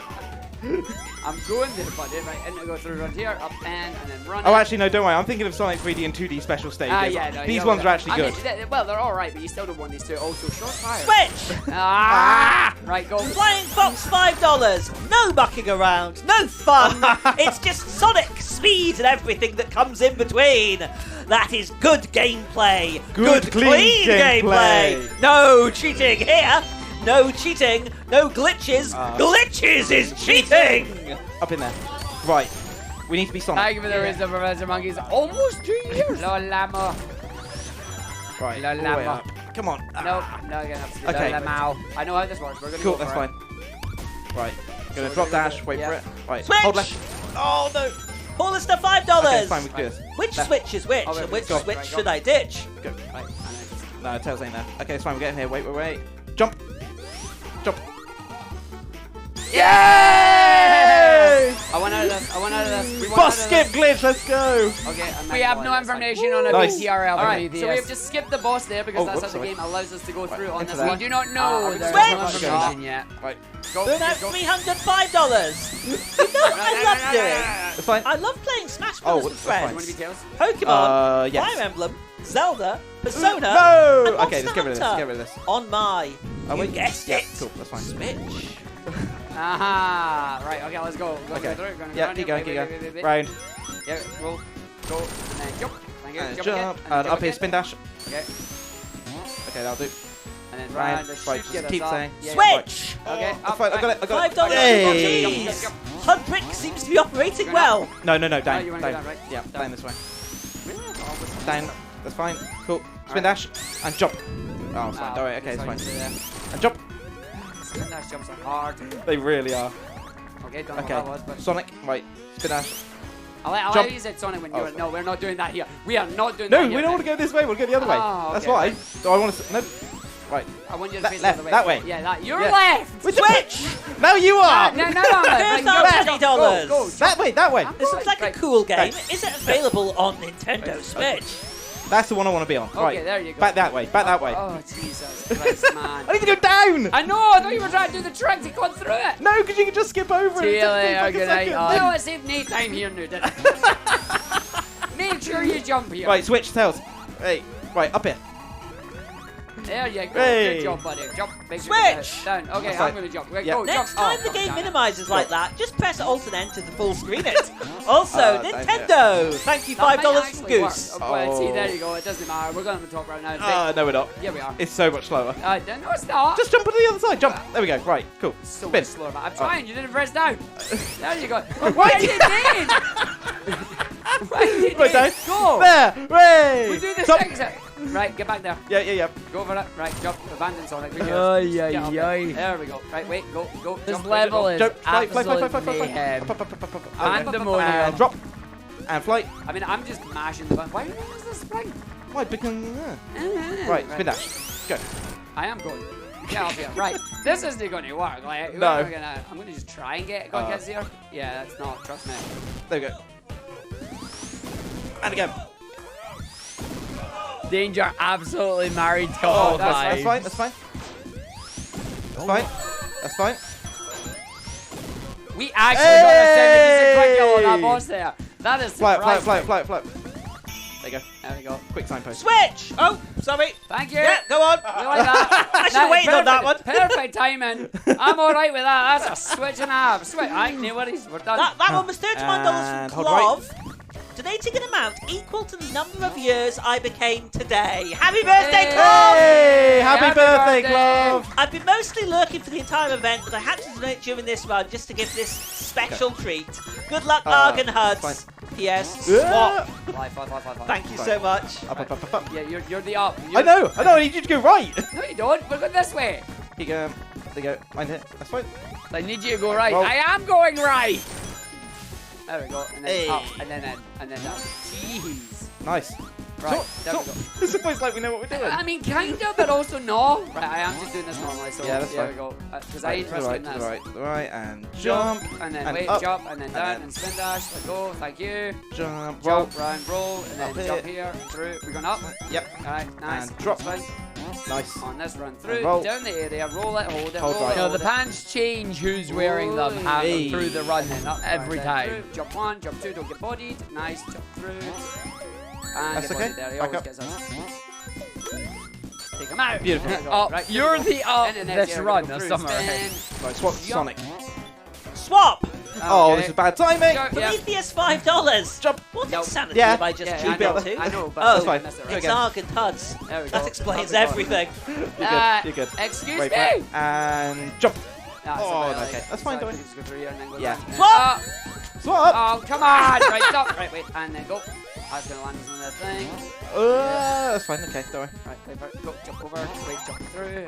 I'm going there, buddy. Right, and I go through run here, up and then run. Oh, actually, no, don't worry. I'm thinking of Sonic 3D and 2D special stages. These ones are actually good. Well, they're all right, but you still don't want these two. Also, short fire. Switch! Right, go. Flying Fox $5. No mucking around, no fun. It's just Sonic, speed, and everything that comes in between. That is good gameplay. Good, clean gameplay. No cheating here. No cheating. No glitches. Glitches is cheating. Up in there. Right. We need to be Sonic. Thank you for the wisdom, Professor Monkeys. Almost 2 years. Lolamo. Right. La all the way llama. up. Come on. No, you're gonna have to do Okay. Lolamao. I know how this works. We're gonna Cool, go that's for it. fine. Right. Gonna drop dash, wait for it. Right. Switch! Hold left. Oh, no. Hollister $5. Okay, it's fine, we can do this. Which Left. switch is which, Oh, wait, and which go. switch Right, go. should I ditch? Go. Right, No, tails ain't there. Okay, it's fine, we're getting here. Wait. Jump. Jump. Yay! I went out of this. We went Boss out of skip glitch, let's go. this. Okay, We have no information on a Nice. BTRL All for right, so we have BTS. just skipped the boss there because Oh, that's whoops, how the sorry. game allows us to go through on into this that. We one. do not know. Switch! There's no Switch! information yet. Right. Burn out $300 $5. You know what I love doing? It's fine. I love playing Smash Oh, Bros. with that's fine. You want to be friends. Tails? Pokemon, Yes. Fire Emblem, Zelda, Persona, No! and Okay, let's Monster get rid of this. Hunter. Get rid of this. On my, Oh, you wait. guessed Yeah, it, cool, that's fine. Switch. Aha! Right, okay, let's go. Okay. Through. Yeah, keep going, keep going. Round. Yeah, roll, go, and then jump. Thank you. And Jump jump. again, And jump up here, again. spin dash. Okay. Okay, that'll do. And then Right, round, right, shoot, get keep us saying. up. Yeah, Switch! Okay, That's fine, I got it, I got it. $5 Hey! Jeez! Argick seems to be operating well. No, down, you wanna go down. down, right? Yeah, Down. down this way. Really? Oh, Down. That's fine. Cool. Spin dash and jump. Oh, it's fine. Alright, okay, it's fine. And jump. Spin dash jumps are hard. They really are. Okay, don't know Okay. what that was, but Sonic, right. Spin dash. I like Jump. you said Sonic when you Oh, were. No, we're not doing that here. We are not doing No, that we here. don't want to go this way. We'll go the other way. Oh, That's okay, why. right. So I want to. No. Right. I want you to That- face left, the other way. that way. Yeah, that. You're Yeah. left. Switch! No, you are. No. Here's Right, our go, $20. go, That way. That way. I'm This going. looks like a Right. cool game. Right. Is it available on Nintendo Switch? That's the one I want to be on. Okay, Right. there you go. Back that way. Back that way. Oh, Jesus Christ, man. I need to go down. I know, I thought you were trying to do the trick to cut through it. No, because you can just skip over See it. you It takes later, like a good night. second. No, it's no time here, Newton. Make sure you jump here. Right, switch tails. Hey, right, up here. There you go. Hey. Good job, buddy. Jump. Make sure you get Switch! it down. Okay, That's I'm right. going to jump. Right, Yeah. go, Next jump. time Oh, the game damn it. minimizes like that, just press Alt and Enter to full screen it. Also, thank Nintendo, thank you That might $5 from actually work. Goose. Well, see, Oh. there you go. It doesn't matter. We're going to talk right now. No, we're not. Yeah, we are. It's so much slower. No, it's not. Just jump to the other side. Jump. There we go. Right, cool. So Spin. much slower, man. I'm trying. You didn't press down. There you go. Why What are did- you doing? What are you Right, doing? down. Go. There. Way. We do this Stop. exit. Right, get back there. Yeah. Go for it. Right, jump. Abandon Sonic. Who cares? Ay, Get ay, up there. ay. There we go. Right, wait. Go. This Jump, level go. is Jump. Fly. absolute Up. mayhem. And Pandemonium. And drop. And fly. I mean, I'm just mashing the button. Why is this spring? Why? Because. Right, spin dash. Go. I am going. Get up here. Right. This isn't going to work. Like, No. I'm gonna just try and get here. Yeah, that's not. Trust me. There we go. And again. Danger absolutely married to Oh, all that's five. fine. That's fine. We actually got a 70% quick kill on that boss there. That is Fly surprising. it. There you go. There we go. Quick signpost. Switch! Oh, sorry. Thank you. Yeah, go on. We like that. I should have waited on that one. Perfect timing. I'm all right with that. That's a switch and a half. Switch. I knew what he's. We're done. That one was $31 And from hold Clov, donating an amount equal to the number of years I became today. Happy birthday, Clov! Hey! Happy Happy birthday, birthday. Glove! I've been mostly lurking for the entire event, but I had to donate during this run just to give this special treat. Good luck, Arg and fine. Huds. P.S. Yeah. Swap. Fly. Thank you Fine. so much. Up. Yeah, you're the up. I know. I need you to go right. No, you don't. We're going this way. Here you go. There you go. Mind it. That's fine. I need you to go right. Roll. I am going right. There we go. And then Hey. up. And then down. Jeez. Nice. Right. There we go. It's almost like we know what we're doing. I mean, kind of, but also no. Right, I am just doing this normally, so Yeah, that's there fine. we go. Because I Right, ain't to the trusting right, to this. the right, to the right, and jump, And then and wait, up, jump, and then down, then and spin dash. Let go. Thank you. jump, roll, Jump, round, roll, and then Up here. jump here, through. We're going up. Yep. Alright, nice. And drop. That's nice. fine. On this run through, roll. down the area, roll it, hold it, Hold roll right. it, No, hold the it. pants change who's wearing them Hey. through the run And then up, every right, time. then through. Jump one, jump two, don't get bodied. Nice, jump through. And That's get okay. bodied there. He Back always up. gets us. Take him out. Beautiful. There you go. Oh, Right, you're the up and then this there we run, go, the through, summer. spin. Right, swap to Sonic. Swap. Oh, Okay. this is bad timing. Go, yeah. Prometheus $5. Jump. What Nope. insanity Yeah. have I just Yeah, tuned I know, into? I know, but Oh, That's fine. messed it Go right. It's again. Arg and Huds. There we go. That explains There we go. everything. You're good. You're good. Excuse Wait, me. right. And jump. Ah, Oh, somebody okay. like- That's fine, so don't I can just go through here and then go Yeah. down. Swap. Swap. Oh, come on. Right, stop. Right, wait, and then go. I was going to land on that thing. That's fine. Okay, don't worry. Right, wait for it. Go, jump over. Wait, jump through.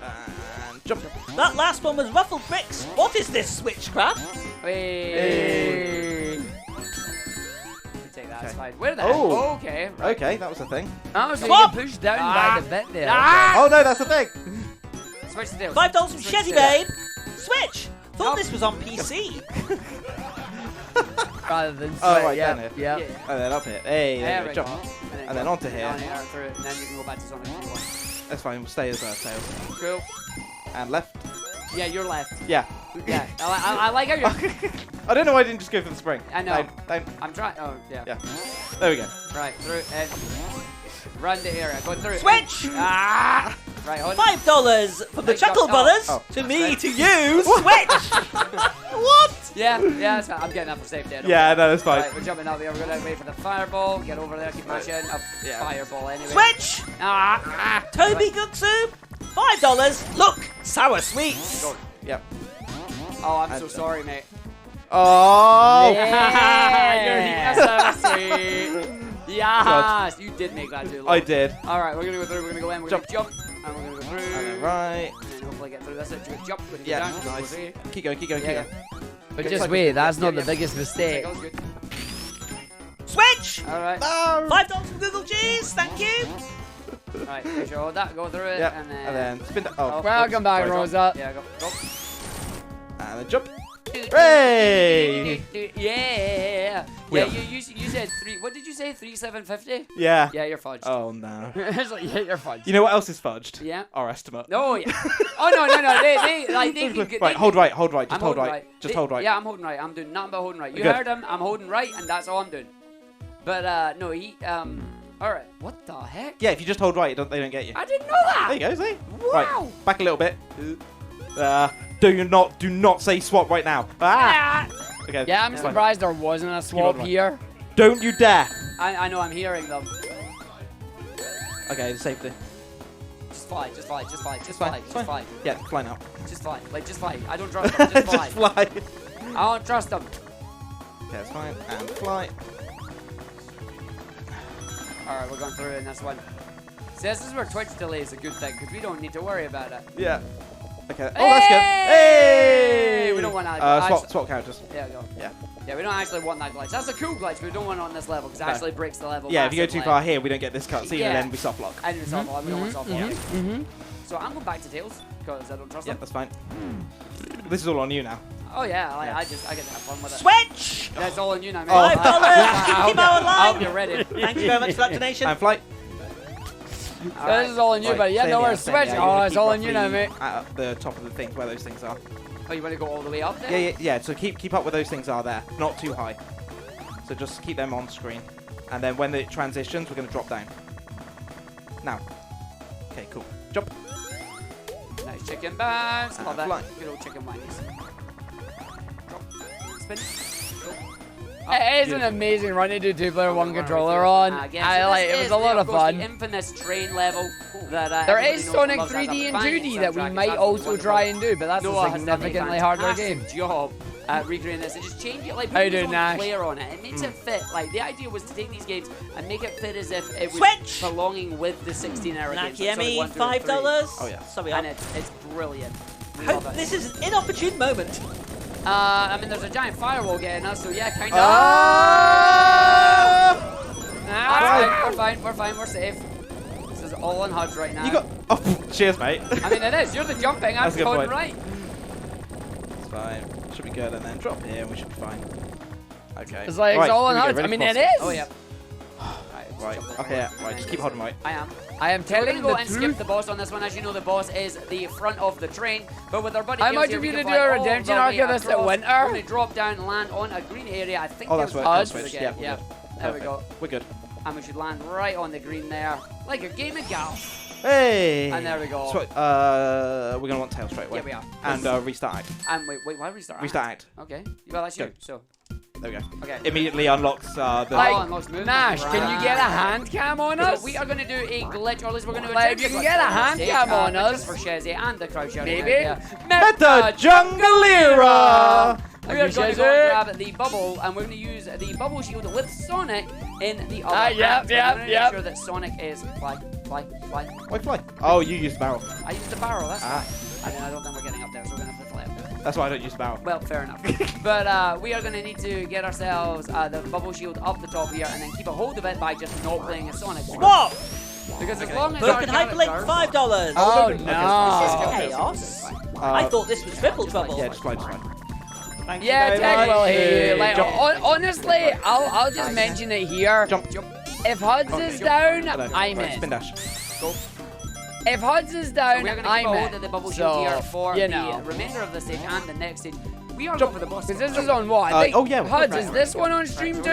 And jump. That last one was Ruffled Bricks. What is this switchcraft? Wait. Take that, it's Okay. fine. Where the Oh. heck? Okay, right. Okay, that was a thing. Oh, so Swap. you get pushed down Ah. by the bit there. Ah! Oh no, that's a thing. Switch the deal. $5 from Switch Shetty the deal. Babe. Switch. Thought Nope. this was on PC. Rather than Oh, sweat, right, yeah, down here. yeah. Yeah. And then up here. Hey, there There we we go. go. Jump. And then jump onto here. Down here, through it, and then you can go back to Sonic if you want. That's fine. We'll stay as tails. Cool. And left. Yeah, you're left. Yeah. Yeah, I like how you're... I don't know why I didn't just go for the spring. I know. Down. I'm trying... Oh, yeah. Yeah. There we go. Right, through and... Run the area. Go through. Switch. Ah! Right, hold. $5 from the Chuckle Brothers to me to you. Switch. What? Yeah, that's fine. I'm getting that for safety. Yeah, no, that's fine. Right, we're jumping up here. We're gonna wait for the fireball. Get over there. Keep pushing. Fireball anyway. Switch. Toby Guksu. $5. Look, sour sweets. Yep. Oh, I'm so sorry, mate. Oh! Yeah, you're sweet. Yes, you did make that too long. I did. All right, we're gonna go through. We're gonna go in. We're gonna jump, and we're gonna go through. And then right. And then hopefully get through this. Jump. We're gonna Yeah, go down. nice. Go Keep going, keep going, keep going. But just wait, that's not the biggest mistake. Switch. All right. $5 from Google Cheese. Thank you. All right, make sure all that. Go through it, Yep. and And then spin that. Oh, Welcome back, sorry, Rosa. Yeah, go. And then jump. Hooray! Yeah. Yeah. You said 3. What did you say? 3,750? Yeah. Yeah, you're fudged. Oh no. It's like, yeah, you're fudged. You know what else is fudged? Yeah. Our estimate. No, yeah. Oh no. They can get. Right, hold right. Just I'm hold holding right. Just hold right. Yeah, I'm holding right. I'm doing nothing but holding right. You Good. heard him. I'm holding right, and that's all I'm doing. But no, all right. What the heck? Yeah, if you just hold right, they don't get you. I didn't know that. There you go, see? Wow. Right, back a little bit. Do not say swap right now. Ah! Okay. Yeah, I'm surprised there wasn't a swap here. Don't you dare. I know. I'm hearing them. Okay, safety. Just fly. Yeah, fly now. Just fly. Like, just fly. I don't trust them. Just fly. Just fly. I don't trust them. Okay, that's fine. And fly. Alright, we're going through in this one. See, this is where Twitch delay is a good thing, because we don't need to worry about it. Yeah. Okay. Oh, that's good. Hey! We don't want that. Swap characters. There we go. Yeah. Yeah, we don't actually want that glitch. That's a cool glitch, but we don't want it on this level, because it actually breaks the level. Yeah, if you go too massively. far here, we don't get this cutscene, and then we soft lock. And we soft lock. We don't want soft lock. So I'm going back to Tails, because I don't trust Yeah, them. that's fine. This is all on you now. Oh yeah, I get to have fun with it. Switch. That's all on you now, mate. $5. I Keep our hope line. you're ready. Thank you very much for that donation. And flight. This is all on you, Right, buddy. Yeah, stay no in the worries. air, Switch. stay in the air. Oh, it's all on you now, mate. At the top of the things, where those things are. Oh, you want to go all the way up there? Yeah. So keep up where those things are there. Not too high. So just keep them on screen. And then when it transitions, we're going to drop down. Now. Okay, cool. Jump. Nice chicken bounce. Love that. Fly. Good old chicken wangies. Drop. Spin. It is an amazing run to do 2-player 1 controller on. It was a lot of fun. The infamous train level that there is Sonic 3D and 2D that we might also try and do, but that's a significantly harder game. Job at recreating this. It just changed it. Like, How you doing, one Nash? player on it. It makes it fit. Like, the idea was to take these games and make it fit as if it was Switch! belonging with the 16-era games. Like Nakiemi, Sonic 1, 2, and 3. $5. Oh yeah. Sorry, And it's brilliant. We How, love it. this is an inopportune moment. I mean, there's a giant firewall getting us, so yeah, kind of. We're fine, we're safe. This is all on HUD right now. You got. Oh, cheers, mate. I mean, it is. You're the jumping. I'm That's a good going point. right. It's fine. Should be good. And then drop here, and we should be fine. Okay. It's like, it's all on HUD. I mean, it is. Oh, yeah. Right. Okay, yeah. Right, just keep holding right. I am telling telling you the and skip truth. the boss on this one. As you know, the boss is the front of the train. But with our buddy How Tails much here, of we you can to fly do a all redemption the arc way of this at across. winter? We're going to drop down and land on a green area. I think Oh, there's that's HUD. right. Switch. Yeah, Yeah. There we go. We're good. And we should land right on the green there. Like a gaming gal. Hey! And there we go. So, we're gonna want tail straight away. Yeah, we are. And restart act. And wait, why restart? Restart act. Okay. Well, that's you. Go. So. There we go. Okay. Immediately unlocks the. Unlocks movement. Nash, can you get a hand cam on us? We are going to do a glitch, or at least we're going to Like, if you can get a hand cam on us. Just for Shazzy and the crowd shouting. Maybe. Meta Junglera! We are going to go and grab the bubble, and we're going to use the bubble shield with Sonic in the other hand. We're going to make sure that Sonic is fly. Why fly? Oh, you used the barrel. I used the barrel, that's fine. I don't think we're getting up there, so we're going to have to fly up there. That's why I don't use the barrel. Well, fair enough. But we are going to need to get ourselves the bubble shield up the top here, and then keep a hold of it by just not playing as Sonic. Swap! Because as long as Broken hyperlink, $5. Oh, Okay, no. Chaos. I thought this was triple trouble. Yeah, just fly. Thank you Yeah, very Tech much. will hear you. Like, Jump. honestly, I'll just mention it here. Jump. If HUDs is down, Hello. I'm Right, in. spin dash. If HUDs is So down, we're going to keep I'm a hold of in. the bubble shield So, here for you the know. remainder of the stage and the next stage. We are going for the boss. Because this is on what? I think, oh yeah. HUDs, is this one on stream too?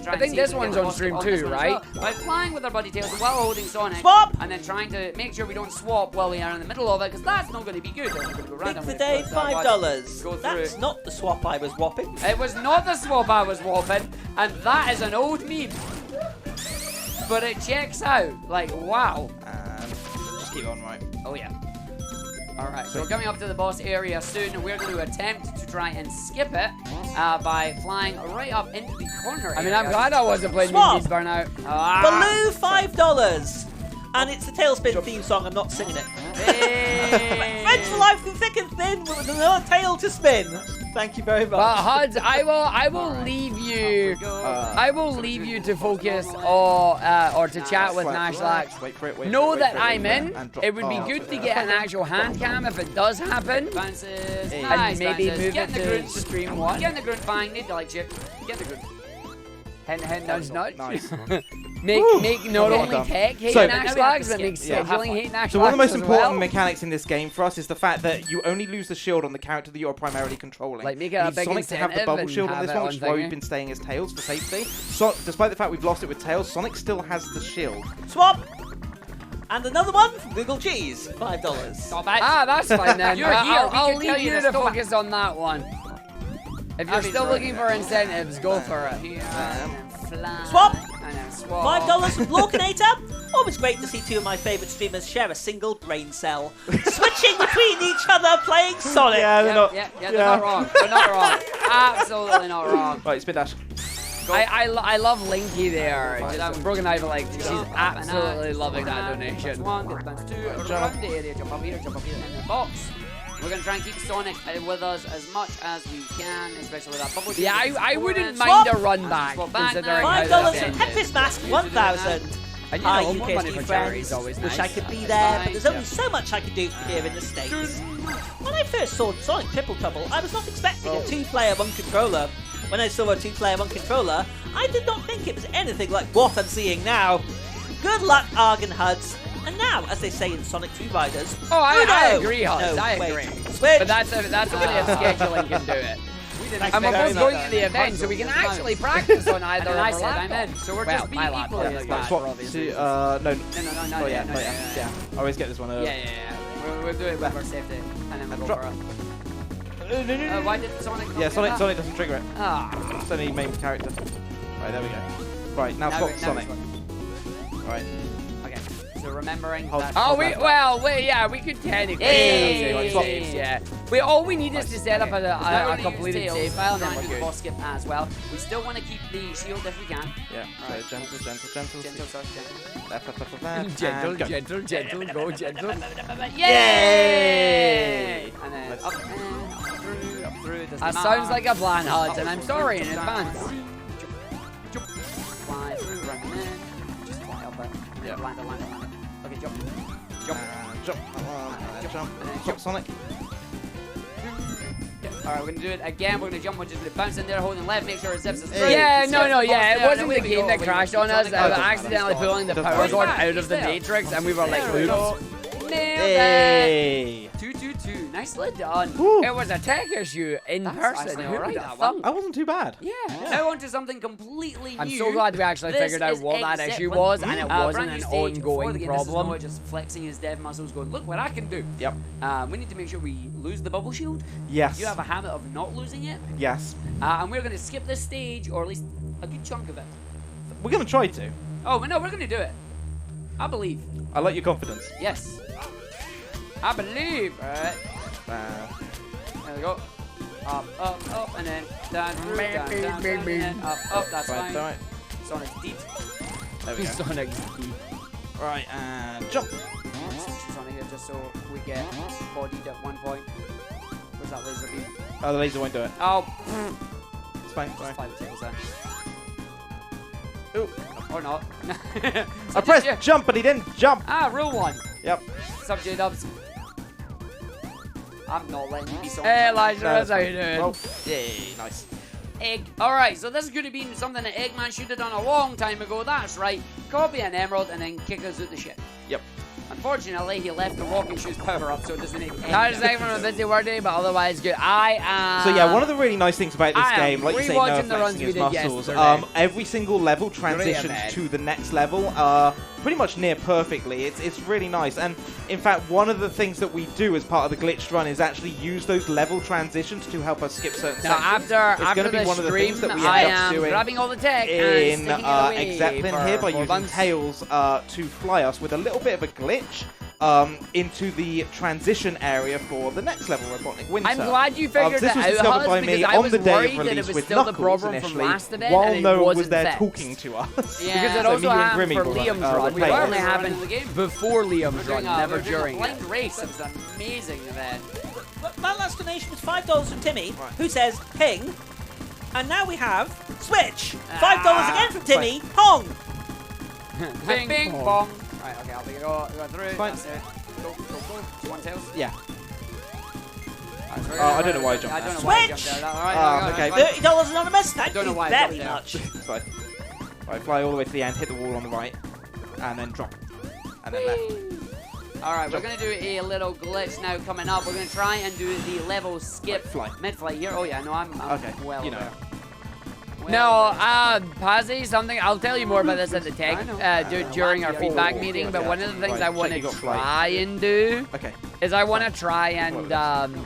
I think this one's on stream too, right? By flying with our buddy Tails while holding Sonic. Swap! And then trying to make sure we don't swap while we are in the middle of it, because that's not going to be good. Pick the day, $5. That's not the swap I was whopping. It was not the swap I was whopping, and that is an old meme. But it checks out. Like, wow. Just keep on right. Oh, yeah. Alright, so we're coming up to the boss area soon, and we're going to attempt to try and skip it by flying right up into the corner I mean, area. I'm glad I wasn't playing Swap! These Burnout. Baloo, $5. And it's the Tailspin theme song, I'm not singing it. Hey. Friends for life through thick and thin with another tail to spin. Thank you very much. Well, HUDs, I will leave you. I will leave you to focus or to chat with Nashlax. Know that I'm in. It would be good to get an actual hand cam if it does happen. Bounces. And Nice, maybe bounces. move Get it in the to grunt. stream 1. Get in the grunt, fine. Need to like chip. Get in the grunt. Hint, nudge, nudge. Nice. make not Well only done. tech hate So- Nashlax, but make scheduling hate Nashlax. So one of the most as important well. mechanics in this game for us is the fact that you only lose the shield on the character that you're primarily controlling. Like, make it You a need big Sonic to have the incentive bubble and shield on have this it one, which on is why thingy. we've been staying as Tails for safety. So, despite the fact we've lost it with Tails, Sonic still has the shield. Swap! And another one from Google Cheese, $5. Stop it. That's fine then. You're here. I'll We can tell leave you you to to stop. focus on that one. If you're still looking for incentives, go for it. Here, and then fly, Swap. And then swap. $5 from Lorcanator. Always great to see two of my favourite streamers share a single brain cell. Switching between each other, playing Sonic. Yeah, they're not. They're not wrong. They're not wrong. Absolutely not wrong. Right, spin dash. I love Linky there. Broken Ivy, like, she's absolutely loving that donation. One, get down two, around the area, jump up here in the box. We're going to try and keep Sonic with us as much as we can, especially with that bubble. Yeah, I wouldn't Swap. mind a run back, considering how $5 that from ended. Tempest Mask, $1,000. And Hi, you know, more money UKSG for charity is friends. always Wish nice. I could be there, but there's only so much I can do here in the States. When I first saw Sonic Triple Trouble, I was not expecting a two-player, one-controller. When I saw a two-player, one-controller, I did not think it was anything like what I'm seeing now. Good luck, Arg and HUDs. And now, as they say in Sonic 2 Riders, Oh, I Uno! agree, HUDs. No, I wait. agree. Switch. But that's a way of scheduling can do it. And we're both going to the event, so we can actually practice on either And of I our said I'm laptops. in, so we're Well, just being my equally laptop as is bad. bad. Swap obviously. to, no. No, Yeah. I always get this one. Yeah. We'll do it with our safety, and then we'll go for it. Why did Sonic not Yeah, get Sonic that? doesn't trigger it. Ah. It's only main character. Right, there we go. Right, now swap to Sonic. Right. Okay, so remembering Hold- that... Oh, yeah, we could technically. Hey! Yeah. All we need is to set up a completed save file, and then Trying to we're do the good. boss skip as well. We still want to keep the shield if we can. Yeah. Right. So gentle. Gentle, sorry, gentle. Left. Gentle, and go. gentle, go gentle. Yay! And then Nice. up and up through. That sounds like a plan, HUDs, and I'm sorry in advance. Fly through, run in. Just fly up it. Yeah. Land it. Okay, jump. Jump. Jump. Jump. And then Jump, Sonic. Alright, we're gonna do it again. We're gonna jump, we're just gonna bounce in there, holding left, make sure it zips us through. Yeah, Zips no, us yeah, it there, wasn't and the away we game go. that We crashed keep on us. Sonic I was up. accidentally pulling the Doesn't power matter. cord Back, out of he's the there. matrix, and we were like, There we oops. go. Nailed it. Hey. 2-2-2. Nicely done. It was a tech issue in That's person. actually Who alright, would that have one. thunk? I wasn't too bad. Yeah. Now on to something completely new. I'm so glad we actually This figured out is what that exit issue one. was, and it wasn't brand new an stage for the ongoing game. This is problem. Noah just flexing his dev muscles, going, look what I can do. Yep. We need to make sure we lose the bubble shield. Yes. You have a habit of not losing it. Yes. And we're going to skip this stage, or at least a good chunk of it. We're gonna try to. Oh, but no, we're going to do it. I believe. I like your confidence. Yes. I believe. Alright. There we go. Up, and then down, through, down, and then up. That's Right, fine. alright. Sonic's deep. There we go. Sonic's deep. Right, and jump. Sonic here just so we get bodied at one point. Where's that laser beam? Oh, the laser won't do it. Oh, It's fine. just Sorry. fly the tails then. Ooh. Or not. I pressed jump, but he didn't jump. Rule one. Yep. Sub J-Dubs. I'm not letting you be Sonic. Hey, Elijah, No, how's how you Oh, doing? yay, nice. Egg. Alright, so this is going to be something that Eggman should have done a long time ago. That's right. Copy an emerald and then kick us out the ship. Yep. Unfortunately, Unfortunately, he left the walking shoes power up, so it doesn't need any. Not exactly from a busy work day, but otherwise good. So yeah, one of the really nice things about this game, like you say, no flexing his muscles. Every single level transitions to the next level pretty much near perfectly. It's really nice, and in fact, one of the things that we do as part of the glitched run is actually use those level transitions to help us skip certain sections. After it's going to be one of the things that we I end up am doing grabbing all the tech in and Zeppelin here by using tails to fly us with a little bit of a glitch into the transition area for the next level, Robotnik Winter. I'm glad you figured this that was out, discovered by me on the day of that it release was with still the Knuckles problem from initially, last event, while and it Noah was wasn't there fixed. talking to us. Yeah. Because it So also me and happened Grimmy for were Liam's run- run. were It playing only it. happened before Liam's run, never during blind it. race. It was an amazing event. That last donation was $5 from Timmy, who says ping. And now we have Switch. $5 again from Timmy. Pong. Bing bong. Right, okay, I'll go through. Fine. That's it. Go. Do you want tails? Yeah. I don't know why I jumped I don't there. know why I jumped there. Alright, okay. $30 anonymous. Thank Don't know you why I very jumped much. It's fine. Right, fly all the way to the end, hit the wall on the right, and then drop. And then left. Alright, we're going to do a little glitch now coming up. We're going to try and do the level skip mid-flight here. Oh yeah, no, I'm okay. well you know. aware. No, Pazzy, something, I'll tell you more about this at the tech during our feedback meeting, but one of the things I want to try and do is I want to try and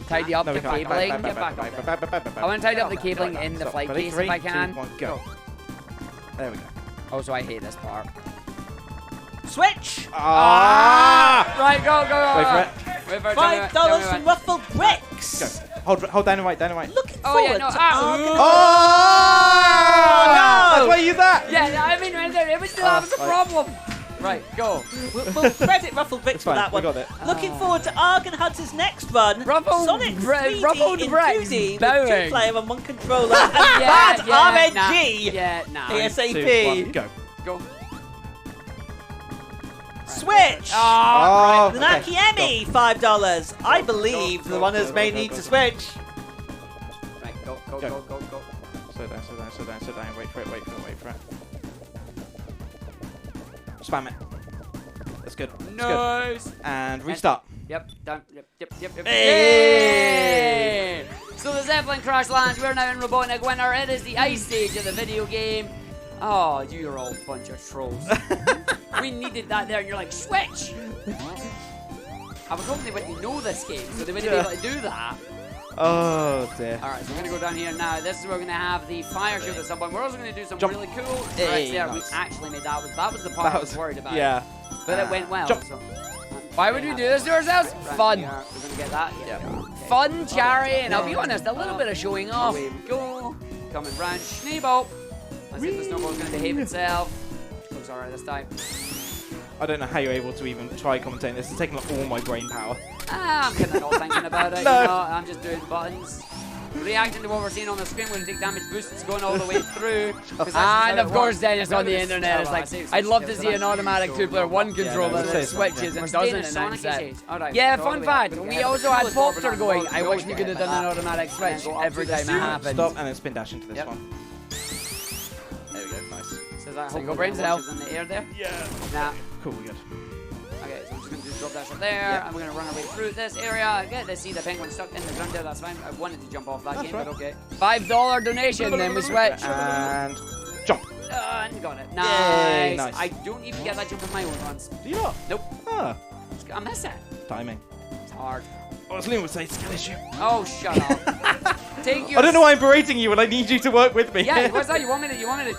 tidy up the cabling. I want to tidy up the cabling in the flight case if I can. Go. There we go. Oh, so I hate this part. Switch! Right, go. Wait for it. $5 from Ruffled Bricks. Go. Hold down and right, down and right. Looking forward to Oh! no! That's why you use that! Yeah, I mean, it was still having a problem. Right, go. We'll credit Ruffled Bricks for that one. We got it. Looking forward to Argon Hunter's next run. Sonic 3D Ruffled in Bricks 2D with bowing. 2 player and 1 controller and bad RNG. ASAP. Go. Switch! Oh, the Naki Emmy, $5. I believe the runners may need to switch. Right, go. Slow down. Wait for it. Spam it. That's good. Nice. And restart. Yep. Done. Yep. Hey! So the Zeppelin crash lands. We're now in Robotnik Winter. It is the ice stage of the video game. Oh, you're all a bunch of trolls. We needed that there, and you're like, switch! I was hoping they wouldn't know this game, so they wouldn't be able to do that. Oh, dear. Alright, so we're going to go down here now. This is where we're going to have the fire shield at some point. We're also going to do some really cool tricks there. Nice. We actually made that. That was the part I was worried about. Yeah. But it went well. Jump. So Why would we do this to ourselves? Fun. We're going to get that. Yeah. Fun, Jerry, and I'll be honest, a little bit of showing off. Away we go. Coming round. Schneeball. Let's see if the snowball's going to behave itself. Looks alright this time. I don't know how you're able to even try commentating this. It's taking up all my brain power. I'm kind of not thinking about it. No. You know, I'm just doing buttons. Reacting to what we're seeing on the screen, we're going to take damage boosts going all the way through. And of course, Dennis on the internet is like, I'd love to see an automatic 2-player 1 controller that switches and doesn't announce it. Yeah, fun fact, we also had Popster going. I wish we could have done an automatic switch every time it happened. Stop and then spin dash into this one. There we go, nice. So that Single brain cell. in the air there? Yeah. Nah. Cool, we're good. Okay, so I'm just going to do drop dash up there, and we're going to run our way through this area. Get to see the penguin stuck in the ground there, that's fine. I wanted to jump off that game, but okay. $5 donation, then we switch. And jump. And got it. Yay, Nice. nice. I don't even get that jump in my own runs. Do you not? Nope. Ah. I miss it. Timing. It's hard. Oh, as Liam would say, skill issue. Oh, shut up. Take your I don't know why I'm berating you when I need you to work with me. Yeah, what's that? You want me to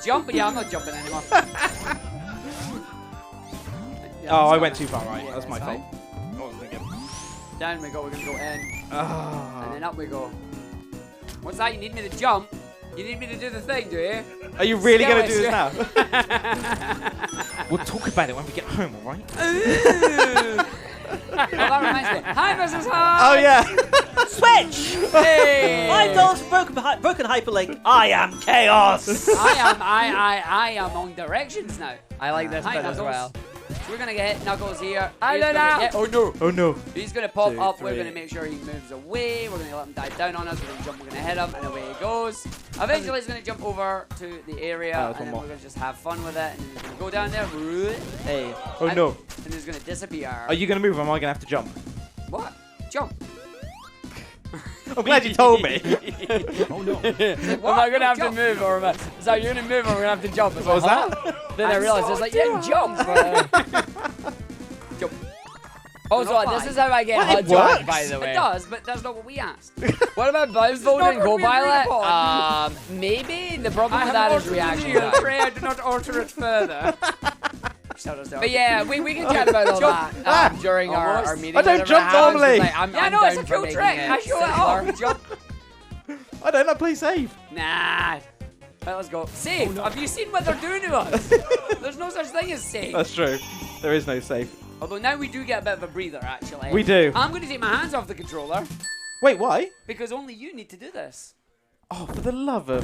jump? But yeah, I'm not jumping anymore. Oh, I went too far right. Yeah, That's my fault. fine. I wasn't thinking. Down we go. We're going to go in. Ah. And then up we go. What's that? You need me to jump? You need me to do the thing, do you? Are you really going to do Skill this now? We'll talk about it when we get home, alright? Oh, that reminds me. Hi, Mrs. Hart! Oh, yeah. Switch! Hey! $5 for broken hyperlink. I am chaos. I am on directions now. I like this Hi, bit as Knuckles. well. We're gonna get hit. Knuckles here. Oh no. Oh no. He's gonna pop 2, up. 3. We're gonna make sure he moves away. We're gonna let him dive down on us. We're gonna jump. We're gonna hit him, and away he goes. Eventually, he's gonna jump over to the area, and then we're gonna just have fun with it. And he's gonna go down there. Hey. Oh no. And he's gonna disappear. Are you gonna move or am I gonna have to jump? What? Jump. I'm glad you told me. Oh no. Am I gonna have to move or am I? So you're gonna move or we're gonna have to jump? It's What was like, that? Then I realized it's like, yeah, jump. Jump. Also, Not this fine. is how I get Well, it HUD jobs, works. by the way. It does, but that's not what we asked. What about blindfolded and not what we agreed co-pilot? upon. Maybe. The problem with that is reaction time. I do not alter it further. But yeah, we can chat about all that during our meeting. I don't whenever jump it happens, 'cause, normally. Like, I'm Yeah, no, down it's a for cool making trick. it I show it off. simpler. Jump. I don't know, play safe. Nah. Right, let's go. Safe. Have you seen what they're doing to us? There's no such thing as safe. That's true. There is no safe. Although now we do get a bit of a breather, actually. We do. I'm going to take my hands off the controller Wait, why? because only you need to do this. Oh, for the love of...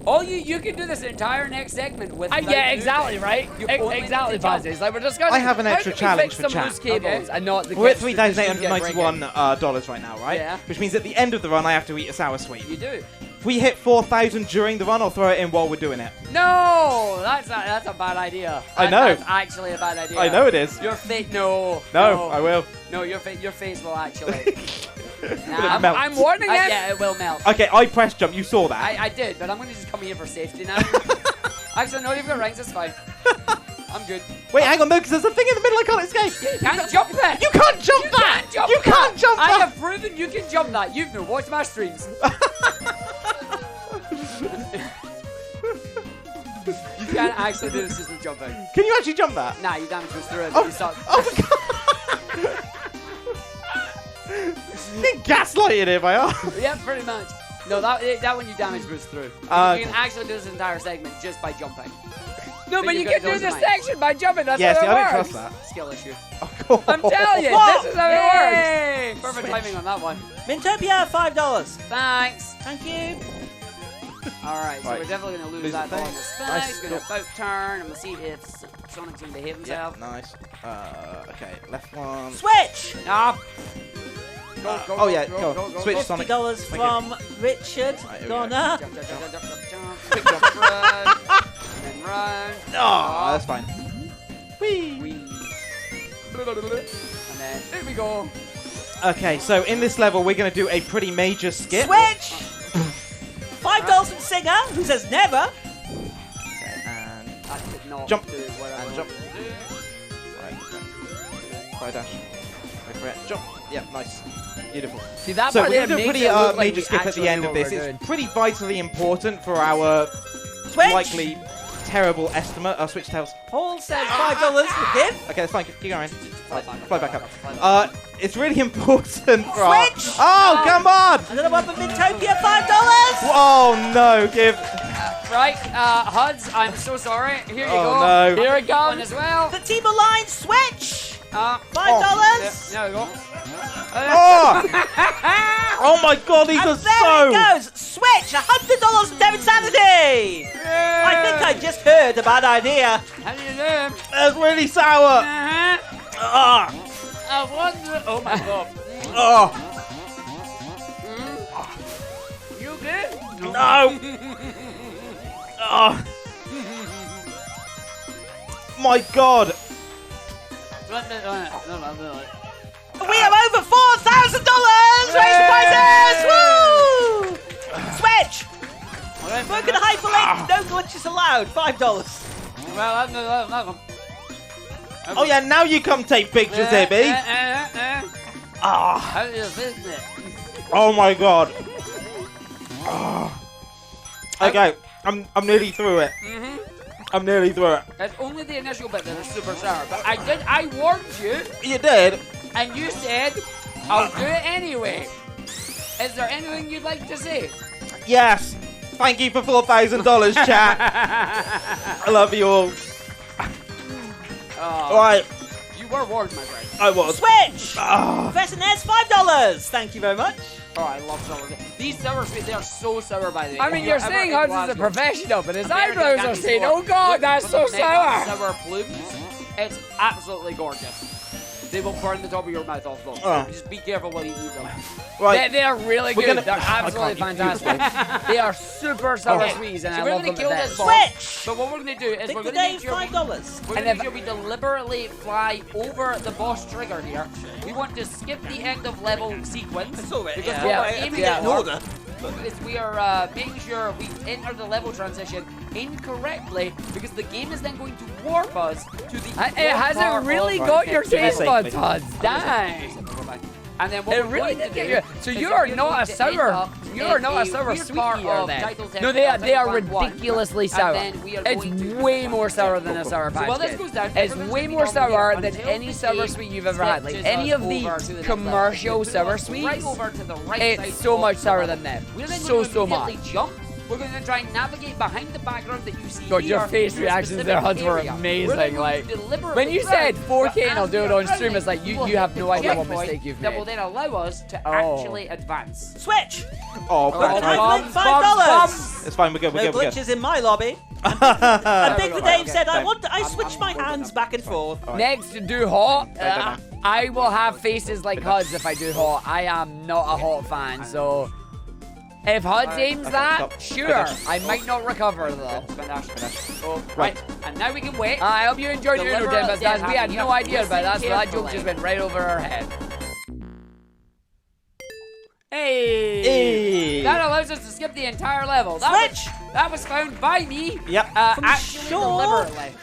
All you can do this entire next segment with. Yeah, exactly, right? Exactly, Pazzy. Like, we're discussing. I have an how extra can we challenge fix for some chat. loose cables and not the We're at glitch that the machine get breaking. $3,891 right now, right? Yeah. Which means at the end of the run, I have to eat a sour sweet. You do. If we hit 4,000 during the run, I'll throw it in while we're doing it. No, that's a bad idea. I know. That's actually a bad idea. I know it is. Your face, no. No, I will. No, your face will actually. It'll melt. I'm warning him. Yeah, it will melt. Okay, I pressed jump. You saw that. I did, but I'm going to just come here for safety now. Actually, no, you've got ranks. It's fine. I'm good. Wait, hang on, no, because there's a thing in the middle I can't escape. Yeah, you can't jump it. You can't jump that. Can't jump You can't that. jump I that. have proven you can jump that. You've no watched my streams. You can't actually do this just with jumping. Can you actually jump that? Nah, you damage goes through it. Oh, You suck. oh my god. Getting gaslighted here by us. Yeah, pretty much. No, that one you damage goes through. You can actually do this entire segment just by jumping. No, but you you've can got do those this mics. section by jumping. That's Yeah, how see, it I don't works. trust that. Skill issue. Oh, I'm telling you, Whoa! this is how it Yay! Perfect timing on that one. Mintopia, $5. Thanks. Thank you. Alright, so Right. we're definitely going to lose Lose that the on thing. the spike. Nice. He's going to about turn, and we'll see if Sonic's going to behave Yeah, himself. nice. Okay, left one. Switch. Ah. Oh yeah, go. Switch Sonic. $50 from Richard. Right, here we Donna. Jump, jump, jump, jump, jump, jump. Quick jump, run. And then run. Oh, that's fine. Whee. Whee. And then, there we go. Okay, so in this level, we're going to do a pretty major skip. Switch. $5 from Singer, who says never. Okay, and That did not Jump. do what I And wanted jump. to do. right, okay. Fire dash. Wait for it. Jump. Yeah, nice. Beautiful. See, that So part we're there going to do a makes pretty it look like major we skip at actually the end know of what this. we're It's doing. pretty vitally important for our Switch. likely terrible estimate. Switch tails. Paul said $5 for give. Okay, that's fine. Keep going. Fly back up. It's really important for our... Switch. Oh, come on! Another one for Mintopia, $5. Oh, no. Give... Right, HUDs, I'm so sorry. Here you go. Oh, no. Here it comes. One as well. The team align switch. $5. $5. There we go. Oh! Oh, my God. These are And there so... it goes. Switch. $100 from Devin Sanity. I think I just heard a bad idea. How do you do? That's really sour. Uh-huh. I wonder. Oh my god. Oh. You good? No. Oh. My God. We have over $4,000. Raise the prices. Woo! Switch. Broken hyperlink. No glitches allowed. $5. Well, that one. Oh, yeah. Now you come take pictures, Ibby. Ah. How is this? Oh, my God. Oh. Okay. I'm nearly through it. I'm nearly through it. It's only the initial bit that is super sour, but I warned you, You did? and you said, I'll do it anyway. Is there anything you'd like to say? Yes. Thank you for $4,000, chat. I love you all. Oh, All right. you were warned, my friend. I was. Switch. Professor Nez, $5. Thank you very much. Oh, I love sour. These sour sweets, they are so sour by the way. I mean, you're saying Huds is a professional, but his eyebrows are saying, oh god, that's so sour. Sour plumes. It's absolutely gorgeous. They will burn the top of your mouth off though. Just be careful when you eat them. Right. They're really good. They're absolutely fantastic. They are super sour sweets, and I love them. Switch! But what we're going to do is we're going to make sure $5. we're going to make sure we deliberately fly over the boss trigger here. We want to skip the end of level sequence because what we're aiming at is we are making sure we enter the level transition incorrectly because the game is then going to warp us to the. It hasn't really got your taste buds, Huds. Dang. And then what it really did get you. So you are not a sour. You are not a sour sweet here then. No, they are ridiculously sour. It's way more sour than a sour patch Kid. It's way more sour than any sour sweet you've ever had. Like any of the commercial sour sweets, it's so much sour than them. So much. We're going to try and navigate behind the background that you see God, your face reactions there, Huds, were amazing. Like, when you said 4K and I'll do it on stream, it's like, you have no idea what mistake you've made. That will then allow us to actually advance. Switch! $5. It's fine, we're good, No glitches in my lobby. And Big for Dave said, I switch my hands back and forth. Next, do hot. I will have faces like Huds if I do hot. I am not a hot fan, so... If Huds aims that, sure. I might not recover though. Right, and now we can wait. I hope you enjoyed your Uno Tempest, guys. We had no idea about that, so that joke just went right over our head. Hey! That allows us to skip the entire level. That was found by me. Yep. Actually, deliberately.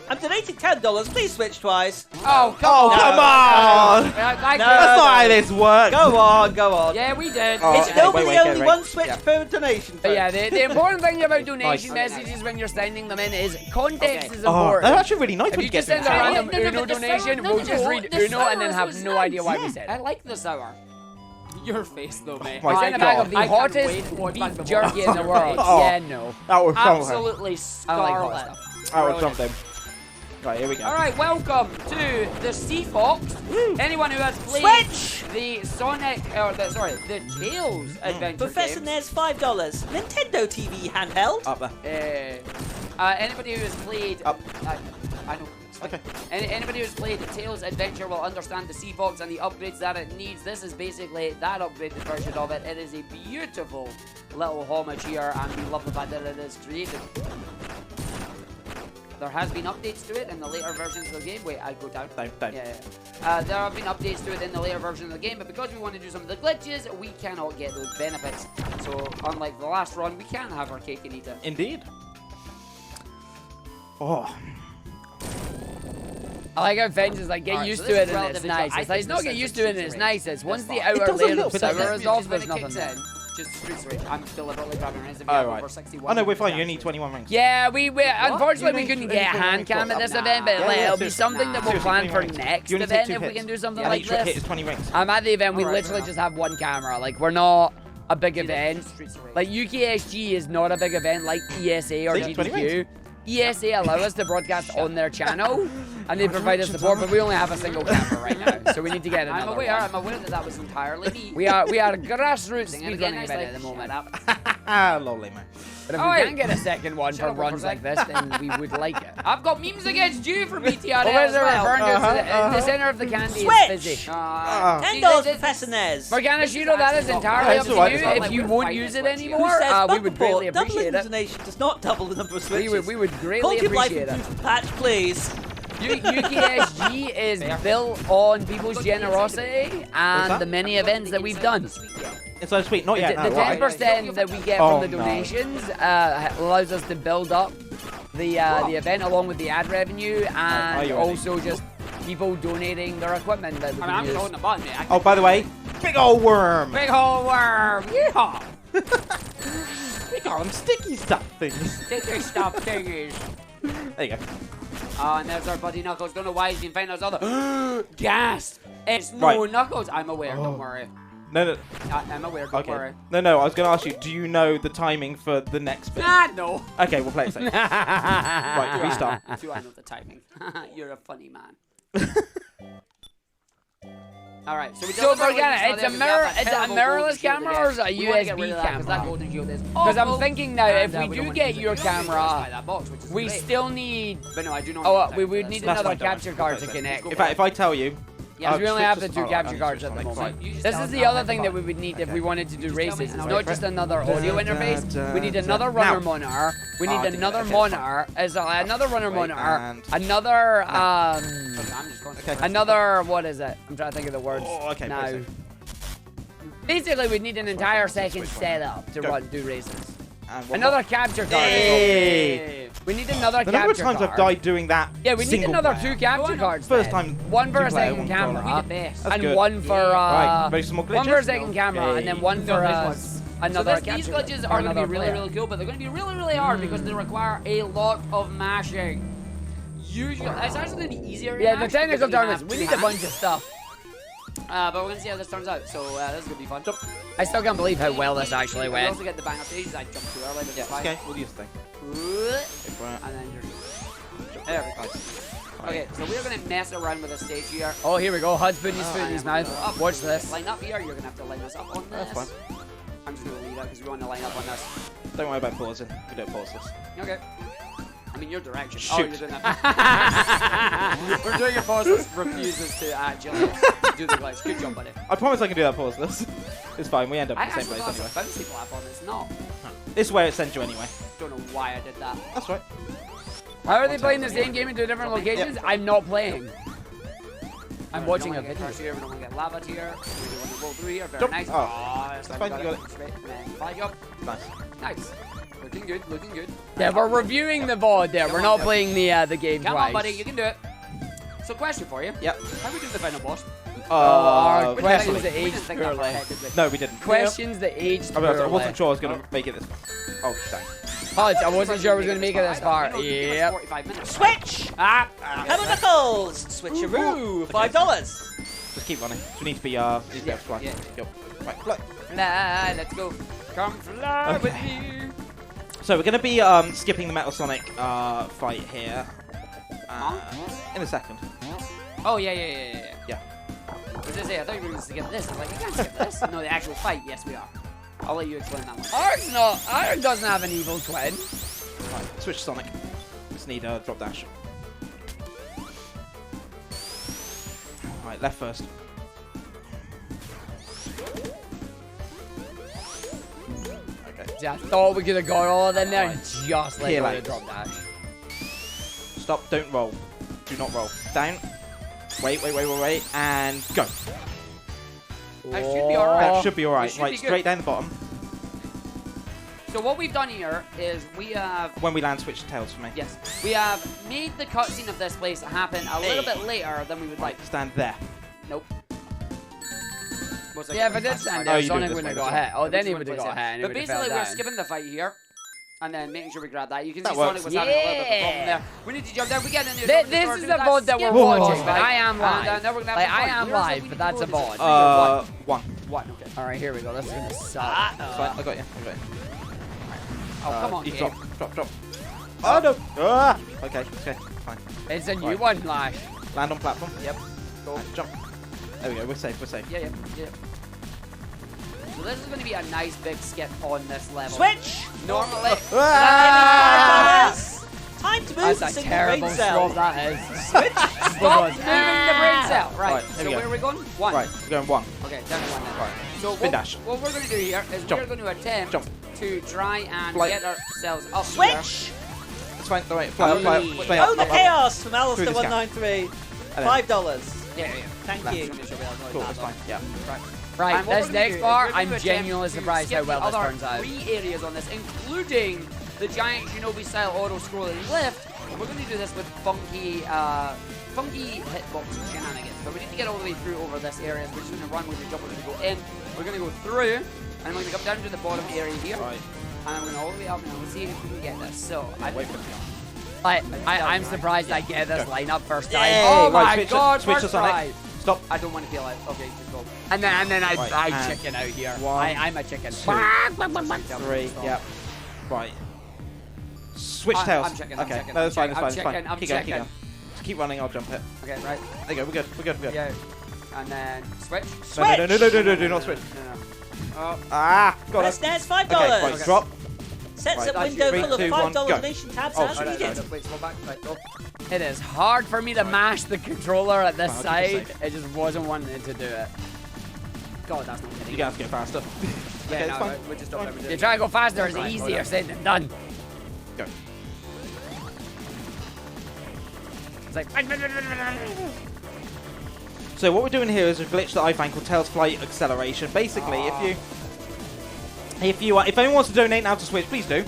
I'm donating $10. Please switch twice. Oh, come on. That's not how this works. Go on. Yeah, we did. It's normally only one switch per donation. Yeah, the important thing about donation messages when you're sending them in is context is important. That's actually really nice if when you just send a random Uno donation, we'll just read Uno and then have no idea why we said it. I like the sour. Your face though, mate. I sent a bag of the hottest beef jerky in the world. Yeah, no. That was absolutely scarlet. That was something. Right, here we go. Alright, welcome to the Sea Fox. Anyone who has played the Sonic, the Tails adventure Professor Nez, $5. Nintendo TV handheld. Up there. Anybody who has played... I know. Okay. Anybody who's played Tails Adventure will understand the Sea Fox and the upgrades that it needs. This is basically that upgraded version of it. It is a beautiful little homage here, and we love the fact that it is created. There has been updates to it in the later versions of the game. Wait, I go down. Down. Yeah. There have been updates to it in the later version of the game, but because we want to do some of the glitches, we cannot get those benefits. So, unlike the last run, we can have our cake and eat it. Indeed. Oh. I like how Finch is like, get used to it and it's nice. It's like, it's not get used to it and it's nice. It's once the outer layer of sour is off, there's nothing there. Just street rage. I'm deliberately grabbing rings if you have over 61. Oh no, we're fine. You need 21 rings. Yeah, we unfortunately we couldn't get a hand cam at this event, but it'll be something that we'll plan for next event if we can do something like this. Hit is 20 rings. At the event, we literally just have one camera. Like, we're not a big event. Like, UKSG is not a big event like ESA or GDQ. ESA allow us to broadcast on their channel, and they provide us support, but we only have a single camera right now, so we need to get another one. I'm aware that was entirely me. We are a grassroots speedrunning event at the moment. Lovely, man. But if we can get a second one for runs like this, then we would like it. I've got memes against you from BTR. Always referring to the center of the candy is fizzy. $10 Professor Nez. Morgana-Shiro, that is entirely up to you. If you won't use it anymore, we would greatly appreciate it. Donation does not double the number of switches. We would greatly appreciate it. Patch, please. UKSG is built on people's generosity and the many events that we've done. It's so sweet, not yet. The 10% that we get from the donations allows us to build up the event along with the ad revenue and also just people donating their equipment that we can use. I'm the button, mate. Oh, by the way, big old worm. Big old worm. Yeah. We call them sticky stuff things. Sticky stuff thingies. There you go. Oh, and there's our buddy Knuckles. Don't know why he's been fighting us other. Gasp! It's no Knuckles. I'm aware. Don't worry. No. I'm aware. Don't worry. No. I was going to ask you. Do you know the timing for the next bit? No. Okay, we'll play it safe. Right, restart. Do I know the timing? You're a funny man. All right, so we So forget it. It's a mirror. It's a mirrorless camera or is it a USB camera? Because I'm thinking now, if we do get your camera, we still need. But no, I do not. Oh, we would need another capture card to connect. In fact, if I tell you, Yes, we only have the 2 capture cards at the moment. This is the other thing that we would need if we wanted to do races. It's not just another audio interface. We need another runner monitor. We need another monitor. Another runner monitor. Another another. What is it? I'm trying to think of the words now. Basically, we need an entire second setup to do races. Another capture card. Hey. We need another capture card. The number of times I've died doing that. Yeah, we need another 2 capture cards. First time. One for a second camera, and one for one for a second camera, and then one for another capture. These glitches are going to be really cool, but they're going to be really hard because they require a lot of mashing. Usually, it's actually going to be easier. Yeah, the technical tournaments. We need a bunch of stuff. But we're going to see how this turns out, so this is going to be fun. I still can't believe how well this actually We went. also get the banger stages. I jumped too early, but it's fine. Okay, we'll do this thing. And then you're... There we go. Okay, so we're going to mess around with the stage here. Oh, here we go. Hud's putting his foot in his mouth. Watch this. Line up here. You're going to have to line us up on this. That's fine. I'm just going to lead out because we want to line up on this. Don't worry about pausing. We don't pause this. Okay. I mean, your direction. Shoot. Oh, you're doing that. We're doing a pause that refuses to actually do the glitch. Good job, buddy. I promise I can do that pause this. It's fine. We end up I in the same actually place thought anyway. it was a bouncy flap on this. No. This is where it sends you anyway. Don't know why I did that. That's right. How are they playing the same game in 2 different locations? I'm not playing. I'm watching a video. Here, we don't want to get lava here. We want to roll through here. Very Jump. nice. Oh, that's fine. You got it. Straight. And then fly jump. Nice. Nice. Looking good. Looking good. Yeah, we're reviewing the VOD there. We're not playing the game Come twice. on, buddy. You can do it. So, question for you. Yep. How do we do the final boss? Questions that aged poorly. No, we didn't. Questions that aged I poorly. wasn't sure I was going to make it this far. Oh, dang. Hudge, I wasn't sure I was going to make it this far. Yep. 45 minutes. Switch! Hammer Knuckles! Switcheroo! $5. Just keep running. We need to be, fly. Yeah. Go. Right, fly. Fly, let's go. Come fly with me. So we're going to be skipping the Metal Sonic fight here in a second. Oh, yeah. Yeah. What did I say? I thought you were going to skip this. I was like, I can't skip this. No, the actual fight. Yes, we are. I'll let you explain that one. Arg doesn't have an evil twin. Right, switch Sonic. Just need a drop dash. Right, left first. Okay. Yeah, I thought we could have got all of them there and just let Here, go of like. the drop dash. Stop, don't roll. Do not roll. Down. Wait, and go. That should be alright. That should be alright. Should Right, be straight good. down the bottom. So what we've done here is we have... When we land, switch tails for me. Yes. We have made the cutscene of this place happen a little bit later than we would like. Stand there. Nope. Yeah, if I did stand there, Sonic wouldn't have got hit. Oh, then he would have got hit. But basically, we're skipping the fight here. And then making sure we grab that. You can see That Sonic works. was having a little bit of a problem there. We need to jump down. We get in there. This is the VOD that we're watching, but I am live. Like, I am live, but that's a VOD. One. Okay. Alright, here we go. This is gonna suck. That's fine. I got you. Oh, come on, you Gabe. drop. Oh, no. Ah! Okay, fine. It's a new one, Lash. Land on platform. Yep. Go. Right, jump. There we go. We're safe. Yeah. So this is going to be a nice big skip on this level. Switch! Normally. Time to move That's the a single terrible brain cell. scroll that is. Switch. Stop moving the brain cell. Right. Here So we go. where are we going? One. Right, we're going one. Okay, down to one then. Right. So Spin dash. what we're going to do here is Jump. we're going to attempt Jump. to try and Fly. get ourselves up Switch! It's fine. All right, fly up. Oh, the chaos from Through this gap. Alistair193. And then- $5. Yeah. Thank Left. you. Cool, that's fine. Yeah. Right, And what this we're gonna next do part, is we're I'm gonna attempt genuinely to surprised skip how well the this other turns out. 3 areas on this, including the giant Shinobi-style auto-scrolling lift. And we're going to do this with funky hitbox shenanigans. But we need to get all the way through over this area. So we're just going to run, we're going to jump, we're going to go in, we're going to go through, and we're going to come down to the bottom area here. Right. And I'm going to all the way up, and we'll see if we can get this. So, Wait for it. I'm surprised I get this lineup first time. Hey, Oh right, my switch god, switch first us on it. try. Stop. I don't want to be alive. Okay, just go. And then I Right, and chicken out here. one, I'm a chicken. 3. Yep. Right. Switch tails. I'm checking, Okay. I'm No, that's fine. checking, That's fine. I'm Keep going. checking. Just keep running. I'll jump it. Okay, right. There you go. We're good. Yeah. And then switch. No, do not switch. Oh. Ah, got Press it. there's $5. Okay, right, drop. Sets Right, a window three, full of two, $5 one, go. donation tabs Oh, as no, no, needed. no, Wait, slow back. Right, go. It is hard for me to mash the controller at this side. It just wasn't wanting to do it. God, that's not kidding. You have to go faster. Yeah, Okay, no, it's fine. we just don't ever do it. You try to go faster, it's easier said than done. Go. It's like. So what we're doing here is a glitch that I find called Tails Flight Acceleration. Basically, if anyone wants to donate now to Switch, please do.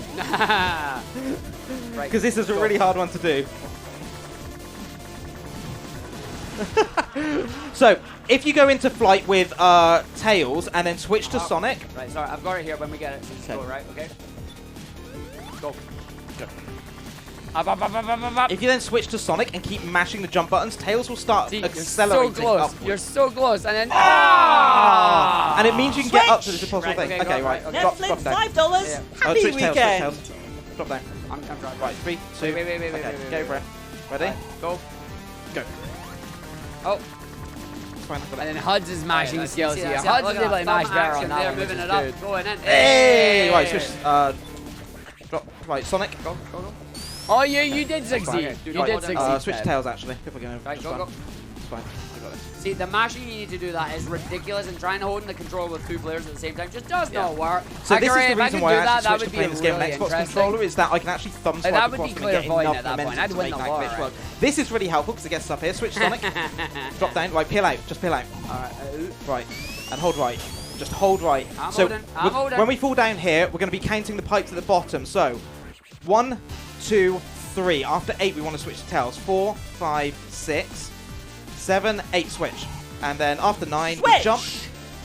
Because this is a really hard one to do. So, if you go into flight with Tails and then switch to Sonic. Right, sorry, I've got it here when we get it. So just go, right? Okay. Go. Up. If you then switch to Sonic and keep mashing the jump buttons, Tails will start accelerating so close. upwards. You're so close, and then And it means you can get up to this impossible thing. Okay, right. Drop Netflix, down. $5. Happy Switch weekend. Tails, switch Tails. Drop down. I'm trying. Right, 3, 2, Wait, okay, go for it. Ready? Right, go. Go. Oh. It's fine, I've got And it. then HUD's skills here. that. HUD's is able to mash better on that They're one, moving which it is up, good. going in. Hey! Right, switch. Drop. Right, Sonic. Go. Oh, you did Fine. succeed. You Right, did succeed. switch to Tails, actually. If we're going to. Right, go. It's fine. I got this. See, the mashing you need to do that is ridiculous, and trying to hold in the control with 2 players at the same time just does not work. So this is If the I reason could why do I that actually switched would to be playing this game on really Xbox interesting. controller, is that I can actually thumb swipe that would across be and get clairvoyant enough at that point. momentum I'd to win make the that war, glitch right? work. This is really helpful because it gets stuff here. Switch Sonic. Drop down. Right, peel out. Just peel out. Alright. Right. And hold right. Just hold right. I'm so holding. when we fall down here, we're going to be counting the pipes at the bottom. So 1, 2, 3. After 8, we want to switch to Tails. 4, 5, 6, 7, 8. Switch. And then after 9, we jump.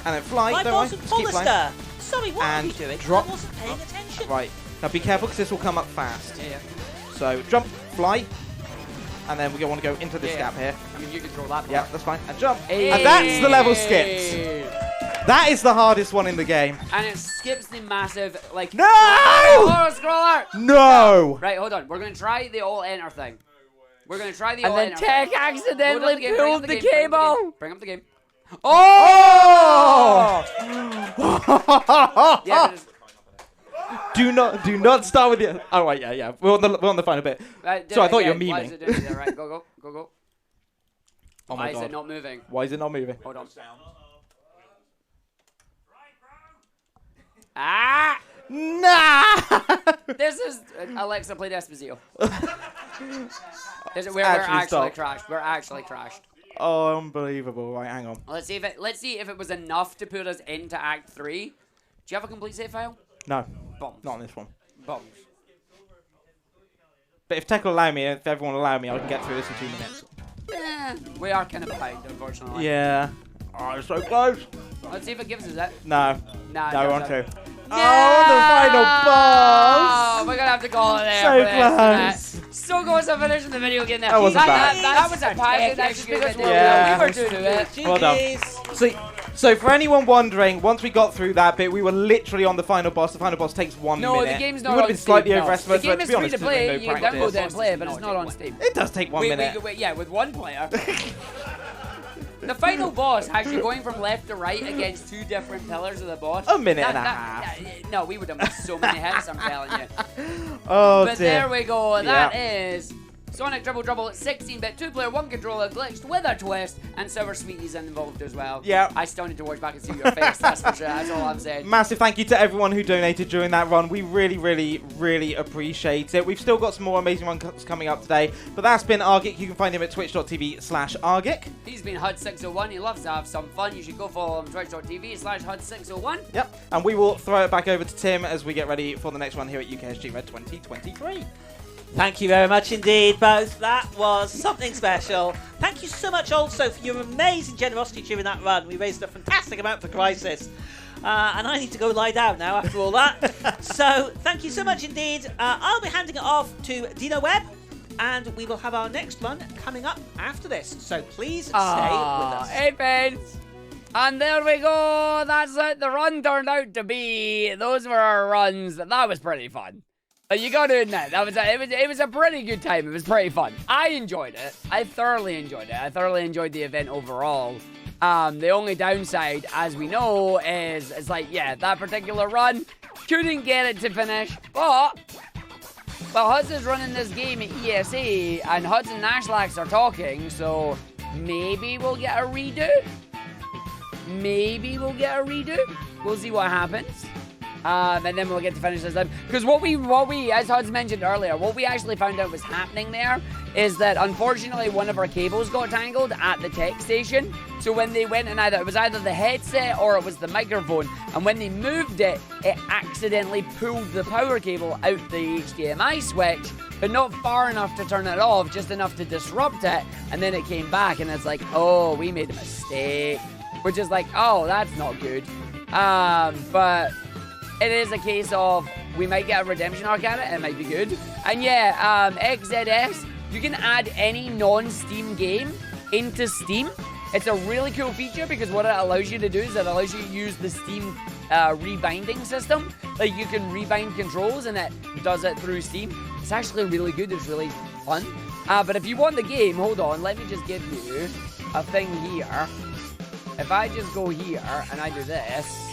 And then fly. My don't balls worry. and Just keep flying. Hollister. Sorry, what And are you doing? drop. I wasn't paying attention. Right. Now be careful because this will come up fast. Yeah. So jump, fly. And then we want to go into this gap here. I mean, you control that. Yeah, that's fine. And jump. Hey. And that's the level skipped. That is the hardest one in the game. And it skips the massive, like... No! Oh, scroller! No! Right, hold on. We're going to try the all enter thing. We're going to try the And all then enter Tech thing. accidentally Bring up pulled the cable. Bring up the game. Oh! Yeah, Do not start with the. Oh right, yeah. We're on the final bit. right, So I thought you were Why is memeing. it doing that? Right, go. Oh Why my is god. it not moving? Why is it not moving? Hold on. Ah! Nah! This is Alexa played Esposito. We're Actually actually stop. crashed. We're actually crashed. Oh, unbelievable. Right, hang on. Let's see if it was enough to put us into Act 3. Do you have a complete save file? No, Bums. not on this one. Bums. But if Tech will allow me, if everyone will allow me, I can get through this in 2 minutes. We are kind of behind, unfortunately. Yeah. Oh, it's so close. Let's see if it gives us that. No. Nah, No, it on doesn't. 2. Oh, the final boss! Oh, we're gonna have to call it there. So for this, close. innit? So close to finishing the video game there. That wasn't bad. That was a passive. That's just because Yeah. we were doing it. Well done. So for anyone wondering, once we got through that bit, we were literally on the final boss. The final boss takes 1 minute. No, the game's not we would have on been slightly Steam, no. overestimated, The game but is to be free honest, to play. there's You no can practice. download it and play it, but it's not on Steam. It does take 1 minute. Yeah, with 1 player. The final boss, actually going from left to right against 2 different pillars of the boss. A minute and a half. No, we would have missed so many hits, I'm telling you. Oh, But dear. there we go. That Yeah. is Sonic Dribble Dribble 16-bit 2-player 1 controller glitched with a twist, and Silver Sweetie's involved as well. Yeah. I still need to watch back and see your face. That's for sure. That's all I'm saying. Massive thank you to everyone who donated during that run. We really, really, really appreciate it. We've still got some more amazing ones coming up today. But that's been Argick. You can find him at twitch.tv/Argick. He's been HUD601. He loves to have some fun. You should go follow him on twitch.tv/HUD601. Yep. And we will throw it back over to Tim as we get ready for the next one here at UKSG Red 2023. Thank you very much indeed, both. That was something special. Thank you so much also for your amazing generosity during that run. We raised a fantastic amount for Crisis. And I need to go lie down now after all that. So thank you so much indeed. I'll be handing it off to Dino Webb. And we will have our next run coming up after this. So please stay with us. Hey, friends. And there we go. That's it. The run turned out to be. Those were our runs. That was pretty fun. You got to admit, it was a pretty good time. It was pretty fun. I enjoyed it. I thoroughly enjoyed it. I thoroughly enjoyed the event overall. The only downside, as we know, is it's like, yeah, that particular run couldn't get it to finish, but Huds is running this game at ESA, and Huds and Nashlax are talking, so maybe we'll get a redo. Maybe we'll get a redo. We'll see what happens. And then we'll get to finish this time. Because what we, as Huds mentioned earlier, what we actually found out was happening there is that unfortunately one of our cables got tangled at the tech station. So when they went and it was either the headset or it was the microphone. And when they moved it, it accidentally pulled the power cable out the HDMI switch, but not far enough to turn it off, just enough to disrupt it. And then it came back and it's like, oh, we made a mistake. Which is like, oh, that's not good. But it is a case of we might get a redemption arc at it, and it might be good. And yeah, XZS, you can add any non-Steam game into Steam. It's a really cool feature because what it allows you to do is it allows you to use the Steam rebinding system. Like you can rebind controls and it does it through Steam. It's actually really good. It's really fun. But if you want the game, hold on, let me just give you a thing here. If I just go here and I do this,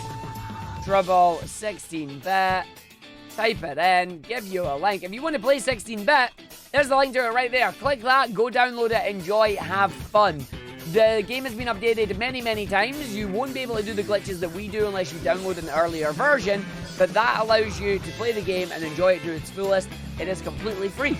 Trouble 16-bit, type it in, give you a link. If you want to play 16-bit, there's the link to it right there. Click that, go download it, enjoy, have fun. The game has been updated many, many times. You won't be able to do the glitches that we do unless you download an earlier version, but that allows you to play the game and enjoy it to its fullest. It is completely free.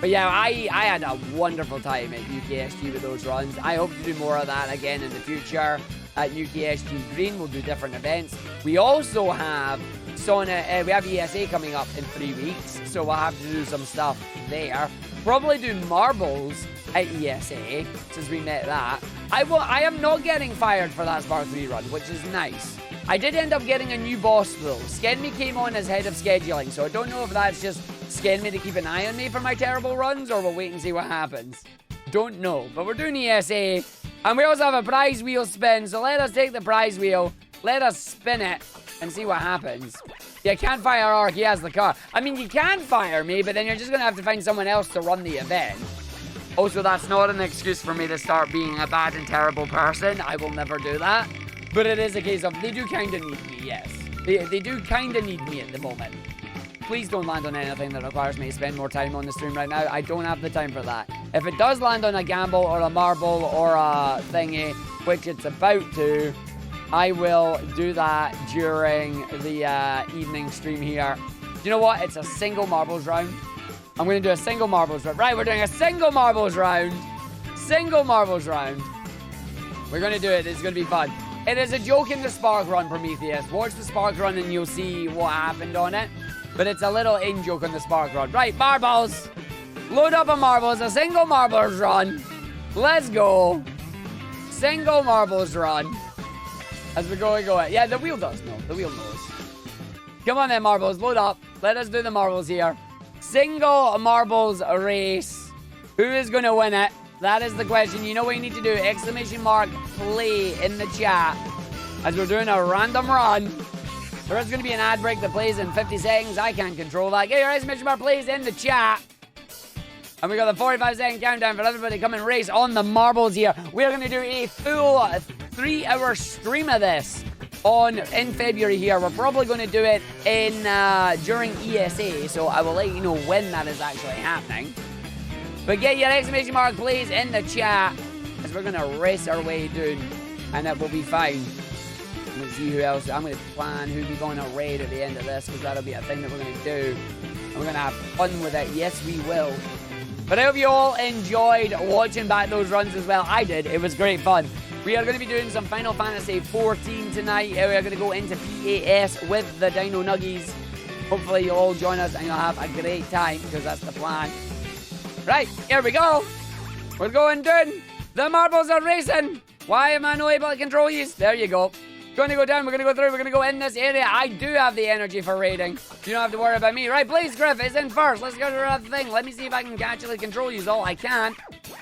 But yeah, I had a wonderful time at UKSG with those runs. I hope to do more of that again in the future. At UKSG Green, we'll do different events. We also have we have ESA coming up in 3 weeks, so we'll have to do some stuff there. Probably do marbles at ESA, since we met that. I am not getting fired for that Spark 3 run, which is nice. I did end up getting a new boss though. Skenme came on as head of scheduling, so I don't know if that's just Skenme to keep an eye on me for my terrible runs, or we'll wait and see what happens. Don't know, but we're doing ESA. And we also have a prize wheel spin, so let us take the prize wheel, let us spin it, and see what happens. You can't fire Ark, he has the car. I mean, you can fire me, but then you're just going to have to find someone else to run the event. Also, that's not an excuse for me to start being a bad and terrible person. I will never do that. But it is a case of, they do kind of need me, yes. They do kind of need me at the moment. Please don't land on anything that requires me to spend more time on the stream right now. I don't have the time for that. If it does land on a gamble or a marble or a thingy, which it's about to, I will do that during the evening stream here. Do you know what? It's a single marbles round. I'm going to do a single marbles round. Right, we're doing a single marbles round. Single marbles round. We're going to do it. It's going to be fun. It is a joke in the Spark run, Prometheus. Watch the Spark run and you'll see what happened on it. But it's a little in-joke on the Spark run. Right, marbles. Load up a marbles. A single marbles run. Let's go. Single marbles run. As we're going. Yeah, the wheel does know. The wheel knows. Come on then, marbles. Load up. Let us do the marbles here. Single marbles race. Who is going to win it? That is the question. You know what you need to do. Exclamation mark play in the chat. As we're doing a random run. There is going to be an ad break that plays in 50 seconds. I can't control that. Get your exclamation mark plays in the chat. And we got the 45-second countdown for everybody to come and race on the marbles here. We're going to do a full 3-hour stream of this in February here. We're probably going to do it during ESA, so I will let you know when that is actually happening. But get your exclamation mark please in the chat as we're going to race our way down, and it will be fine. I'm going to see who else. I'm going to plan who we're going to raid at the end of this, because that'll be a thing that we're going to do. And we're going to have fun with it. Yes, we will. But I hope you all enjoyed watching back those runs as well. I did. It was great fun. We are going to be doing some Final Fantasy 14 tonight. We are going to go into PAS with the Dino Nuggies. Hopefully you'll all join us and you'll have a great time, because that's the plan. Right, here we go. We're going down. The marbles are racing. Why am I not able to control these? There you go. Going to go down, we're going to go through, we're going to go in this area. I do have the energy for raiding. You don't have to worry about me. Right, please, Griff is in first. Let's go to the thing. Let me see if I can actually control you all. I can't.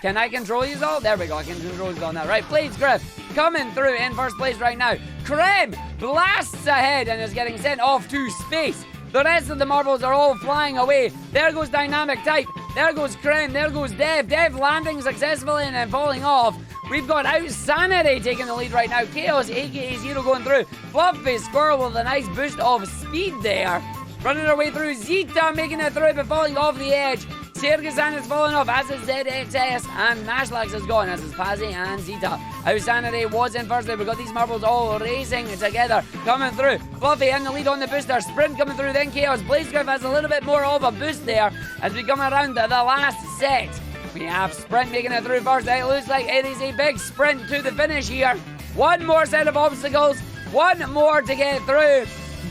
Can I control you all? There we go, I can control you all now. Right, please, Griff, coming through in first place right now. Krem blasts ahead and is getting sent off to space. The rest of the marbles are all flying away. There goes Dynamic Type. There goes Krem. There goes Dev. Dev landing successfully and then falling off. We've got Outsanity taking the lead right now. Chaos, aka Zero, going through. Fluffy Squirrel with a nice boost of speed there. Running her way through. Zeta making it through but falling off the edge. Sergazan is falling off, as is ZXS, and Nashlax is gone, as is Pazzy and Zeta. Outsanity was in first there. We've got these marbles all racing together, coming through. Fluffy in the lead on the booster. Sprint coming through, then Chaos. Blazegriff has a little bit more of a boost there as we come around the last set. We have Sprint making it through first. It looks like it is a big sprint to the finish here. One more set of obstacles, one more to get through.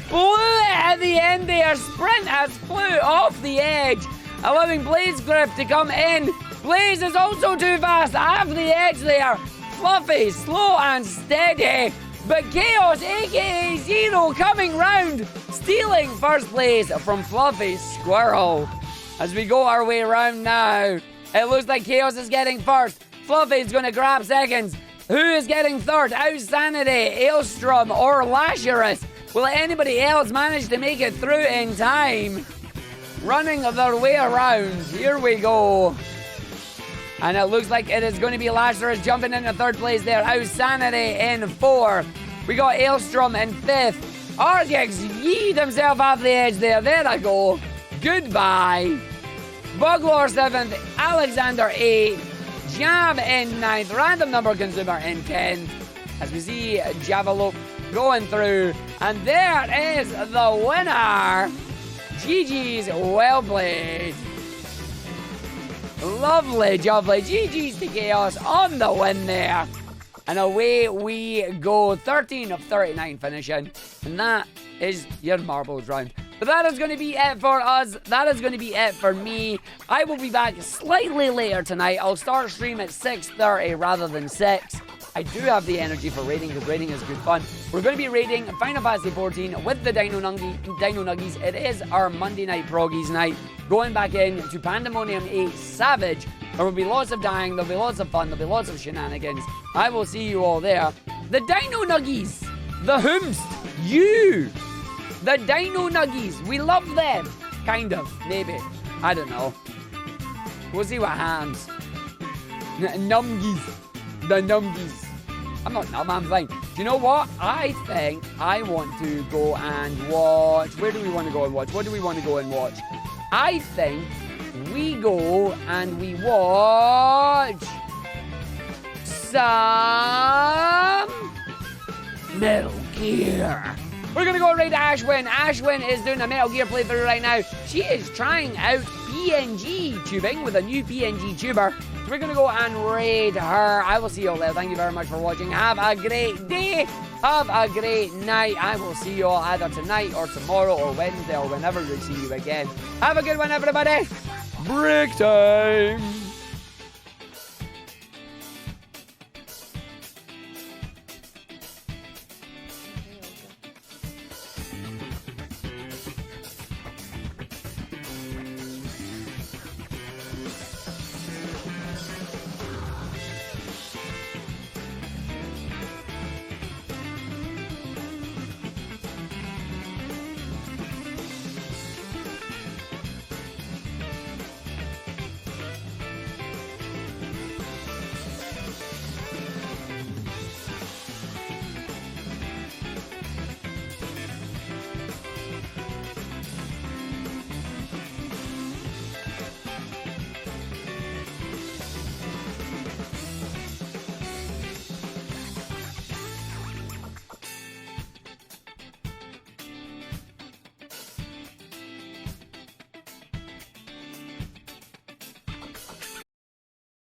Blue at the end there. Sprint has flew off the edge, allowing Blazegriff to come in. Blaze is also too fast, off the edge there. Fluffy, slow and steady. But Chaos, aka Zero, coming round, stealing first place from Fluffy Squirrel. As we go our way around now, it looks like Chaos is getting first. Fluffy's going to grab seconds. Who is getting third? Outsanity, Aelstrom, or Lazarus? Will anybody else manage to make it through in time? Running their way around. Here we go. And it looks like it is going to be Lazarus jumping into third place there. Outsanity in fourth. We got Aelstrom in fifth. Argick yeeted himself off the edge there. There I go. Goodbye. Buglore 7th, Alexander 8th, Jav in 9th, Random Number Consumer in 10th. As we see Javalope going through, and there is the winner. GG's, well played. Lovely, lovely. GG's to Chaos on the win there. And away we go. 13 of 39 finishing. And that is your marbles round. But that is going to be it for us. That is going to be it for me. I will be back slightly later tonight. I'll start stream at 6:30 rather than 6. I do have the energy for raiding because raiding is good fun. We're going to be raiding Final Fantasy 14 with the Dino Nuggies. It is our Monday night proggies night. Going back in to Pandemonium 8 Savage. There will be lots of dying. There'll be lots of fun. There'll be lots of shenanigans. I will see you all there. The Dino Nuggies. The Whomst. You. The Dino Nuggies. We love them. Kind of. Maybe. I don't know. We'll see what happens. Numgies. The Numgies. I'm not numb, I'm fine. Do you know what? I think I want to go and watch. Where do we want to go and watch? What do we want to go and watch? I think we go and we watch some Metal Gear. We're going to go raid Ashwin. Ashwin is doing a Metal Gear playthrough right now. She is trying out PNG tubing with a new PNG tuber. So we're going to go and raid her. I will see you all there. Thank you very much for watching. Have a great day. Have a great night. I will see you all either tonight or tomorrow or Wednesday or whenever we see you again. Have a good one, everybody. Break time.